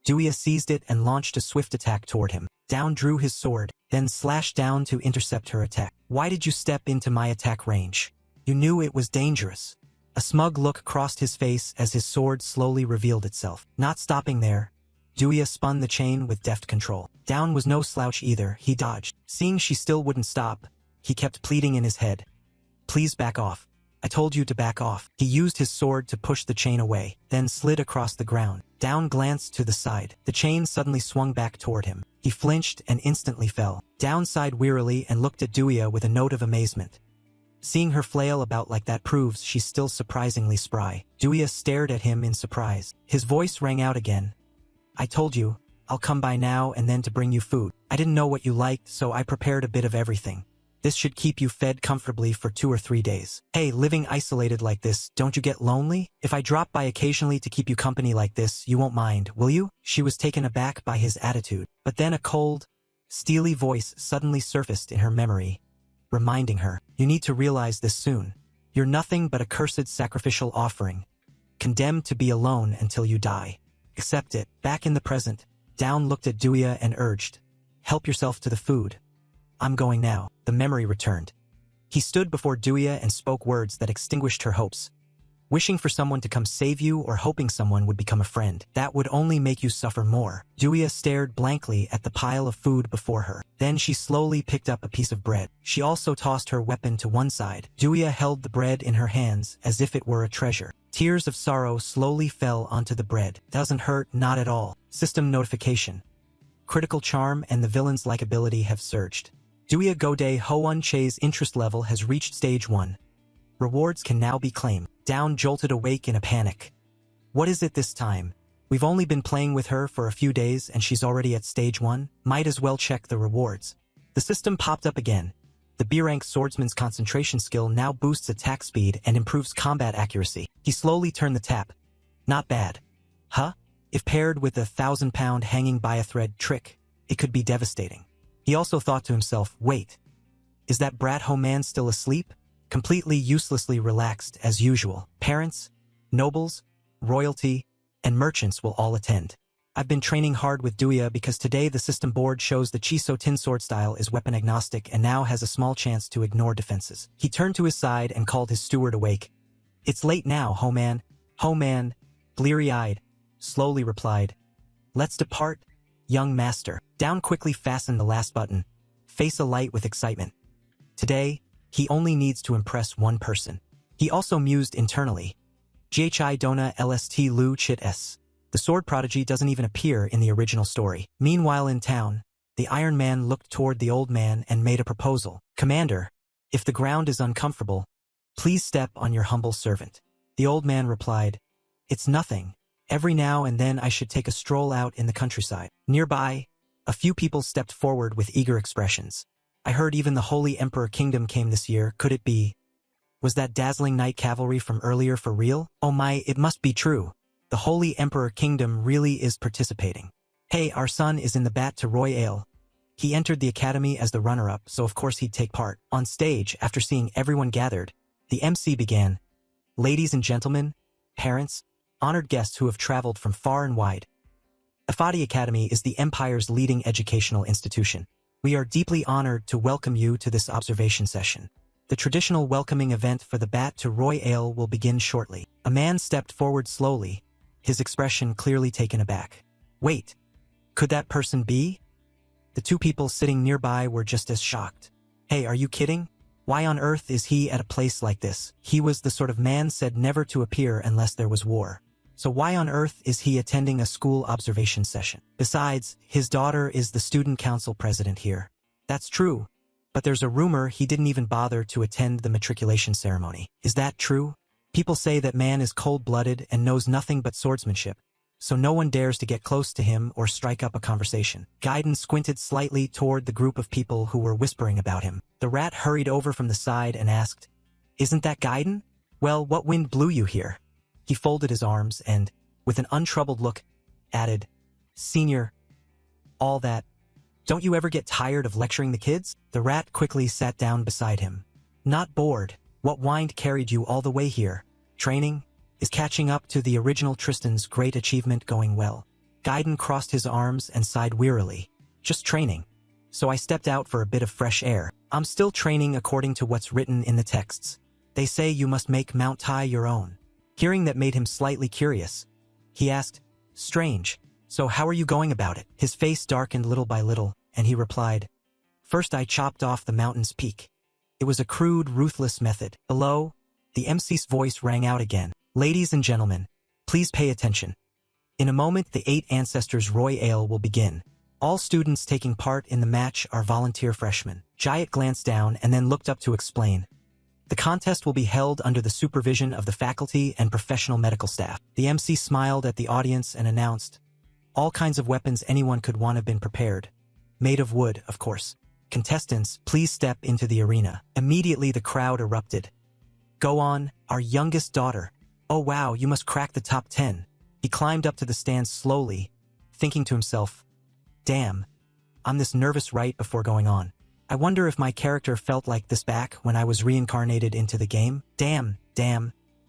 Duya seized it and launched a swift attack toward him. Down drew his sword, then slashed down to intercept her attack. Why did you step into my attack range? You knew it was dangerous. A smug look crossed his face as his sword slowly revealed itself. Not stopping there, Duya spun the chain with deft control. Down was no slouch either. He dodged. Seeing she still wouldn't stop, he kept pleading in his head. Please back off. I told you to back off. He used his sword to push the chain away, then slid across the ground. Down glanced to the side. The chain suddenly swung back toward him. He flinched and instantly fell. Down sighed wearily and looked at Duya with a note of amazement. Seeing her flail about like that proves she's still surprisingly spry. Duya stared at him in surprise. His voice rang out again. I told you, I'll come by now and then to bring you food. I didn't know what you liked, so I prepared a bit of everything. This should keep you fed comfortably for 2 or 3 days. Hey, living isolated like this, don't you get lonely? If I drop by occasionally to keep you company like this, you won't mind, will you? She was taken aback by his attitude. But then a cold, steely voice suddenly surfaced in her memory, reminding her, you need to realize this soon. You're nothing but a cursed sacrificial offering, condemned to be alone until you die. Accept it. Back in the present, Down looked at Duya and urged, help yourself to the food. I'm going now. The memory returned. He stood before Duya and spoke words that extinguished her hopes. Wishing for someone to come save you or hoping someone would become a friend. That would only make you suffer more. Duya stared blankly at the pile of food before her. Then she slowly picked up a piece of bread. She also tossed her weapon to one side. Duya held the bread in her hands as if it were a treasure. Tears of sorrow slowly fell onto the bread. Doesn't hurt, not at all. System notification. Critical charm and the villain's likability have surged. Duya Gode Houn Che's interest level has reached stage 1. Rewards can now be claimed. Down jolted awake in a panic. What is it this time? We've only been playing with her for a few days and she's already at stage 1? Might as well check the rewards. The system popped up again. The B-rank swordsman's concentration skill now boosts attack speed and improves combat accuracy. He slowly turned the tap. Not bad. Huh? If paired with the 1,000-pound hanging by a thread trick, it could be devastating. He also thought to himself, wait, is that brat Homan still asleep? Completely uselessly relaxed as usual. Parents, nobles, royalty, and merchants will all attend. I've been training hard with Duya because today the system board shows the Chiso Tin sword style is weapon agnostic and now has a small chance to ignore defenses. He turned to his side and called his steward awake. It's late now, Homan. Homan, bleary-eyed, slowly replied. Let's depart, young master. Down quickly fastened the last button, face alight with excitement. Today, he only needs to impress one person. He also mused internally. Ghi Dona Lst Lu Chit S. The sword prodigy doesn't even appear in the original story. Meanwhile in town, the Iron Man looked toward the old man and made a proposal. "Commander, if the ground is uncomfortable, please step on your humble servant." The old man replied, "It's nothing. Every now and then I should take a stroll out in the countryside." Nearby, a few people stepped forward with eager expressions. "I heard even the Holy Emperor Kingdom came this year. Could it be? Was that dazzling knight cavalry from earlier for real? Oh my, it must be true. The Holy Emperor Kingdom really is participating. Hey, our son is in the Bat to Royale. He entered the academy as the runner-up, so of course he'd take part." On stage, after seeing everyone gathered, the MC began. "Ladies and gentlemen, parents, honored guests who have traveled from far and wide. Afadi Academy is the Empire's leading educational institution. We are deeply honored to welcome you to this observation session. The traditional welcoming event for the Bat to Royale will begin shortly." A man stepped forward slowly, his expression clearly taken aback. "Wait, could that person be?" The two people sitting nearby were just as shocked. "Hey, are you kidding? Why on earth is he at a place like this? He was the sort of man said never to appear unless there was war. So why on earth is he attending a school observation session? Besides, his daughter is the student council president here." "That's true, but there's a rumor he didn't even bother to attend the matriculation ceremony." "Is that true? People say that man is cold-blooded and knows nothing but swordsmanship, so no one dares to get close to him or strike up a conversation." Gaiden squinted slightly toward the group of people who were whispering about him. The rat hurried over from the side and asked, "Isn't that Gaiden? Well, what wind blew you here?" He folded his arms and, with an untroubled look, added, "Senior, all that. Don't you ever get tired of lecturing the kids?" The rat quickly sat down beside him. "Not bored. What wind carried you all the way here? Training? Is catching up to the original Tristan's great achievement going well?" Gaiden crossed his arms and sighed wearily. "Just training. So I stepped out for a bit of fresh air. I'm still training according to what's written in the texts. They say you must make Mount Tai your own." Hearing that made him slightly curious. He asked, "Strange. So how are you going about it?" His face darkened little by little, and he replied, "First I chopped off the mountain's peak. It was a crude, ruthless method." Below, the MC's voice rang out again. "Ladies and gentlemen, please pay attention. In a moment the 8 Ancestors Royale will begin. All students taking part in the match are volunteer freshmen." Jayat glanced down and then looked up to explain. "The contest will be held under the supervision of the faculty and professional medical staff." The MC smiled at the audience and announced, "All kinds of weapons anyone could want have been prepared. Made of wood, of course. Contestants, please step into the arena." Immediately the crowd erupted. "Go on, our youngest daughter. Oh wow, you must crack the top 10. He climbed up to the stands slowly, thinking to himself, "Damn, I'm this nervous right before going on. I wonder if my character felt like this back when I was reincarnated into the game. Damn,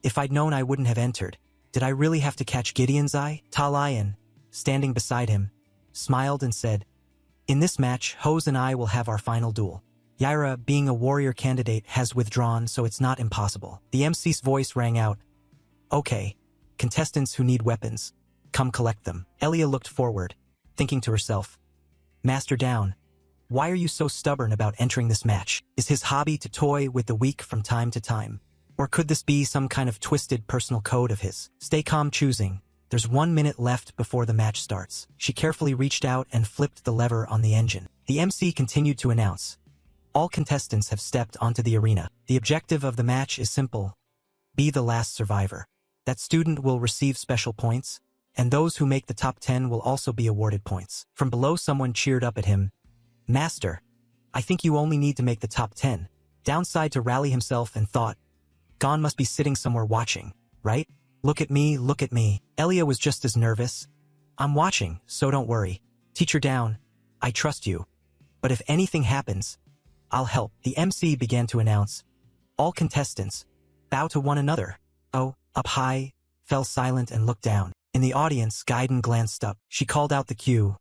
if I'd known I wouldn't have entered. Did I really have to catch Gideon's eye?" Ta Lion, standing beside him, smiled and said, "In this match, Hose and I will have our final duel. Yaira, being a warrior candidate, has withdrawn, so it's not impossible." The MC's voice rang out, "Okay, contestants who need weapons, come collect them." Elia looked forward, thinking to herself, "Master Down, why are you so stubborn about entering this match? Is his hobby to toy with the weak from time to time? Or could this be some kind of twisted personal code of his? Stay calm choosing. There's 1 minute left before the match starts." She carefully reached out and flipped the lever on the engine. The MC continued to announce, "All contestants have stepped onto the arena. The objective of the match is simple. Be the last survivor. That student will receive special points, and those who make the top 10 will also be awarded points." From below someone cheered up at him, "Master, I think you only need to make the top 10. Downside to rally himself and thought, Gon must be sitting somewhere watching, right? Look at me, look at me." Elia was just as nervous. "I'm watching, so don't worry. Teacher Down, I trust you. But if anything happens, I'll help." The MC began to announce, "All contestants, bow to one another." Oh, up high, fell silent and looked down. In the audience, Gaiden glanced up. She called out the cue.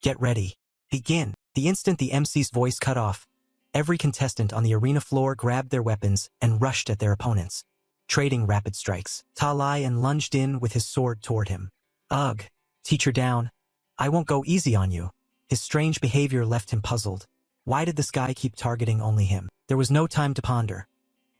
"Get ready. Begin." The instant the MC's voice cut off, every contestant on the arena floor grabbed their weapons and rushed at their opponents, trading rapid strikes. Ta Lion lunged in with his sword toward him. "Ugh, Teacher Down, I won't go easy on you." His strange behavior left him puzzled. Why did this guy keep targeting only him? There was no time to ponder.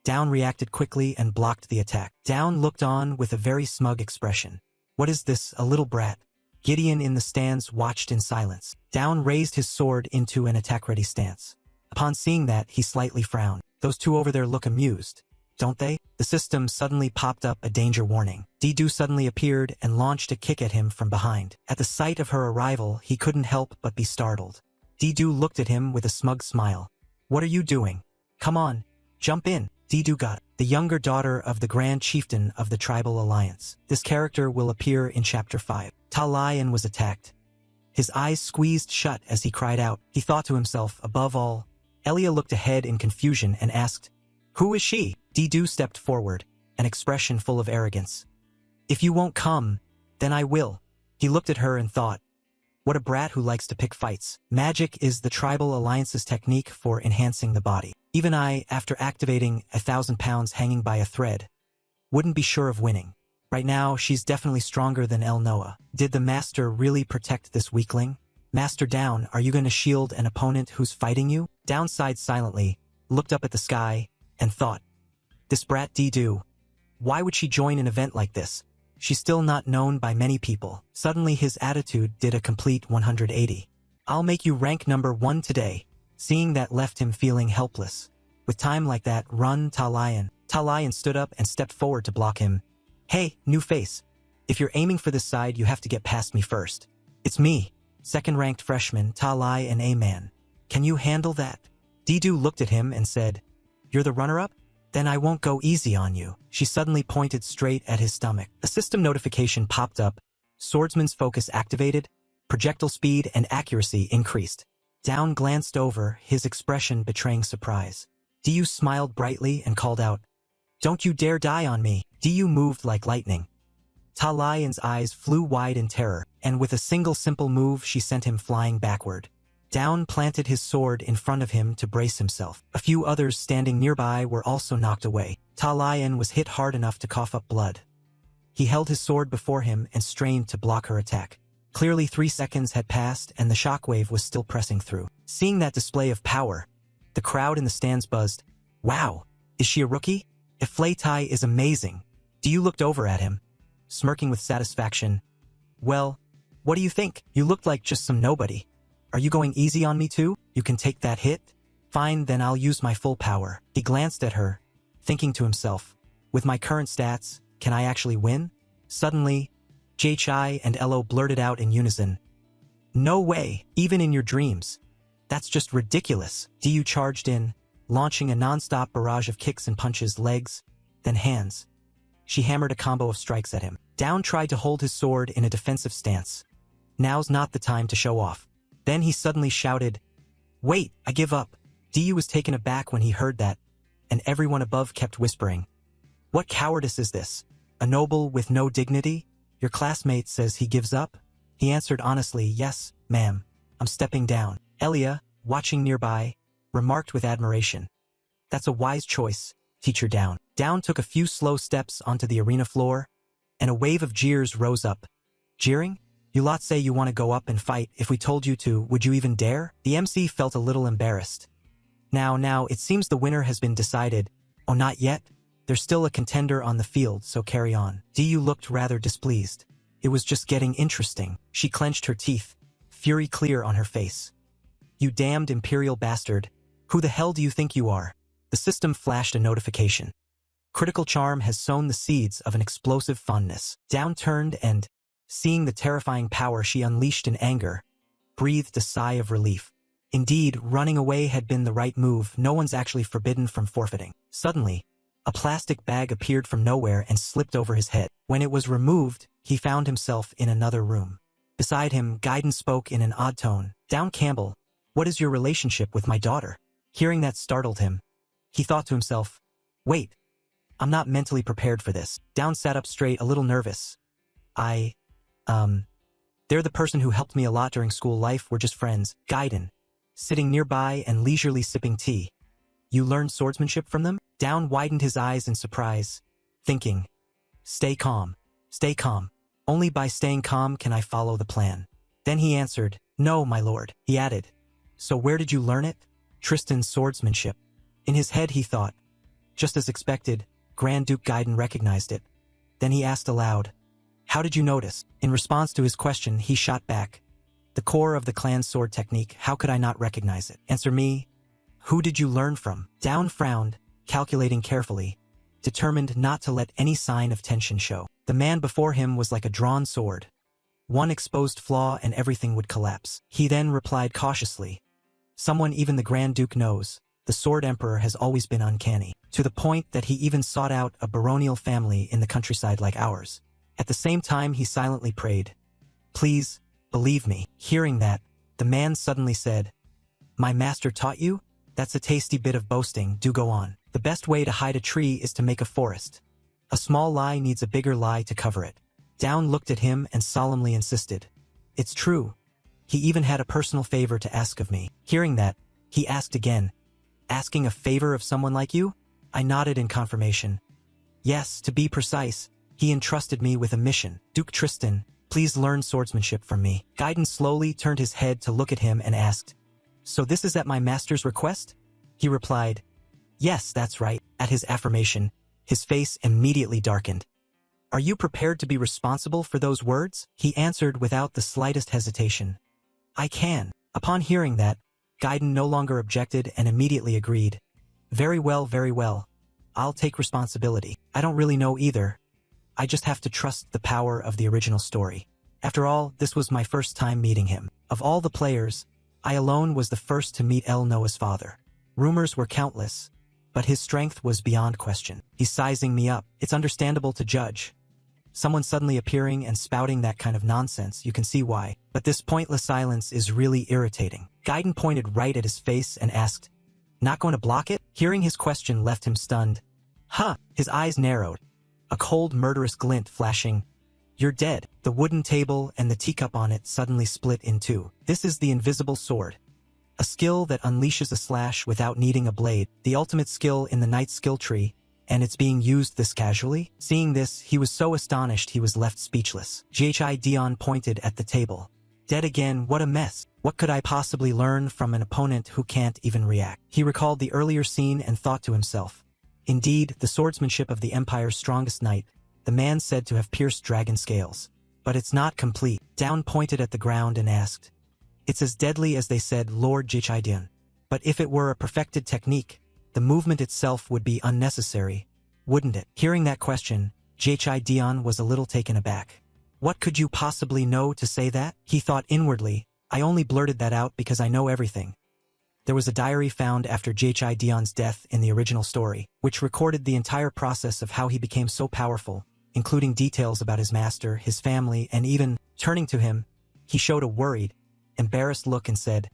Down reacted quickly and blocked the attack. Down looked on with a very smug expression. What is this, a little brat? Gideon in the stands watched in silence. Down raised his sword into an attack-ready stance. Upon seeing that, he slightly frowned. Those two over there look amused, don't they? The system suddenly popped up a danger warning. Didu suddenly appeared and launched a kick at him from behind. At the sight of her arrival, he couldn't help but be startled. Didu looked at him with a smug smile. What are you doing? Come on, jump in. Didu got the younger daughter of the Grand Chieftain of the Tribal Alliance. This character will appear in Chapter 5. Ta Lion was attacked. His eyes squeezed shut as he cried out. He thought to himself, above all. Elia looked ahead in confusion and asked, Who is she? Didu stepped forward, an expression full of arrogance. If you won't come, then I will. He looked at her and thought, what a brat who likes to pick fights. Magic is the Tribal Alliance's technique for enhancing the body. Even I, after activating 1,000 pounds hanging by a thread, wouldn't be sure of winning. Right now, she's definitely stronger than El Noah. Did the Master really protect this weakling? Master Down, are you going to shield an opponent who's fighting you? Down sighed silently, looked up at the sky, and thought, this brat Didu, why would she join an event like this? She's still not known by many people. Suddenly his attitude did a complete 180. I'll make you rank number 1 today. Seeing that left him feeling helpless. With time like that, run, Ta Lion. Ta Lion stood up and stepped forward to block him. Hey, new face. If you're aiming for this side, you have to get past me first. It's me, second-ranked freshman, Ta Lion A-Man. Can you handle that? Didu looked at him and said, You're the runner-up? Then I won't go easy on you. She suddenly pointed straight at his stomach. A system notification popped up. Swordsman's focus activated. Projectile speed and accuracy increased. Down glanced over, his expression betraying surprise. Diyu smiled brightly and called out, Don't you dare die on me. Diyu moved like lightning. Ta Lion's eyes flew wide in terror, and with a single simple move she sent him flying backward. Down planted his sword in front of him to brace himself. A few others standing nearby were also knocked away. Ta Lion was hit hard enough to cough up blood. He held his sword before him and strained to block her attack. Clearly 3 seconds had passed and the shockwave was still pressing through. Seeing that display of power, the crowd in the stands buzzed. Wow, is she a rookie? If Flay Tai is amazing. Diyu looked over at him, smirking with satisfaction. Well, what do you think? You looked like just some nobody. Are you going easy on me too? You can take that hit? Fine, then I'll use my full power. He glanced at her, thinking to himself, with my current stats, can I actually win? Suddenly, JHI and Elo blurted out in unison. No way, even in your dreams. That's just ridiculous. Diyu charged in, launching a non-stop barrage of kicks and punches, legs, then hands. She hammered a combo of strikes at him. Down tried to hold his sword in a defensive stance. Now's not the time to show off. Then he suddenly shouted, Wait, I give up. Diyu was taken aback when he heard that, and everyone above kept whispering. What cowardice is this? A noble with no dignity? Your classmate says he gives up? He answered honestly, Yes, ma'am. I'm stepping down. Elia, watching nearby, remarked with admiration. That's a wise choice, teacher Down. Down took a few slow steps onto the arena floor, and a wave of jeers rose up. Jeering? You lot say you want to go up and fight. If we told you to, would you even dare? The MC felt a little embarrassed. Now, it seems the winner has been decided. Oh, not yet? There's still a contender on the field, so carry on. Diyu looked rather displeased. It was just getting interesting. She clenched her teeth, fury clear on her face. You damned imperial bastard. Who the hell do you think you are? The system flashed a notification. Critical charm has sown the seeds of an explosive fondness. Down turned and, seeing the terrifying power she unleashed in anger, breathed a sigh of relief. Indeed, running away had been the right move. No one's actually forbidden from forfeiting. Suddenly, a plastic bag appeared from nowhere and slipped over his head. When it was removed, he found himself in another room. Beside him, Gaiden spoke in an odd tone. Down Campbell, what is your relationship with my daughter? Hearing that startled him. He thought to himself, Wait, I'm not mentally prepared for this. Down sat up straight, a little nervous. They're the person who helped me a lot during school life. We're just friends. Gaiden, sitting nearby and leisurely sipping tea. You learned swordsmanship from them? Down widened his eyes in surprise, thinking, Stay calm. Stay calm. Only by staying calm can I follow the plan. Then he answered, No, my lord. He added, So where did you learn it? Tristan's swordsmanship. In his head he thought. Just as expected, Grand Duke Gaiden recognized it. Then he asked aloud, How did you notice? In response to his question, he shot back. The core of the clan's sword technique, how could I not recognize it? Answer me. Who did you learn from? Down frowned, calculating carefully, determined not to let any sign of tension show. The man before him was like a drawn sword. One exposed flaw and everything would collapse. He then replied cautiously. Someone even the Grand Duke knows. The Sword Emperor has always been uncanny, to the point that he even sought out a baronial family in the countryside like ours. At the same time, he silently prayed. Please, believe me. Hearing that, the man suddenly said, My master taught you? That's a tasty bit of boasting, do go on. The best way to hide a tree is to make a forest. A small lie needs a bigger lie to cover it. Down looked at him and solemnly insisted. It's true. He even had a personal favor to ask of me. Hearing that, he asked again. Asking a favor of someone like you? I nodded in confirmation. Yes, to be precise, he entrusted me with a mission. Duke Tristan, please learn swordsmanship from me. Gaiden slowly turned his head to look at him and asked, So this is at my master's request? He replied, Yes, that's right. At his affirmation, his face immediately darkened. Are you prepared to be responsible for those words? He answered without the slightest hesitation. I can. Upon hearing that, Gaiden no longer objected and immediately agreed. Very well, very well. I'll take responsibility. I don't really know either. I just have to trust the power of the original story. After all, this was my first time meeting him. Of all the players, I alone was the first to meet El Noah's father. Rumors were countless, but his strength was beyond question. He's sizing me up. It's understandable to judge. Someone suddenly appearing and spouting that kind of nonsense, you can see why. But this pointless silence is really irritating. Gaiden pointed right at his face and asked, Not going to block it? Hearing his question left him stunned. Huh! His eyes narrowed. A cold, murderous glint flashing. You're dead. The wooden table and the teacup on it suddenly split in two. This is the invisible sword. A skill that unleashes a slash without needing a blade. The ultimate skill in the knight's skill tree. And it's being used this casually? Seeing this, he was so astonished he was left speechless. Dion pointed at the table. Dead again, what a mess. What could I possibly learn from an opponent who can't even react? He recalled the earlier scene and thought to himself. Indeed, the swordsmanship of the Empire's strongest knight, the man said to have pierced dragon scales. But it's not complete. Down pointed at the ground and asked. It's as deadly as they said, Lord Dion. But if it were a perfected technique, the movement itself would be unnecessary, wouldn't it? Hearing that question, Dion was a little taken aback. What could you possibly know to say that? He thought inwardly. I only blurted that out because I know everything. There was a diary found after Dion's death in the original story, which recorded the entire process of how he became so powerful, including details about his master, his family, and even, turning to him, he showed a worried, embarrassed look and said,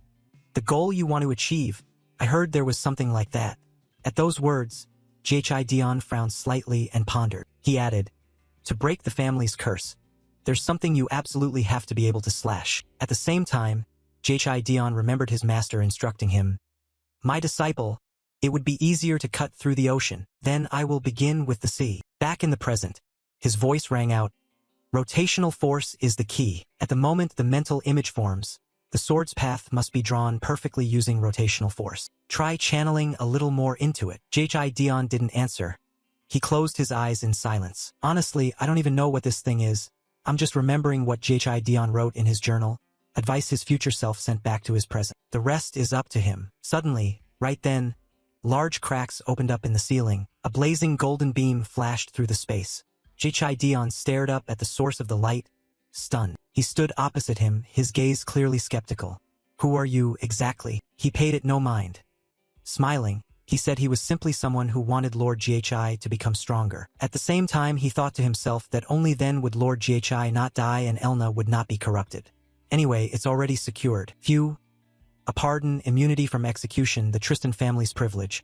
The goal you want to achieve, I heard there was something like that. At those words, Dion frowned slightly and pondered. He added, To break the family's curse, there's something you absolutely have to be able to slash. At the same time, Dion remembered his master instructing him, My disciple, it would be easier to cut through the ocean. Then I will begin with the sea. Back in the present, his voice rang out, Rotational force is the key. At the moment the mental image forms, the sword's path must be drawn perfectly using rotational force. Try channeling a little more into it. Dion didn't answer. He closed his eyes in silence. Honestly, I don't even know what this thing is. I'm just remembering what Dion wrote in his journal, advice his future self sent back to his present. The rest is up to him. Suddenly, right then, large cracks opened up in the ceiling. A blazing golden beam flashed through the space. Dion stared up at the source of the light, stunned. He stood opposite him, his gaze clearly skeptical. Who are you, exactly? He paid it no mind. Smiling, he said he was simply someone who wanted Lord Ghi to become stronger. At the same time, he thought to himself that only then would Lord Ghi not die and Elna would not be corrupted. Anyway, it's already secured. Phew. A pardon, immunity from execution, the Tristan family's privilege.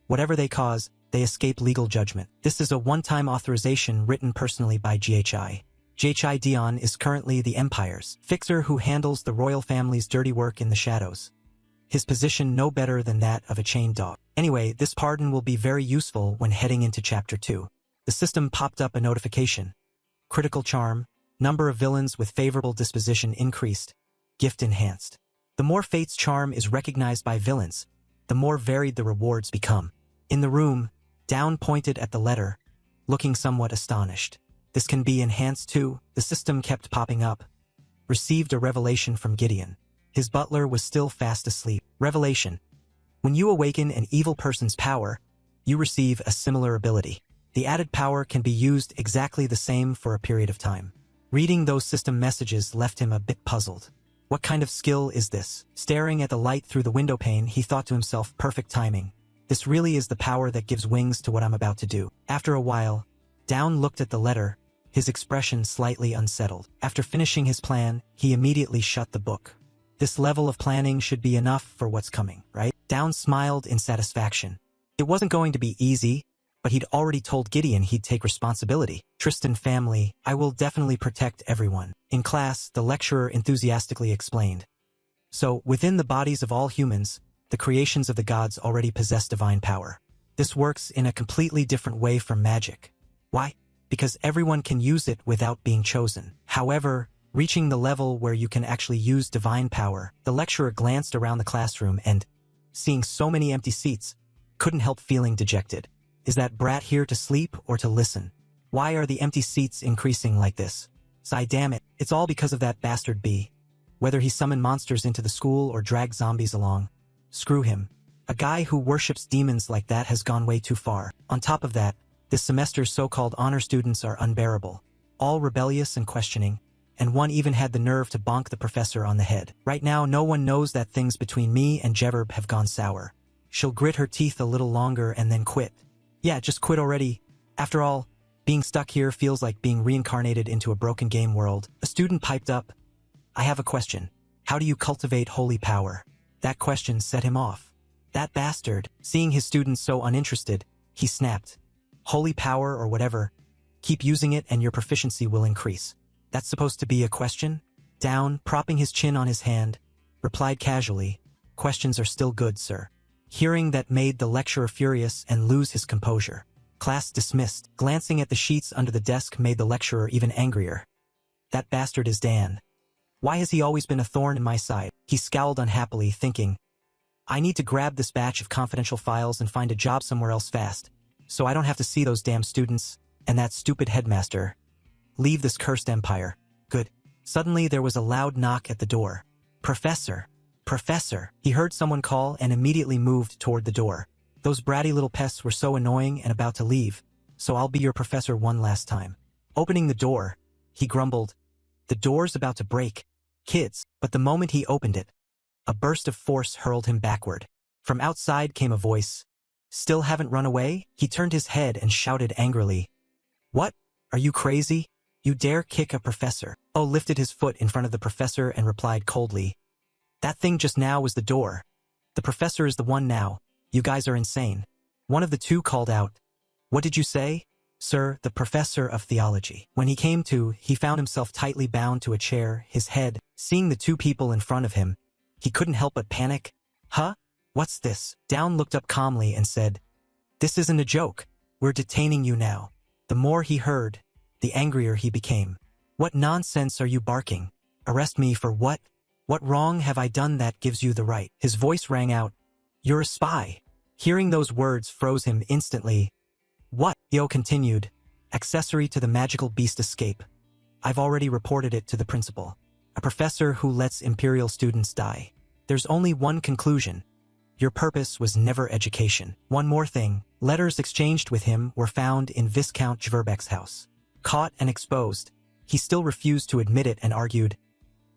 Whatever they cause, they escape legal judgment. This is a one-time authorization written personally by Ghi. Dion is currently the Empire's fixer who handles the royal family's dirty work in the shadows. His position no better than that of a chained dog. Anyway, this pardon will be very useful when heading into Chapter 2. The system popped up a notification. Critical charm, number of villains with favorable disposition increased, gift enhanced. The more Fate's charm is recognized by villains, the more varied the rewards become. In the room, Down pointed at the letter, looking somewhat astonished. This can be enhanced too. The system kept popping up. Received a revelation from Gideon. His butler was still fast asleep. Revelation. When you awaken an evil person's power, you receive a similar ability. The added power can be used exactly the same for a period of time. Reading those system messages left him a bit puzzled. What kind of skill is this? Staring at the light through the window pane, he thought to himself, perfect timing. This really is the power that gives wings to what I'm about to do. After a while, Down looked at the letter, his expression slightly unsettled. After finishing his plan, he immediately shut the book. This level of planning should be enough for what's coming, right? Down smiled in satisfaction. It wasn't going to be easy, but he'd already told Gideon he'd take responsibility. Tristan family, I will definitely protect everyone. In class, the lecturer enthusiastically explained. So, within the bodies of all humans, the creations of the gods already possess divine power. This works in a completely different way from magic. Why? Because everyone can use it without being chosen. However, reaching the level where you can actually use divine power, the lecturer glanced around the classroom and, seeing so many empty seats, couldn't help feeling dejected. Is that brat here to sleep or to listen? Why are the empty seats increasing like this? Sigh, damn it, it's all because of that bastard B. Whether he summoned monsters into the school or dragged zombies along. Screw him. A guy who worships demons like that has gone way too far. On top of that, this semester's so-called honor students are unbearable. All rebellious and questioning, and one even had the nerve to bonk the professor on the head. Right now, no one knows that things between me and Jeverb have gone sour. She'll grit her teeth a little longer and then quit. Yeah, just quit already. After all, being stuck here feels like being reincarnated into a broken game world. A student piped up. I have a question. How do you cultivate holy power? That question set him off. That bastard, seeing his students so uninterested, he snapped. Holy power or whatever. Keep using it and your proficiency will increase. That's supposed to be a question? Down, propping his chin on his hand, replied casually, questions are still good, sir. Hearing that made the lecturer furious and lose his composure. Class dismissed. Glancing at the sheets under the desk made the lecturer even angrier. That bastard is Dan. Why has he always been a thorn in my side? He scowled unhappily, thinking, I need to grab this batch of confidential files and find a job somewhere else fast, so I don't have to see those damn students and that stupid headmaster. Leave this cursed empire. Good. Suddenly there was a loud knock at the door. Professor. Professor. He heard someone call and immediately moved toward the door. Those bratty little pests were so annoying and about to leave, so I'll be your professor one last time. Opening the door, he grumbled, the door's about to break. Kids. But the moment he opened it, a burst of force hurled him backward. From outside came a voice. Still haven't run away? He turned his head and shouted angrily. What? Are you crazy? You dare kick a professor? Oh, lifted his foot in front of the professor and replied coldly. That thing just now was the door. The professor is the one now. You guys are insane. One of the two called out. What did you say? Sir, the professor of theology. When he came to, he found himself tightly bound to a chair, his head, seeing the two people in front of him. He couldn't help but panic. Huh? What's this? Down looked up calmly and said, This isn't a joke. We're detaining you now. The more he heard, the angrier he became. What nonsense are you barking? Arrest me for what? What wrong have I done that gives you the right? His voice rang out. You're a spy. Hearing those words froze him instantly. What? Yo continued. Accessory to the magical beast escape. I've already reported it to the principal. A professor who lets Imperial students die. There's only one conclusion. Your purpose was never education. One more thing. Letters exchanged with him were found in Viscount Jverbeck's house. Caught and exposed, he still refused to admit it and argued,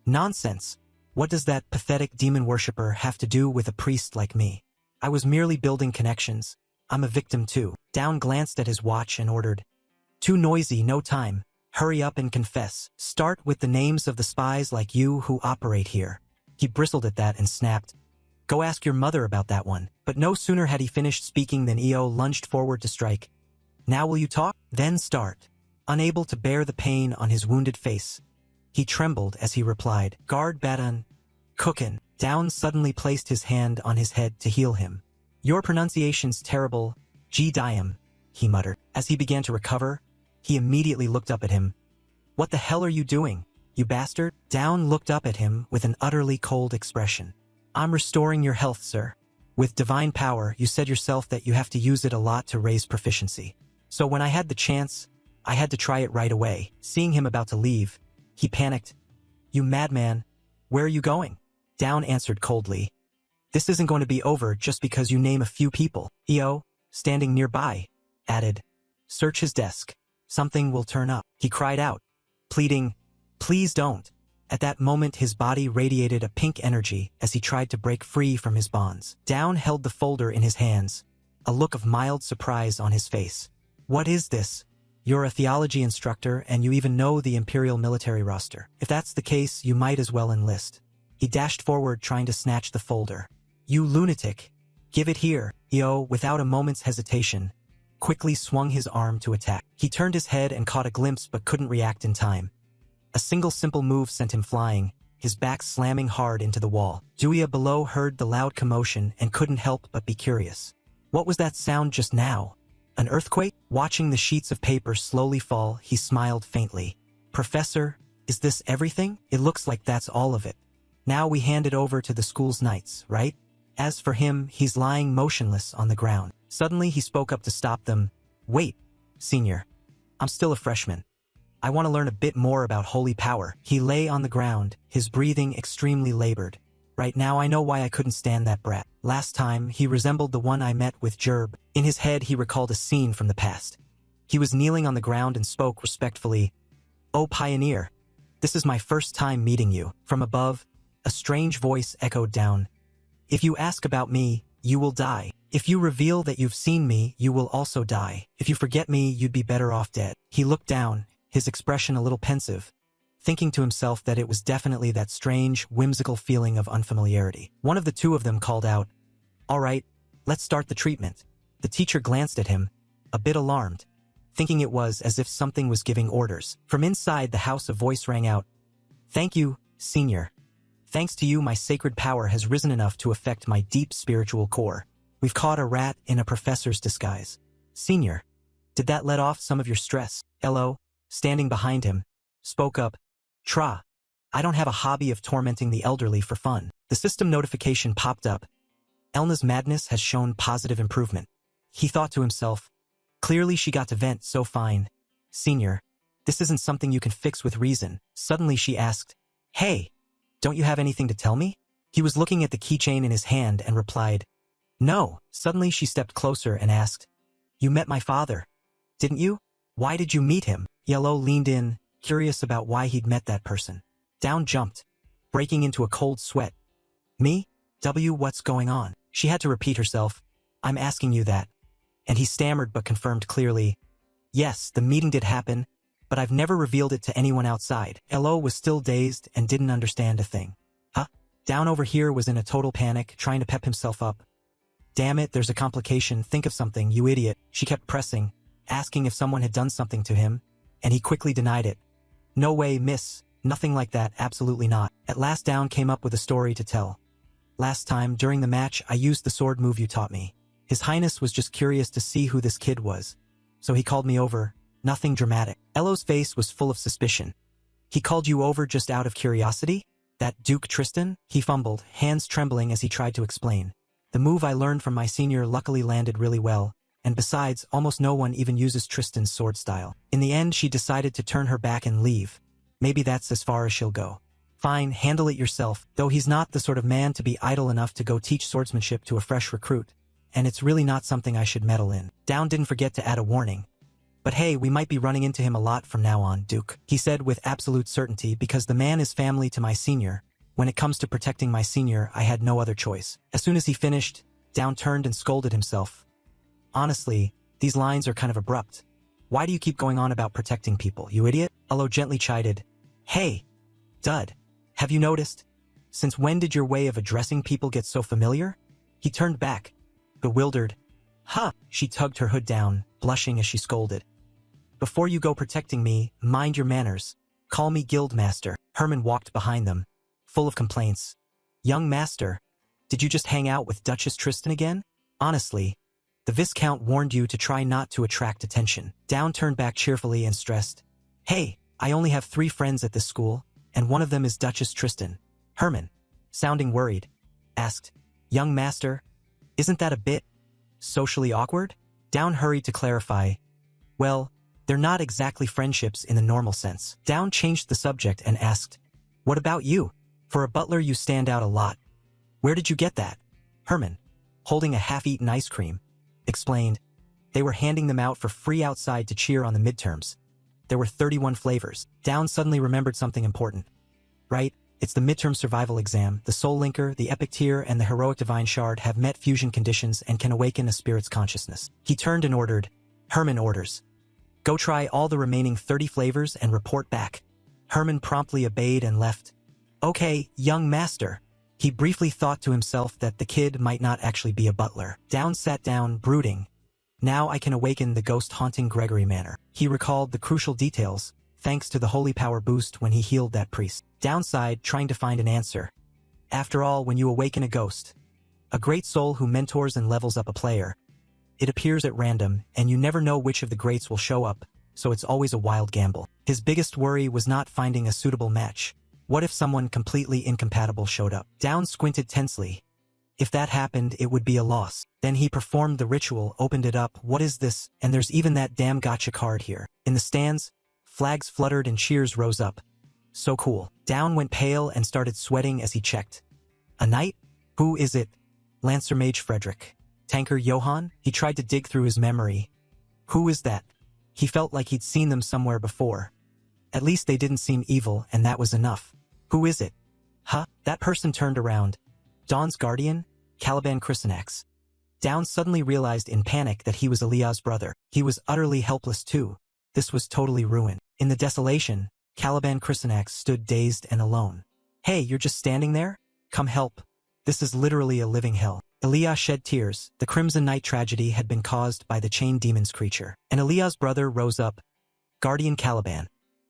Nonsense. What does that pathetic demon worshipper have to do with a priest like me? I was merely building connections. I'm a victim too. Down glanced at his watch and ordered, Too noisy, no time. Hurry up and confess. Start with the names of the spies like you who operate here. He bristled at that and snapped, Go ask your mother about that one. But no sooner had he finished speaking than EO lunged forward to strike. Now will you talk? Then start. Unable to bear the pain on his wounded face, he trembled as he replied, Guard Baton. Cookin. Down suddenly placed his hand on his head to heal him. Your pronunciation's terrible, G. Diam, he muttered. As he began to recover, he immediately looked up at him. What the hell are you doing, you bastard? Down looked up at him with an utterly cold expression. I'm restoring your health, sir. With divine power, you said yourself that you have to use it a lot to raise proficiency. So when I had the chance, I had to try it right away. Seeing him about to leave, he panicked. You madman, where are you going? Down answered coldly. This isn't going to be over just because you name a few people. EO, standing nearby, added. Search his desk. Something will turn up. He cried out, pleading, please don't. At that moment his body radiated a pink energy as he tried to break free from his bonds. Down held the folder in his hands, a look of mild surprise on his face. What is this? You're a theology instructor and you even know the Imperial military roster. If that's the case, you might as well enlist. He dashed forward trying to snatch the folder. You lunatic! Give it here! EO, without a moment's hesitation, quickly swung his arm to attack. He turned his head and caught a glimpse but couldn't react in time. A single simple move sent him flying, his back slamming hard into the wall. Duya below heard the loud commotion and couldn't help but be curious. What was that sound just now? An earthquake? Watching the sheets of paper slowly fall, he smiled faintly. Professor, is this everything? It looks like that's all of it. Now we hand it over to the school's knights, right? As for him, he's lying motionless on the ground. Suddenly he spoke up to stop them. Wait, senior. I'm still a freshman. I want to learn a bit more about holy power. He lay on the ground, his breathing extremely labored. Right now I know why I couldn't stand that brat. Last time, he resembled the one I met with Gerb. In his head he recalled a scene from the past. He was kneeling on the ground and spoke respectfully. Oh pioneer, this is my first time meeting you. From above, a strange voice echoed down. If you ask about me, you will die. If you reveal that you've seen me, you will also die. If you forget me, you'd be better off dead. He looked down, his expression a little pensive, thinking to himself that it was definitely that strange, whimsical feeling of unfamiliarity. One of the two of them called out, All right, let's start the treatment. The teacher glanced at him, a bit alarmed, thinking it was as if something was giving orders. From inside the house a voice rang out, Thank you, senior. Thanks to you, my sacred power has risen enough to affect my deep spiritual core. We've caught a rat in a professor's disguise. Senior, did that let off some of your stress? Elo, standing behind him, spoke up. Tra, I don't have a hobby of tormenting the elderly for fun. The system notification popped up. Elna's madness has shown positive improvement. He thought to himself, clearly she got to vent so fine. Senior, this isn't something you can fix with reason. Suddenly she asked, Hey, don't you have anything to tell me? He was looking at the keychain in his hand and replied, No. Suddenly she stepped closer and asked, You met my father, didn't you? Why did you meet him? Yellow leaned in, curious about why he'd met that person. Down jumped, breaking into a cold sweat. Me? What's going on? She had to repeat herself. I'm asking you that. And he stammered but confirmed clearly. Yes, the meeting did happen, but I've never revealed it to anyone outside. Elo was still dazed and didn't understand a thing. Huh? Down over here was in a total panic, trying to pep himself up. Damn it, there's a complication, think of something, you idiot. She kept pressing, asking if someone had done something to him, and he quickly denied it. No way, miss, nothing like that, absolutely not. At last Down came up with a story to tell. Last time, during the match, I used the sword move you taught me. His Highness was just curious to see who this kid was, so he called me over. Nothing dramatic. Elo's face was full of suspicion. He called you over just out of curiosity? That Duke Tristan? He fumbled, hands trembling as he tried to explain. The move I learned from my senior luckily landed really well, and besides, almost no one even uses Tristan's sword style. In the end, she decided to turn her back and leave. Maybe that's as far as she'll go. Fine, handle it yourself, though he's not the sort of man to be idle enough to go teach swordsmanship to a fresh recruit, and it's really not something I should meddle in. Down didn't forget to add a warning. But hey, we might be running into him a lot from now on, Duke, he said with absolute certainty, because the man is family to my senior. When it comes to protecting my senior, I had no other choice. As soon as he finished, Down turned and scolded himself. Honestly, these lines are kind of abrupt. Why do you keep going on about protecting people, you idiot? Elo gently chided. Hey, dud, have you noticed? Since when did your way of addressing people get so familiar? He turned back, bewildered. Huh, she tugged her hood down, blushing as she scolded. Before you go protecting me, mind your manners. Call me Guildmaster. Herman walked behind them, full of complaints. Young master, did you just hang out with Duchess Tristan again? Honestly, the Viscount warned you to try not to attract attention. Down turned back cheerfully and stressed. Hey, I only have 3 friends at this school, and one of them is Duchess Tristan. Herman, sounding worried, asked, Young master, isn't that a bit socially awkward? Down hurried to clarify. Well, They're not exactly friendships in the normal sense. Down changed the subject and asked, "What about you? For a butler you stand out a lot. Where did you get that?" Herman, holding a half-eaten ice cream, explained. They were handing them out for free outside to cheer on the midterms. There were 31 flavors. Down suddenly remembered something important. Right? It's the midterm survival exam. The Soul Linker, the Epic Tier, and the Heroic Divine Shard have met fusion conditions and can awaken a spirit's consciousness. He turned and ordered, "Herman orders. Go try all the remaining 30 flavors and report back." Herman promptly obeyed and left. "Okay, young master." He briefly thought to himself that the kid might not actually be a butler. Down sat down, brooding. Now I can awaken the ghost haunting Gregory Manor. He recalled the crucial details, thanks to the holy power boost when he healed that priest. Downside, trying to find an answer. After all, when you awaken a ghost, a great soul who mentors and levels up a player, it appears at random, and you never know which of the greats will show up, so it's always a wild gamble. His biggest worry was not finding a suitable match. What if someone completely incompatible showed up? Down squinted tensely. If that happened, it would be a loss. Then he performed the ritual, opened it up. What is this? And there's even that damn gotcha card here. In the stands, flags fluttered and cheers rose up. So cool. Down went pale and started sweating as he checked. A knight? Who is it? Lancer Mage Frederick. Tanker Johann? He tried to dig through his memory. Who is that? He felt like he'd seen them somewhere before. At least they didn't seem evil, and that was enough. Who is it? Huh? That person turned around. Dawn's guardian? Caliban Chrysanax. Down suddenly realized in panic that he was Elia's brother. He was utterly helpless too. This was totally ruined. In the desolation, Caliban Chrysanax stood dazed and alone. "Hey, you're just standing there? Come help. This is literally a living hell." Elia shed tears. The Crimson Knight tragedy had been caused by the chained demon's creature. And Elia's brother rose up. Guardian Caliban.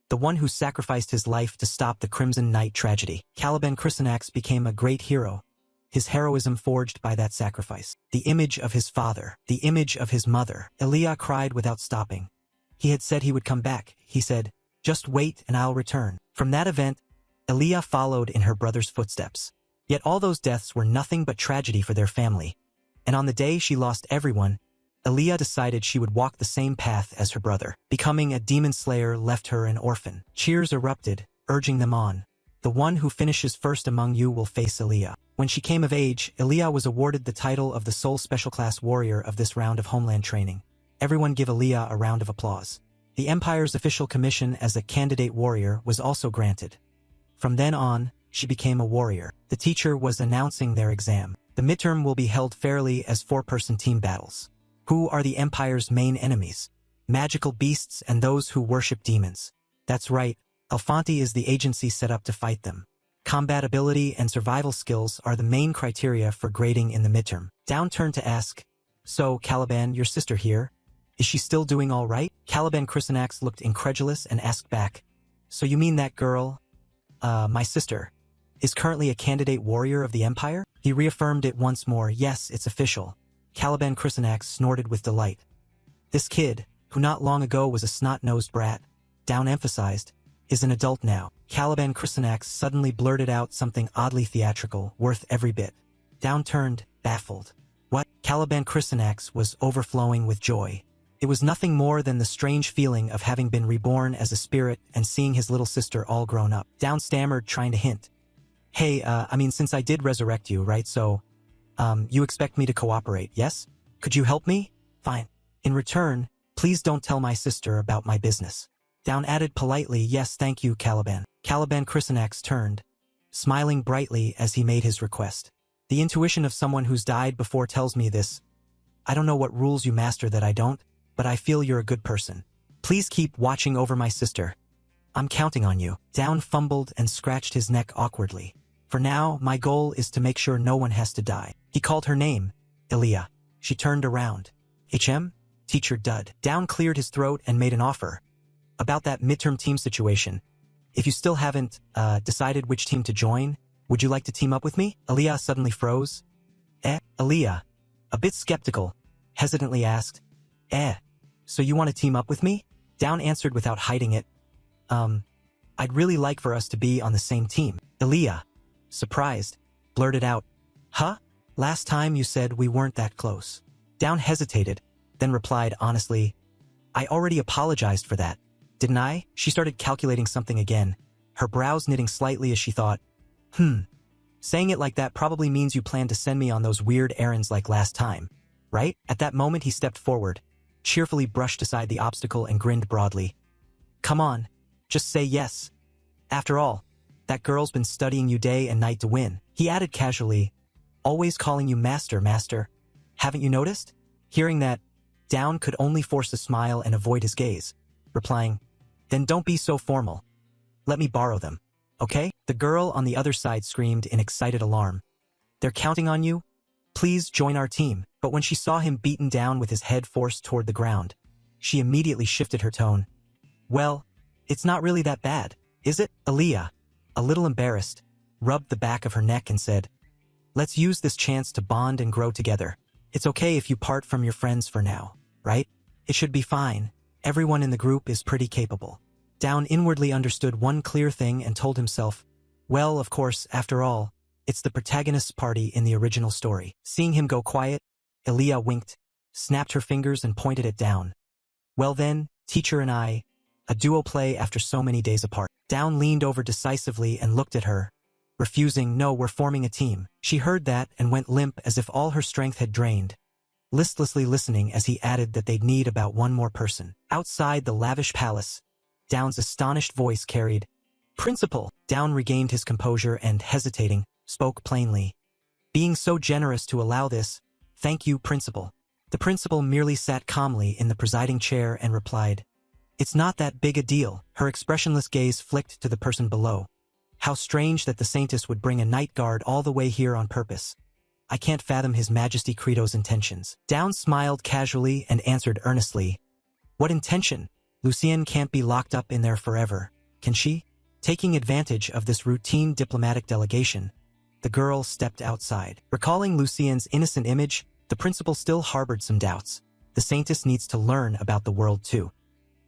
The one who sacrificed his life to stop the Crimson Knight tragedy. Caliban Chrysanax became a great hero. His heroism forged by that sacrifice. The image of his father. The image of his mother. Elia cried without stopping. He had said he would come back. He said, "Just wait and I'll return." From that event, Elia followed in her brother's footsteps. Yet all those deaths were nothing but tragedy for their family. And on the day she lost everyone, Elia decided she would walk the same path as her brother. Becoming a demon slayer left her an orphan. Cheers erupted, urging them on. The one who finishes first among you will face Elia. When she came of age, Elia was awarded the title of the sole special class warrior of this round of homeland training. Everyone give Elia a round of applause. The Empire's official commission as a candidate warrior was also granted. From then on, she became a warrior. The teacher was announcing their exam. The midterm will be held fairly as four-person team battles. Who are the Empire's main enemies? Magical beasts and those who worship demons. That's right, Alfonte is the agency set up to fight them. Combat ability and survival skills are the main criteria for grading in the midterm. Down turned to ask, "So, Caliban, your sister here, is she still doing all right?" Caliban Chrysanax looked incredulous and asked back, "So you mean that girl, my sister, is currently a candidate warrior of the Empire?" He reaffirmed it once more. "Yes, it's official." Caliban Chrysanax snorted with delight. "This kid, who not long ago was a snot-nosed brat," Down emphasized, "is an adult now." Caliban Chrysanax suddenly blurted out something oddly theatrical, worth every bit. Down turned, baffled. What? Caliban Chrysanax was overflowing with joy. It was nothing more than the strange feeling of having been reborn as a spirit and seeing his little sister all grown up. Down stammered, trying to hint. "Hey, since I did resurrect you, right, so, you expect me to cooperate, yes? Could you help me? Fine. In return, please don't tell my sister about my business." Down added politely, "Yes, thank you, Caliban." Caliban Chrysanax turned, smiling brightly as he made his request. "The intuition of someone who's died before tells me this. I don't know what rules you master that I don't, but I feel you're a good person. Please keep watching over my sister. I'm counting on you." Down fumbled and scratched his neck awkwardly. "For now, my goal is to make sure no one has to die." He called her name, Elia. She turned around. "HM? Teacher Dud." Down cleared his throat and made an offer. "About that midterm team situation. If you still haven't, decided which team to join, would you like to team up with me?" Elia suddenly froze. Elia, a bit skeptical, hesitantly asked, so you want to team up with me?" Down answered without hiding it. I'd really like for us to be on the same team." Elia, surprised, blurted out, "Huh? Last time you said we weren't that close." Down hesitated, then replied honestly, I already apologized for that, didn't I? She started calculating something again, her brows knitting slightly as she thought, saying it like that probably means you plan to send me on those weird errands like last time, right? At that moment he stepped forward, cheerfully brushed aside the obstacle and grinned broadly. Come on, just say yes. After all, that girl's been studying you day and night to win. He added casually, always calling you master, master. Haven't you noticed? Hearing that, Down could only force a smile and avoid his gaze, replying, then don't be so formal. Let me borrow them, okay? The girl on the other side screamed in excited alarm. They're counting on you? Please join our team. But when she saw him beaten down with his head forced toward the ground, she immediately shifted her tone. Well, it's not really that bad, is it? Aaliyah, a little embarrassed, rubbed the back of her neck and said, let's use this chance to bond and grow together. It's okay if you part from your friends for now, right? It should be fine. Everyone in the group is pretty capable. Down inwardly understood one clear thing and told himself, well, of course, after all, it's the protagonist's party in the original story. Seeing him go quiet, Aaliyah winked, snapped her fingers and pointed it Down. Well then, teacher and I, a duo play after so many days apart. Down leaned over decisively and looked at her, refusing, no, we're forming a team. She heard that and went limp as if all her strength had drained, listlessly listening as he added that they'd need about one more person. Outside the lavish palace, Down's astonished voice carried, Principal. Down regained his composure and, hesitating, spoke plainly. Being so generous to allow this, thank you, Principal. The principal merely sat calmly in the presiding chair and replied, it's not that big a deal. Her expressionless gaze flicked to the person below. How strange that the Saintess would bring a night guard all the way here on purpose. I can't fathom His Majesty Credo's intentions. Down smiled casually and answered earnestly, what intention? Lucienne can't be locked up in there forever, can she? Taking advantage of this routine diplomatic delegation, the girl stepped outside. Recalling Lucienne's innocent image, the principal still harbored some doubts. The Saintess needs to learn about the world too.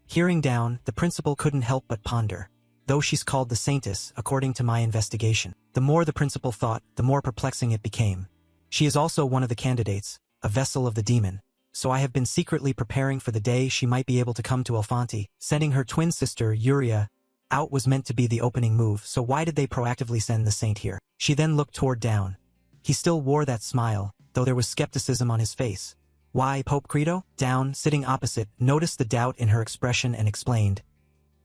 Hearing Down, the principal couldn't help but ponder. Though she's called the Saintess, according to my investigation. The more the principal thought, the more perplexing it became. She is also one of the candidates, a vessel of the demon. So I have been secretly preparing for the day she might be able to come to Alfonte. Sending her twin sister, Yuria, out was meant to be the opening move, so why did they proactively send the saint here? She then looked toward Down. He still wore that smile, though there was skepticism on his face. Why Pope Credo? Down, sitting opposite, noticed the doubt in her expression and explained.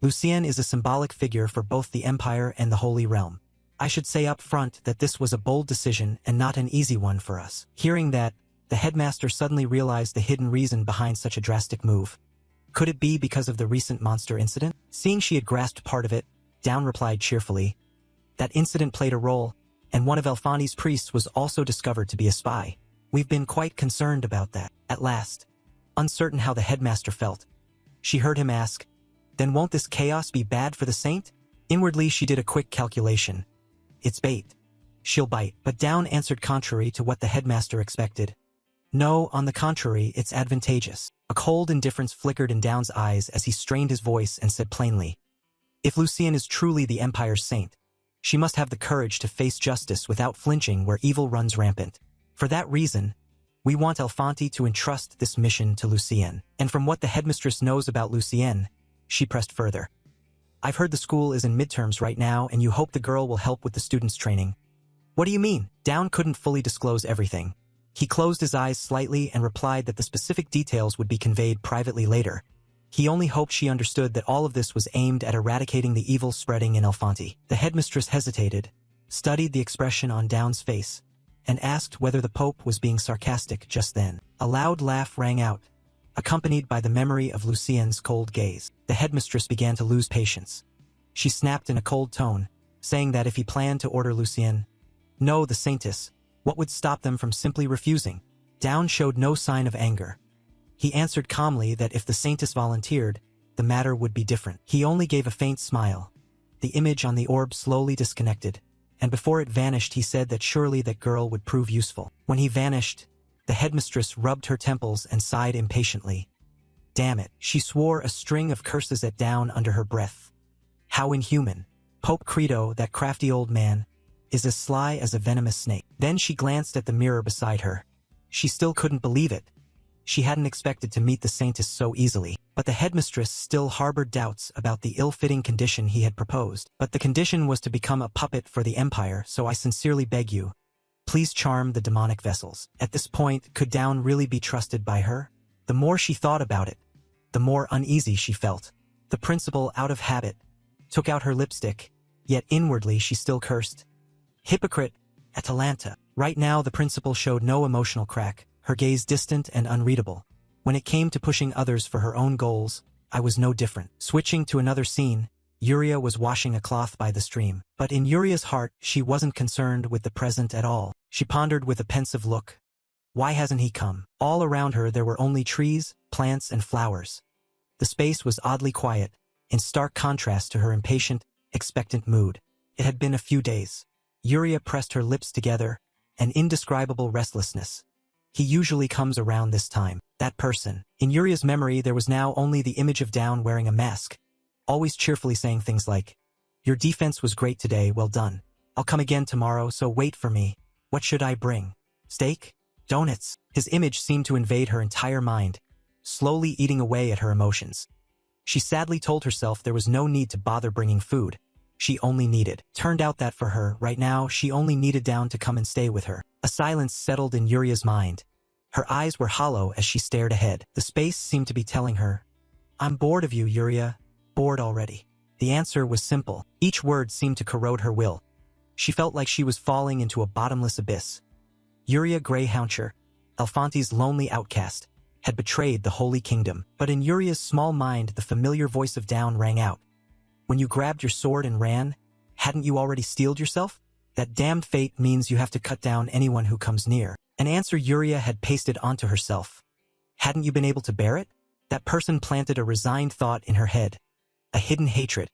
Lucienne is a symbolic figure for both the Empire and the Holy Realm. I should say up front that this was a bold decision and not an easy one for us. Hearing that, the headmaster suddenly realized the hidden reason behind such a drastic move. Could it be because of the recent monster incident? Seeing she had grasped part of it, Down replied cheerfully. That incident played a role, and one of Alfonte's priests was also discovered to be a spy. We've been quite concerned about that. At last, uncertain how the headmaster felt, she heard him ask, then won't this chaos be bad for the saint? Inwardly she did a quick calculation. It's bait. She'll bite. But Down answered contrary to what the headmaster expected. No, on the contrary, it's advantageous. A cold indifference flickered in Down's eyes as he strained his voice and said plainly, if Lucienne is truly the Empire's saint, she must have the courage to face justice without flinching where evil runs rampant. For that reason, we want Alfonte to entrust this mission to Lucienne. And from what the headmistress knows about Lucienne, she pressed further. I've heard the school is in midterms right now and you hope the girl will help with the students' training. What do you mean? Down couldn't fully disclose everything. He closed his eyes slightly and replied that the specific details would be conveyed privately later. He only hoped she understood that all of this was aimed at eradicating the evil spreading in Alfonte. The headmistress hesitated, studied the expression on Down's face, and asked whether the Pope was being sarcastic just then. A loud laugh rang out, accompanied by the memory of Lucienne's cold gaze. The headmistress began to lose patience. She snapped in a cold tone, saying that if he planned to order Lucienne, no, the Saintess, what would stop them from simply refusing? Down showed no sign of anger. He answered calmly that if the Saintess volunteered, the matter would be different. He only gave a faint smile. The image on the orb slowly disconnected, and before it vanished he said that surely that girl would prove useful. When he vanished, the headmistress rubbed her temples and sighed impatiently. Damn it, she swore a string of curses at Down under her breath. How inhuman. Pope Credo, that crafty old man, is as sly as a venomous snake. Then she glanced at the mirror beside her. She still couldn't believe it. She hadn't expected to meet the Saintess so easily. But the headmistress still harbored doubts about the ill-fitting condition he had proposed. But the condition was to become a puppet for the Empire, so I sincerely beg you, please charm the demonic vessels. At this point, could Down really be trusted by her? The more she thought about it, the more uneasy she felt. The principal, out of habit, took out her lipstick, yet inwardly she still cursed. Hypocrite, Atalanta. Right now the principal showed no emotional crack, her gaze distant and unreadable. When it came to pushing others for her own goals, I was no different. Switching to another scene, Yuria was washing a cloth by the stream. But in Yuria's heart, she wasn't concerned with the present at all. She pondered with a pensive look. Why hasn't he come? All around her there were only trees, plants, and flowers. The space was oddly quiet, in stark contrast to her impatient, expectant mood. It had been a few days. Yuria pressed her lips together, an indescribable restlessness. He usually comes around this time. That person. In Yuria's memory there was now only the image of Down wearing a mask, always cheerfully saying things like, "Your defense was great today, well done. I'll come again tomorrow, so wait for me. What should I bring? Steak? Donuts?" His image seemed to invade her entire mind, slowly eating away at her emotions. She sadly told herself there was no need to bother bringing food. She only needed. Turned out that for her, right now, she only needed Down to come and stay with her. A silence settled in Yuria's mind. Her eyes were hollow as she stared ahead. The space seemed to be telling her, "I'm bored of you, Yuria. Bored already." The answer was simple. Each word seemed to corrode her will. She felt like she was falling into a bottomless abyss. Yuria Greyhoundsher, Alfonte's lonely outcast, had betrayed the Holy Kingdom. But in Yuria's small mind the familiar voice of Down rang out. "When you grabbed your sword and ran, hadn't you already steeled yourself? That damned fate means you have to cut down anyone who comes near." An answer Yuria had pasted onto herself. Hadn't you been able to bear it? That person planted a resigned thought in her head. A hidden hatred.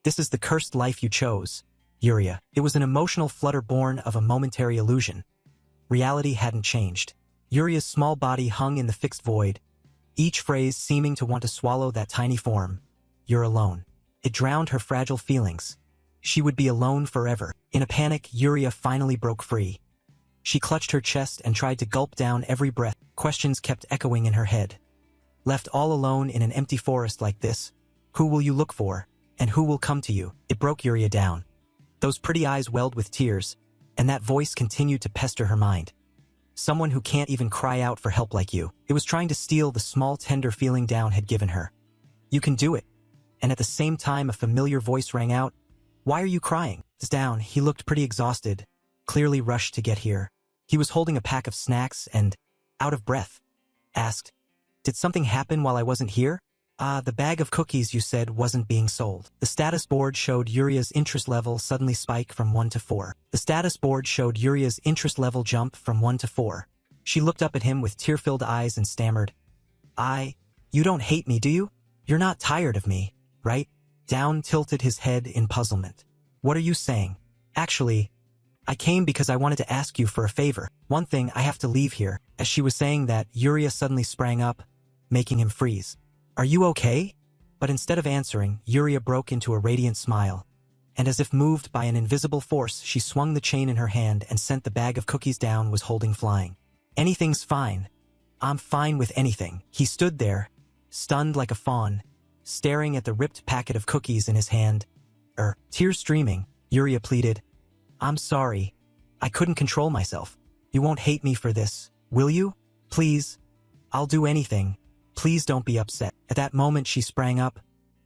This is the cursed life you chose, Yuria. It was an emotional flutter born of a momentary illusion. Reality hadn't changed. Yuria's small body hung in the fixed void, each phrase seeming to want to swallow that tiny form. "You're alone." It drowned her fragile feelings. She would be alone forever. In a panic, Yuria finally broke free. She clutched her chest and tried to gulp down every breath. Questions kept echoing in her head. Left all alone in an empty forest like this, who will you look for, and who will come to you? It broke Yuria down. Those pretty eyes welled with tears, and that voice continued to pester her mind. Someone who can't even cry out for help like you. It was trying to steal the small tender feeling Down had given her. "You can do it." And at the same time a familiar voice rang out. "Why are you crying?" Down, he looked pretty exhausted, clearly rushed to get here. He was holding a pack of snacks and, out of breath, asked, "Did something happen while I wasn't here?" The bag of cookies you said wasn't being sold." The status board showed Yuria's interest level suddenly spike from 1 to 4. The status board showed Yuria's interest level jump from 1 to 4. She looked up at him with tear-filled eyes and stammered, You don't hate me, do you? You're not tired of me, right?" Down tilted his head in puzzlement. "What are you saying?" "Actually, I came because I wanted to ask you for a favor. One thing, I have to leave here." As she was saying that, Yuria suddenly sprang up, making him freeze. "Are you okay?" But instead of answering, Yuria broke into a radiant smile. And as if moved by an invisible force, she swung the chain in her hand and sent the bag of cookies Down was holding flying. "Anything's fine. I'm fine with anything." He stood there, stunned like a fawn, staring at the ripped packet of cookies in his hand. Tears streaming, Yuria pleaded, "I'm sorry. I couldn't control myself. You won't hate me for this, will you? Please. I'll do anything. Please don't be upset." At that moment she sprang up,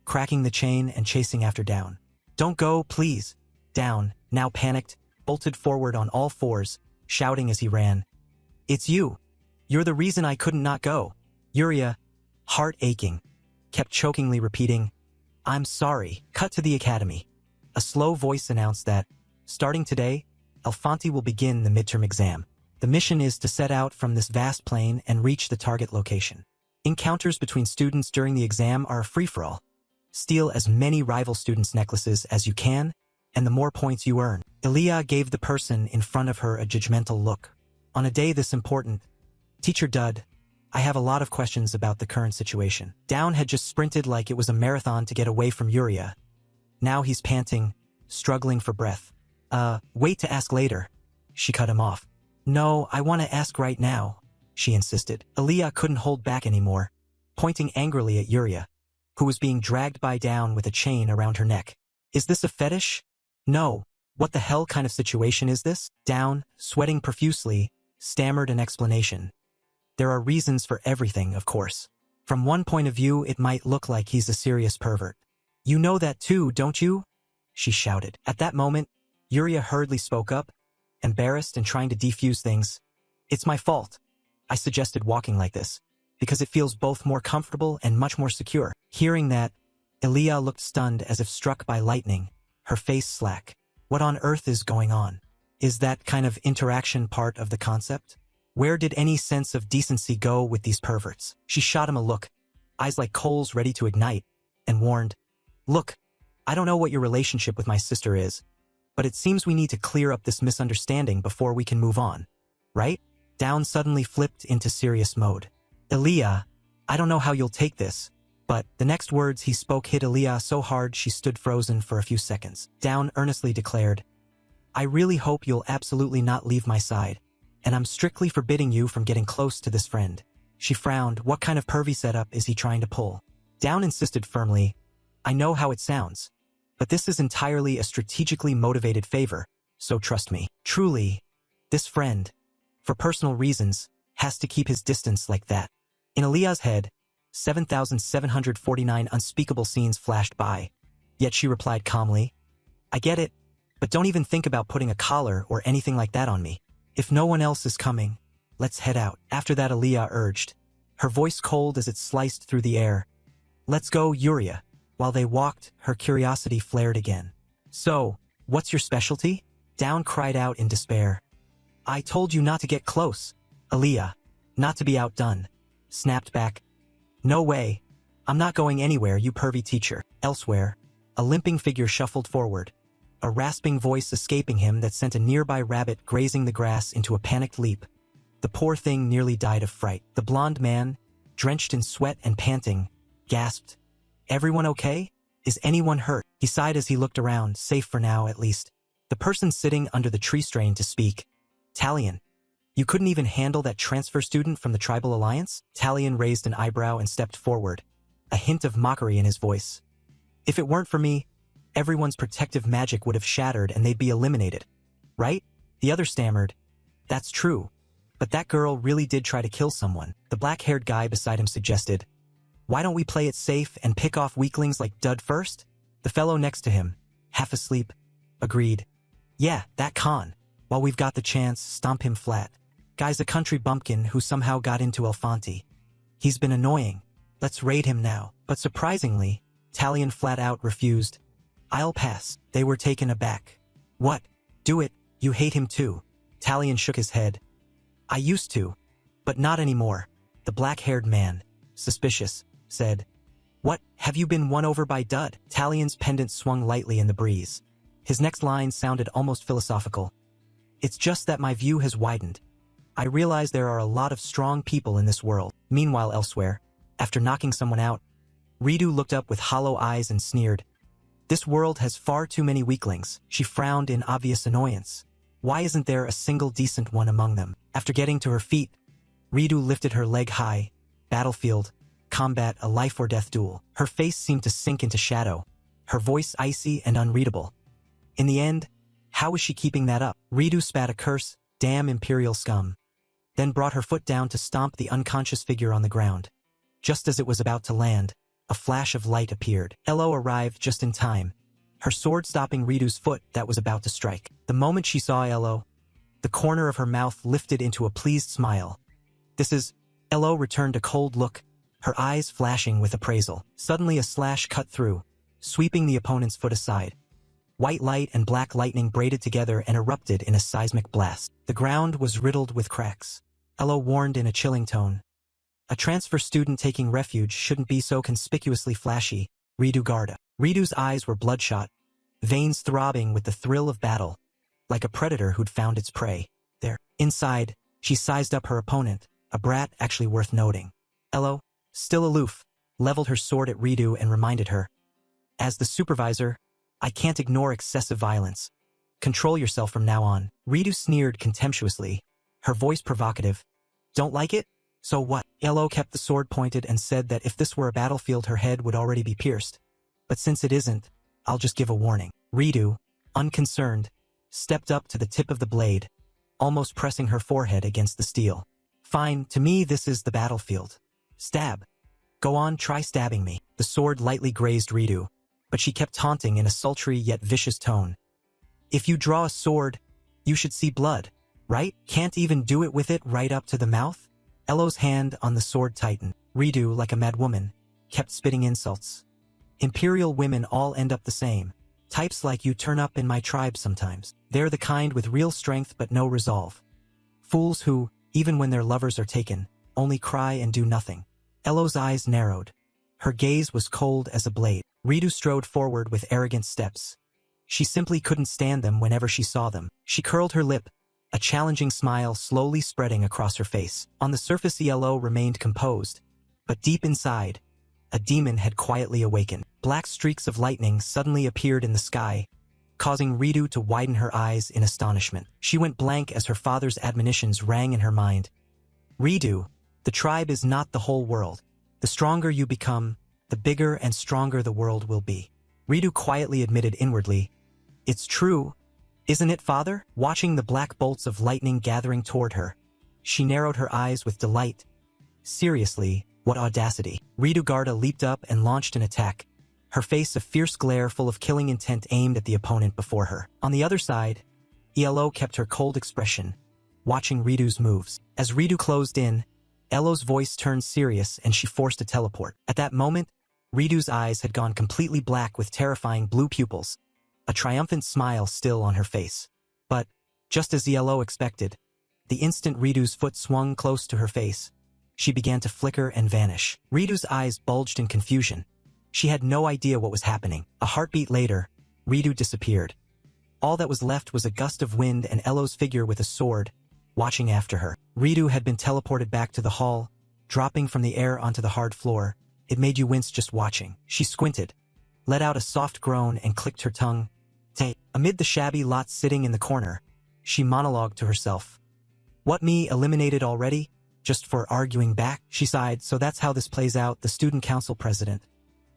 cracking the chain and chasing after Down. "Don't go, please." Down, now panicked, bolted forward on all fours, shouting as he ran, "It's you. You're the reason I couldn't not go." Yuria, heart aching, kept chokingly repeating, "I'm sorry." Cut to the academy. A slow voice announced that, starting today, Alfonte will begin the midterm exam. The mission is to set out from this vast plain and reach the target location. Encounters between students during the exam are a free-for-all. Steal as many rival students' necklaces as you can, and the more points you earn. Elia gave the person in front of her a judgmental look. "On a day this important, Teacher Dud, I have a lot of questions about the current situation." Down had just sprinted like it was a marathon to get away from Yuria. Now he's panting, struggling for breath. Wait to ask later." She cut him off. "No, I want to ask right now," she insisted. Elia couldn't hold back anymore. pointing angrily at Yuria, who was being dragged down with a chain around her neck. Is this a fetish? No. What the hell kind of situation is this? Down, sweating profusely, stammered an explanation. There are reasons for everything, of course. From one point of view, it might look like he's a serious pervert. You know that too, don't you? She shouted. At that moment, Yuria hurriedly spoke up, embarrassed and trying to defuse things. It's my fault. I suggested walking like this, because it feels both more comfortable and much more secure. Hearing that, Elia looked stunned as if struck by lightning, her face slack. What on earth is going on? Is that kind of interaction part of the concept? Where did any sense of decency go with these perverts? She shot him a look, eyes like coals ready to ignite, and warned, Look, I don't know what your relationship with my sister is, but it seems we need to clear up this misunderstanding before we can move on. Right? Down suddenly flipped into serious mode. Elia, I don't know how you'll take this, but the next words he spoke hit Elia so hard she stood frozen for a few seconds. Down earnestly declared, I really hope you'll absolutely not leave my side, and I'm strictly forbidding you from getting close to this friend. She frowned. What kind of pervy setup is he trying to pull? Down insisted firmly, I know how it sounds, but this is entirely a strategically motivated favor, so trust me. Truly, this friend, for personal reasons, has to keep his distance like that. In Elia's head, 7,749 unspeakable scenes flashed by, yet she replied calmly, I get it, but don't even think about putting a collar or anything like that on me. If no one else is coming, let's head out. After that, Elia urged, her voice cold as it sliced through the air. Let's go, Yuria. While they walked, her curiosity flared again. So, what's your specialty? Down cried out in despair. I told you not to get close. Elia, not to be outdone, snapped back. No way. I'm not going anywhere, you pervy teacher. Elsewhere, a limping figure shuffled forward, a rasping voice escaping him that sent a nearby rabbit grazing the grass into a panicked leap. The poor thing nearly died of fright. The blond man, drenched in sweat and panting, gasped, Everyone okay? Is anyone hurt? He sighed as he looked around, safe for now at least. The person sitting under the tree strained to speak. Talion, you couldn't even handle that transfer student from the Tribal Alliance? Talion raised an eyebrow and stepped forward, a hint of mockery in his voice. If it weren't for me, everyone's protective magic would have shattered and they'd be eliminated. Right? The other stammered. That's true. But that girl really did try to kill someone. The black-haired guy beside him suggested. Why don't we play it safe and pick off weaklings like Dud first? The fellow next to him, half asleep, agreed. Yeah, that con. While we've got the chance, stomp him flat. Guy's a country bumpkin who somehow got into Elfanti. He's been annoying. Let's raid him now. But surprisingly, Talion flat out refused. I'll pass. They were taken aback. What? Do it. You hate him too. Talion shook his head. I used to, but not anymore. The black-haired man, suspicious, said. What, have you been won over by Dud? Talion's pendant swung lightly in the breeze. His next line sounded almost philosophical. It's just that my view has widened. I realize there are a lot of strong people in this world. Meanwhile, elsewhere, after knocking someone out, Ridu looked up with hollow eyes and sneered. This world has far too many weaklings. She frowned in obvious annoyance. Why isn't there a single decent one among them? After getting to her feet, Ridu lifted her leg high. Battlefield, combat, a life-or-death duel. Her face seemed to sink into shadow, her voice icy and unreadable. In the end, how was she keeping that up? Ridu spat a curse, damn imperial scum, then brought her foot down to stomp the unconscious figure on the ground. Just as it was about to land, a flash of light appeared. Elo arrived just in time, her sword stopping Ridu's foot that was about to strike. The moment she saw Elo, the corner of her mouth lifted into a pleased smile. This is... Elo returned a cold look, her eyes flashing with appraisal. Suddenly a slash cut through, sweeping the opponent's foot aside. White light and black lightning braided together and erupted in a seismic blast. The ground was riddled with cracks. Elo warned in a chilling tone. A transfer student taking refuge shouldn't be so conspicuously flashy, Ridu Garda. Ridu's eyes were bloodshot, veins throbbing with the thrill of battle, like a predator who'd found its prey. There, inside, she sized up her opponent, a brat actually worth noting. Elo, still aloof, leveled her sword at Ridu and reminded her. As the supervisor, I can't ignore excessive violence. Control yourself from now on. Ridu sneered contemptuously, her voice provocative. Don't like it? So what? Elo kept the sword pointed and said that if this were a battlefield her head would already be pierced. But since it isn't, I'll just give a warning. Ridu, unconcerned, stepped up to the tip of the blade, almost pressing her forehead against the steel. Fine, to me this is the battlefield. Stab. Go on, try stabbing me. The sword lightly grazed Ridu, but she kept taunting in a sultry yet vicious tone. If you draw a sword, you should see blood, right? Can't even do it with it right up to the mouth? Elo's hand on the sword tightened. Ridu, like a mad woman, kept spitting insults. Imperial women all end up the same. Types like you turn up in my tribe sometimes. They're the kind with real strength but no resolve. Fools who, even when their lovers are taken, only cry and do nothing. Elo's eyes narrowed. Her gaze was cold as a blade. Ridu strode forward with arrogant steps. She simply couldn't stand them whenever she saw them. She curled her lip, a challenging smile slowly spreading across her face. On the surface Elo remained composed, but deep inside, a demon had quietly awakened. Black streaks of lightning suddenly appeared in the sky, causing Ridu to widen her eyes in astonishment. She went blank as her father's admonitions rang in her mind. Ridu, the tribe is not the whole world. The stronger you become, the bigger and stronger the world will be. Ridu quietly admitted inwardly, "It's true, isn't it, father?" Watching the black bolts of lightning gathering toward her, she narrowed her eyes with delight. Seriously, what audacity. Ridu Garda leaped up and launched an attack, her face a fierce glare full of killing intent aimed at the opponent before her. On the other side, Elo kept her cold expression, watching Ridu's moves. As Ridu closed in, Elo's voice turned serious and she forced a teleport. At that moment, Ridu's eyes had gone completely black with terrifying blue pupils, a triumphant smile still on her face. But, just as Elo expected, the instant Ridu's foot swung close to her face, she began to flicker and vanish. Ridu's eyes bulged in confusion. She had no idea what was happening. A heartbeat later, Ridu disappeared. All that was left was a gust of wind and Elo's figure with a sword, watching after her. Ridu had been teleported back to the hall, dropping from the air onto the hard floor. It made you wince just watching. She squinted, let out a soft groan and clicked her tongue. Tay. Amid the shabby lot sitting in the corner, she monologued to herself. What, me eliminated already? Just for arguing back? She sighed. So that's how this plays out, the student council president.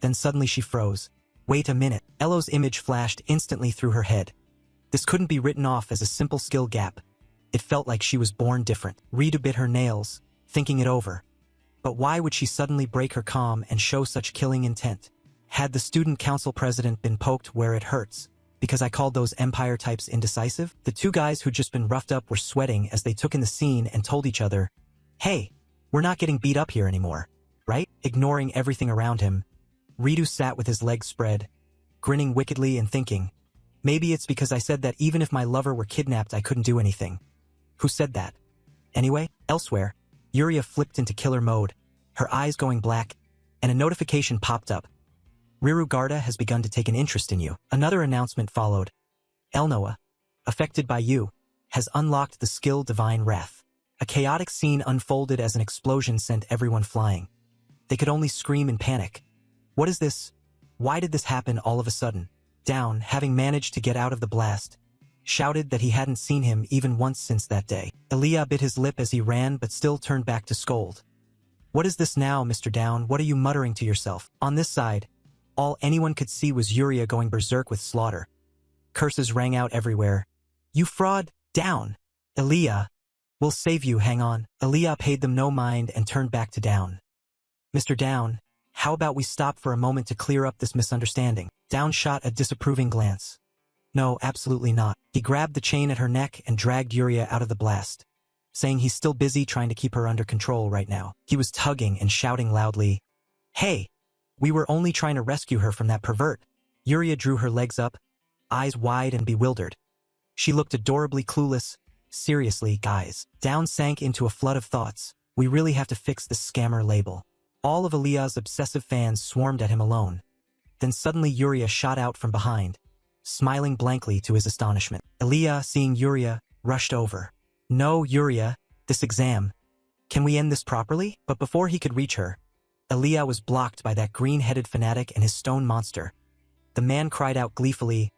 Then suddenly she froze. Wait a minute. Elo's image flashed instantly through her head. This couldn't be written off as a simple skill gap. It felt like she was born different. Ridu bit her nails, thinking it over. But why would she suddenly break her calm and show such killing intent? Had the student council president been poked where it hurts? Because I called those empire types indecisive? The two guys who'd just been roughed up were sweating as they took in the scene and told each other, "Hey, we're not getting beat up here anymore, right?" Ignoring everything around him, Ridu sat with his legs spread, grinning wickedly and thinking, maybe it's because I said that even if my lover were kidnapped I couldn't do anything. Who said that? Anyway, elsewhere, Yuria flipped into killer mode, her eyes going black, and a notification popped up. Riru Garda has begun to take an interest in you. Another announcement followed. Elnoa, affected by you, has unlocked the skill Divine Wrath. A chaotic scene unfolded as an explosion sent everyone flying. They could only scream in panic. What is this? Why did this happen all of a sudden? Down, having managed to get out of the blast, shouted that he hadn't seen him even once since that day. Elia bit his lip as he ran but still turned back to scold. What is this now, Mr. Down? What are you muttering to yourself? On this side, all anyone could see was Yuria going berserk with slaughter. Curses rang out everywhere. You fraud! Down! Elia! We'll save you, hang on. Elia paid them no mind and turned back to Down. Mr. Down, how about we stop for a moment to clear up this misunderstanding? Down shot a disapproving glance. No, absolutely not. He grabbed the chain at her neck and dragged Yuria out of the blast, saying he's still busy trying to keep her under control right now. He was tugging and shouting loudly, "Hey! We were only trying to rescue her from that pervert." Yuria drew her legs up, eyes wide and bewildered. She looked adorably clueless. Seriously, guys. Down sank into a flood of thoughts. We really have to fix this scammer label. All of Elia's obsessive fans swarmed at him alone. Then suddenly Yuria shot out from behind, smiling blankly to his astonishment. Elia, seeing Yuria, rushed over. No, Yuria, this exam. Can we end this properly? But before he could reach her, Elia was blocked by that green-headed fanatic and his stone monster. The man cried out gleefully,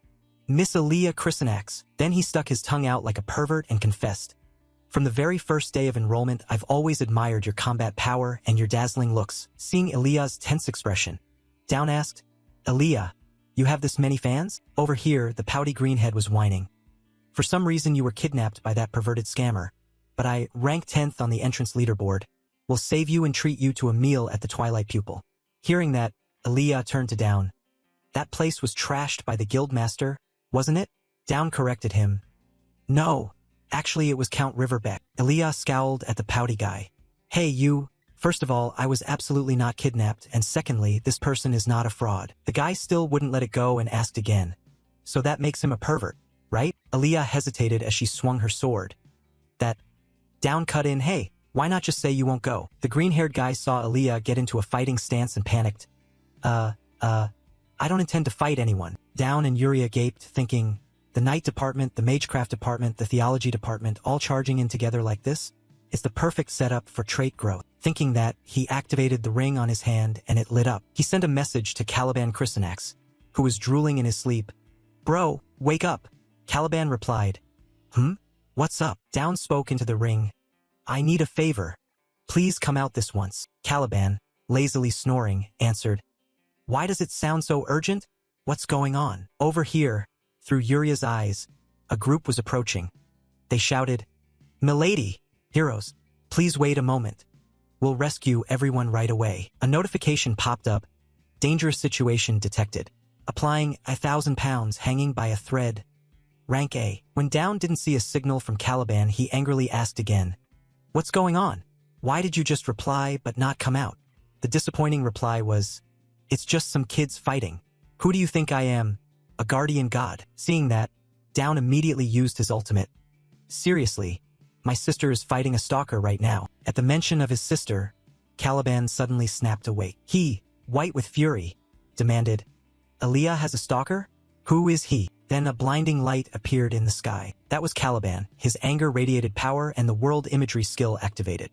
"Miss Elia Chrysanax." Then he stuck his tongue out like a pervert and confessed, From the very first day of enrollment, I've always admired your combat power and your dazzling looks. Seeing Aaliyah's tense expression, Down asked, Aaliyah, you have this many fans? Over here, the pouty greenhead was whining. For some reason you were kidnapped by that perverted scammer, but I ranked 10th on the entrance leaderboard. We'll save you and treat you to a meal at the Twilight Pupil. Hearing that, Aaliyah turned to Down. That place was trashed by the guildmaster, wasn't it? Down corrected him. No, actually it was Count Riverbeck. Aaliyah scowled at the pouty guy. Hey you, first of all, I was absolutely not kidnapped, and secondly, this person is not a fraud. The guy still wouldn't let it go and asked again. So that makes him a pervert, right? Aaliyah hesitated as she swung her sword. That Down cut in, hey, why not just say you won't go? The green-haired guy saw Aaliyah get into a fighting stance and panicked. I don't intend to fight anyone. Down and Yuria gaped, thinking, the Knight Department, the Magecraft Department, the Theology Department, all charging in together like this? It's the perfect setup for trait growth. Thinking that, he activated the ring on his hand and it lit up. He sent a message to Caliban Chrysanax, who was drooling in his sleep. Bro, wake up. Caliban replied. What's up? Down spoke into the ring. I need a favor. Please come out this once. Caliban, lazily snoring, answered. Why does it sound so urgent? What's going on? Over here, through Yuria's eyes, a group was approaching. They shouted, Milady, heroes, please wait a moment. We'll rescue everyone right away. A notification popped up. Dangerous situation detected. Applying 1,000 pounds hanging by a thread. Rank A. When Down didn't see a signal from Caliban, he angrily asked again. What's going on? Why did you just reply but not come out? The disappointing reply was, it's just some kids fighting. Who do you think I am? A guardian god. Seeing that, Down immediately used his ultimate. Seriously, my sister is fighting a stalker right now. At the mention of his sister, Caliban suddenly snapped awake. He, white with fury, demanded, Aaliyah has a stalker? Who is he? Then a blinding light appeared in the sky. That was Caliban. His anger radiated power and the world imagery skill activated.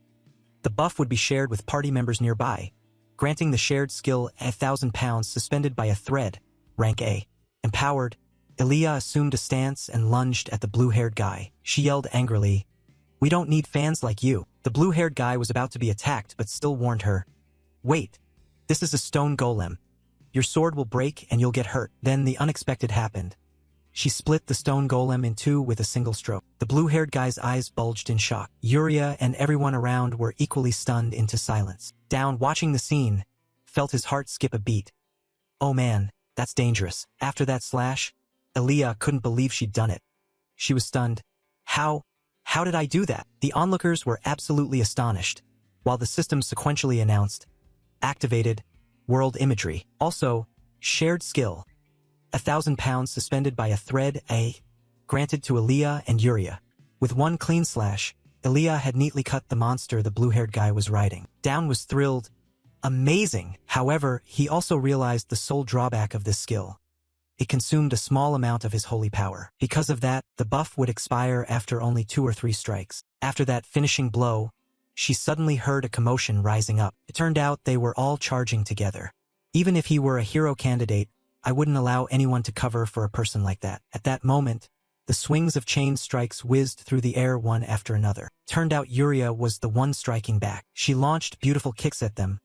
The buff would be shared with party members nearby, granting the shared skill 1,000 pounds suspended by a thread. Rank A. Empowered, Aaliyah assumed a stance and lunged at the blue-haired guy. She yelled angrily, We don't need fans like you. The blue-haired guy was about to be attacked but still warned her. Wait, this is a stone golem. Your sword will break and you'll get hurt. Then the unexpected happened. She split the stone golem in two with a single stroke. The blue-haired guy's eyes bulged in shock. Yuria and everyone around were equally stunned into silence. Down, watching the scene, felt his heart skip a beat. Oh man, that's dangerous. After that slash, Aaliyah couldn't believe she'd done it. She was stunned. How did I do that? The onlookers were absolutely astonished, while the system sequentially announced, activated, world imagery. Also, shared skill. 1,000 pounds suspended by a thread A, granted to Aaliyah and Yuria. With one clean slash, Aaliyah had neatly cut the monster the blue-haired guy was riding. Down was thrilled. Amazing! However, he also realized the sole drawback of this skill. It consumed a small amount of his holy power. Because of that, the buff would expire after only 2 or 3 strikes. After that finishing blow, she suddenly heard a commotion rising up. It turned out they were all charging together. Even if he were a hero candidate, I wouldn't allow anyone to cover for a person like that. At that moment, the swings of chain strikes whizzed through the air one after another. Turned out Yuria was the one striking back. She launched beautiful kicks at them,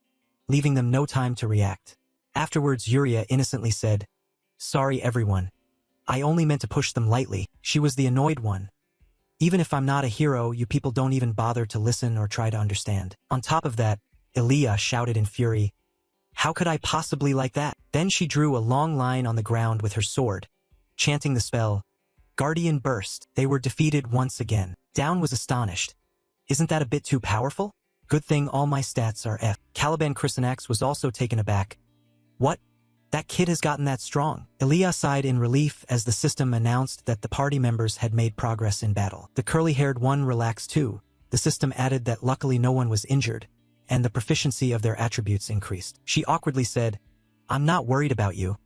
leaving them no time to react. Afterwards, Yuria innocently said, Sorry everyone. I only meant to push them lightly. She was the annoyed one. Even if I'm not a hero, you people don't even bother to listen or try to understand. On top of that, Aaliyah shouted in fury, How could I possibly like that? Then she drew a long line on the ground with her sword, chanting the spell, Guardian Burst. They were defeated once again. Down was astonished. Isn't that a bit too powerful? Good thing all my stats are F. Caliban Chrysanax was also taken aback. What? That kid has gotten that strong. Aaliyah sighed in relief as the system announced that the party members had made progress in battle. The curly-haired one relaxed too. The system added that luckily no one was injured, and the proficiency of their attributes increased. She awkwardly said, I'm not worried about you,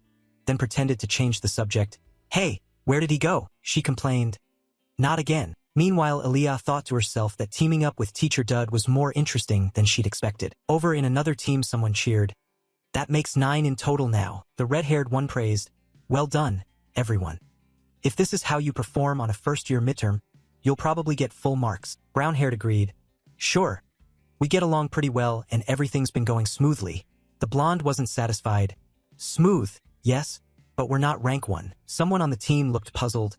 then pretended to change the subject. Hey, where did he go? She complained. Not again. Meanwhile, Aaliyah thought to herself that teaming up with Teacher Dud was more interesting than she'd expected. Over in another team, someone cheered. That makes 9 in total now. The red-haired one praised. Well done, everyone. If this is how you perform on a first-year midterm, You'll probably get full marks. Brown-haired agreed. Sure. We get along pretty well and everything's been going smoothly. The blonde wasn't satisfied. Smooth, yes, but we're not rank 1. Someone on the team looked puzzled.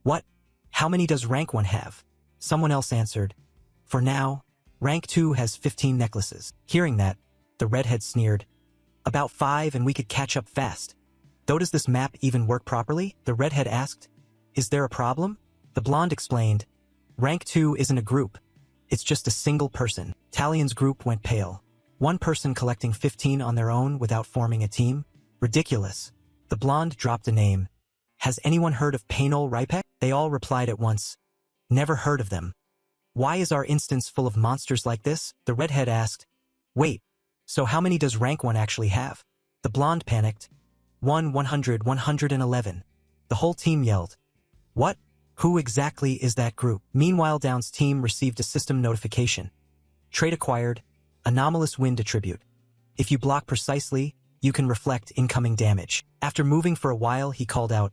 What? How many does rank 1 have? Someone else answered. For now, rank 2 has 15 necklaces. Hearing that, the redhead sneered. About 5 and we could catch up fast. Though does this map even work properly? The redhead asked. Is there a problem? The blonde explained. Rank 2 isn't a group. It's just a single person. Talion's group went pale. One person collecting 15 on their own without forming a team? Ridiculous. The blonde dropped a name. Has anyone heard of Painol Ripek? They all replied at once. Never heard of them. Why is our instance full of monsters like this? The redhead asked. Wait, so how many does rank 1 actually have? The blonde panicked. 100, 111. The whole team yelled. What? Who exactly is that group? Meanwhile, Down's team received a system notification. Trait acquired, anomalous wind attribute. If you block precisely, you can reflect incoming damage. After moving for a while, he called out,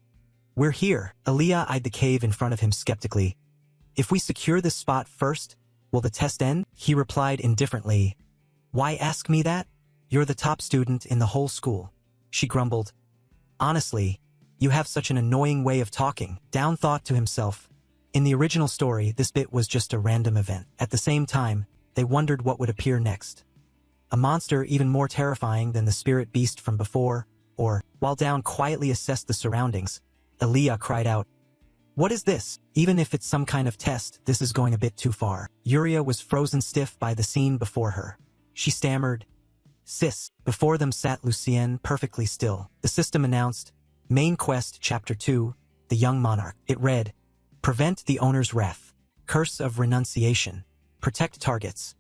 We're here. Aaliyah eyed the cave in front of him skeptically. If we secure this spot first, will the test end? He replied indifferently. Why ask me that? You're the top student in the whole school. She grumbled. Honestly, you have such an annoying way of talking. Down thought to himself. In the original story, this bit was just a random event. At the same time, they wondered what would appear next. A monster even more terrifying than the spirit beast from before, or, while Down quietly assessed the surroundings, Aaliyah cried out, What is this? Even if it's some kind of test, this is going a bit too far. Yuria was frozen stiff by the scene before her. She stammered, Sis. Before them sat Lucienne, perfectly still. The system announced, Main Quest Chapter 2, The Young Monarch. It read, Prevent the owner's wrath. Curse of Renunciation. Protect targets.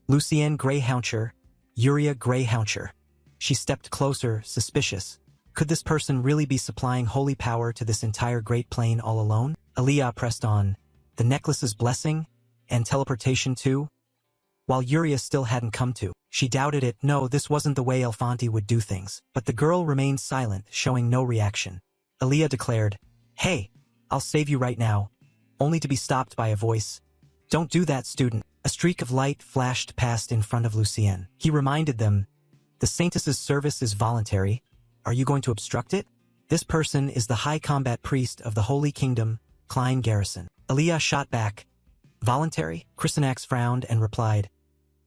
Lucienne Greyhouncher, Yuria Greyhouncher. She stepped closer, suspicious. Could this person really be supplying holy power to this entire Great Plain all alone? Aaliyah pressed on. The necklace's blessing? And teleportation too? While Yuria still hadn't come to. She doubted it. No, this wasn't the way Elfanti would do things. But the girl remained silent, showing no reaction. Aaliyah declared, Hey, I'll save you right now. Only to be stopped by a voice. Don't do that, student. A streak of light flashed past in front of Lucienne. He reminded them, The Saintess's service is voluntary. Are you going to obstruct it? This person is the High Combat Priest of the Holy Kingdom, Klein Garrison. Aaliyah shot back. Voluntary? Chrysanax frowned and replied,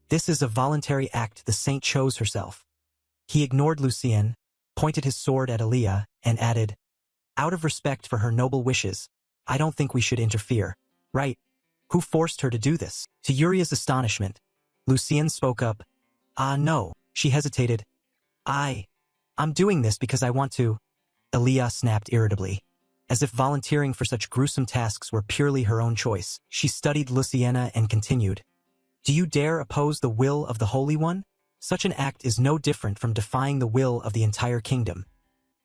This is a voluntary act the saint chose herself. He ignored Lucienne, pointed his sword at Aaliyah, and added, Out of respect for her noble wishes, I don't think we should interfere. Right. Who forced her to do this? To Yuria's astonishment, Lucienne spoke up. No. She hesitated. I'm doing this because I want to. Aaliyah snapped irritably. As if volunteering for such gruesome tasks were purely her own choice. She studied Lucienne and continued. Do you dare oppose the will of the Holy One? Such an act is no different from defying the will of the entire kingdom.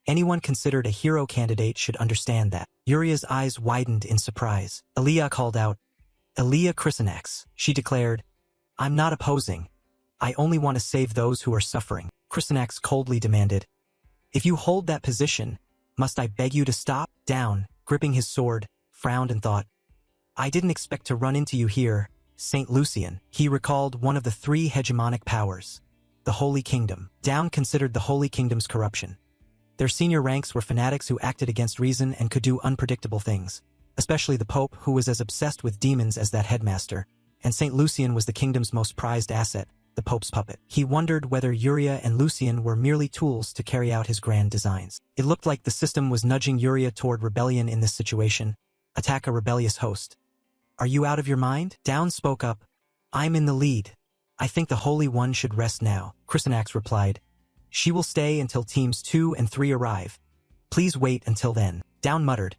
Anyone considered a hero candidate should understand that. Yuria's eyes widened in surprise. Aaliyah called out, Aaliyah Chrysanax. She declared, I'm not opposing. I only want to save those who are suffering. Chrysanax coldly demanded, If you hold that position, must I beg you to stop? Down, gripping his sword, frowned and thought, I didn't expect to run into you here, Saint Lucian. He recalled one of the 3 hegemonic powers, the Holy Kingdom. Down considered the Holy Kingdom's corruption. Their senior ranks were fanatics who acted against reason and could do unpredictable things, especially the Pope, who was as obsessed with demons as that headmaster, and Saint Lucian was the kingdom's most prized asset, the Pope's puppet. He wondered whether Yuria and Lucian were merely tools to carry out his grand designs. It looked like the system was nudging Yuria toward rebellion in this situation. Attack a rebellious host. Are you out of your mind? Down spoke up. I'm in the lead. I think the Holy One should rest now. Chrysanax replied. She will stay until teams 2 and 3 arrive. Please wait until then. Down muttered.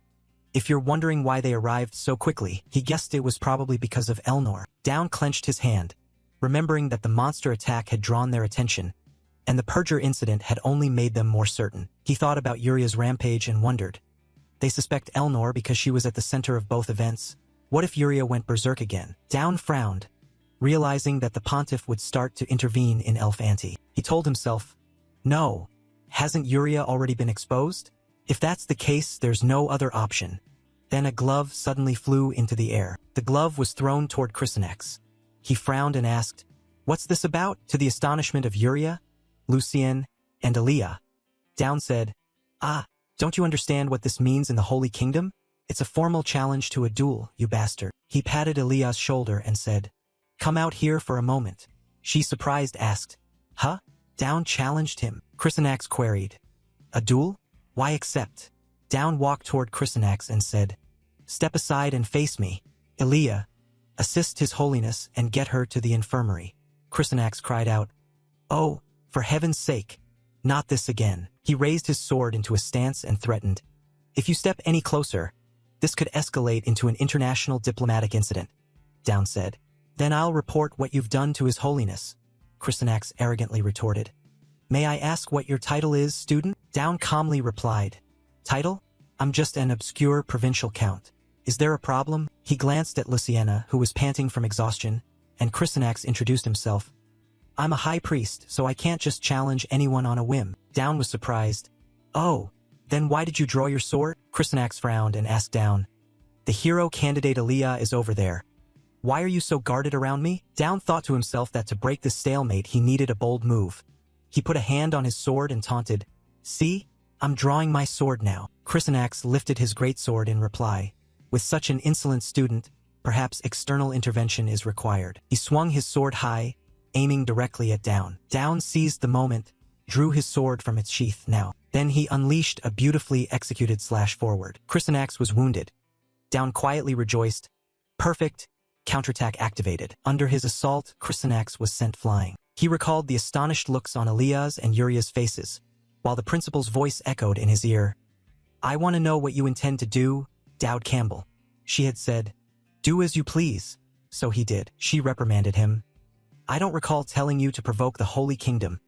If you're wondering why they arrived so quickly, he guessed it was probably because of Elnor. Down clenched his hand, remembering that the monster attack had drawn their attention, and the Purger incident had only made them more certain. He thought about Yuria's rampage and wondered. They suspect Elnor because she was at the center of both events. What if Yuria went berserk again? Down frowned, realizing that the pontiff would start to intervene in Elfanti. He told himself, No, hasn't Yuria already been exposed? If that's the case, there's no other option. Then a glove suddenly flew into the air. The glove was thrown toward Chrysonex. He frowned and asked, "What's this about?" To the astonishment of Yuria, Lucien, and Aaliyah, Down said, "Ah, don't you understand what this means in the Holy Kingdom? It's a formal challenge to a duel, you bastard." He patted Aaliyah's shoulder and said, "Come out here for a moment." She, surprised, asked, "Huh?" Down challenged him. Chrysonex queried, "A duel? Why accept?" Down walked toward Chrysonex and said, "Step aside and face me. Aaliyah, assist His Holiness and get her to the infirmary." Chrysonex cried out, "Oh, for heaven's sake, not this again." He raised his sword into a stance and threatened, "If you step any closer, this could escalate into an international diplomatic incident." Down said, "Then I'll report what you've done to His Holiness," Chrysonex arrogantly retorted. "May I ask what your title is, student?" Down calmly replied, "Title? I'm just an obscure provincial count. Is there a problem?" He glanced at Luciana, who was panting from exhaustion, and Chrysonex introduced himself. "I'm a high priest, so I can't just challenge anyone on a whim." Down was surprised. "Oh, then why did you draw your sword?" Chrysonex frowned and asked Down, "The hero candidate Aaliyah is over there. Why are you so guarded around me?" Down thought to himself that to break this stalemate he needed a bold move. He put a hand on his sword and taunted, "See? I'm drawing my sword now." Chrysonex lifted his greatsword in reply. With such an insolent student, perhaps external intervention is required. He swung his sword high, aiming directly at Down. Down seized the moment, drew his sword from its sheath now. Then he unleashed a beautifully executed slash forward. Chrysonex was wounded. Down quietly rejoiced. Perfect. Counterattack activated. Under his assault, Chrysonex was sent flying. He recalled the astonished looks on Aaliyah's and Yuria's faces, while the principal's voice echoed in his ear. "I want to know what you intend to do, Dowd Campbell." She had said, "Do as you please." So he did. She reprimanded him. "I don't recall telling you to provoke the Holy Kingdom.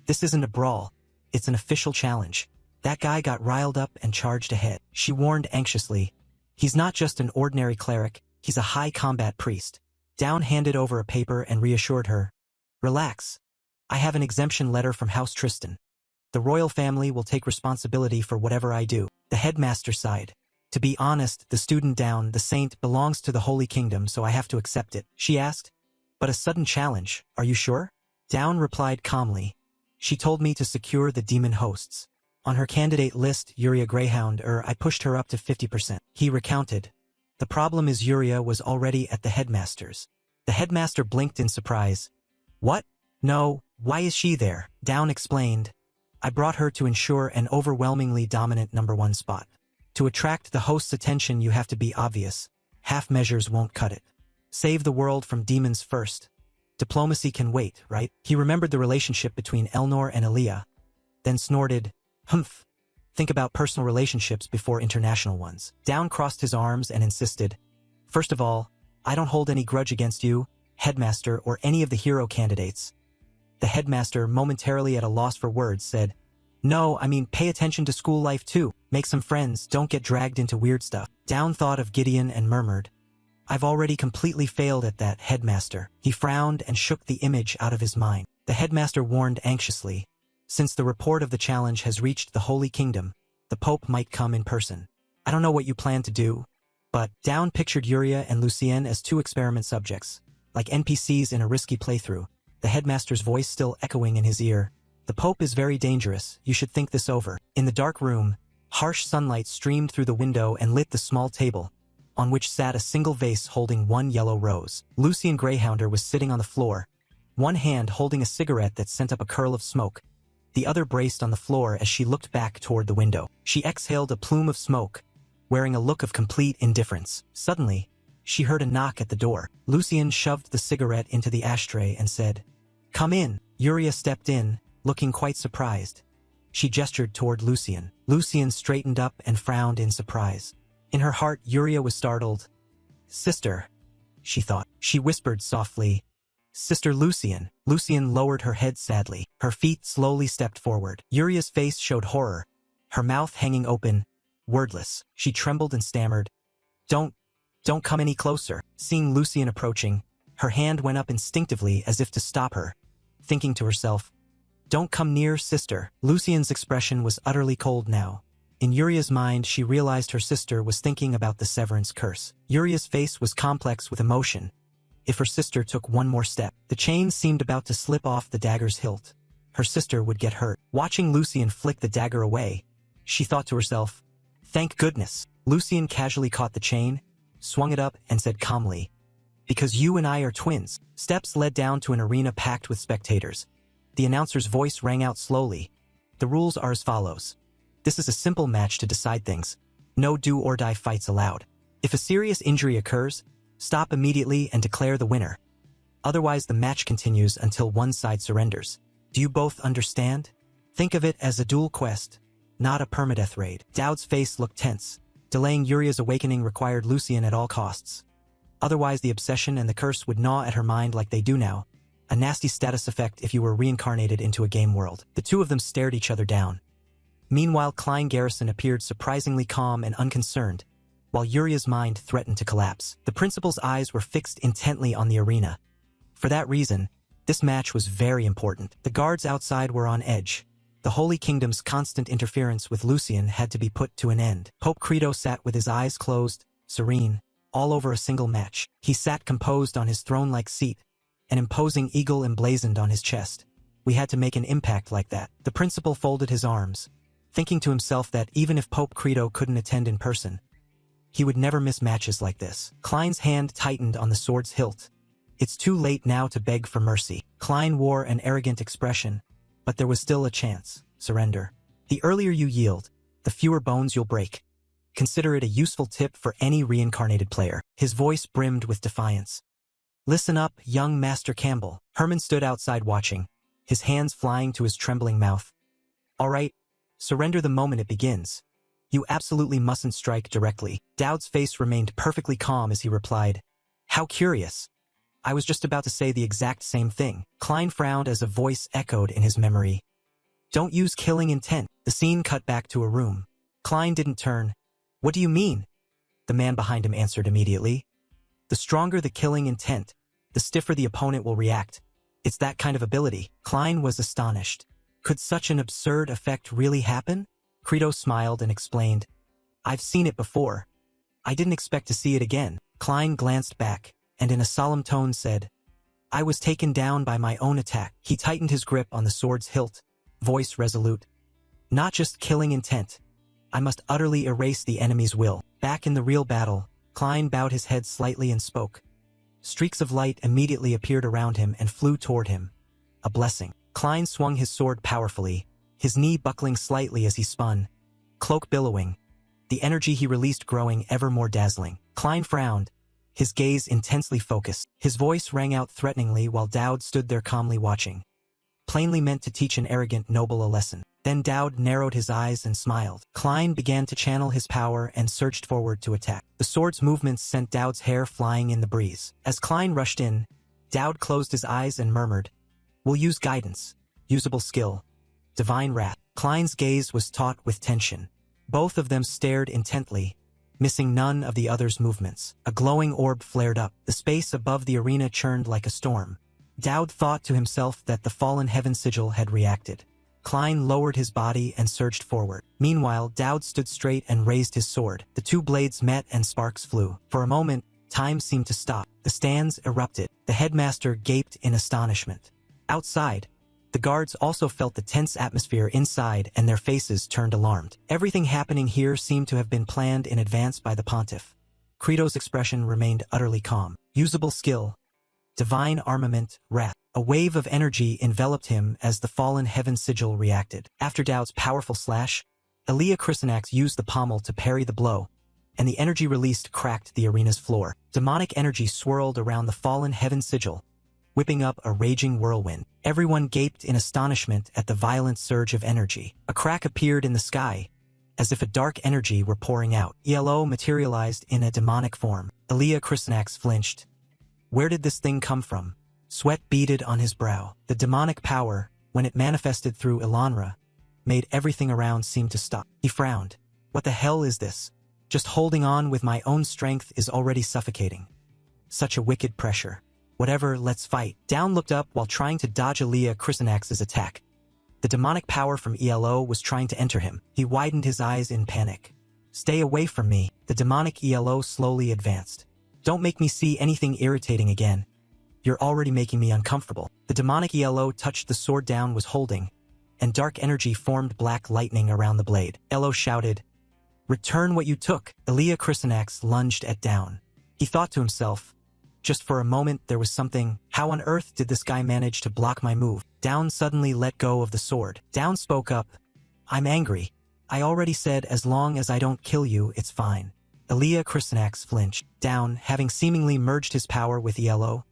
This isn't a brawl. It's an official challenge." That guy got riled up and charged ahead. She warned anxiously, "He's not just an ordinary cleric, he's a high combat priest." Down handed over a paper and reassured her, "Relax. I have an exemption letter from House Tristan. The royal family will take responsibility for whatever I do." The headmaster sighed. "To be honest, the student Down, the saint, belongs to the Holy Kingdom, so I have to accept it." She asked, "But a sudden challenge, are you sure?" Down replied calmly, "She told me to secure the demon hosts. On her candidate list, Yuria Greyhound, I pushed her up to 50%. He recounted, "The problem is Yuria was already at the headmaster's." The headmaster blinked in surprise. "What? No, why is she there?" Down explained, "I brought her to ensure an overwhelmingly dominant #1 spot. To attract the host's attention you have to be obvious. Half measures won't cut it. Save the world from demons first. Diplomacy can wait, right?" He remembered the relationship between Elnor and Aaliyah, then snorted, "Humph. Think about personal relationships before international ones." Down crossed his arms and insisted, "First of all, I don't hold any grudge against you, headmaster, or any of the hero candidates." The headmaster, momentarily at a loss for words, said, "No, I mean pay attention to school life too. Make some friends, don't get dragged into weird stuff." Down thought of Gideon and murmured, "I've already completely failed at that, headmaster." He frowned and shook the image out of his mind. The headmaster warned anxiously, "Since the report of the challenge has reached the Holy Kingdom, the Pope might come in person. I don't know what you plan to do, but..." Down pictured Yuria and Lucien as two experiment subjects, like NPCs in a risky playthrough, the headmaster's voice still echoing in his ear. "The Pope is very dangerous, you should think this over." In the dark room, harsh sunlight streamed through the window and lit the small table, on which sat a single vase holding one yellow rose. Lucien Greyhounder was sitting on the floor, one hand holding a cigarette that sent up a curl of smoke, the other braced on the floor as she looked back toward the window. She exhaled a plume of smoke, wearing a look of complete indifference. Suddenly, she heard a knock at the door. Lucien shoved the cigarette into the ashtray and said, "Come in." Yuria stepped in, looking quite surprised. She gestured toward Lucien. Lucien straightened up and frowned in surprise. In her heart, Yuria was startled. "Sister," she thought. She whispered softly, "Sister Lucien." Lucien lowered her head sadly. Her feet slowly stepped forward. Yuria's face showed horror, her mouth hanging open, wordless. She trembled and stammered, Don't come any closer." Seeing Lucien approaching, her hand went up instinctively as if to stop her, thinking to herself, "Don't come near, sister." Lucien's expression was utterly cold now. In Yuria's mind, she realized her sister was thinking about the severance curse. Yuria's face was complex with emotion. If her sister took one more step, the chain seemed about to slip off the dagger's hilt. Her sister would get hurt. Watching Lucian flick the dagger away, she thought to herself, "Thank goodness." Lucian casually caught the chain, swung it up, and said calmly, "Because you and I are twins." Steps led down to an arena packed with spectators. The announcer's voice rang out slowly. "The rules are as follows. This is a simple match to decide things. No do-or-die fights allowed. If a serious injury occurs, stop immediately and declare the winner. Otherwise, the match continues until one side surrenders. Do you both understand? Think of it as a duel quest, not a permadeath raid." Dowd's face looked tense. Delaying Yuria's awakening required Lucian at all costs. Otherwise, the obsession and the curse would gnaw at her mind like they do now. A nasty status effect if you were reincarnated into a game world. The two of them stared each other down. Meanwhile, Klein Garrison appeared surprisingly calm and unconcerned, while Yuria's mind threatened to collapse. The principal's eyes were fixed intently on the arena. For that reason, this match was very important. The guards outside were on edge. The Holy Kingdom's constant interference with Lucian had to be put to an end. Pope Credo sat with his eyes closed, serene, all over a single match. He sat composed on his throne-like seat, an imposing eagle emblazoned on his chest. We had to make an impact like that. The principal folded his arms, thinking to himself that even if Pope Credo couldn't attend in person, he would never miss matches like this. Klein's hand tightened on the sword's hilt. It's too late now to beg for mercy. Klein wore an arrogant expression, but there was still a chance. Surrender. The earlier you yield, the fewer bones you'll break. Consider it a useful tip for any reincarnated player. His voice brimmed with defiance. Listen up, young Master Campbell. Herman stood outside watching, his hands flying to his trembling mouth. All right, surrender the moment it begins. You absolutely mustn't strike directly. Dowd's face remained perfectly calm as he replied, "How curious. I was just about to say the exact same thing." Klein frowned as a voice echoed in his memory. "Don't use killing intent." The scene cut back to a room. Klein didn't turn. "What do you mean?" The man behind him answered immediately. "The stronger the killing intent, the stiffer the opponent will react. It's that kind of ability." Klein was astonished. Could such an absurd effect really happen? Credo smiled and explained, "I've seen it before. I didn't expect to see it again." Klein glanced back, and in a solemn tone said, "I was taken down by my own attack." He tightened his grip on the sword's hilt, voice resolute. "Not just killing intent. I must utterly erase the enemy's will." Back in the real battle, Klein bowed his head slightly and spoke. Streaks of light immediately appeared around him and flew toward him. A blessing. Klein swung his sword powerfully, his knee buckling slightly as he spun, cloak billowing, the energy he released growing ever more dazzling. Klein frowned, his gaze intensely focused. His voice rang out threateningly while Dowd stood there calmly watching, plainly meant to teach an arrogant noble a lesson. Then Dowd narrowed his eyes and smiled. Klein began to channel his power and surged forward to attack. The sword's movements sent Dowd's hair flying in the breeze. As Klein rushed in, Dowd closed his eyes and murmured, "We'll use guidance, usable skill, divine wrath." Klein's gaze was taut with tension. Both of them stared intently, missing none of the other's movements. A glowing orb flared up. The space above the arena churned like a storm. Dowd thought to himself that the fallen heaven sigil had reacted. Klein lowered his body and surged forward. Meanwhile, Dowd stood straight and raised his sword. The two blades met and sparks flew. For a moment, time seemed to stop. The stands erupted. The headmaster gaped in astonishment. Outside, the guards also felt the tense atmosphere inside and their faces turned alarmed. Everything happening here seemed to have been planned in advance by the pontiff. Credo's expression remained utterly calm. Usable skill, divine armament, wrath. A wave of energy enveloped him as the fallen heaven sigil reacted. After Dowd's powerful slash, Elia Chrysanax used the pommel to parry the blow, and the energy released cracked the arena's floor. Demonic energy swirled around the fallen heaven sigil, whipping up a raging whirlwind. Everyone gaped in astonishment at the violent surge of energy. A crack appeared in the sky, as if a dark energy were pouring out. ELO materialized in a demonic form. Elia Chrysanax flinched. Where did this thing come from? Sweat beaded on his brow. The demonic power, when it manifested through Elanra, made everything around seem to stop. He frowned. What the hell is this? Just holding on with my own strength is already suffocating. Such a wicked pressure. Whatever, let's fight. Down looked up while trying to dodge Elia Chrysanax's attack. The demonic power from ELO was trying to enter him. He widened his eyes in panic. Stay away from me. The demonic ELO slowly advanced. Don't make me see anything irritating again. You're already making me uncomfortable. The demonic ELO touched the sword Down was holding, and dark energy formed black lightning around the blade. ELO shouted, "Return what you took." Elia Chrysanax lunged at Down. He thought to himself, just for a moment there was something, how on earth did this guy manage to block my move? Down suddenly let go of the sword. Down spoke up, "I'm angry. I already said as long as I don't kill you, it's fine." Elia Chrysanax flinched. Down, having seemingly merged his power with ELO,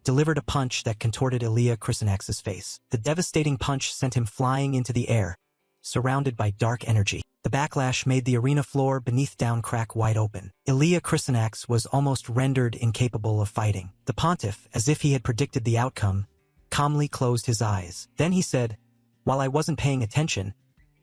delivered a punch that contorted Elia Chrysanax's face. The devastating punch sent him flying into the air, surrounded by dark energy. The backlash made the arena floor beneath Down crack wide open. Elia Chrysanax was almost rendered incapable of fighting. The pontiff, as if he had predicted the outcome, calmly closed his eyes. Then he said, "While I wasn't paying attention,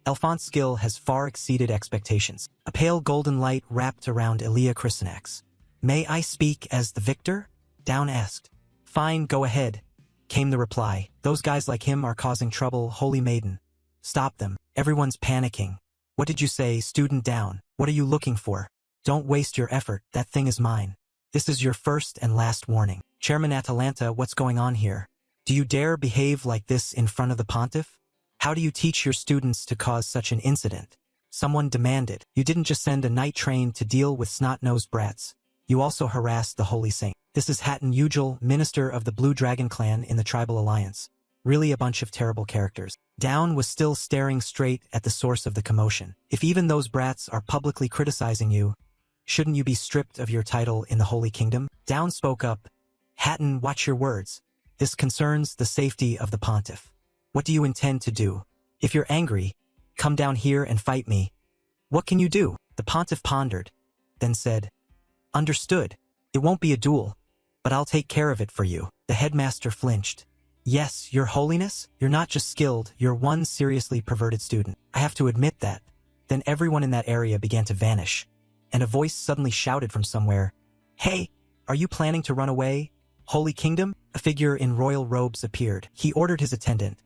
Alphonse's skill has far exceeded expectations." A pale golden light wrapped around Elia Chrysanax. "May I speak as the victor?" Down asked. "Fine, go ahead," came the reply. "Those guys like him are causing trouble, Holy Maiden. Stop them. Everyone's panicking." "What did you say, Student Down? What are you looking for?" "Don't waste your effort, that thing is mine. This is your first and last warning." "Chairman Atalanta, what's going on here? Do you dare behave like this in front of the pontiff? How do you teach your students to cause such an incident?" Someone demanded. "You didn't just send a night train to deal with snot-nosed brats. You also harassed the Holy Saint. This is Hatton Ugel, minister of the Blue Dragon clan in the Tribal Alliance. Really a bunch of terrible characters." Down was still staring straight at the source of the commotion. "If even those brats are publicly criticizing you, shouldn't you be stripped of your title in the Holy Kingdom?" Down spoke up. "Hatton, watch your words. This concerns the safety of the pontiff. What do you intend to do? If you're angry, come down here and fight me. What can you do?" The pontiff pondered, then said, "Understood. It won't be a duel, but I'll take care of it for you." The headmaster flinched. "Yes, your holiness, you're not just skilled, you're one seriously perverted student. I have to admit that." Then everyone in that area began to vanish, and a voice suddenly shouted from somewhere, "Hey, are you planning to run away? Holy Kingdom?" A figure in royal robes appeared. He ordered his attendant,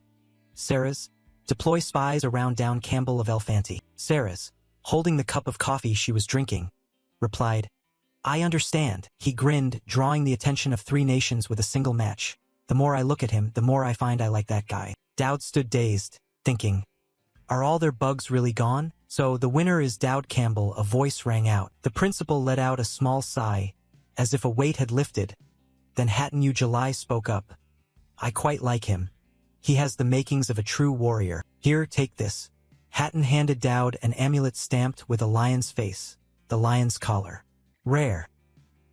Sarah's, deploy spies around Down Campbell of Elfanti. Sarah's, holding the cup of coffee she was drinking, replied, "I understand." He grinned, drawing the attention of 3 nations with a single match. "The more I look at him, the more I find I like that guy." Dowd stood dazed, thinking, are all their bugs really gone? "So the winner is Dowd Campbell," a voice rang out. The principal let out a small sigh, as if a weight had lifted. Then Hatton July spoke up. "I quite like him. He has the makings of a true warrior. Here, take this." Hatton handed Dowd an amulet stamped with a lion's face, the lion's collar. "Rare.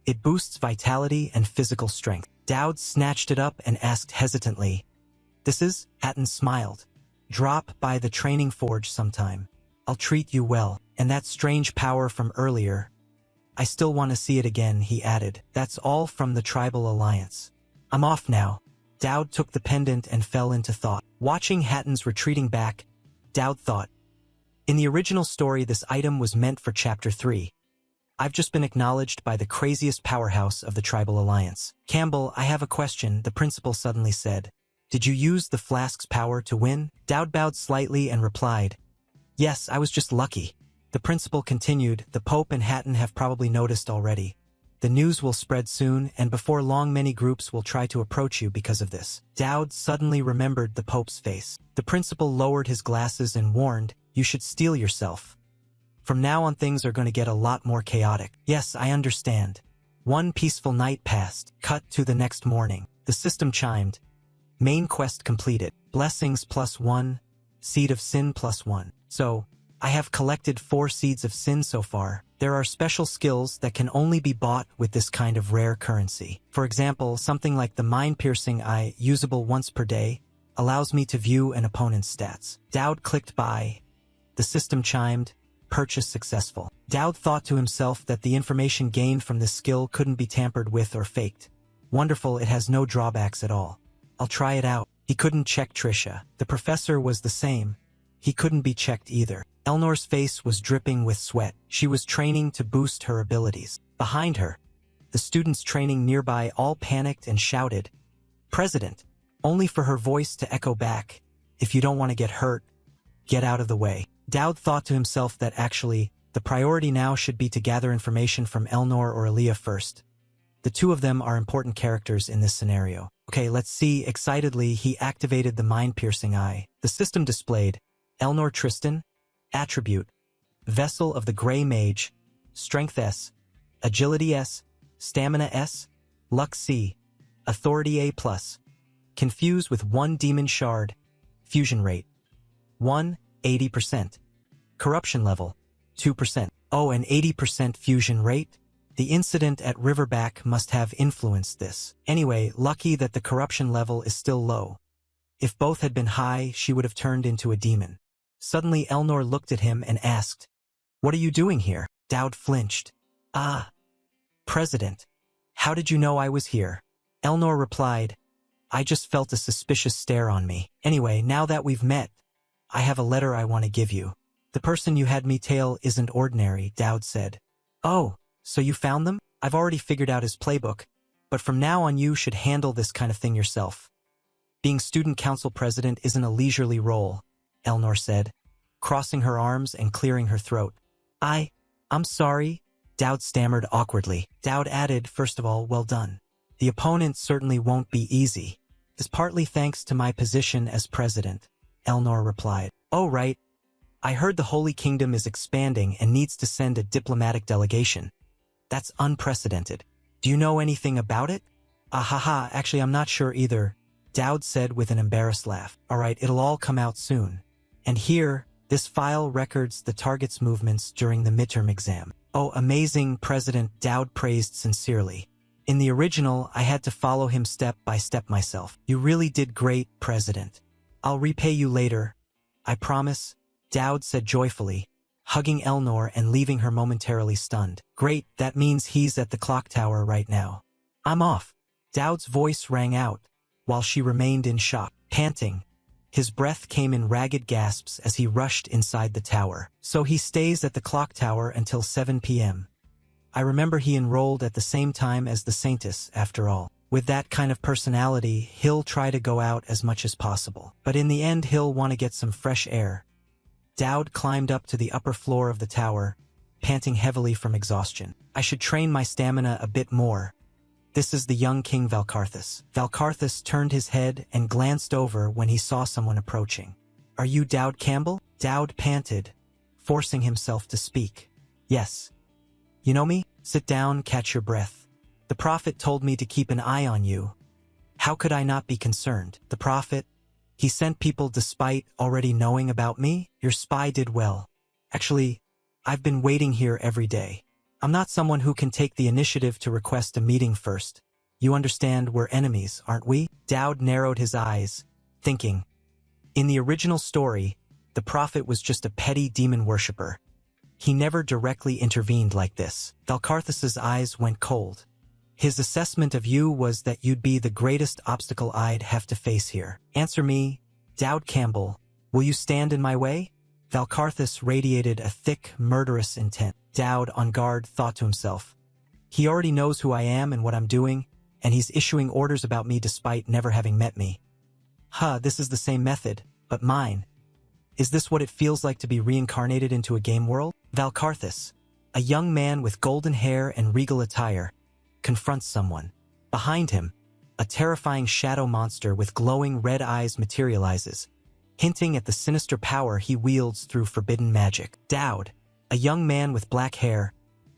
It boosts vitality and physical strength." Dowd snatched it up and asked hesitantly, "This is?" Hatton smiled. "Drop by the training forge sometime. I'll treat you well. And that strange power from earlier, I still want to see it again," he added. "That's all from the Tribal Alliance. I'm off now." Dowd took the pendant and fell into thought. Watching Hatton's retreating back, Dowd thought, in the original story this item was meant for Chapter 3. I've just been acknowledged by the craziest powerhouse of the Tribal Alliance. "Campbell, I have a question," the principal suddenly said. "Did you use the flask's power to win?" Dowd bowed slightly and replied, "Yes, I was just lucky." The principal continued, "The Pope and Hatton have probably noticed already. The news will spread soon, and before long many groups will try to approach you because of this." Dowd suddenly remembered the Pope's face. The principal lowered his glasses and warned, "You should steel yourself. From now on things are going to get a lot more chaotic." "Yes, I understand." One peaceful night passed. Cut to the next morning. The system chimed. Main quest completed. Blessings +1, seed of sin +1. "So, I have collected 4 seeds of sin so far. There are special skills that can only be bought with this kind of rare currency. For example, something like the mind-piercing eye, usable once per day, allows me to view an opponent's stats." Dowd clicked buy. The system chimed, "Purchase successful." Dowd thought to himself that the information gained from this skill couldn't be tampered with or faked. Wonderful, it has no drawbacks at all. I'll try it out. He couldn't check Trisha. The professor was the same. He couldn't be checked either. Elnor's face was dripping with sweat. She was training to boost her abilities. Behind her, the students training nearby all panicked and shouted, "President!" only for her voice to echo back, If you don't want to get hurt, get out of the way. Dowd thought to himself that actually, the priority now should be to gather information from Elnor or Aaliyah first. The two of them are important characters in this scenario. Okay, let's see. Excitedly, he activated the mind-piercing eye. The system displayed Elnor Tristan, attribute, Vessel of the Grey Mage, Strength S, Agility S, Stamina S, Luck C, Authority A+, confused with 1 Demon Shard, Fusion Rate, 80%, Corruption Level, 2%. Oh, an 80% fusion rate? The incident at Riverback must have influenced this. Anyway, lucky that the corruption level is still low. If both had been high, she would have turned into a demon. Suddenly Elnor looked at him and asked, "What are you doing here?" Dowd flinched. "Ah, President. How did you know I was here?" Elnor replied, "I just felt a suspicious stare on me. Anyway, now that we've met, I have a letter I want to give you." "The person you had me tail isn't ordinary," Dowd said. "Oh, so you found them? I've already figured out his playbook, but from now on you should handle this kind of thing yourself. Being student council president isn't a leisurely role," Elnor said, crossing her arms and clearing her throat. I'm sorry," Dowd stammered awkwardly. Dowd added, "First of all, well done. The opponent certainly won't be easy. It's partly thanks to my position as president," Elnor replied. "Oh, right. I heard the Holy Kingdom is expanding and needs to send a diplomatic delegation. That's unprecedented. Do you know anything about it?" "Ahaha, actually I'm not sure either," Dowd said with an embarrassed laugh. "All right, it'll all come out soon. And here, this file records the target's movements during the midterm exam." "Oh, amazing, President," Dowd praised sincerely. "In the original, I had to follow him step by step myself. You really did great, President. I'll repay you later. I promise," Dowd said joyfully, hugging Elnor and leaving her momentarily stunned. "Great, that means he's at the clock tower right now. I'm off." Dowd's voice rang out, while she remained in shock. Panting, his breath came in ragged gasps as he rushed inside the tower. "So he stays at the clock tower until 7 p.m. I remember he enrolled at the same time as the Saintess, after all. With that kind of personality, he'll try to go out as much as possible. But in the end he'll want to get some fresh air." Dowd climbed up to the upper floor of the tower, panting heavily from exhaustion. "I should train my stamina a bit more. This is the young King Valkarthus." Valkarthus turned his head and glanced over when he saw someone approaching. "Are you Dowd Campbell?" Dowd panted, forcing himself to speak. "Yes. You know me? Sit down, catch your breath. The Prophet told me to keep an eye on you. How could I not be concerned?" "The Prophet? He sent people despite already knowing about me? Your spy did well. Actually, I've been waiting here every day. I'm not someone who can take the initiative to request a meeting first. You understand we're enemies, aren't we?" Dowd narrowed his eyes, thinking. In the original story, the Prophet was just a petty demon worshipper. He never directly intervened like this. Valkarthus's eyes went cold. "His assessment of you was that you'd be the greatest obstacle I'd have to face here. Answer me, Dowd Campbell, will you stand in my way?" Valkarthus radiated a thick, murderous intent. Dowd, on guard, thought to himself. He already knows who I am and what I'm doing, and he's issuing orders about me despite never having met me. This is the same method, but mine. Is this what it feels like to be reincarnated into a game world? Valkarthus, a young man with golden hair and regal attire, confronts someone. Behind him, a terrifying shadow monster with glowing red eyes materializes, hinting at the sinister power he wields through forbidden magic. Dowd, a young man with black hair,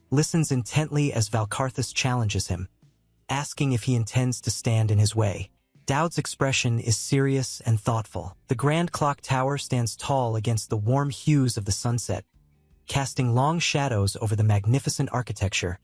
listens intently as Valkarthus challenges him, asking if he intends to stand in his way. Dowd's expression is serious and thoughtful. The Grand Clock Tower stands tall against the warm hues of the sunset, casting long shadows over the magnificent architecture,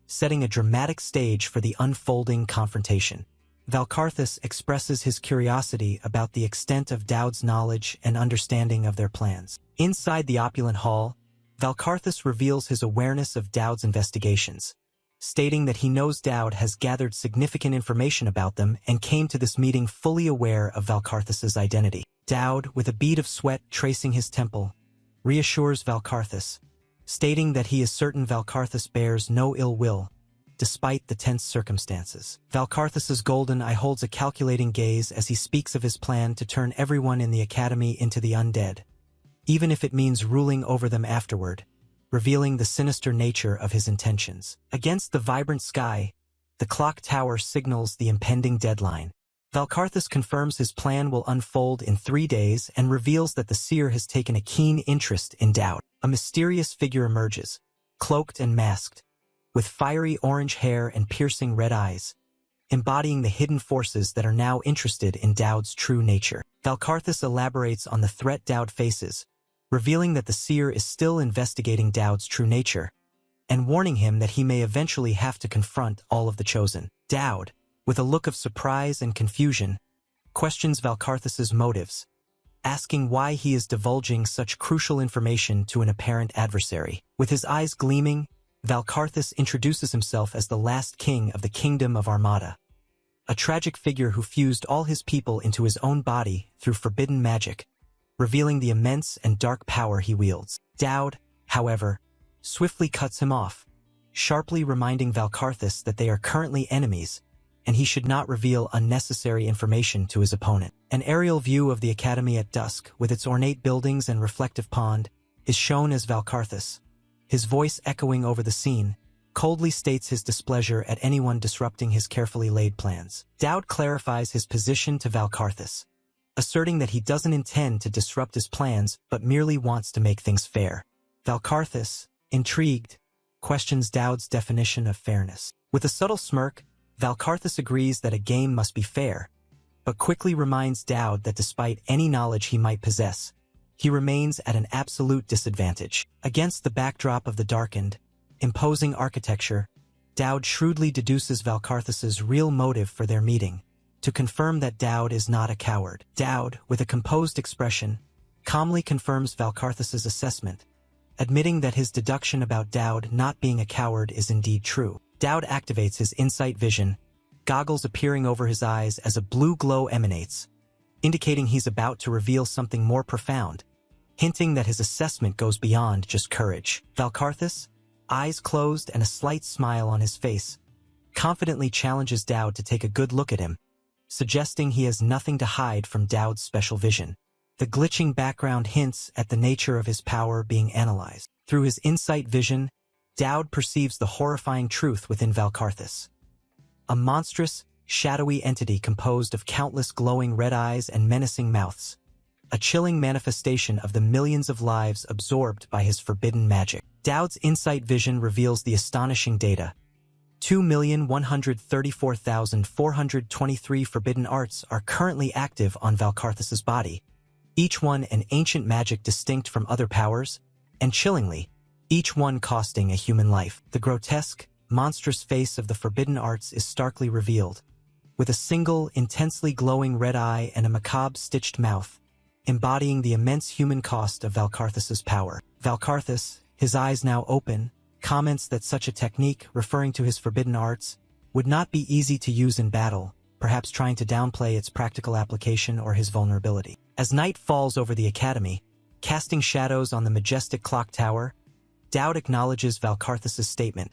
setting a dramatic stage for the unfolding confrontation. Valkarthus expresses his curiosity about the extent of Dowd's knowledge and understanding of their plans. Inside the opulent hall, Valkarthus reveals his awareness of Dowd's investigations, stating that he knows Dowd has gathered significant information about them and came to this meeting fully aware of Valkarthus's identity. Dowd, with a bead of sweat tracing his temple, reassures Valkarthus, stating that he is certain Valkarthus bears no ill will, despite the tense circumstances. Valkarthus's golden eye holds a calculating gaze as he speaks of his plan to turn everyone in the academy into the undead, even if it means ruling over them afterward, revealing the sinister nature of his intentions. Against the vibrant sky, the clock tower signals the impending deadline. Valkarthus confirms his plan will unfold in 3 days and reveals that the seer has taken a keen interest in Dowd. A mysterious figure emerges, cloaked and masked, with fiery orange hair and piercing red eyes, embodying the hidden forces that are now interested in Dowd's true nature. Valkarthus elaborates on the threat Dowd faces, revealing that the seer is still investigating Dowd's true nature, and warning him that he may eventually have to confront all of the chosen. Dowd, with a look of surprise and confusion, questions Valkarthus's motives, asking why he is divulging such crucial information to an apparent adversary. With his eyes gleaming, Valkarthus introduces himself as the last king of the Kingdom of Armada, a tragic figure who fused all his people into his own body through forbidden magic, revealing the immense and dark power he wields. Dowd, however, swiftly cuts him off, sharply reminding Valkarthus that they are currently enemies, and he should not reveal unnecessary information to his opponent. An aerial view of the academy at dusk, with its ornate buildings and reflective pond, is shown as Valkarthus, his voice echoing over the scene, coldly states his displeasure at anyone disrupting his carefully laid plans. Dowd clarifies his position to Valkarthus, asserting that he doesn't intend to disrupt his plans but merely wants to make things fair. Valkarthus, intrigued, questions Dowd's definition of fairness. With a subtle smirk, Valkarthus agrees that a game must be fair, but quickly reminds Dowd that despite any knowledge he might possess, he remains at an absolute disadvantage. Against the backdrop of the darkened, imposing architecture, Dowd shrewdly deduces Valkarthus's real motive for their meeting, to confirm that Dowd is not a coward. Dowd, with a composed expression, calmly confirms Valkarthus's assessment, admitting that his deduction about Dowd not being a coward is indeed true. Dowd activates his insight vision, goggles appearing over his eyes as a blue glow emanates, indicating he's about to reveal something more profound, hinting that his assessment goes beyond just courage. Valkarthus, eyes closed and a slight smile on his face, confidently challenges Dowd to take a good look at him, suggesting he has nothing to hide from Dowd's special vision. The glitching background hints at the nature of his power being analyzed. Through his insight vision, Dowd perceives the horrifying truth within Valkarthus, a monstrous, shadowy entity composed of countless glowing red eyes and menacing mouths, a chilling manifestation of the millions of lives absorbed by his forbidden magic. Dowd's insight vision reveals the astonishing data. 2,134,423 forbidden arts are currently active on Valkarthus's body, each one an ancient magic distinct from other powers, and chillingly, each one costing a human life. The grotesque, monstrous face of the forbidden arts is starkly revealed, with a single, intensely glowing red eye and a macabre stitched mouth, embodying the immense human cost of Valkarthus's power. Valkarthus, his eyes now open, comments that such a technique, referring to his forbidden arts, would not be easy to use in battle, perhaps trying to downplay its practical application or his vulnerability. As night falls over the academy, casting shadows on the majestic clock tower, Dowd acknowledges Valkarthus's statement,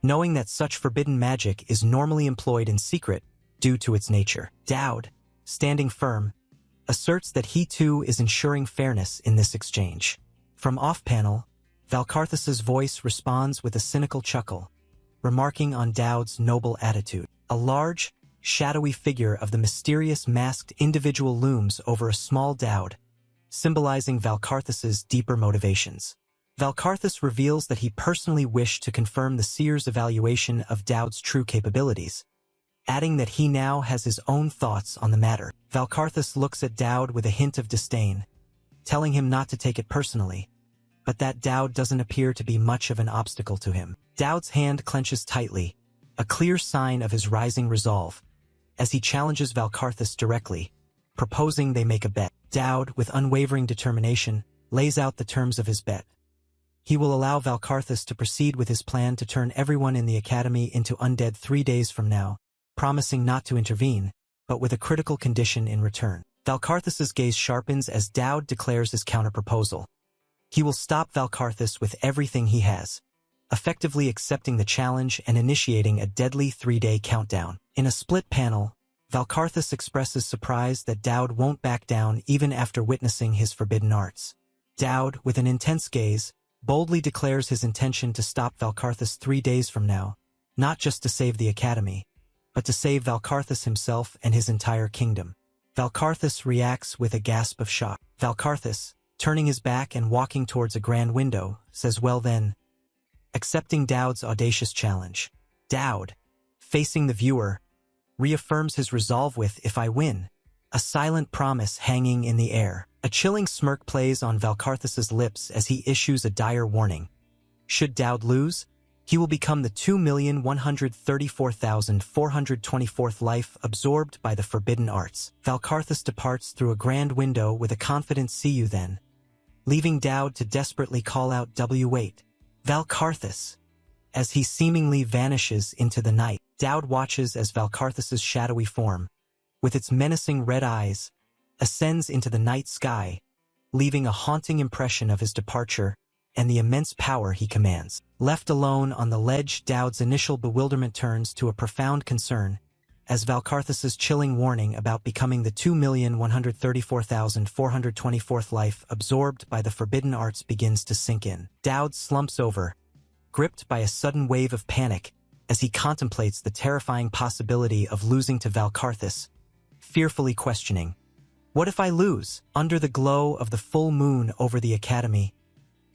knowing that such forbidden magic is normally employed in secret due to its nature. Dowd, standing firm, asserts that he too is ensuring fairness in this exchange. From off-panel, Valkarthus's voice responds with a cynical chuckle, remarking on Dowd's noble attitude. A large, shadowy figure of the mysterious masked individual looms over a small Dowd, symbolizing Valkarthus's deeper motivations. Valkarthus reveals that he personally wished to confirm the seer's evaluation of Dowd's true capabilities, adding that he now has his own thoughts on the matter. Valkarthus looks at Dowd with a hint of disdain, telling him not to take it personally, but that Dowd doesn't appear to be much of an obstacle to him. Dowd's hand clenches tightly, a clear sign of his rising resolve, as he challenges Valkarthus directly, proposing they make a bet. Dowd, with unwavering determination, lays out the terms of his bet. He will allow Valkarthus to proceed with his plan to turn everyone in the academy into undead 3 days from now, promising not to intervene, but with a critical condition in return. Valkarthus's gaze sharpens as Dowd declares his counterproposal. He will stop Valkarthus with everything he has, effectively accepting the challenge and initiating a deadly 3-day countdown. In a split panel, Valkarthus expresses surprise that Dowd won't back down even after witnessing his forbidden arts. Dowd, with an intense gaze, boldly declares his intention to stop Valkarthus 3 days from now, not just to save the Academy, but to save Valkarthus himself and his entire kingdom. Valkarthus reacts with a gasp of shock. Valkarthus, turning his back and walking towards a grand window, says, "Well then," accepting Dowd's audacious challenge. Dowd, facing the viewer, reaffirms his resolve with, "If I win," a silent promise hanging in the air. A chilling smirk plays on Valkarthus's lips as he issues a dire warning. Should Dowd lose, he will become the 2,134,424th life absorbed by the forbidden arts. Valkarthus departs through a grand window with a confident "See you then," leaving Dowd to desperately call out, "Wait, Valkarthus," as he seemingly vanishes into the night. Dowd watches as Valkarthus's shadowy form, with its menacing red eyes, ascends into the night sky, leaving a haunting impression of his departure and the immense power he commands. Left alone on the ledge, Dowd's initial bewilderment turns to a profound concern as Valkarthus's chilling warning about becoming the 2,134,424th life absorbed by the forbidden arts begins to sink in. Dowd slumps over, gripped by a sudden wave of panic as he contemplates the terrifying possibility of losing to Valkarthus, fearfully questioning, "What if I lose?" Under the glow of the full moon over the Academy,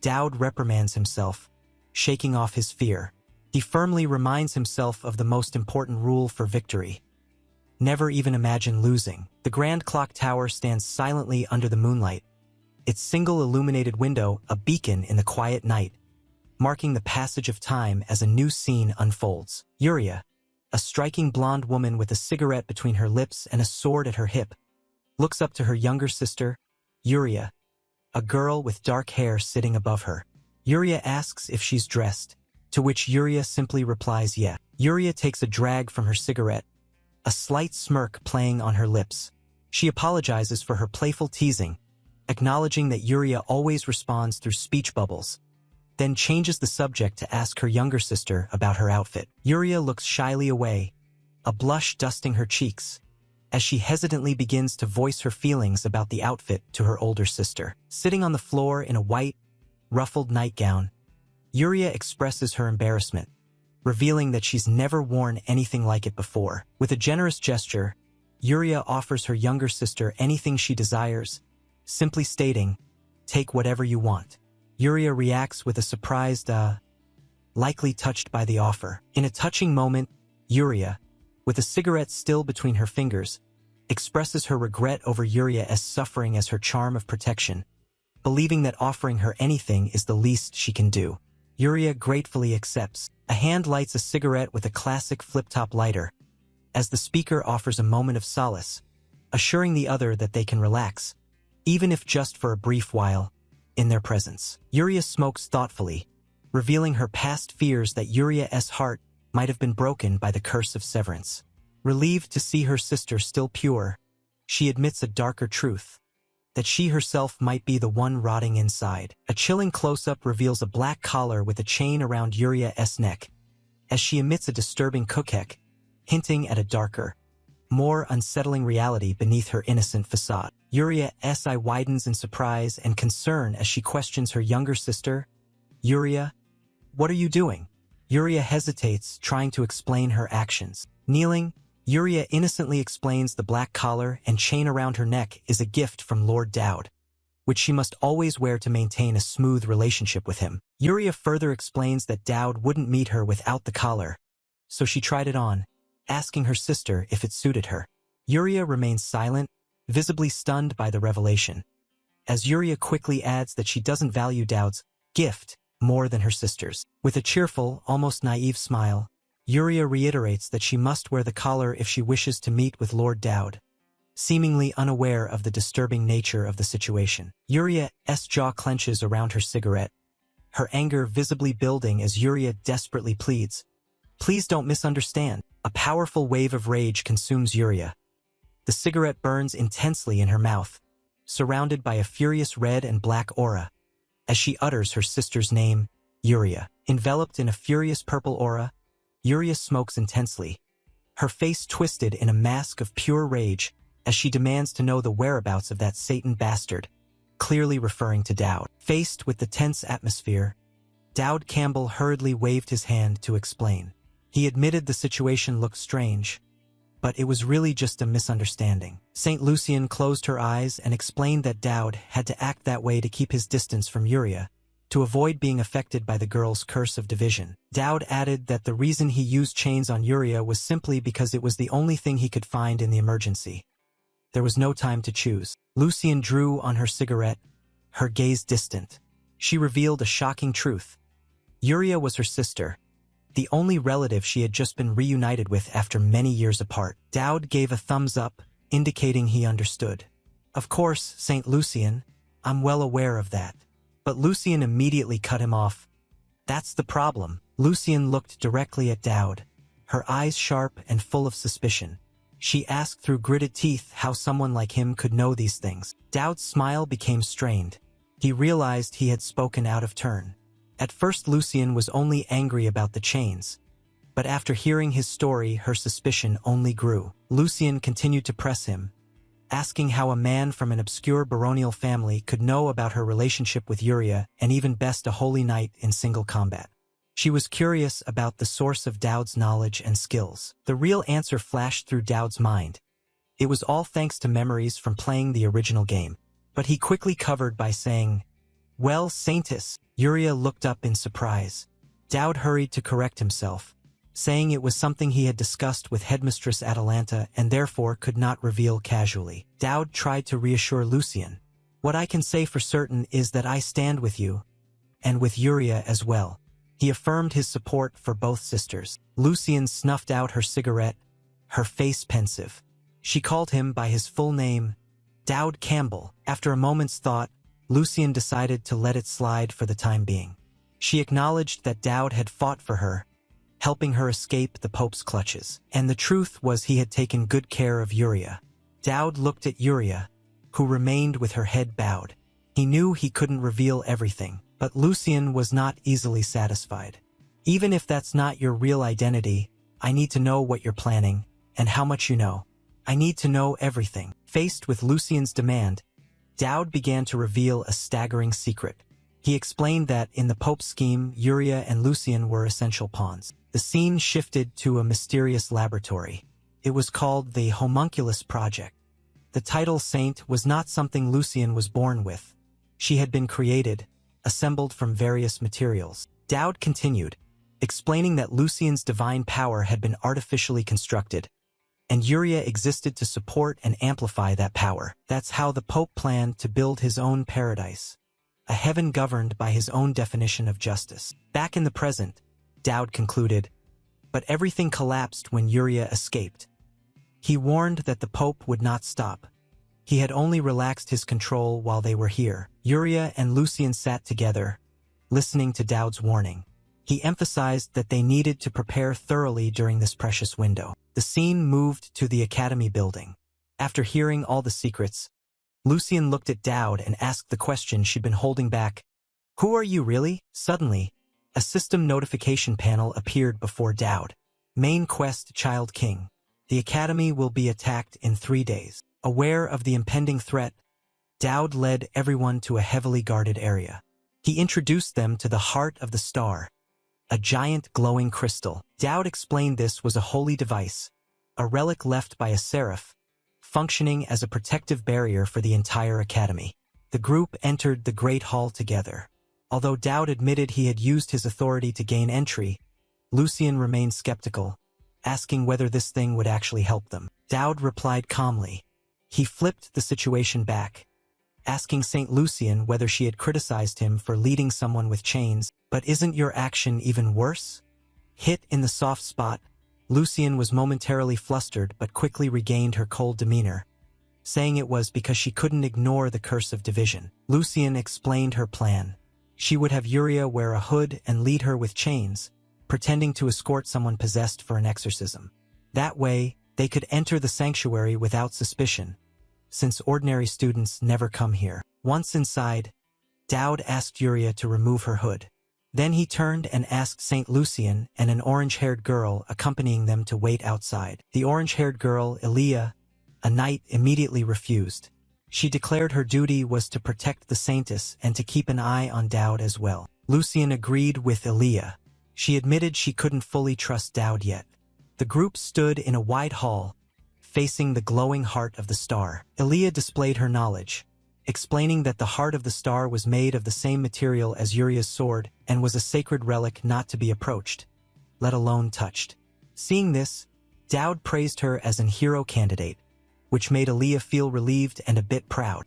Dowd reprimands himself, shaking off his fear. He firmly reminds himself of the most important rule for victory: never even imagine losing. The Grand Clock Tower stands silently under the moonlight, its single illuminated window a beacon in the quiet night, marking the passage of time as a new scene unfolds. Yuria, a striking blonde woman with a cigarette between her lips and a sword at her hip, looks up to her younger sister, Yuria, a girl with dark hair sitting above her. Yuria asks if she's dressed, to which Yuria simply replies, "Yeah." Yuria takes a drag from her cigarette, a slight smirk playing on her lips. She apologizes for her playful teasing, acknowledging that Yuria always responds through speech bubbles, then changes the subject to ask her younger sister about her outfit. Yuria looks shyly away, a blush dusting her cheeks, as she hesitantly begins to voice her feelings about the outfit to her older sister. Sitting on the floor in a white, ruffled nightgown, Yuria expresses her embarrassment, revealing that she's never worn anything like it before. With a generous gesture, Yuria offers her younger sister anything she desires, simply stating, "Take whatever you want." Yuria reacts with a surprised, likely touched by the offer. In a touching moment, Yuria, with a cigarette still between her fingers, expresses her regret over Yuria's suffering as her charm of protection, believing that offering her anything is the least she can do. Yuria gratefully accepts. A hand lights a cigarette with a classic flip-top lighter, as the speaker offers a moment of solace, assuring the other that they can relax, even if just for a brief while, in their presence. Yuria smokes thoughtfully, revealing her past fears that Yuria's heart might have been broken by the curse of severance. Relieved to see her sister still pure, she admits a darker truth, that she herself might be the one rotting inside. A chilling close-up reveals a black collar with a chain around Yuria's neck, as she emits a disturbing kukek, hinting at a darker, more unsettling reality beneath her innocent facade. Yuria's eye widens in surprise and concern as she questions her younger sister, "Yuria, what are you doing?" Yuria hesitates, trying to explain her actions. Kneeling, Yuria innocently explains the black collar and chain around her neck is a gift from Lord Dowd, which she must always wear to maintain a smooth relationship with him. Yuria further explains that Dowd wouldn't meet her without the collar, so she tried it on, asking her sister if it suited her. Yuria remains silent, visibly stunned by the revelation, as Yuria quickly adds that she doesn't value Dowd's gift more than her sister's. With a cheerful, almost naive smile, Yuria reiterates that she must wear the collar if she wishes to meet with Lord Dowd, seemingly unaware of the disturbing nature of the situation. Yuria's jaw clenches around her cigarette, her anger visibly building as Yuria desperately pleads, "Please don't misunderstand." A powerful wave of rage consumes Yuria. The cigarette burns intensely in her mouth, surrounded by a furious red and black aura, as she utters her sister's name, Yuria. Enveloped in a furious purple aura, Yuria smokes intensely, her face twisted in a mask of pure rage as she demands to know the whereabouts of that Satan bastard, clearly referring to Dowd. Faced with the tense atmosphere, Dowd Campbell hurriedly waved his hand to explain. He admitted the situation looked strange, but it was really just a misunderstanding. St. Lucian closed her eyes and explained that Dowd had to act that way to keep his distance from Yuria, to avoid being affected by the girl's curse of division. Dowd added that the reason he used chains on Yuria was simply because it was the only thing he could find in the emergency. There was no time to choose. Lucian drew on her cigarette, her gaze distant. She revealed a shocking truth. Yuria was her sister, the only relative she had just been reunited with after many years apart. Dowd gave a thumbs up, indicating he understood. Of course, St. Lucian, I'm well aware of that. But Lucian immediately cut him off. That's the problem. Lucian looked directly at Dowd, her eyes sharp and full of suspicion. She asked through gritted teeth how someone like him could know these things. Dowd's smile became strained. He realized he had spoken out of turn. At first Lucian was only angry about the chains, but after hearing his story her suspicion only grew. Lucian continued to press him, asking how a man from an obscure baronial family could know about her relationship with Yuria and even best a holy knight in single combat. She was curious about the source of Dowd's knowledge and skills. The real answer flashed through Dowd's mind. It was all thanks to memories from playing the original game. But he quickly covered by saying, "Well, Saintess." Yuria looked up in surprise. Dowd hurried to correct himself, saying it was something he had discussed with Headmistress Atalanta and therefore could not reveal casually. Dowd tried to reassure Lucian. "What I can say for certain is that I stand with you, and with Yuria as well." He affirmed his support for both sisters. Lucian snuffed out her cigarette, her face pensive. She called him by his full name, Dowd Campbell. After a moment's thought, Lucian decided to let it slide for the time being. She acknowledged that Dowd had fought for her, helping her escape the Pope's clutches. And the truth was he had taken good care of Yuria. Dowd looked at Yuria, who remained with her head bowed. He knew he couldn't reveal everything, but Lucian was not easily satisfied. "Even if that's not your real identity, I need to know what you're planning, and how much you know. I need to know everything." Faced with Lucian's demand, Dowd began to reveal a staggering secret. He explained that in the Pope's scheme, Yuria and Lucian were essential pawns. The scene shifted to a mysterious laboratory. It was called the Homunculus Project. The title Saint was not something Lucian was born with. She had been created, assembled from various materials. Dowd continued, explaining that Lucian's divine power had been artificially constructed, and Yuria existed to support and amplify that power. That's how the Pope planned to build his own paradise, a heaven governed by his own definition of justice. Back in the present, Dowd concluded, but everything collapsed when Yuria escaped. He warned that the Pope would not stop. He had only relaxed his control while they were here. Yuria and Lucian sat together, listening to Dowd's warning. He emphasized that they needed to prepare thoroughly during this precious window. The scene moved to the Academy building. After hearing all the secrets, Lucian looked at Dowd and asked the question she'd been holding back. "Who are you really?" Suddenly, a system notification panel appeared before Dowd. "Main quest, Child King. The Academy will be attacked in 3 days." Aware of the impending threat, Dowd led everyone to a heavily guarded area. He introduced them to the heart of the star, a giant glowing crystal. Dowd explained this was a holy device, a relic left by a seraph, functioning as a protective barrier for the entire academy. The group entered the Great Hall together. Although Dowd admitted he had used his authority to gain entry, Lucian remained skeptical, asking whether this thing would actually help them. Dowd replied calmly. He flipped the situation back, asking St. Lucian whether she had criticized him for leading someone with chains. "But isn't your action even worse?" Hit in the soft spot, Lucian was momentarily flustered but quickly regained her cold demeanor, saying it was because she couldn't ignore the curse of division. Lucian explained her plan. She would have Yuria wear a hood and lead her with chains, pretending to escort someone possessed for an exorcism. That way, they could enter the sanctuary without suspicion, since ordinary students never come here. Once inside, Dowd asked Yuria to remove her hood. Then he turned and asked Saint Lucian and an orange-haired girl accompanying them to wait outside. The orange-haired girl, Elia, a knight, immediately refused. She declared her duty was to protect the saintess and to keep an eye on Dowd as well. Lucian agreed with Elia. She admitted she couldn't fully trust Dowd yet. The group stood in a wide hall, facing the glowing heart of the star. Elia displayed her knowledge, explaining that the heart of the star was made of the same material as Uria's sword and was a sacred relic not to be approached, let alone touched. Seeing this, Dowd praised her as an hero candidate, which made Elia feel relieved and a bit proud.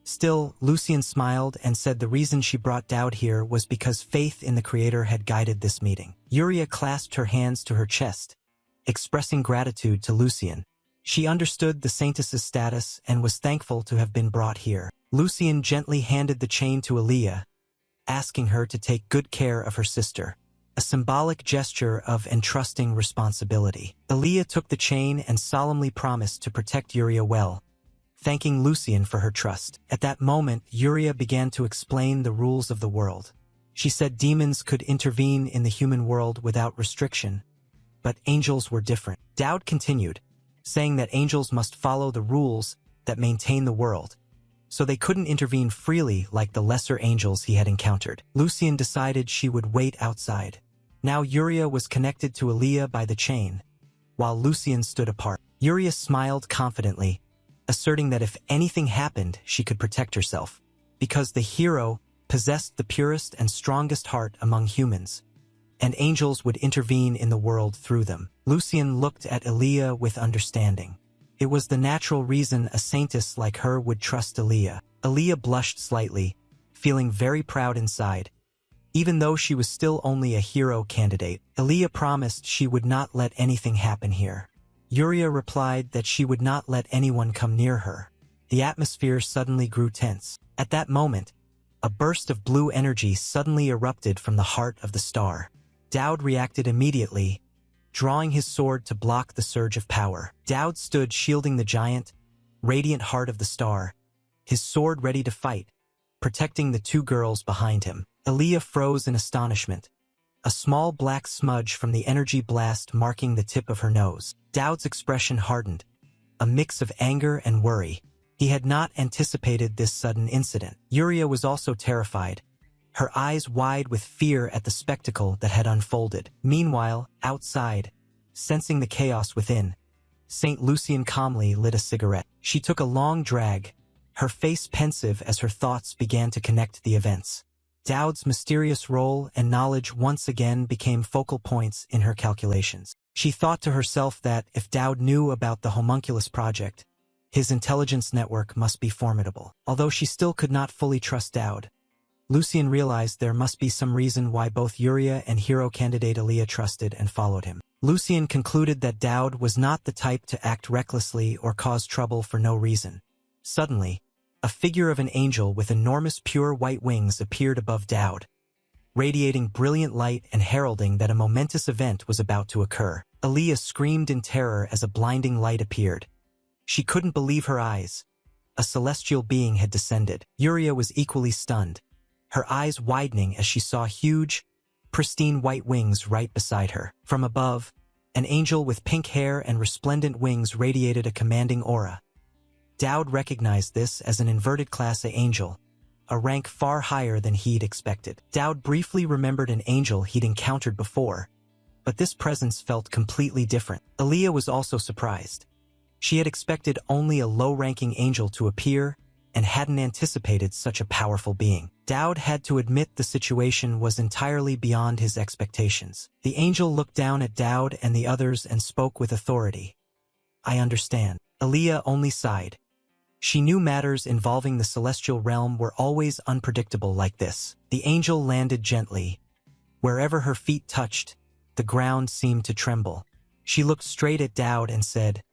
Still, Lucian smiled and said the reason she brought Dowd here was because faith in the Creator had guided this meeting. Uria clasped her hands to her chest, expressing gratitude to Lucian. She understood the saintess's status and was thankful to have been brought here. Lucian gently handed the chain to Elia, asking her to take good care of her sister, a symbolic gesture of entrusting responsibility. Elia took the chain and solemnly promised to protect Uria well, thanking Lucian for her trust. At that moment, Uria began to explain the rules of the world. She said demons could intervene in the human world without restriction, but angels were different. Dowd continued, saying that angels must follow the rules that maintain the world, so they couldn't intervene freely like the lesser angels he had encountered. Lucian decided she would wait outside. Now Uria was connected to Elia by the chain, while Lucian stood apart. Uria smiled confidently, asserting that if anything happened, she could protect herself, because the hero possessed the purest and strongest heart among humans, and angels would intervene in the world through them. Lucian looked at Elia with understanding. It was the natural reason a saintess like her would trust Elia. Elia blushed slightly, feeling very proud inside. Even though she was still only a hero candidate, Elia promised she would not let anything happen here. Uria replied that she would not let anyone come near her. The atmosphere suddenly grew tense. At that moment, a burst of blue energy suddenly erupted from the heart of the star. Dowd reacted immediately, drawing his sword to block the surge of power. Dowd stood shielding the giant, radiant heart of the star, his sword ready to fight, protecting the two girls behind him. Elia froze in astonishment, a small black smudge from the energy blast marking the tip of her nose. Dowd's expression hardened, a mix of anger and worry. He had not anticipated this sudden incident. Uria was also terrified, her eyes wide with fear at the spectacle that had unfolded. Meanwhile, outside, sensing the chaos within, Saint Lucian calmly lit a cigarette. She took a long drag, her face pensive as her thoughts began to connect the events. Dowd's mysterious role and knowledge once again became focal points in her calculations. She thought to herself that if Dowd knew about the homunculus project, his intelligence network must be formidable. Although she still could not fully trust Dowd, Lucian realized there must be some reason why both Uria and hero candidate Elia trusted and followed him. Lucian concluded that Dowd was not the type to act recklessly or cause trouble for no reason. Suddenly, a figure of an angel with enormous pure white wings appeared above Dowd, radiating brilliant light and heralding that a momentous event was about to occur. Elia screamed in terror as a blinding light appeared. She couldn't believe her eyes. A celestial being had descended. Uria was equally stunned, her eyes widening as she saw huge, pristine white wings right beside her. From above, an angel with pink hair and resplendent wings radiated a commanding aura. Dowd recognized this as an inverted class A angel, a rank far higher than he'd expected. Dowd briefly remembered an angel he'd encountered before, but this presence felt completely different. Elia was also surprised. She had expected only a low-ranking angel to appear and hadn't anticipated such a powerful being. Dowd had to admit the situation was entirely beyond his expectations. The angel looked down at Dowd and the others and spoke with authority. "I understand." Elia only sighed. She knew matters involving the celestial realm were always unpredictable like this. The angel landed gently. Wherever her feet touched, the ground seemed to tremble. She looked straight at Dowd and said,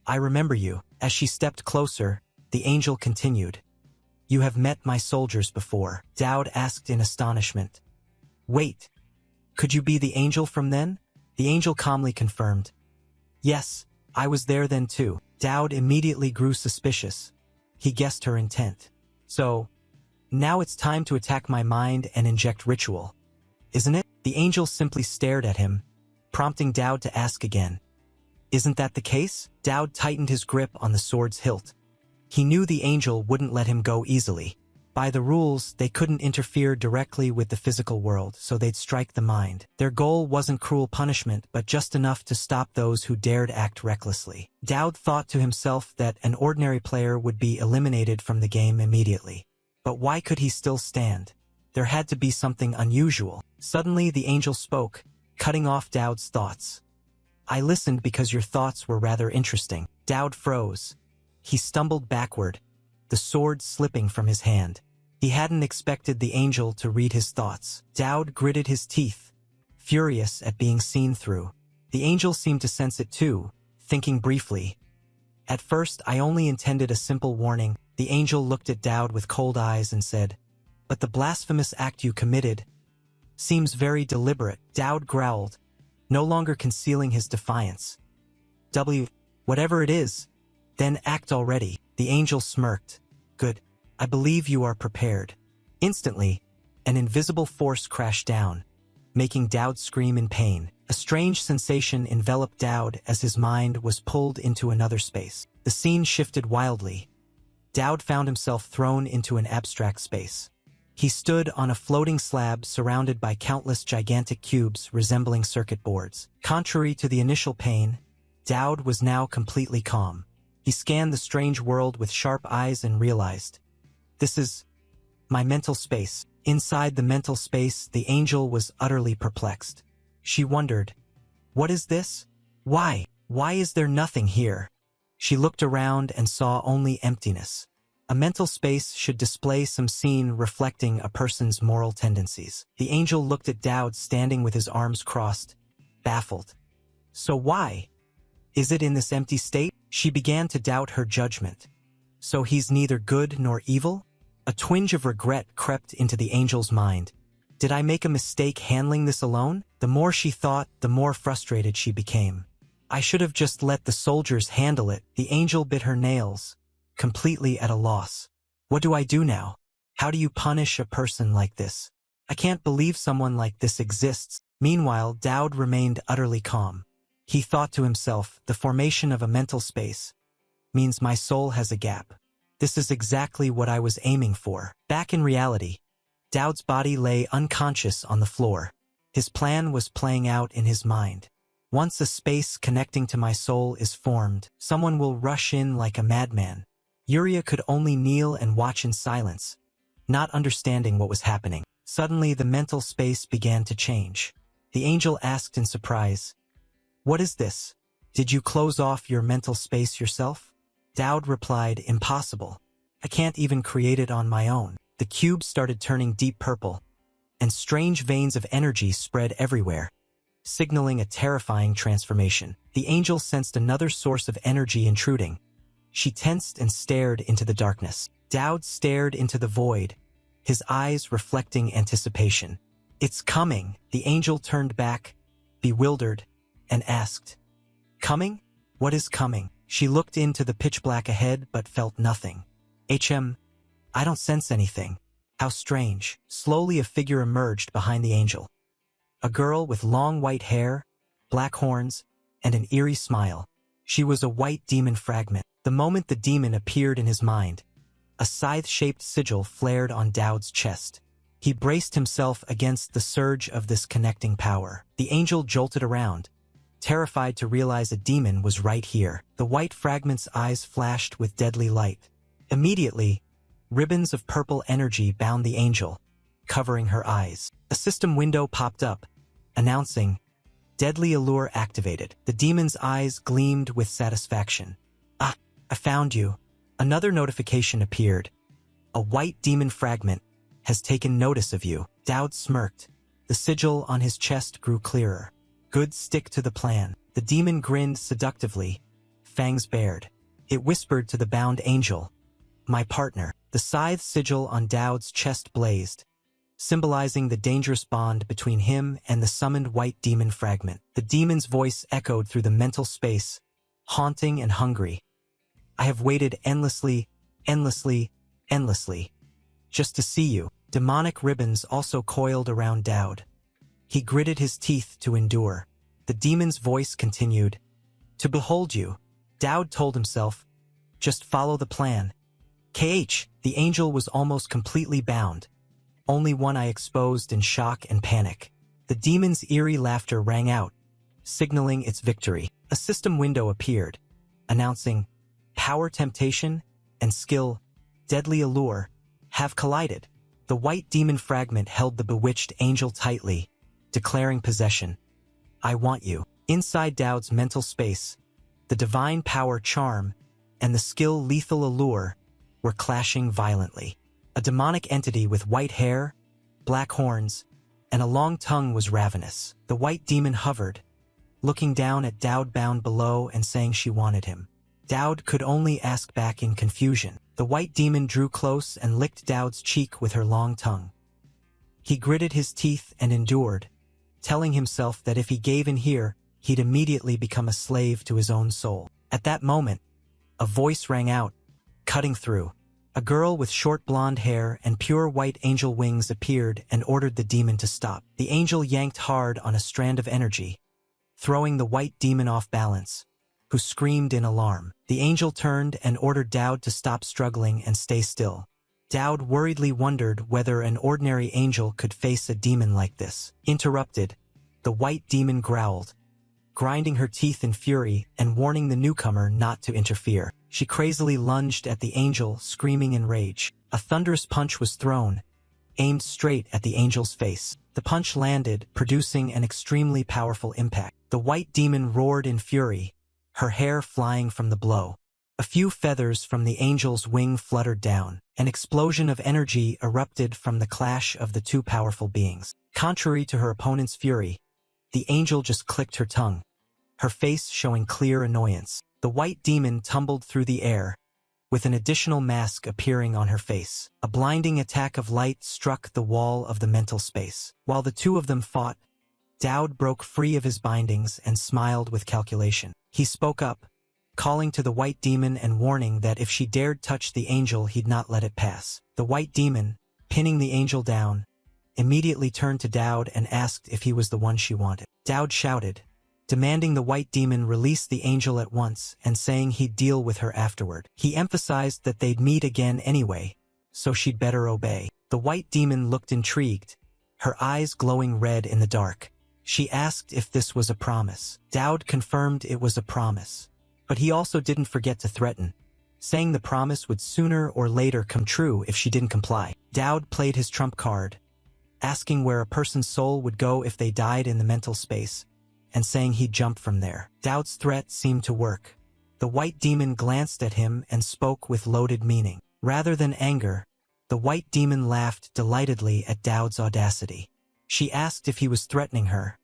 "I remember you." As she stepped closer, the angel continued, "You have met my soldiers before." Dowd asked in astonishment, "Wait, could you be the angel from then?" The angel calmly confirmed, "Yes, I was there then too." Dowd immediately grew suspicious. He guessed her intent. So, now it's time to attack my mind and inject ritual, isn't it? The angel simply stared at him, prompting Dowd to ask again. Isn't that the case? Dowd tightened his grip on the sword's hilt. He knew the angel wouldn't let him go easily. By the rules, they couldn't interfere directly with the physical world, so they'd strike the mind. Their goal wasn't cruel punishment, but just enough to stop those who dared act recklessly. Dowd thought to himself that an ordinary player would be eliminated from the game immediately. But why could he still stand? There had to be something unusual. Suddenly, the angel spoke, cutting off Dowd's thoughts. I listened because your thoughts were rather interesting. Dowd froze. He stumbled backward, the sword slipping from his hand. He hadn't expected the angel to read his thoughts. Dowd gritted his teeth, furious at being seen through. The angel seemed to sense it too, thinking briefly. At first, I only intended a simple warning. The angel looked at Dowd with cold eyes and said, but the blasphemous act you committed seems very deliberate. Dowd growled, no longer concealing his defiance. Whatever it is, then act already. The angel smirked. Good. I believe you are prepared. Instantly, an invisible force crashed down, making Dowd scream in pain. A strange sensation enveloped Dowd as his mind was pulled into another space. The scene shifted wildly. Dowd found himself thrown into an abstract space. He stood on a floating slab surrounded by countless gigantic cubes resembling circuit boards. Contrary to the initial pain, Dowd was now completely calm. He scanned the strange world with sharp eyes and realized, this is my mental space. Inside the mental space, the angel was utterly perplexed. She wondered, what is this? Why? Why is there nothing here? She looked around and saw only emptiness. A mental space should display some scene reflecting a person's moral tendencies. The angel looked at Dowd standing with his arms crossed, baffled. So why? Is it in this empty state? She began to doubt her judgment. So he's neither good nor evil? A twinge of regret crept into the angel's mind. Did I make a mistake handling this alone? The more she thought, the more frustrated she became. I should have just let the soldiers handle it. The angel bit her nails, completely at a loss. What do I do now? How do you punish a person like this? I can't believe someone like this exists. Meanwhile, Dowd remained utterly calm. He thought to himself, the formation of a mental space means my soul has a gap. This is exactly what I was aiming for. Back in reality, Dowd's body lay unconscious on the floor. His plan was playing out in his mind. Once a space connecting to my soul is formed, someone will rush in like a madman. Yuria could only kneel and watch in silence, not understanding what was happening. Suddenly, the mental space began to change. The angel asked in surprise, what is this? Did you close off your mental space yourself? Dowd replied, impossible. I can't even create it on my own. The cube started turning deep purple, and strange veins of energy spread everywhere, signaling a terrifying transformation. The angel sensed another source of energy intruding. She tensed and stared into the darkness. Dowd stared into the void, his eyes reflecting anticipation. It's coming. The angel turned back, bewildered, and asked, coming? What is coming? She looked into the pitch black ahead but felt nothing. I don't sense anything. How strange. Slowly a figure emerged behind the angel. A girl with long white hair, black horns, and an eerie smile. She was a white demon fragment. The moment the demon appeared in his mind, a scythe-shaped sigil flared on Dowd's chest. He braced himself against the surge of this connecting power. The angel jolted around, terrified to realize a demon was right here. The white fragment's eyes flashed with deadly light. Immediately, ribbons of purple energy bound the angel, covering her eyes. A system window popped up, announcing, Deadly Allure activated. The demon's eyes gleamed with satisfaction. Ah, I found you. Another notification appeared. A white demon fragment has taken notice of you. Dowd smirked. The sigil on his chest grew clearer. Good, stick to the plan. The demon grinned seductively, fangs bared. It whispered to the bound angel, my partner. The scythe sigil on Dowd's chest blazed, symbolizing the dangerous bond between him and the summoned white demon fragment. The demon's voice echoed through the mental space, haunting and hungry. I have waited endlessly, endlessly, endlessly. just to see you. Demonic ribbons also coiled around Dowd. He gritted his teeth to endure. The demon's voice continued. To behold you, Dowd told himself, just follow the plan. The angel was almost completely bound, only one eye exposed in shock and panic. The demon's eerie laughter rang out, signaling its victory. A system window appeared, announcing, power temptation and skill, deadly allure, have collided. The white demon fragment held the bewitched angel tightly, declaring possession. I want you. Inside Dowd's mental space, the divine power charm and the skill lethal allure were clashing violently. A demonic entity with white hair, black horns, and a long tongue was ravenous. The white demon hovered, looking down at Dowd bound below and saying she wanted him. Dowd could only ask back in confusion. The white demon drew close and licked Dowd's cheek with her long tongue. He gritted his teeth and endured, telling himself that if he gave in here, he'd immediately become a slave to his own soul. At that moment, a voice rang out, cutting through. A girl with short blonde hair and pure white angel wings appeared and ordered the demon to stop. The angel yanked hard on a strand of energy, throwing the white demon off balance, who screamed in alarm. The angel turned and ordered Dowd to stop struggling and stay still. Dowd worriedly wondered whether an ordinary angel could face a demon like this. Interrupted, the white demon growled, grinding her teeth in fury and warning the newcomer not to interfere. She crazily lunged at the angel, screaming in rage. A thunderous punch was thrown, aimed straight at the angel's face. The punch landed, producing an extremely powerful impact. The white demon roared in fury, her hair flying from the blow. A few feathers from the angel's wing fluttered down. An explosion of energy erupted from the clash of the two powerful beings. Contrary to her opponent's fury, the angel just clicked her tongue, her face showing clear annoyance. The white demon tumbled through the air, with an additional mask appearing on her face. A blinding attack of light struck the wall of the mental space. While the two of them fought, Dowd broke free of his bindings and smiled with calculation. He spoke up, calling to the white demon and warning that if she dared touch the angel, he'd not let it pass. The white demon, pinning the angel down, immediately turned to Dowd and asked if he was the one she wanted. Dowd shouted, demanding the white demon release the angel at once and saying he'd deal with her afterward. He emphasized that they'd meet again anyway, so she'd better obey. The white demon looked intrigued, her eyes glowing red in the dark. She asked if this was a promise. Dowd confirmed it was a promise, but he also didn't forget to threaten, saying the promise would sooner or later come true if she didn't comply. Dowd played his trump card, asking where a person's soul would go if they died in the mental space, and saying he'd jump from there. Dowd's threat seemed to work. The white demon glanced at him and spoke with loaded meaning. Rather than anger, the white demon laughed delightedly at Dowd's audacity. She asked if he was threatening her,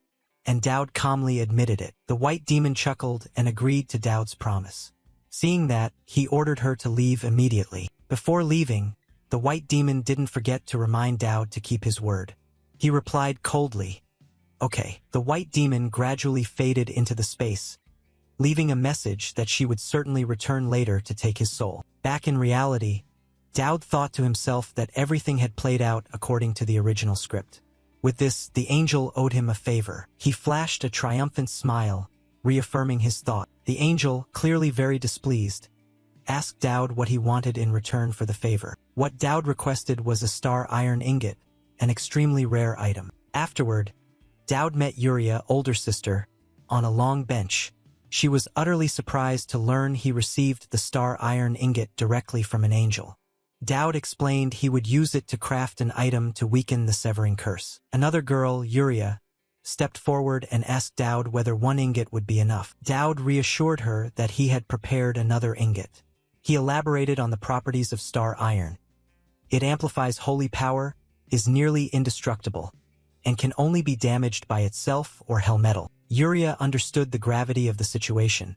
and Dowd calmly admitted it. The white demon chuckled and agreed to Dowd's promise. Seeing that, he ordered her to leave immediately. Before leaving, the white demon didn't forget to remind Dowd to keep his word. He replied coldly, okay. The white demon gradually faded into the space, leaving a message that she would certainly return later to take his soul. Back in reality, Dowd thought to himself that everything had played out according to the original script. With this, the angel owed him a favor. He flashed a triumphant smile, reaffirming his thought. The angel, clearly very displeased, asked Dowd what he wanted in return for the favor. What Dowd requested was a star iron ingot, an extremely rare item. Afterward, Dowd met Yuria, older sister, on a long bench. She was utterly surprised to learn he received the star iron ingot directly from an angel. Dowd explained he would use it to craft an item to weaken the severing curse. Another girl, Yuria, stepped forward and asked Dowd whether one ingot would be enough. Dowd reassured her that he had prepared another ingot. He elaborated on the properties of star iron. It amplifies holy power, is nearly indestructible, and can only be damaged by itself or hell metal. Yuria understood the gravity of the situation,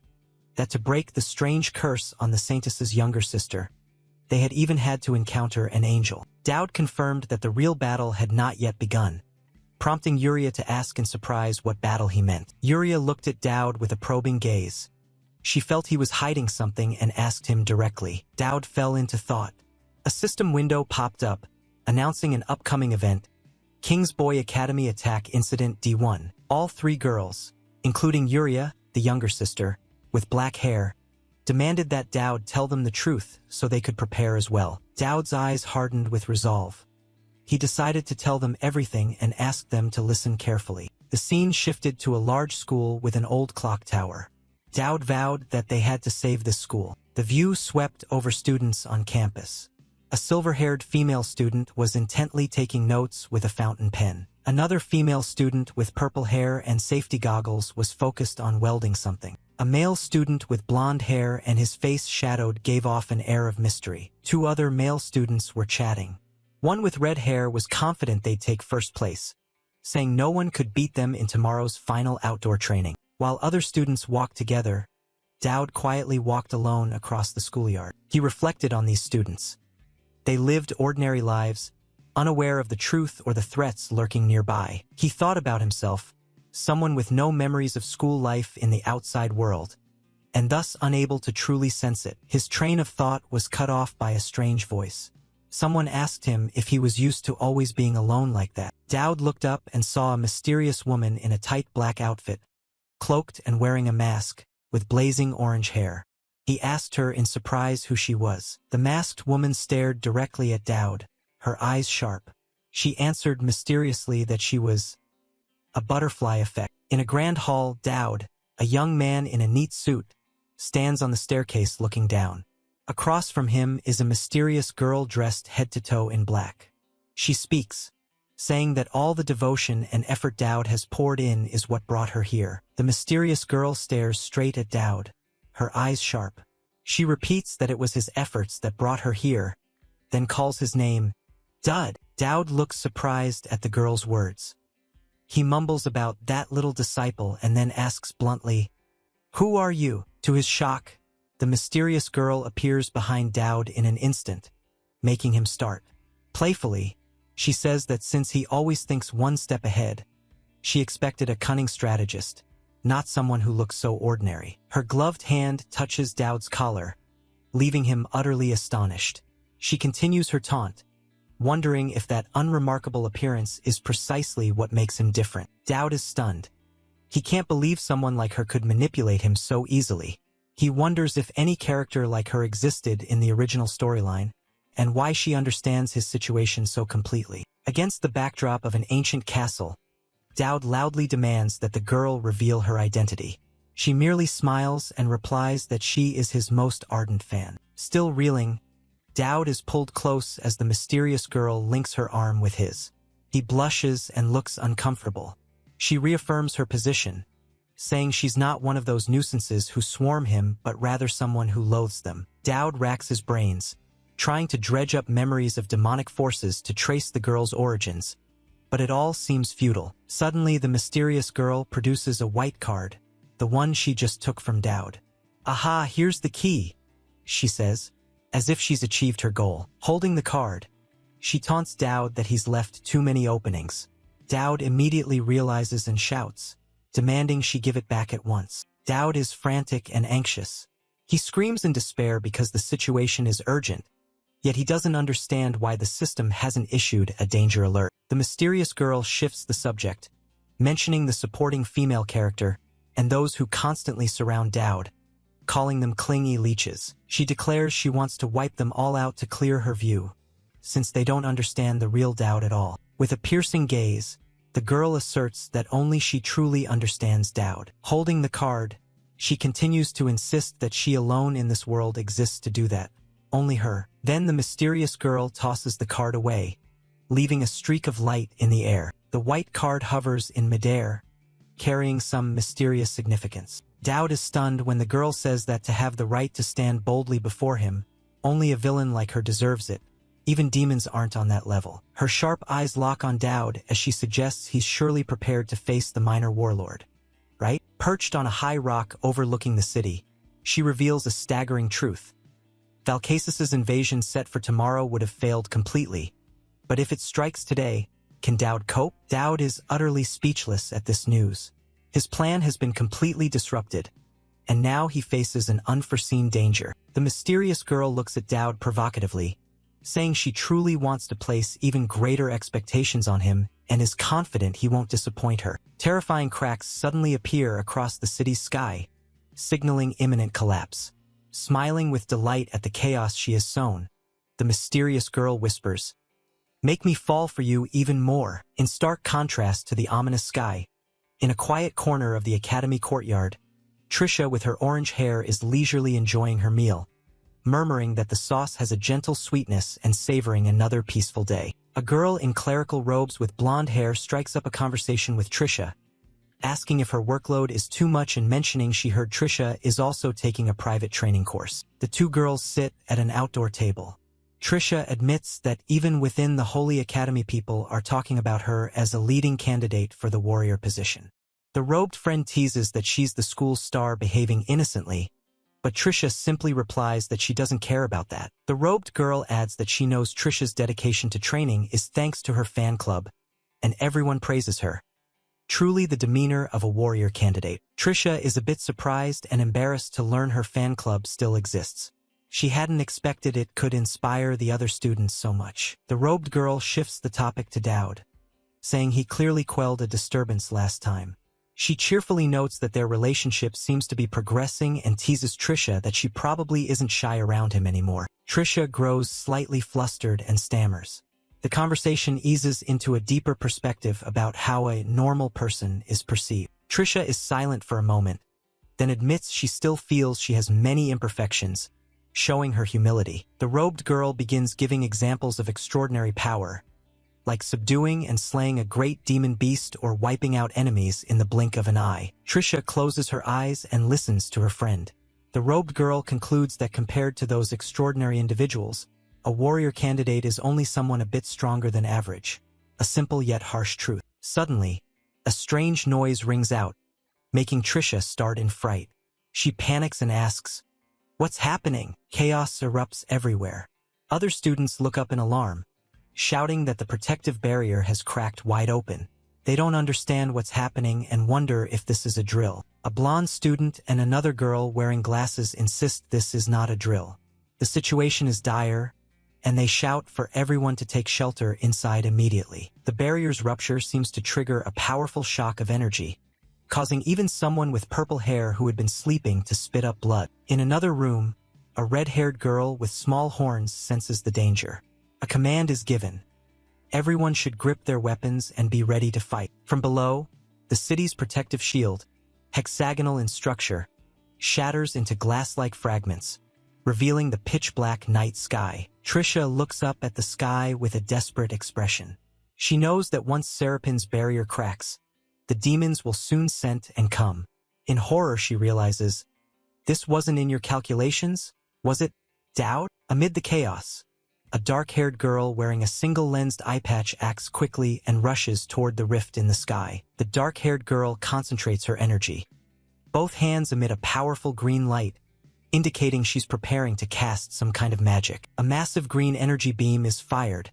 that to break the strange curse on the Saintess's younger sister, they had even had to encounter an angel. Dowd confirmed that the real battle had not yet begun, prompting Yuria to ask in surprise what battle he meant. Yuria looked at Dowd with a probing gaze. She felt he was hiding something and asked him directly. Dowd fell into thought. A system window popped up, announcing an upcoming event, King's Boy Academy Attack Incident D1. All three girls, including Yuria, the younger sister, with black hair, demanded that Dowd tell them the truth so they could prepare as well. Dowd's eyes hardened with resolve. He decided to tell them everything and asked them to listen carefully. The scene shifted to a large school with an old clock tower. Dowd vowed that they had to save this school. The view swept over students on campus. A silver-haired female student was intently taking notes with a fountain pen. Another female student with purple hair and safety goggles was focused on welding something. A male student with blonde hair and his face shadowed gave off an air of mystery. Two other male students were chatting. One with red hair was confident they'd take first place, saying no one could beat them in tomorrow's final outdoor training. While other students walked together, Dowd quietly walked alone across the schoolyard. He reflected on these students. They lived ordinary lives, unaware of the truth or the threats lurking nearby. He thought about himself, someone with no memories of school life in the outside world, and thus unable to truly sense it. His train of thought was cut off by a strange voice. Someone asked him if he was used to always being alone like that. Dowd looked up and saw a mysterious woman in a tight black outfit, cloaked and wearing a mask, with blazing orange hair. He asked her in surprise who she was. The masked woman stared directly at Dowd, her eyes sharp. She answered mysteriously that she was a butterfly effect. In a grand hall, Dowd, a young man in a neat suit, stands on the staircase looking down. Across from him is a mysterious girl dressed head to toe in black. She speaks, saying that all the devotion and effort Dowd has poured in is what brought her here. The mysterious girl stares straight at Dowd, her eyes sharp. She repeats that it was his efforts that brought her here, then calls his name, Dud. Dowd looks surprised at the girl's words. He mumbles about that little disciple and then asks bluntly, "Who are you?" To his shock, the mysterious girl appears behind Dowd in an instant, making him start. Playfully, she says that since he always thinks one step ahead, she expected a cunning strategist, not someone who looks so ordinary. Her gloved hand touches Dowd's collar, leaving him utterly astonished. She continues her taunt, wondering if that unremarkable appearance is precisely what makes him different. Dowd is stunned. He can't believe someone like her could manipulate him so easily. He wonders if any character like her existed in the original storyline, and why she understands his situation so completely. Against the backdrop of an ancient castle, Dowd loudly demands that the girl reveal her identity. She merely smiles and replies that she is his most ardent fan. Still reeling, Dowd is pulled close as the mysterious girl links her arm with his. He blushes and looks uncomfortable. She reaffirms her position, saying she's not one of those nuisances who swarm him but rather someone who loathes them. Dowd racks his brains, trying to dredge up memories of demonic forces to trace the girl's origins, but it all seems futile. Suddenly, the mysterious girl produces a white card, the one she just took from Dowd. "Aha, here's the key," she says, as if she's achieved her goal. Holding the card, she taunts Dowd that he's left too many openings. Dowd immediately realizes and shouts, demanding she give it back at once. Dowd is frantic and anxious. He screams in despair because the situation is urgent, yet he doesn't understand why the system hasn't issued a danger alert. The mysterious girl shifts the subject, mentioning the supporting female character and those who constantly surround Dowd, calling them clingy leeches. She declares she wants to wipe them all out to clear her view, since they don't understand the real Dowd at all. With a piercing gaze, the girl asserts that only she truly understands Dowd. Holding the card, she continues to insist that she alone in this world exists to do that. Only her. Then the mysterious girl tosses the card away, leaving a streak of light in the air. The white card hovers in midair, carrying some mysterious significance. Dowd is stunned when the girl says that to have the right to stand boldly before him, only a villain like her deserves it. Even demons aren't on that level. Her sharp eyes lock on Dowd as she suggests he's surely prepared to face the minor warlord. Right? Perched on a high rock overlooking the city, she reveals a staggering truth. Valkasis's invasion set for tomorrow would have failed completely, but if it strikes today, can Dowd cope? Dowd is utterly speechless at this news. His plan has been completely disrupted, and now he faces an unforeseen danger. The mysterious girl looks at Dowd provocatively, saying she truly wants to place even greater expectations on him and is confident he won't disappoint her. Terrifying cracks suddenly appear across the city's sky, signaling imminent collapse. Smiling with delight at the chaos she has sown, the mysterious girl whispers, "Make me fall for you even more," in stark contrast to the ominous sky. In a quiet corner of the academy courtyard, Trisha with her orange hair is leisurely enjoying her meal, murmuring that the sauce has a gentle sweetness and savoring another peaceful day. A girl in clerical robes with blonde hair strikes up a conversation with Trisha, asking if her workload is too much and mentioning she heard Trisha is also taking a private training course. The two girls sit at an outdoor table. Trisha admits that even within the Holy Academy people are talking about her as a leading candidate for the warrior position. The robed friend teases that she's the school's star behaving innocently, but Trisha simply replies that she doesn't care about that. The robed girl adds that she knows Trisha's dedication to training is thanks to her fan club, and everyone praises her. Truly the demeanor of a warrior candidate. Trisha is a bit surprised and embarrassed to learn her fan club still exists. She hadn't expected it could inspire the other students so much. The robed girl shifts the topic to Dowd, saying he clearly quelled a disturbance last time. She cheerfully notes that their relationship seems to be progressing and teases Trisha that she probably isn't shy around him anymore. Trisha grows slightly flustered and stammers. The conversation eases into a deeper perspective about how a normal person is perceived. Trisha is silent for a moment, then admits she still feels she has many imperfections, showing her humility. The robed girl begins giving examples of extraordinary power, like subduing and slaying a great demon beast or wiping out enemies in the blink of an eye. Trisha closes her eyes and listens to her friend. The robed girl concludes that compared to those extraordinary individuals, a warrior candidate is only someone a bit stronger than average. A simple yet harsh truth. Suddenly, a strange noise rings out, making Trisha start in fright. She panics and asks, "What's happening?" Chaos erupts everywhere. Other students look up in alarm, shouting that the protective barrier has cracked wide open. They don't understand what's happening and wonder if this is a drill. A blonde student and another girl wearing glasses insist this is not a drill. The situation is dire, and they shout for everyone to take shelter inside immediately. The barrier's rupture seems to trigger a powerful shock of energy, causing even someone with purple hair who had been sleeping to spit up blood. In another room, a red-haired girl with small horns senses the danger. A command is given. Everyone should grip their weapons and be ready to fight. From below, the city's protective shield, hexagonal in structure, shatters into glass-like fragments, revealing the pitch-black night sky. Trisha looks up at the sky with a desperate expression. She knows that once Serapin's barrier cracks, the demons will soon scent and come. In horror, she realizes, this wasn't in your calculations, was it, Dowd? Amid the chaos, a dark-haired girl wearing a single-lensed eye patch acts quickly and rushes toward the rift in the sky. The dark-haired girl concentrates her energy. Both hands emit a powerful green light, indicating she's preparing to cast some kind of magic. A massive green energy beam is fired,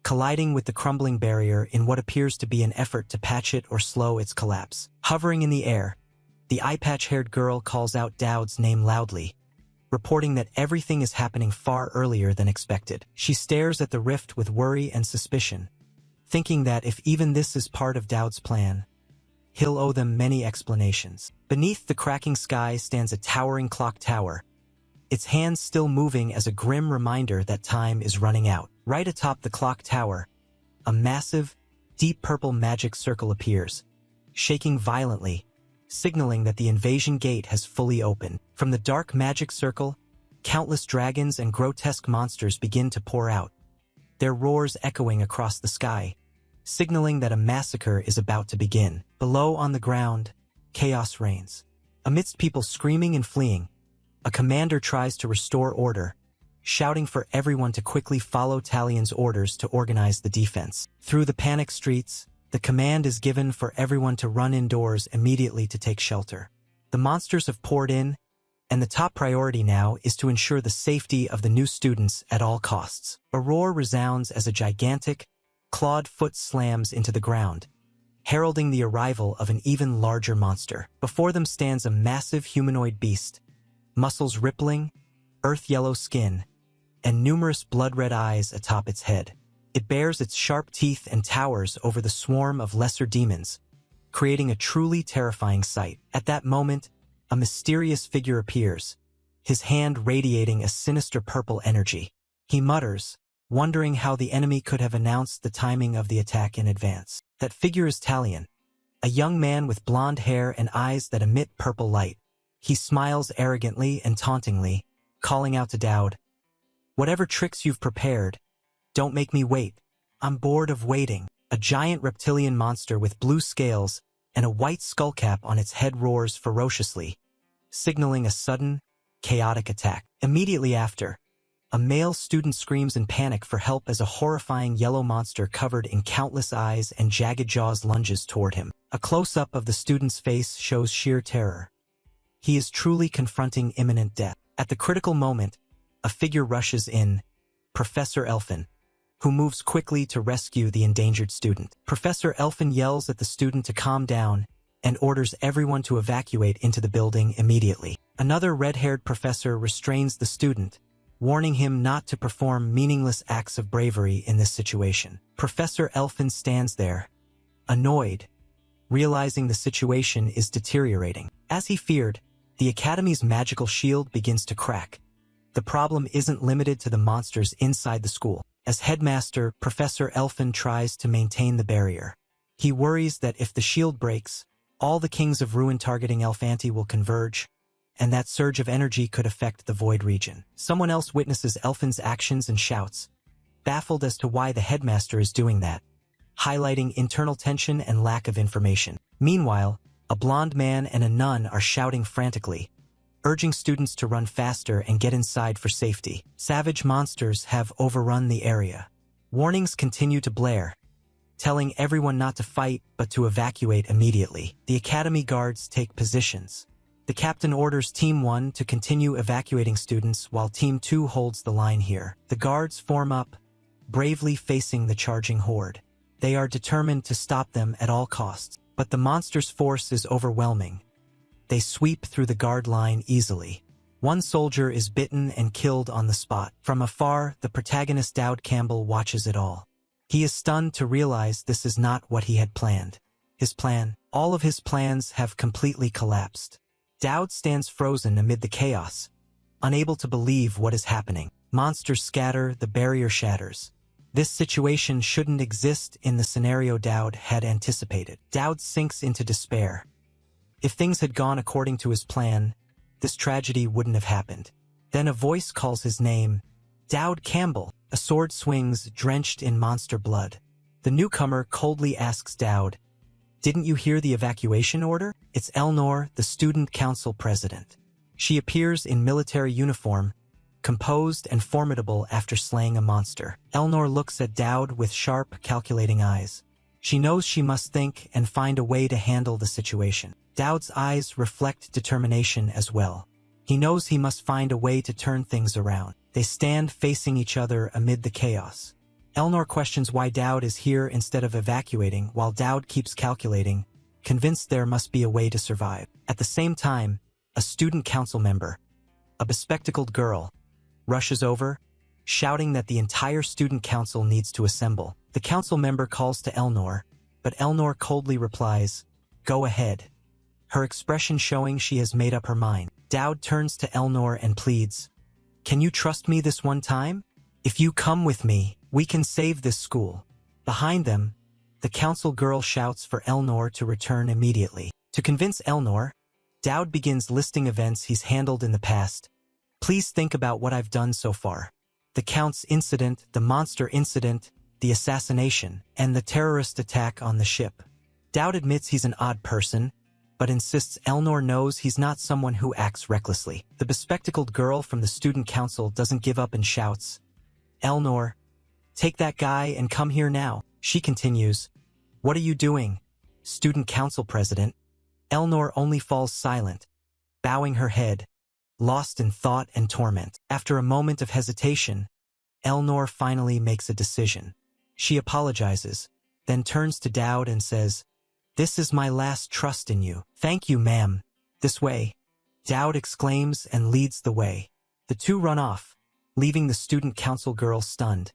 colliding with the crumbling barrier in what appears to be an effort to patch it or slow its collapse. Hovering in the air, the eye-patch-haired girl calls out Dowd's name loudly, reporting that everything is happening far earlier than expected. She stares at the rift with worry and suspicion, thinking that if even this is part of Dowd's plan, he'll owe them many explanations. Beneath the cracking sky stands a towering clock tower, its hands still moving as a grim reminder that time is running out. Right atop the clock tower, a massive, deep purple magic circle appears, shaking violently, signaling that the invasion gate has fully opened. From the dark magic circle, countless dragons and grotesque monsters begin to pour out, their roars echoing across the sky, signaling that a massacre is about to begin. Below on the ground, chaos reigns. Amidst people screaming and fleeing, a commander tries to restore order, shouting for everyone to quickly follow Talion's orders to organize the defense. Through the panicked streets, the command is given for everyone to run indoors immediately to take shelter. The monsters have poured in, and the top priority now is to ensure the safety of the new students at all costs. A roar resounds as a gigantic, clawed foot slams into the ground, heralding the arrival of an even larger monster. Before them stands a massive humanoid beast, muscles rippling, earth-yellow skin, and numerous blood-red eyes atop its head. It bares its sharp teeth and towers over the swarm of lesser demons, creating a truly terrifying sight. At that moment, a mysterious figure appears, his hand radiating a sinister purple energy. He mutters, wondering how the enemy could have announced the timing of the attack in advance. That figure is Talion, a young man with blonde hair and eyes that emit purple light. He smiles arrogantly and tauntingly, calling out to Dowd, "Whatever tricks you've prepared, don't make me wait. I'm bored of waiting." A giant reptilian monster with blue scales and a white skullcap on its head roars ferociously, signaling a sudden, chaotic attack. Immediately after, a male student screams in panic for help as a horrifying yellow monster covered in countless eyes and jagged jaws lunges toward him. A close-up of the student's face shows sheer terror. He is truly confronting imminent death. At the critical moment, a figure rushes in, Professor Elfin, who moves quickly to rescue the endangered student. Professor Elfin yells at the student to calm down and orders everyone to evacuate into the building immediately. Another red-haired professor restrains the student, warning him not to perform meaningless acts of bravery in this situation. Professor Elfin stands there, annoyed, realizing the situation is deteriorating. As he feared, the Academy's magical shield begins to crack. The problem isn't limited to the monsters inside the school. As headmaster, Professor Elfin tries to maintain the barrier. He worries that if the shield breaks, all the Kings of Ruin targeting Elfanti will converge, and that surge of energy could affect the Void region. Someone else witnesses Elfin's actions and shouts, baffled as to why the headmaster is doing that, highlighting internal tension and lack of information. Meanwhile, a blonde man and a nun are shouting frantically, urging students to run faster and get inside for safety. Savage monsters have overrun the area. Warnings continue to blare, telling everyone not to fight but to evacuate immediately. The Academy guards take positions. The captain orders Team 1 to continue evacuating students while Team 2 holds the line here. The guards form up, bravely facing the charging horde. They are determined to stop them at all costs. But the monster's force is overwhelming. They sweep through the guard line easily. One soldier is bitten and killed on the spot. From afar, the protagonist Dowd Campbell watches it all. He is stunned to realize this is not what he had planned. All of his plans have completely collapsed. Dowd stands frozen amid the chaos, unable to believe what is happening. Monsters scatter, the barrier shatters. This situation shouldn't exist in the scenario Dowd had anticipated. Dowd sinks into despair. If things had gone according to his plan, this tragedy wouldn't have happened. Then a voice calls his name, Dowd Campbell. A sword swings, drenched in monster blood. The newcomer coldly asks Dowd, "Didn't you hear the evacuation order?" It's Elnor, the student council president. She appears in military uniform, composed and formidable after slaying a monster. Elnor looks at Dowd with sharp, calculating eyes. She knows she must think and find a way to handle the situation. Dowd's eyes reflect determination as well. He knows he must find a way to turn things around. They stand facing each other amid the chaos. Elnor questions why Dowd is here instead of evacuating, while Dowd keeps calculating, convinced there must be a way to survive. At the same time, a student council member, a bespectacled girl, rushes over, shouting that the entire student council needs to assemble. The council member calls to Elnor, but Elnor coldly replies, "Go ahead," her expression showing she has made up her mind. Dowd turns to Elnor and pleads, "Can you trust me this one time? If you come with me, we can save this school." Behind them, the council girl shouts for Elnor to return immediately. To convince Elnor, Dowd begins listing events he's handled in the past. "Please think about what I've done so far. The Count's incident, the monster incident, the assassination, and the terrorist attack on the ship." Dowd admits he's an odd person, but insists Elnor knows he's not someone who acts recklessly. The bespectacled girl from the student council doesn't give up and shouts, "Elnor, take that guy and come here now." She continues, "What are you doing, student council president?" Elnor only falls silent, bowing her head, lost in thought and torment. After a moment of hesitation, Elnor finally makes a decision. She apologizes, then turns to Dowd and says, "This is my last trust in you." "Thank you, ma'am. This way," Dowd exclaims and leads the way. The two run off, leaving the student council girl stunned,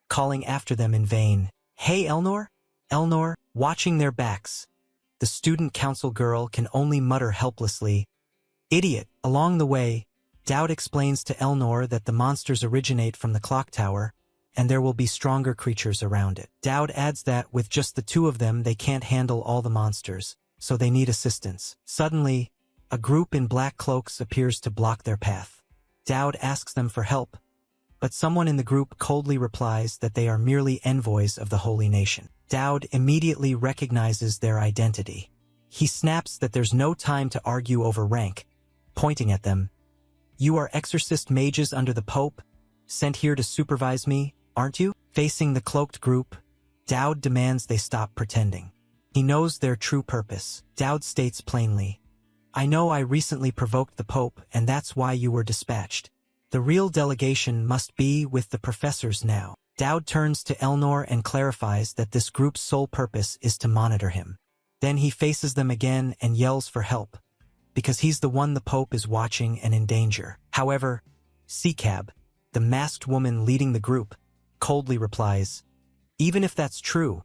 calling after them in vain. Hey, Elnor? Elnor, watching their backs. The student council girl can only mutter helplessly, Idiot. Along the way, Dowd explains to Elnor that the monsters originate from the clock tower, and there will be stronger creatures around it. Dowd adds that with just the two of them they can't handle all the monsters, so they need assistance. Suddenly, a group in black cloaks appears to block their path. Dowd asks them for help, but someone in the group coldly replies that they are merely envoys of the Holy Nation. Dowd immediately recognizes their identity. He snaps that there's no time to argue over rank, pointing at them. You are exorcist mages under the Pope, sent here to supervise me, aren't you? Facing the cloaked group, Dowd demands they stop pretending. He knows their true purpose. Dowd states plainly, I know I recently provoked the Pope, and that's why you were dispatched. The real delegation must be with the professors now. Dowd turns to Elnor and clarifies that this group's sole purpose is to monitor him. Then he faces them again and yells for help, because he's the one the Pope is watching and in danger. However, Seacab, the masked woman leading the group, coldly replies, Even if that's true,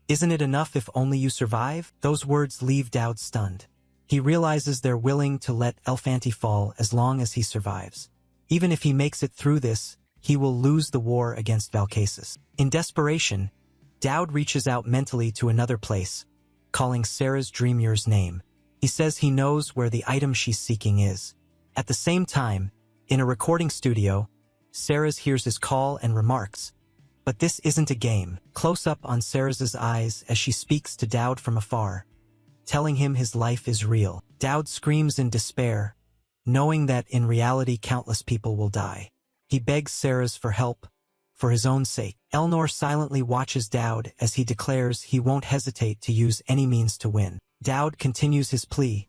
isn't it enough if only you survive? Those words leave Dowd stunned. He realizes they're willing to let Elfanti fall as long as he survives. Even if he makes it through this, he will lose the war against Valcasus. In desperation, Dowd reaches out mentally to another place, calling Sarah's Dreamur's name. He says he knows where the item she's seeking is. At the same time, in a recording studio, Sarah's hears his call and remarks, But this isn't a game. Close up on Sarah's eyes as she speaks to Dowd from afar, telling him his life is real. Dowd screams in despair, knowing that in reality countless people will die. He begs Sarah's for help, for his own sake. Elnor silently watches Dowd as he declares he won't hesitate to use any means to win. Dowd continues his plea,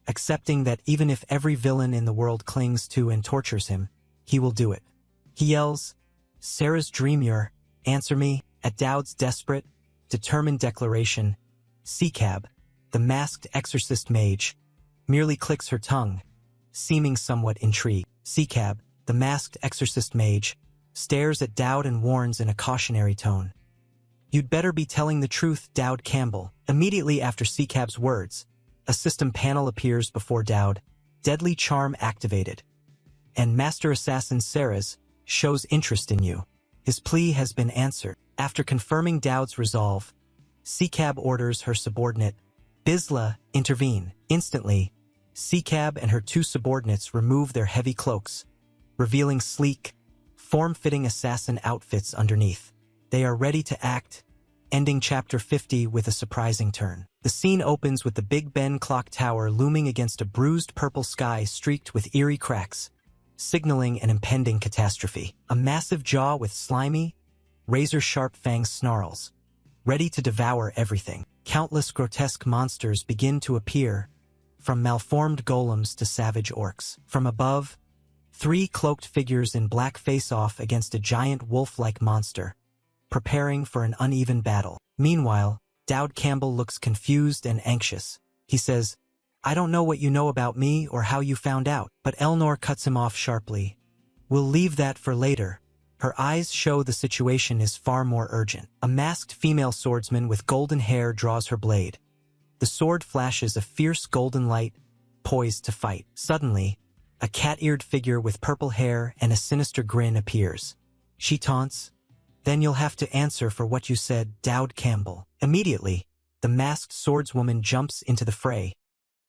accepting that even if every villain in the world clings to and tortures him, he will do it. He yells, Sarah's Dreamur, answer me. At Dowd's desperate, determined declaration, Seacab, the masked exorcist mage, merely clicks her tongue, seeming somewhat intrigued. Seacab, the masked exorcist mage, stares at Dowd and warns in a cautionary tone. You'd better be telling the truth, Dowd Campbell. Immediately after Seacab's words, a system panel appears before Dowd, deadly charm activated. And Master Assassin Sarah's shows interest in you. His plea has been answered. After confirming Dowd's resolve, Seacab orders her subordinate, Bisla, intervene. Instantly, Seacab and her two subordinates remove their heavy cloaks, revealing sleek, form-fitting assassin outfits underneath. They are ready to act, ending Chapter 50 with a surprising turn. The scene opens with the Big Ben clock tower looming against a bruised purple sky streaked with eerie cracks, signaling an impending catastrophe. A massive jaw with slimy, razor-sharp fangs snarls, ready to devour everything. Countless grotesque monsters begin to appear, from malformed golems to savage orcs. From above, three cloaked figures in black face off against a giant wolf-like monster, preparing for an uneven battle. Meanwhile, Dowd Campbell looks confused and anxious. He says, I don't know what you know about me or how you found out. But Elnor cuts him off sharply. We'll leave that for later. Her eyes show the situation is far more urgent. A masked female swordsman with golden hair draws her blade. The sword flashes a fierce golden light, poised to fight. Suddenly, a cat-eared figure with purple hair and a sinister grin appears. She taunts, Then you'll have to answer for what you said, Dowd Campbell. Immediately, the masked swordswoman jumps into the fray,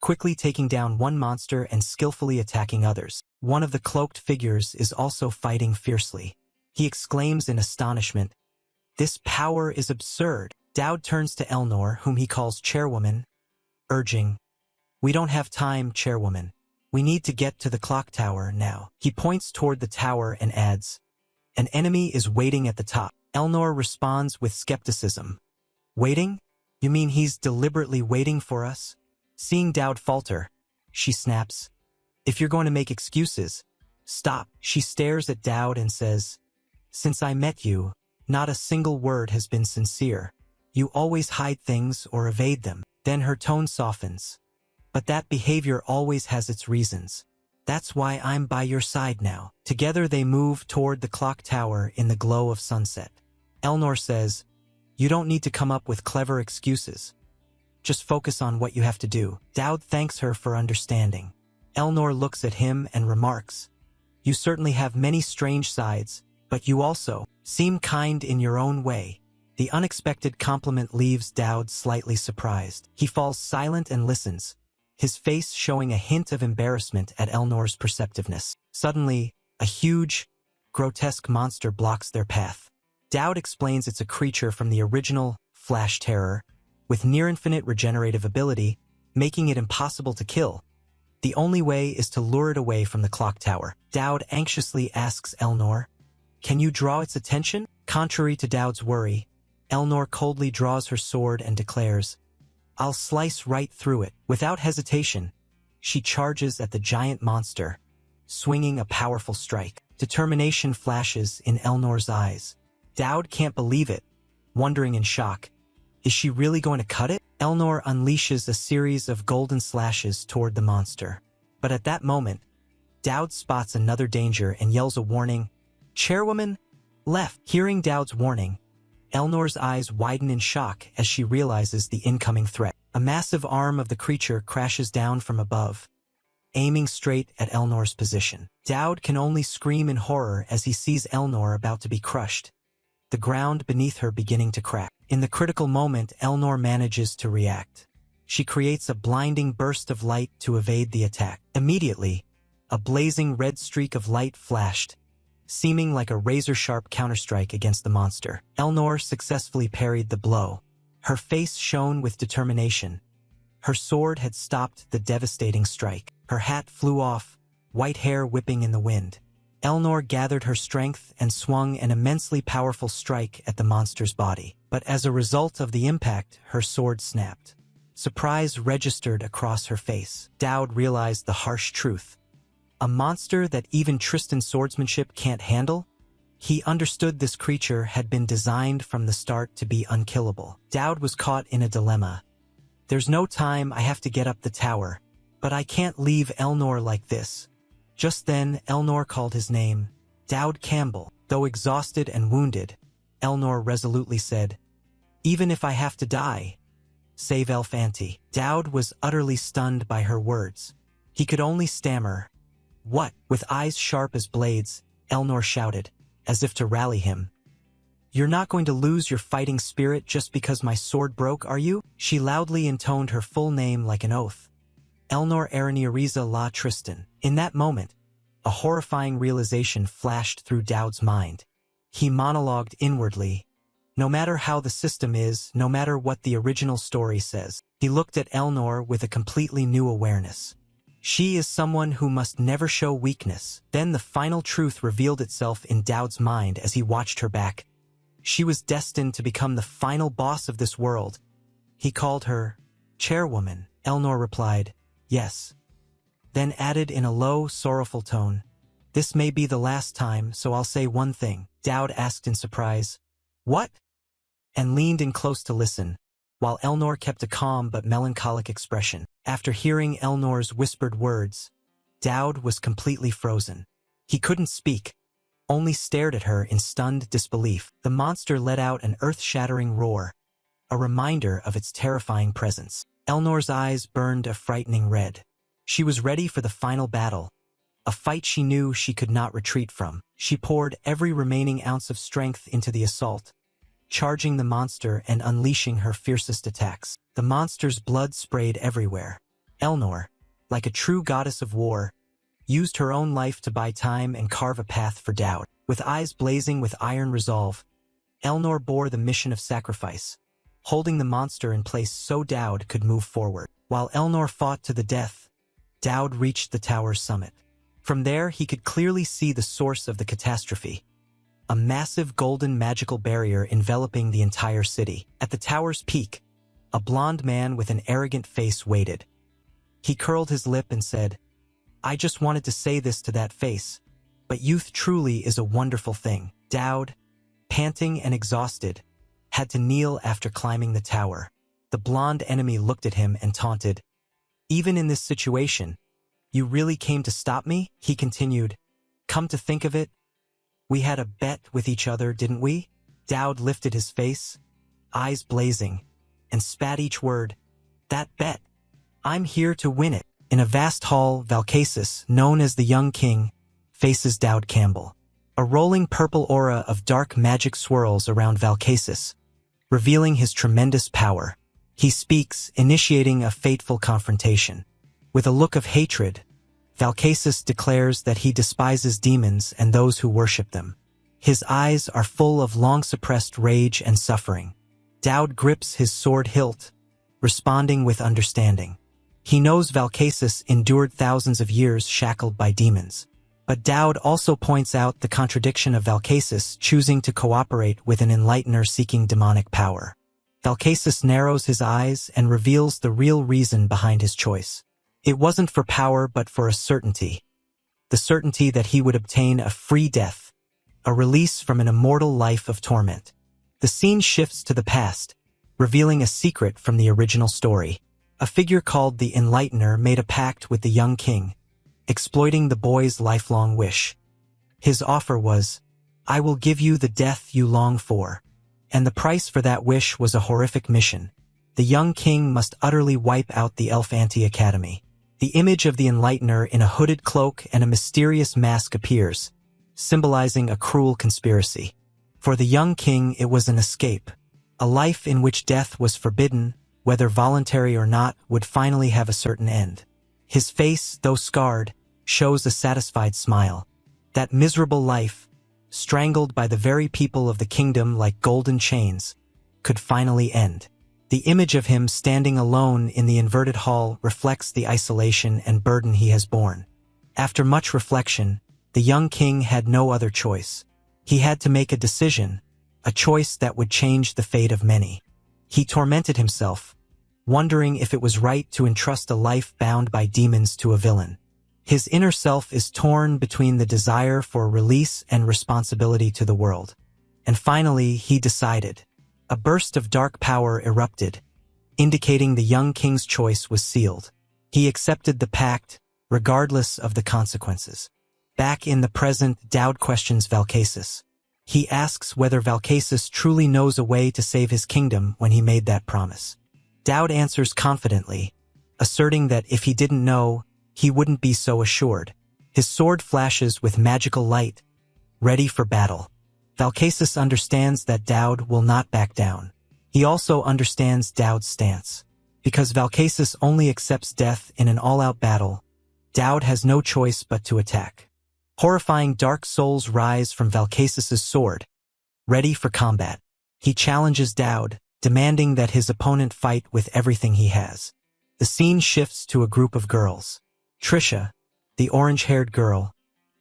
quickly taking down one monster and skillfully attacking others. One of the cloaked figures is also fighting fiercely. He exclaims in astonishment, This power is absurd. Dowd turns to Elnor, whom he calls Chairwoman, urging, We don't have time, Chairwoman. We need to get to the clock tower now. He points toward the tower and adds, An enemy is waiting at the top. Elnor responds with skepticism. Waiting? You mean he's deliberately waiting for us? Seeing Dowd falter, she snaps, If you're going to make excuses, stop. She stares at Dowd and says, Since I met you, not a single word has been sincere. You always hide things or evade them. Then her tone softens. But that behavior always has its reasons. That's why I'm by your side now. Together they move toward the clock tower in the glow of sunset. Elnor says, "You don't need to come up with clever excuses. Just focus on what you have to do." Dowd thanks her for understanding. Elnor looks at him and remarks, "You certainly have many strange sides, but you also seem kind in your own way." The unexpected compliment leaves Dowd slightly surprised. He falls silent and listens, his face showing a hint of embarrassment at Elnor's perceptiveness. Suddenly, a huge, grotesque monster blocks their path. Dowd explains it's a creature from the original Flash Terror, with near-infinite regenerative ability, making it impossible to kill. The only way is to lure it away from the clock tower. Dowd anxiously asks Elnor, "Can you draw its attention?" Contrary to Dowd's worry, Elnor coldly draws her sword and declares, "I'll slice right through it." Without hesitation, she charges at the giant monster, swinging a powerful strike. Determination flashes in Elnor's eyes. Dowd can't believe it, wondering in shock, is she really going to cut it? Elnor unleashes a series of golden slashes toward the monster. But at that moment, Dowd spots another danger and yells a warning, "Chairwoman, left." Hearing Dowd's warning, Elnor's eyes widen in shock as she realizes the incoming threat. A massive arm of the creature crashes down from above, aiming straight at Elnor's position. Dowd can only scream in horror as he sees Elnor about to be crushed, the ground beneath her beginning to crack. In the critical moment, Elnor manages to react. She creates a blinding burst of light to evade the attack. Immediately, a blazing red streak of light flashed, seeming like a razor-sharp counterstrike against the monster. Elnor successfully parried the blow. Her face shone with determination. Her sword had stopped the devastating strike. Her hat flew off, white hair whipping in the wind. Elnor gathered her strength and swung an immensely powerful strike at the monster's body. But as a result of the impact, her sword snapped. Surprise registered across her face. Dowd realized the harsh truth. A monster that even Tristan's swordsmanship can't handle? He understood this creature had been designed from the start to be unkillable. Dowd was caught in a dilemma. There's no time, I have to get up the tower, but I can't leave Elnor like this. Just then, Elnor called his name, Dowd Campbell. Though exhausted and wounded, Elnor resolutely said, "Even if I have to die, save Elf Auntie." Dowd was utterly stunned by her words. He could only stammer, "What?" With eyes sharp as blades, Elnor shouted, as if to rally him, "You're not going to lose your fighting spirit just because my sword broke, are you?" She loudly intoned her full name like an oath. Elnor Araniariza La Tristan. In that moment, a horrifying realization flashed through Dowd's mind. He monologued inwardly, "No matter how the system is, no matter what the original story says." He looked at Elnor with a completely new awareness. She is someone who must never show weakness. Then the final truth revealed itself in Dowd's mind as he watched her back. She was destined to become the final boss of this world. He called her Chairwoman. Elnor replied, "Yes." Then added in a low, sorrowful tone, "This may be the last time, so I'll say one thing." Dowd asked in surprise, "What?" and leaned in close to listen, while Elnor kept a calm but melancholic expression. After hearing Elnor's whispered words, Dowd was completely frozen. He couldn't speak, only stared at her in stunned disbelief. The monster let out an earth-shattering roar, a reminder of its terrifying presence. Elnor's eyes burned a frightening red. She was ready for the final battle, a fight she knew she could not retreat from. She poured every remaining ounce of strength into the assault, charging the monster and unleashing her fiercest attacks. The monster's blood sprayed everywhere. Elnor, like a true goddess of war, used her own life to buy time and carve a path for Dowd. With eyes blazing with iron resolve, Elnor bore the mission of sacrifice, holding the monster in place so Dowd could move forward. While Elnor fought to the death, Dowd reached the tower's summit. From there, he could clearly see the source of the catastrophe, a massive golden magical barrier enveloping the entire city. At the tower's peak, a blond man with an arrogant face waited. He curled his lip and said, "I just wanted to say this to that face, but youth truly is a wonderful thing." Dowd, panting and exhausted, had to kneel after climbing the tower. The blond enemy looked at him and taunted, "Even in this situation, You really came to stop me? He continued. Come to think of it, we had a bet with each other, didn't we? Dowd lifted his face, eyes blazing, and spat each word. That bet. I'm here to win it. In a vast hall, Valcasus, known as the Young King, faces Dowd Campbell. A rolling purple aura of dark magic swirls around Valcasus, revealing his tremendous power. He speaks, initiating a fateful confrontation. With a look of hatred, Valcasus declares that he despises demons and those who worship them. His eyes are full of long-suppressed rage and suffering. Dowd grips his sword hilt, responding with understanding. He knows Valcasus endured thousands of years shackled by demons. But Dowd also points out the contradiction of Valcasus choosing to cooperate with an enlightener seeking demonic power. Valcasus narrows his eyes and reveals the real reason behind his choice. It wasn't for power but for a certainty. The certainty that he would obtain a free death, a release from an immortal life of torment. The scene shifts to the past, revealing a secret from the original story. A figure called the Enlightener made a pact with the young king, exploiting the boy's lifelong wish. His offer was, I will give you the death you long for. And the price for that wish was a horrific mission. The young king must utterly wipe out the Elf Anti-Academy. The image of the Enlightener in a hooded cloak and a mysterious mask appears, symbolizing a cruel conspiracy. For the young king, it was an escape. A life in which death was forbidden, whether voluntary or not, would finally have a certain end. His face, though scarred, shows a satisfied smile. That miserable life, strangled by the very people of the kingdom like golden chains, could finally end. The image of him standing alone in the inverted hall reflects the isolation and burden he has borne. After much reflection, the young king had no other choice. He had to make a decision, a choice that would change the fate of many. He tormented himself, wondering if it was right to entrust a life bound by demons to a villain. His inner self is torn between the desire for release and responsibility to the world. And finally, he decided. A burst of dark power erupted, indicating the young king's choice was sealed. He accepted the pact, regardless of the consequences. Back in the present, Dowd questions Valcasus. He asks whether Valcasus truly knows a way to save his kingdom when he made that promise. Dowd answers confidently, asserting that if he didn't know, he wouldn't be so assured. His sword flashes with magical light, ready for battle. Valcasus understands that Dowd will not back down. He also understands Dowd's stance. Because Valcasus only accepts death in an all-out battle, Dowd has no choice but to attack. Horrifying dark souls rise from Valcasus's sword, ready for combat. He challenges Dowd, demanding that his opponent fight with everything he has. The scene shifts to a group of girls. Trisha, the orange-haired girl,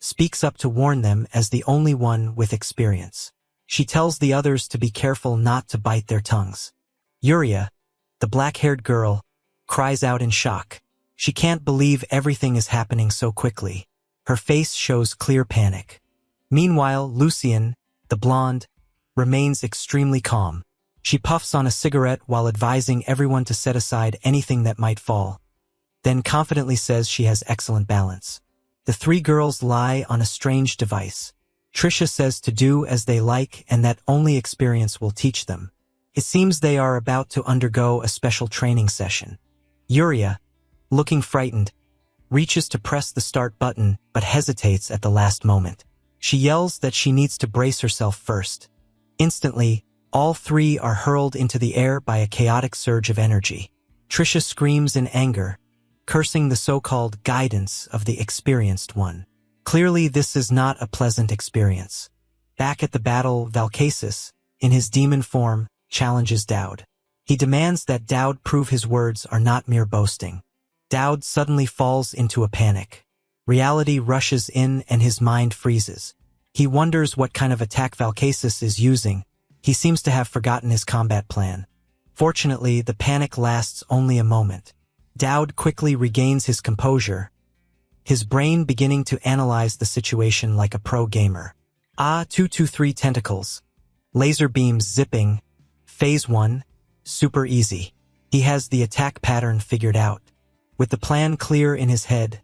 speaks up to warn them as the only one with experience. She tells the others to be careful not to bite their tongues. Yuria, the black-haired girl, cries out in shock. She can't believe everything is happening so quickly. Her face shows clear panic. Meanwhile, Lucien, the blonde, remains extremely calm. She puffs on a cigarette while advising everyone to set aside anything that might fall, then confidently says she has excellent balance. The three girls lie on a strange device. Trisha says to do as they like and that only experience will teach them. It seems they are about to undergo a special training session. Yuria, looking frightened, reaches to press the start button but hesitates at the last moment. She yells that she needs to brace herself first. Instantly, all three are hurled into the air by a chaotic surge of energy. Trisha screams in anger, cursing the so-called guidance of the experienced one. Clearly, this is not a pleasant experience. Back at the battle, Valcasus, in his demon form, challenges Dowd. He demands that Dowd prove his words are not mere boasting. Dowd suddenly falls into a panic. Reality rushes in and his mind freezes. He wonders what kind of attack Valcasus is using. He seems to have forgotten his combat plan. Fortunately, the panic lasts only a moment. Dowd quickly regains his composure, his brain beginning to analyze the situation like a pro gamer. 223 tentacles. Laser beams zipping. Phase 1. Super easy. He has the attack pattern figured out. With the plan clear in his head,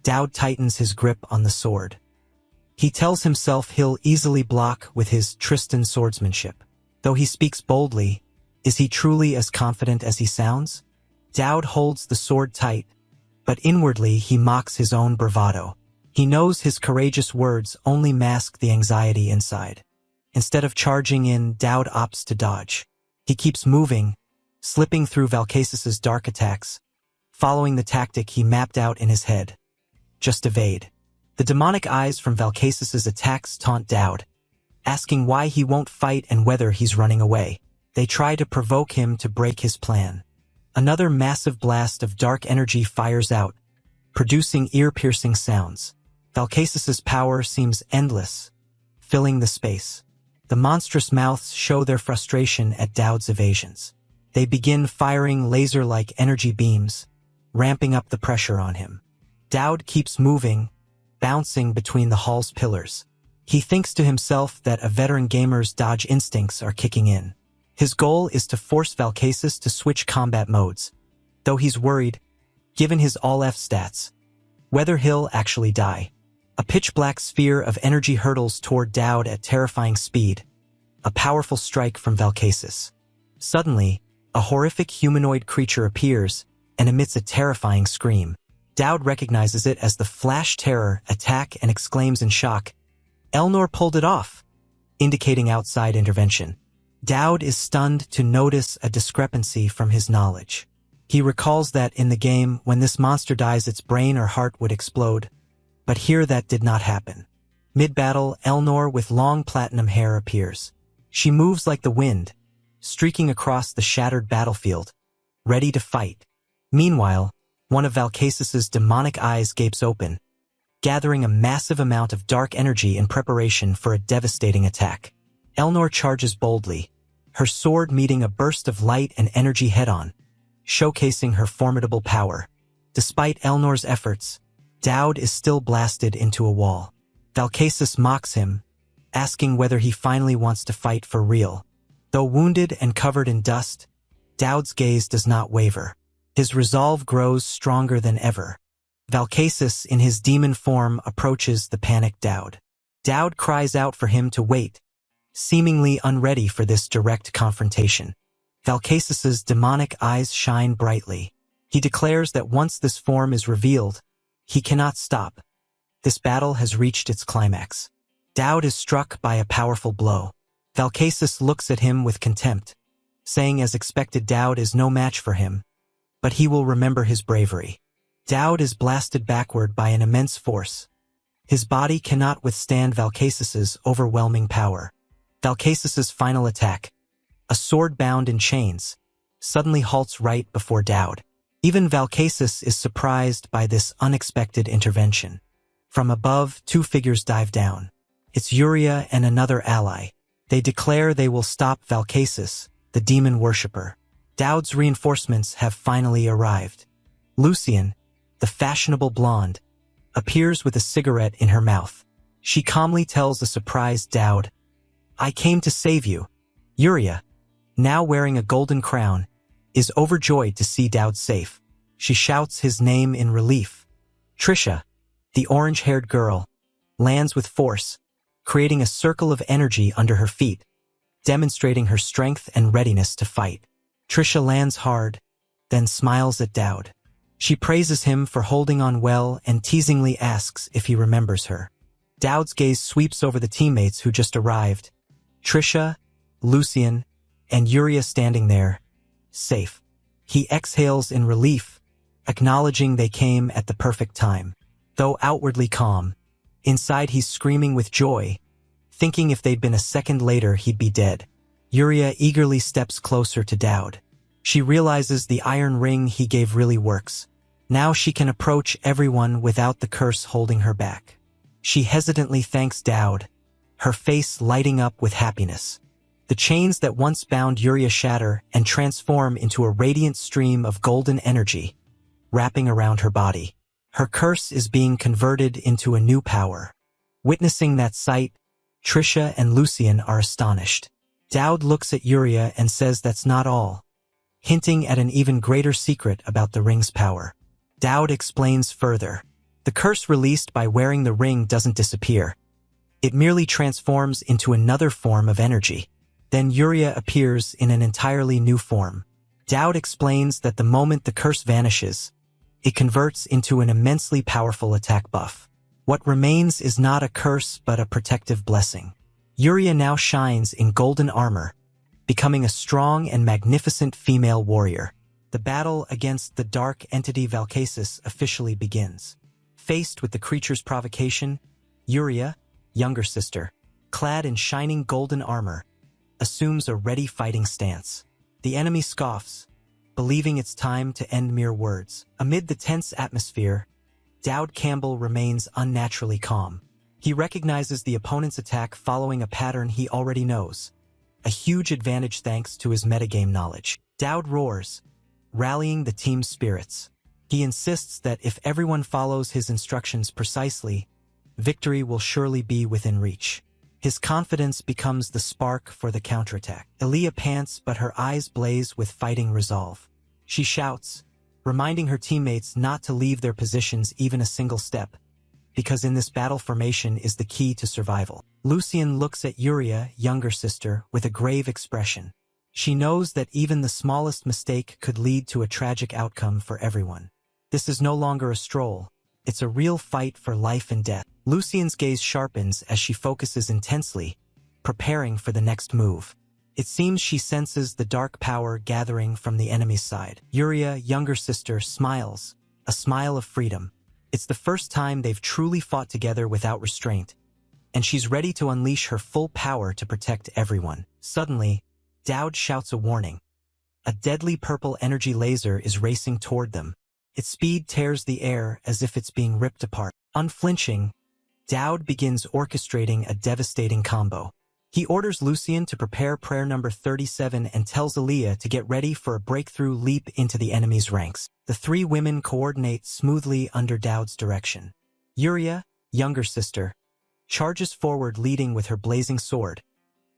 Dowd tightens his grip on the sword. He tells himself he'll easily block with his Tristan swordsmanship. Though he speaks boldly, is he truly as confident as he sounds? Dowd holds the sword tight, but inwardly he mocks his own bravado. He knows his courageous words only mask the anxiety inside. Instead of charging in, Dowd opts to dodge. He keeps moving, slipping through Valkasis's dark attacks, following the tactic he mapped out in his head. Just evade. The demonic eyes from Valkasis's attacks taunt Dowd, asking why he won't fight and whether he's running away. They try to provoke him to break his plan. Another massive blast of dark energy fires out, producing ear-piercing sounds. Valkasis's power seems endless, filling the space. The monstrous mouths show their frustration at Dowd's evasions. They begin firing laser-like energy beams, ramping up the pressure on him. Dowd keeps moving, bouncing between the hall's pillars. He thinks to himself that a veteran gamer's dodge instincts are kicking in. His goal is to force Valkasis to switch combat modes, though he's worried, given his all-F stats, whether he'll actually die. A pitch-black sphere of energy hurtles toward Dowd at terrifying speed, a powerful strike from Valkasis. Suddenly, a horrific humanoid creature appears and emits a terrifying scream. Dowd recognizes it as the Flash Terror attack and exclaims in shock, "Elnor pulled it off," indicating outside intervention. Dowd is stunned to notice a discrepancy from his knowledge. He recalls that in the game, when this monster dies, its brain or heart would explode, but here that did not happen. Mid-battle, Elnor with long platinum hair appears. She moves like the wind, streaking across the shattered battlefield, ready to fight. Meanwhile, one of Valkasis's demonic eyes gapes open, gathering a massive amount of dark energy in preparation for a devastating attack. Elnor charges boldly, her sword meeting a burst of light and energy head-on, showcasing her formidable power. Despite Elnor's efforts, Dowd is still blasted into a wall. Valkasis mocks him, asking whether he finally wants to fight for real. Though wounded and covered in dust, Dowd's gaze does not waver. His resolve grows stronger than ever. Valkasis, in his demon form, approaches the panicked Dowd. Dowd cries out for him to wait, seemingly unready for this direct confrontation. Valkasis's demonic eyes shine brightly. He declares that once this form is revealed, he cannot stop. This battle has reached its climax. Dowd is struck by a powerful blow. Valkasis looks at him with contempt, saying as expected Dowd is no match for him, but he will remember his bravery. Dowd is blasted backward by an immense force. His body cannot withstand Valkasis's overwhelming power. Valkasis's final attack, a sword bound in chains, suddenly halts right before Dowd. Even Valkasis is surprised by this unexpected intervention. From above, two figures dive down. It's Yuria and another ally. They declare they will stop Valkasis, the demon worshipper. Dowd's reinforcements have finally arrived. Lucian, the fashionable blonde, appears with a cigarette in her mouth. She calmly tells the surprised Dowd, "I came to save you." Yuria, now wearing a golden crown, is overjoyed to see Dowd safe. She shouts his name in relief. Trisha, the orange-haired girl, lands with force, creating a circle of energy under her feet, demonstrating her strength and readiness to fight. Trisha lands hard, then smiles at Dowd. She praises him for holding on well and teasingly asks if he remembers her. Dowd's gaze sweeps over the teammates who just arrived. Trisha, Lucian, and Yuria standing there, safe. He exhales in relief, acknowledging they came at the perfect time. Though outwardly calm, inside he's screaming with joy, thinking if they'd been a second later he'd be dead. Yuria eagerly steps closer to Dowd. She realizes the iron ring he gave really works. Now she can approach everyone without the curse holding her back. She hesitantly thanks Dowd, her face lighting up with happiness. The chains that once bound Yuria shatter and transform into a radiant stream of golden energy, wrapping around her body. Her curse is being converted into a new power. Witnessing that sight, Trisha and Lucian are astonished. Dowd looks at Yuria and says that's not all, hinting at an even greater secret about the ring's power. Dowd explains further. The curse released by wearing the ring doesn't disappear. It merely transforms into another form of energy. Then Yuria appears in an entirely new form. Dowd explains that the moment the curse vanishes, it converts into an immensely powerful attack buff. What remains is not a curse but a protective blessing. Yuria now shines in golden armor, becoming a strong and magnificent female warrior. The battle against the dark entity Valkasis officially begins. Faced with the creature's provocation, Yuria, younger sister, clad in shining golden armor, assumes a ready fighting stance. The enemy scoffs, believing it's time to end mere words. Amid the tense atmosphere, Dowd Campbell remains unnaturally calm. He recognizes the opponent's attack following a pattern he already knows, a huge advantage thanks to his metagame knowledge. Dowd roars, rallying the team's spirits. He insists that if everyone follows his instructions precisely, victory will surely be within reach. His confidence becomes the spark for the counterattack. Aaliyah pants, but her eyes blaze with fighting resolve. She shouts, reminding her teammates not to leave their positions even a single step, because in this battle formation is the key to survival. Lucian looks at Yuria, younger sister, with a grave expression. She knows that even the smallest mistake could lead to a tragic outcome for everyone. This is no longer a stroll. It's a real fight for life and death. Lucian's gaze sharpens as she focuses intensely, preparing for the next move. It seems she senses the dark power gathering from the enemy's side. Yuria, younger sister, smiles, a smile of freedom. It's the first time they've truly fought together without restraint, and she's ready to unleash her full power to protect everyone. Suddenly, Dowd shouts a warning. A deadly purple energy laser is racing toward them. Its speed tears the air as if it's being ripped apart. Unflinching, Dowd begins orchestrating a devastating combo. He orders Lucian to prepare prayer number 37 and tells Aaliyah to get ready for a breakthrough leap into the enemy's ranks. The three women coordinate smoothly under Dowd's direction. Yuria, younger sister, charges forward leading with her blazing sword,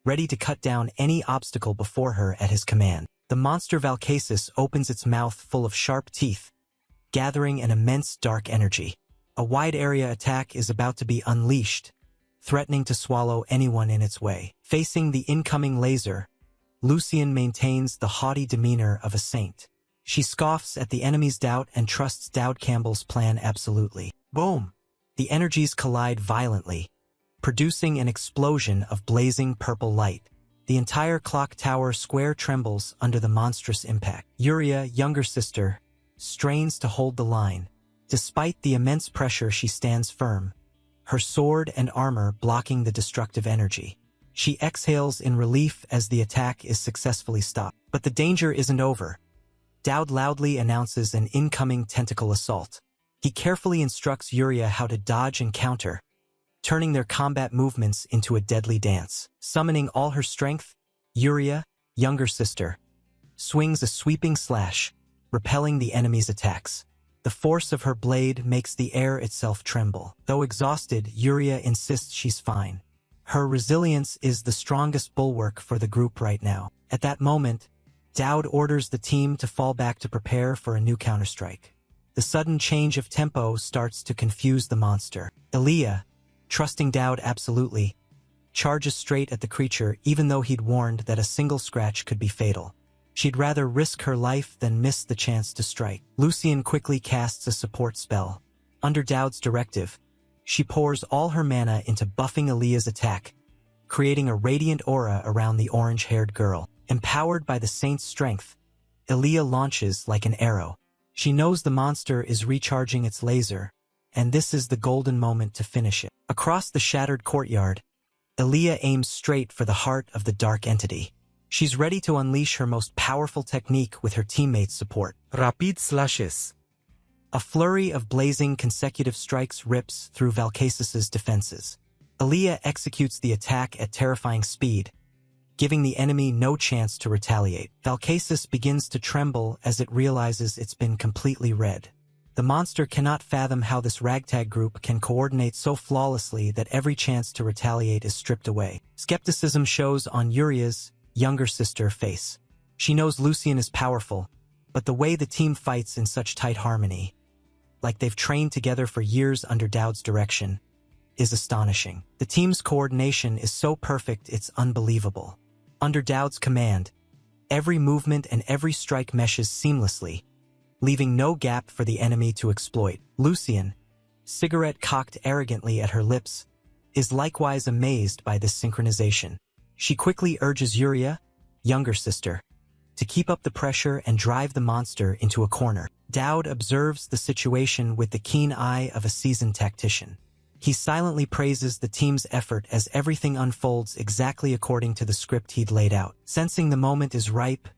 ready to cut down any obstacle before her at his command. The monster Valkasis opens its mouth full of sharp teeth, gathering an immense dark energy. A wide-area attack is about to be unleashed, threatening to swallow anyone in its way. Facing the incoming laser, Lucian maintains the haughty demeanor of a saint. She scoffs at the enemy's doubt and trusts Dowd Campbell's plan absolutely. Boom! The energies collide violently, producing an explosion of blazing purple light. The entire clock tower square trembles under the monstrous impact. Yuria, younger sister, strains to hold the line. Despite the immense pressure, she stands firm, her sword and armor blocking the destructive energy. She exhales in relief as the attack is successfully stopped. But the danger isn't over. Dowd loudly announces an incoming tentacle assault. He carefully instructs Yuria how to dodge and counter, turning their combat movements into a deadly dance. Summoning all her strength, Yuria, younger sister, swings a sweeping slash, repelling the enemy's attacks. The force of her blade makes the air itself tremble. Though exhausted, Yuria insists she's fine. Her resilience is the strongest bulwark for the group right now. At that moment, Dowd orders the team to fall back to prepare for a new counterstrike. The sudden change of tempo starts to confuse the monster. Aaliyah, trusting Dowd absolutely, charges straight at the creature even though he'd warned that a single scratch could be fatal. She'd rather risk her life than miss the chance to strike. Lucian quickly casts a support spell. Under Dowd's directive, she pours all her mana into buffing Aaliyah's attack, creating a radiant aura around the orange-haired girl. Empowered by the saint's strength, Aaliyah launches like an arrow. She knows the monster is recharging its laser, and this is the golden moment to finish it. Across the shattered courtyard, Aaliyah aims straight for the heart of the dark entity. She's ready to unleash her most powerful technique with her teammates' support. Rapid slashes. A flurry of blazing consecutive strikes rips through Valkasis's defenses. Aaliyah executes the attack at terrifying speed, giving the enemy no chance to retaliate. Valkasis begins to tremble as it realizes it's been completely read. The monster cannot fathom how this ragtag group can coordinate so flawlessly that every chance to retaliate is stripped away. Skepticism shows on Yuria's younger sister face. She knows Lucian is powerful, but the way the team fights in such tight harmony, like they've trained together for years under Dowd's direction, is astonishing. The team's coordination is so perfect it's unbelievable. Under Dowd's command, every movement and every strike meshes seamlessly, leaving no gap for the enemy to exploit. Lucian, cigarette cocked arrogantly at her lips, is likewise amazed by this synchronization. She quickly urges Yuria, younger sister, to keep up the pressure and drive the monster into a corner. Dowd observes the situation with the keen eye of a seasoned tactician. He silently praises the team's effort as everything unfolds exactly according to the script he'd laid out. Sensing the moment is ripe,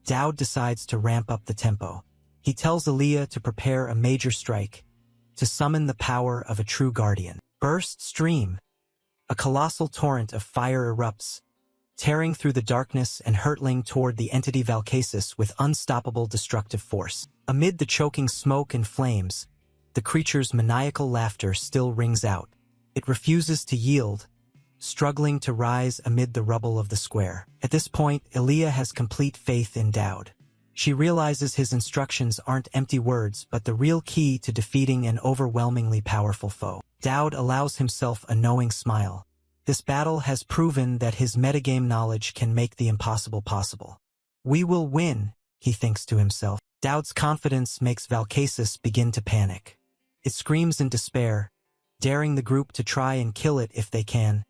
Dowd decides to ramp up the tempo. He tells Aaliyah to prepare a major strike, to summon the power of a true guardian. Burst stream. A colossal torrent of fire erupts, tearing through the darkness and hurtling toward the entity Valcasis with unstoppable destructive force. Amid the choking smoke and flames, the creature's maniacal laughter still rings out. It refuses to yield, struggling to rise amid the rubble of the square. At this point, Aaliyah has complete faith in Dowd. She realizes his instructions aren't empty words but the real key to defeating an overwhelmingly powerful foe. Dowd allows himself a knowing smile. This battle has proven that his metagame knowledge can make the impossible possible. We will win, he thinks to himself. Dowd's confidence makes Valcasis begin to panic. It screams in despair, daring the group to try and kill it if they can,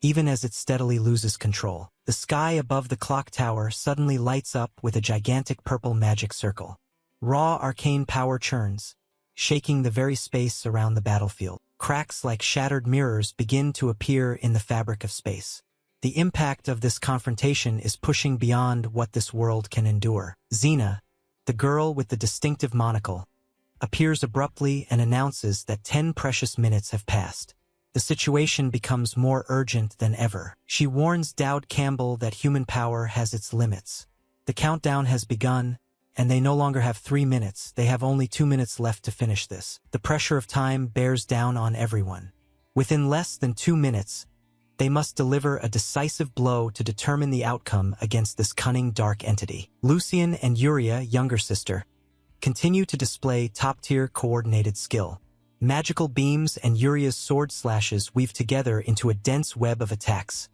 even as it steadily loses control. The sky above the clock tower suddenly lights up with a gigantic purple magic circle. Raw arcane power churns, shaking the very space around the battlefield. Cracks like shattered mirrors begin to appear in the fabric of space. The impact of this confrontation is pushing beyond what this world can endure. Xena, the girl with the distinctive monocle, appears abruptly and announces that 10 precious minutes have passed. The situation becomes more urgent than ever. She warns Dowd Campbell that human power has its limits. The countdown has begun, and they no longer have 3 minutes. They have only 2 minutes left to finish this. The pressure of time bears down on everyone. Within less than 2 minutes, they must deliver a decisive blow to determine the outcome against this cunning dark entity. Lucian and Yuria, younger sister, continue to display top-tier coordinated skill. Magical beams and Yuria's sword slashes weave together into a dense web of attacks,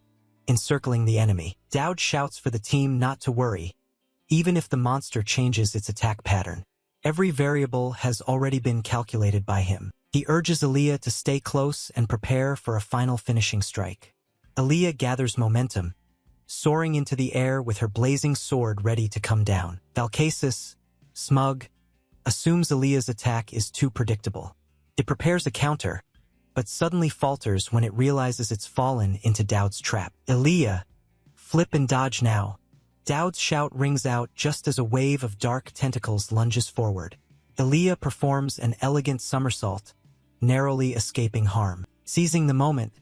encircling the enemy. Dowd shouts for the team not to worry, even if the monster changes its attack pattern. Every variable has already been calculated by him. He urges Aaliyah to stay close and prepare for a final finishing strike. Aaliyah gathers momentum, soaring into the air with her blazing sword ready to come down. Valcasis, smug, assumes Aaliyah's attack is too predictable. It prepares a counter, but suddenly falters when it realizes it's fallen into Dowd's trap. Aaliyah, flip and dodge now. Dowd's shout rings out just as a wave of dark tentacles lunges forward. Aaliyah performs an elegant somersault, narrowly escaping harm. Seizing the moment,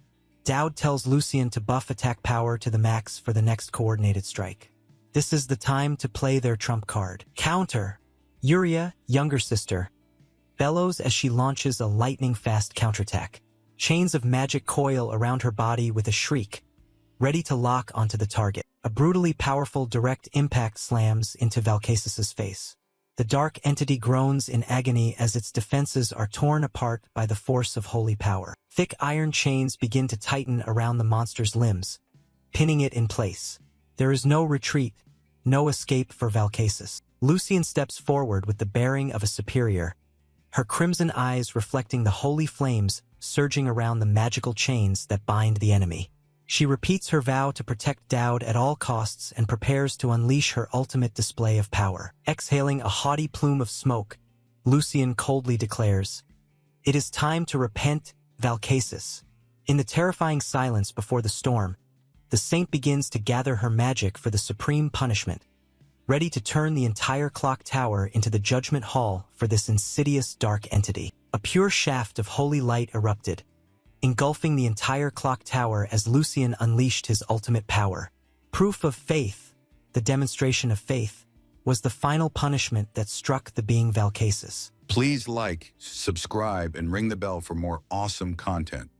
Dowd tells Lucian to buff attack power to the max for the next coordinated strike. This is the time to play their trump card. Counter! Yuria, younger sister, bellows as she launches a lightning-fast counterattack. Chains of magic coil around her body with a shriek, ready to lock onto the target. A brutally powerful direct impact slams into Valcasis's face. The dark entity groans in agony as its defenses are torn apart by the force of holy power. Thick iron chains begin to tighten around the monster's limbs, pinning it in place. There is no retreat, no escape for Valcasis. Lucian steps forward with the bearing of a superior, her crimson eyes reflecting the holy flames surging around the magical chains that bind the enemy. She repeats her vow to protect Dowd at all costs and prepares to unleash her ultimate display of power. Exhaling a haughty plume of smoke, Lucian coldly declares, "It is time to repent, Valcasis." In the terrifying silence before the storm, the saint begins to gather her magic for the supreme punishment, ready to turn the entire clock tower into the judgment hall for this insidious dark entity. A pure shaft of holy light erupted, engulfing the entire clock tower as Lucian unleashed his ultimate power. Proof of faith, the demonstration of faith, was the final punishment that struck the being Valcasis. Please like, subscribe, and ring the bell for more awesome content.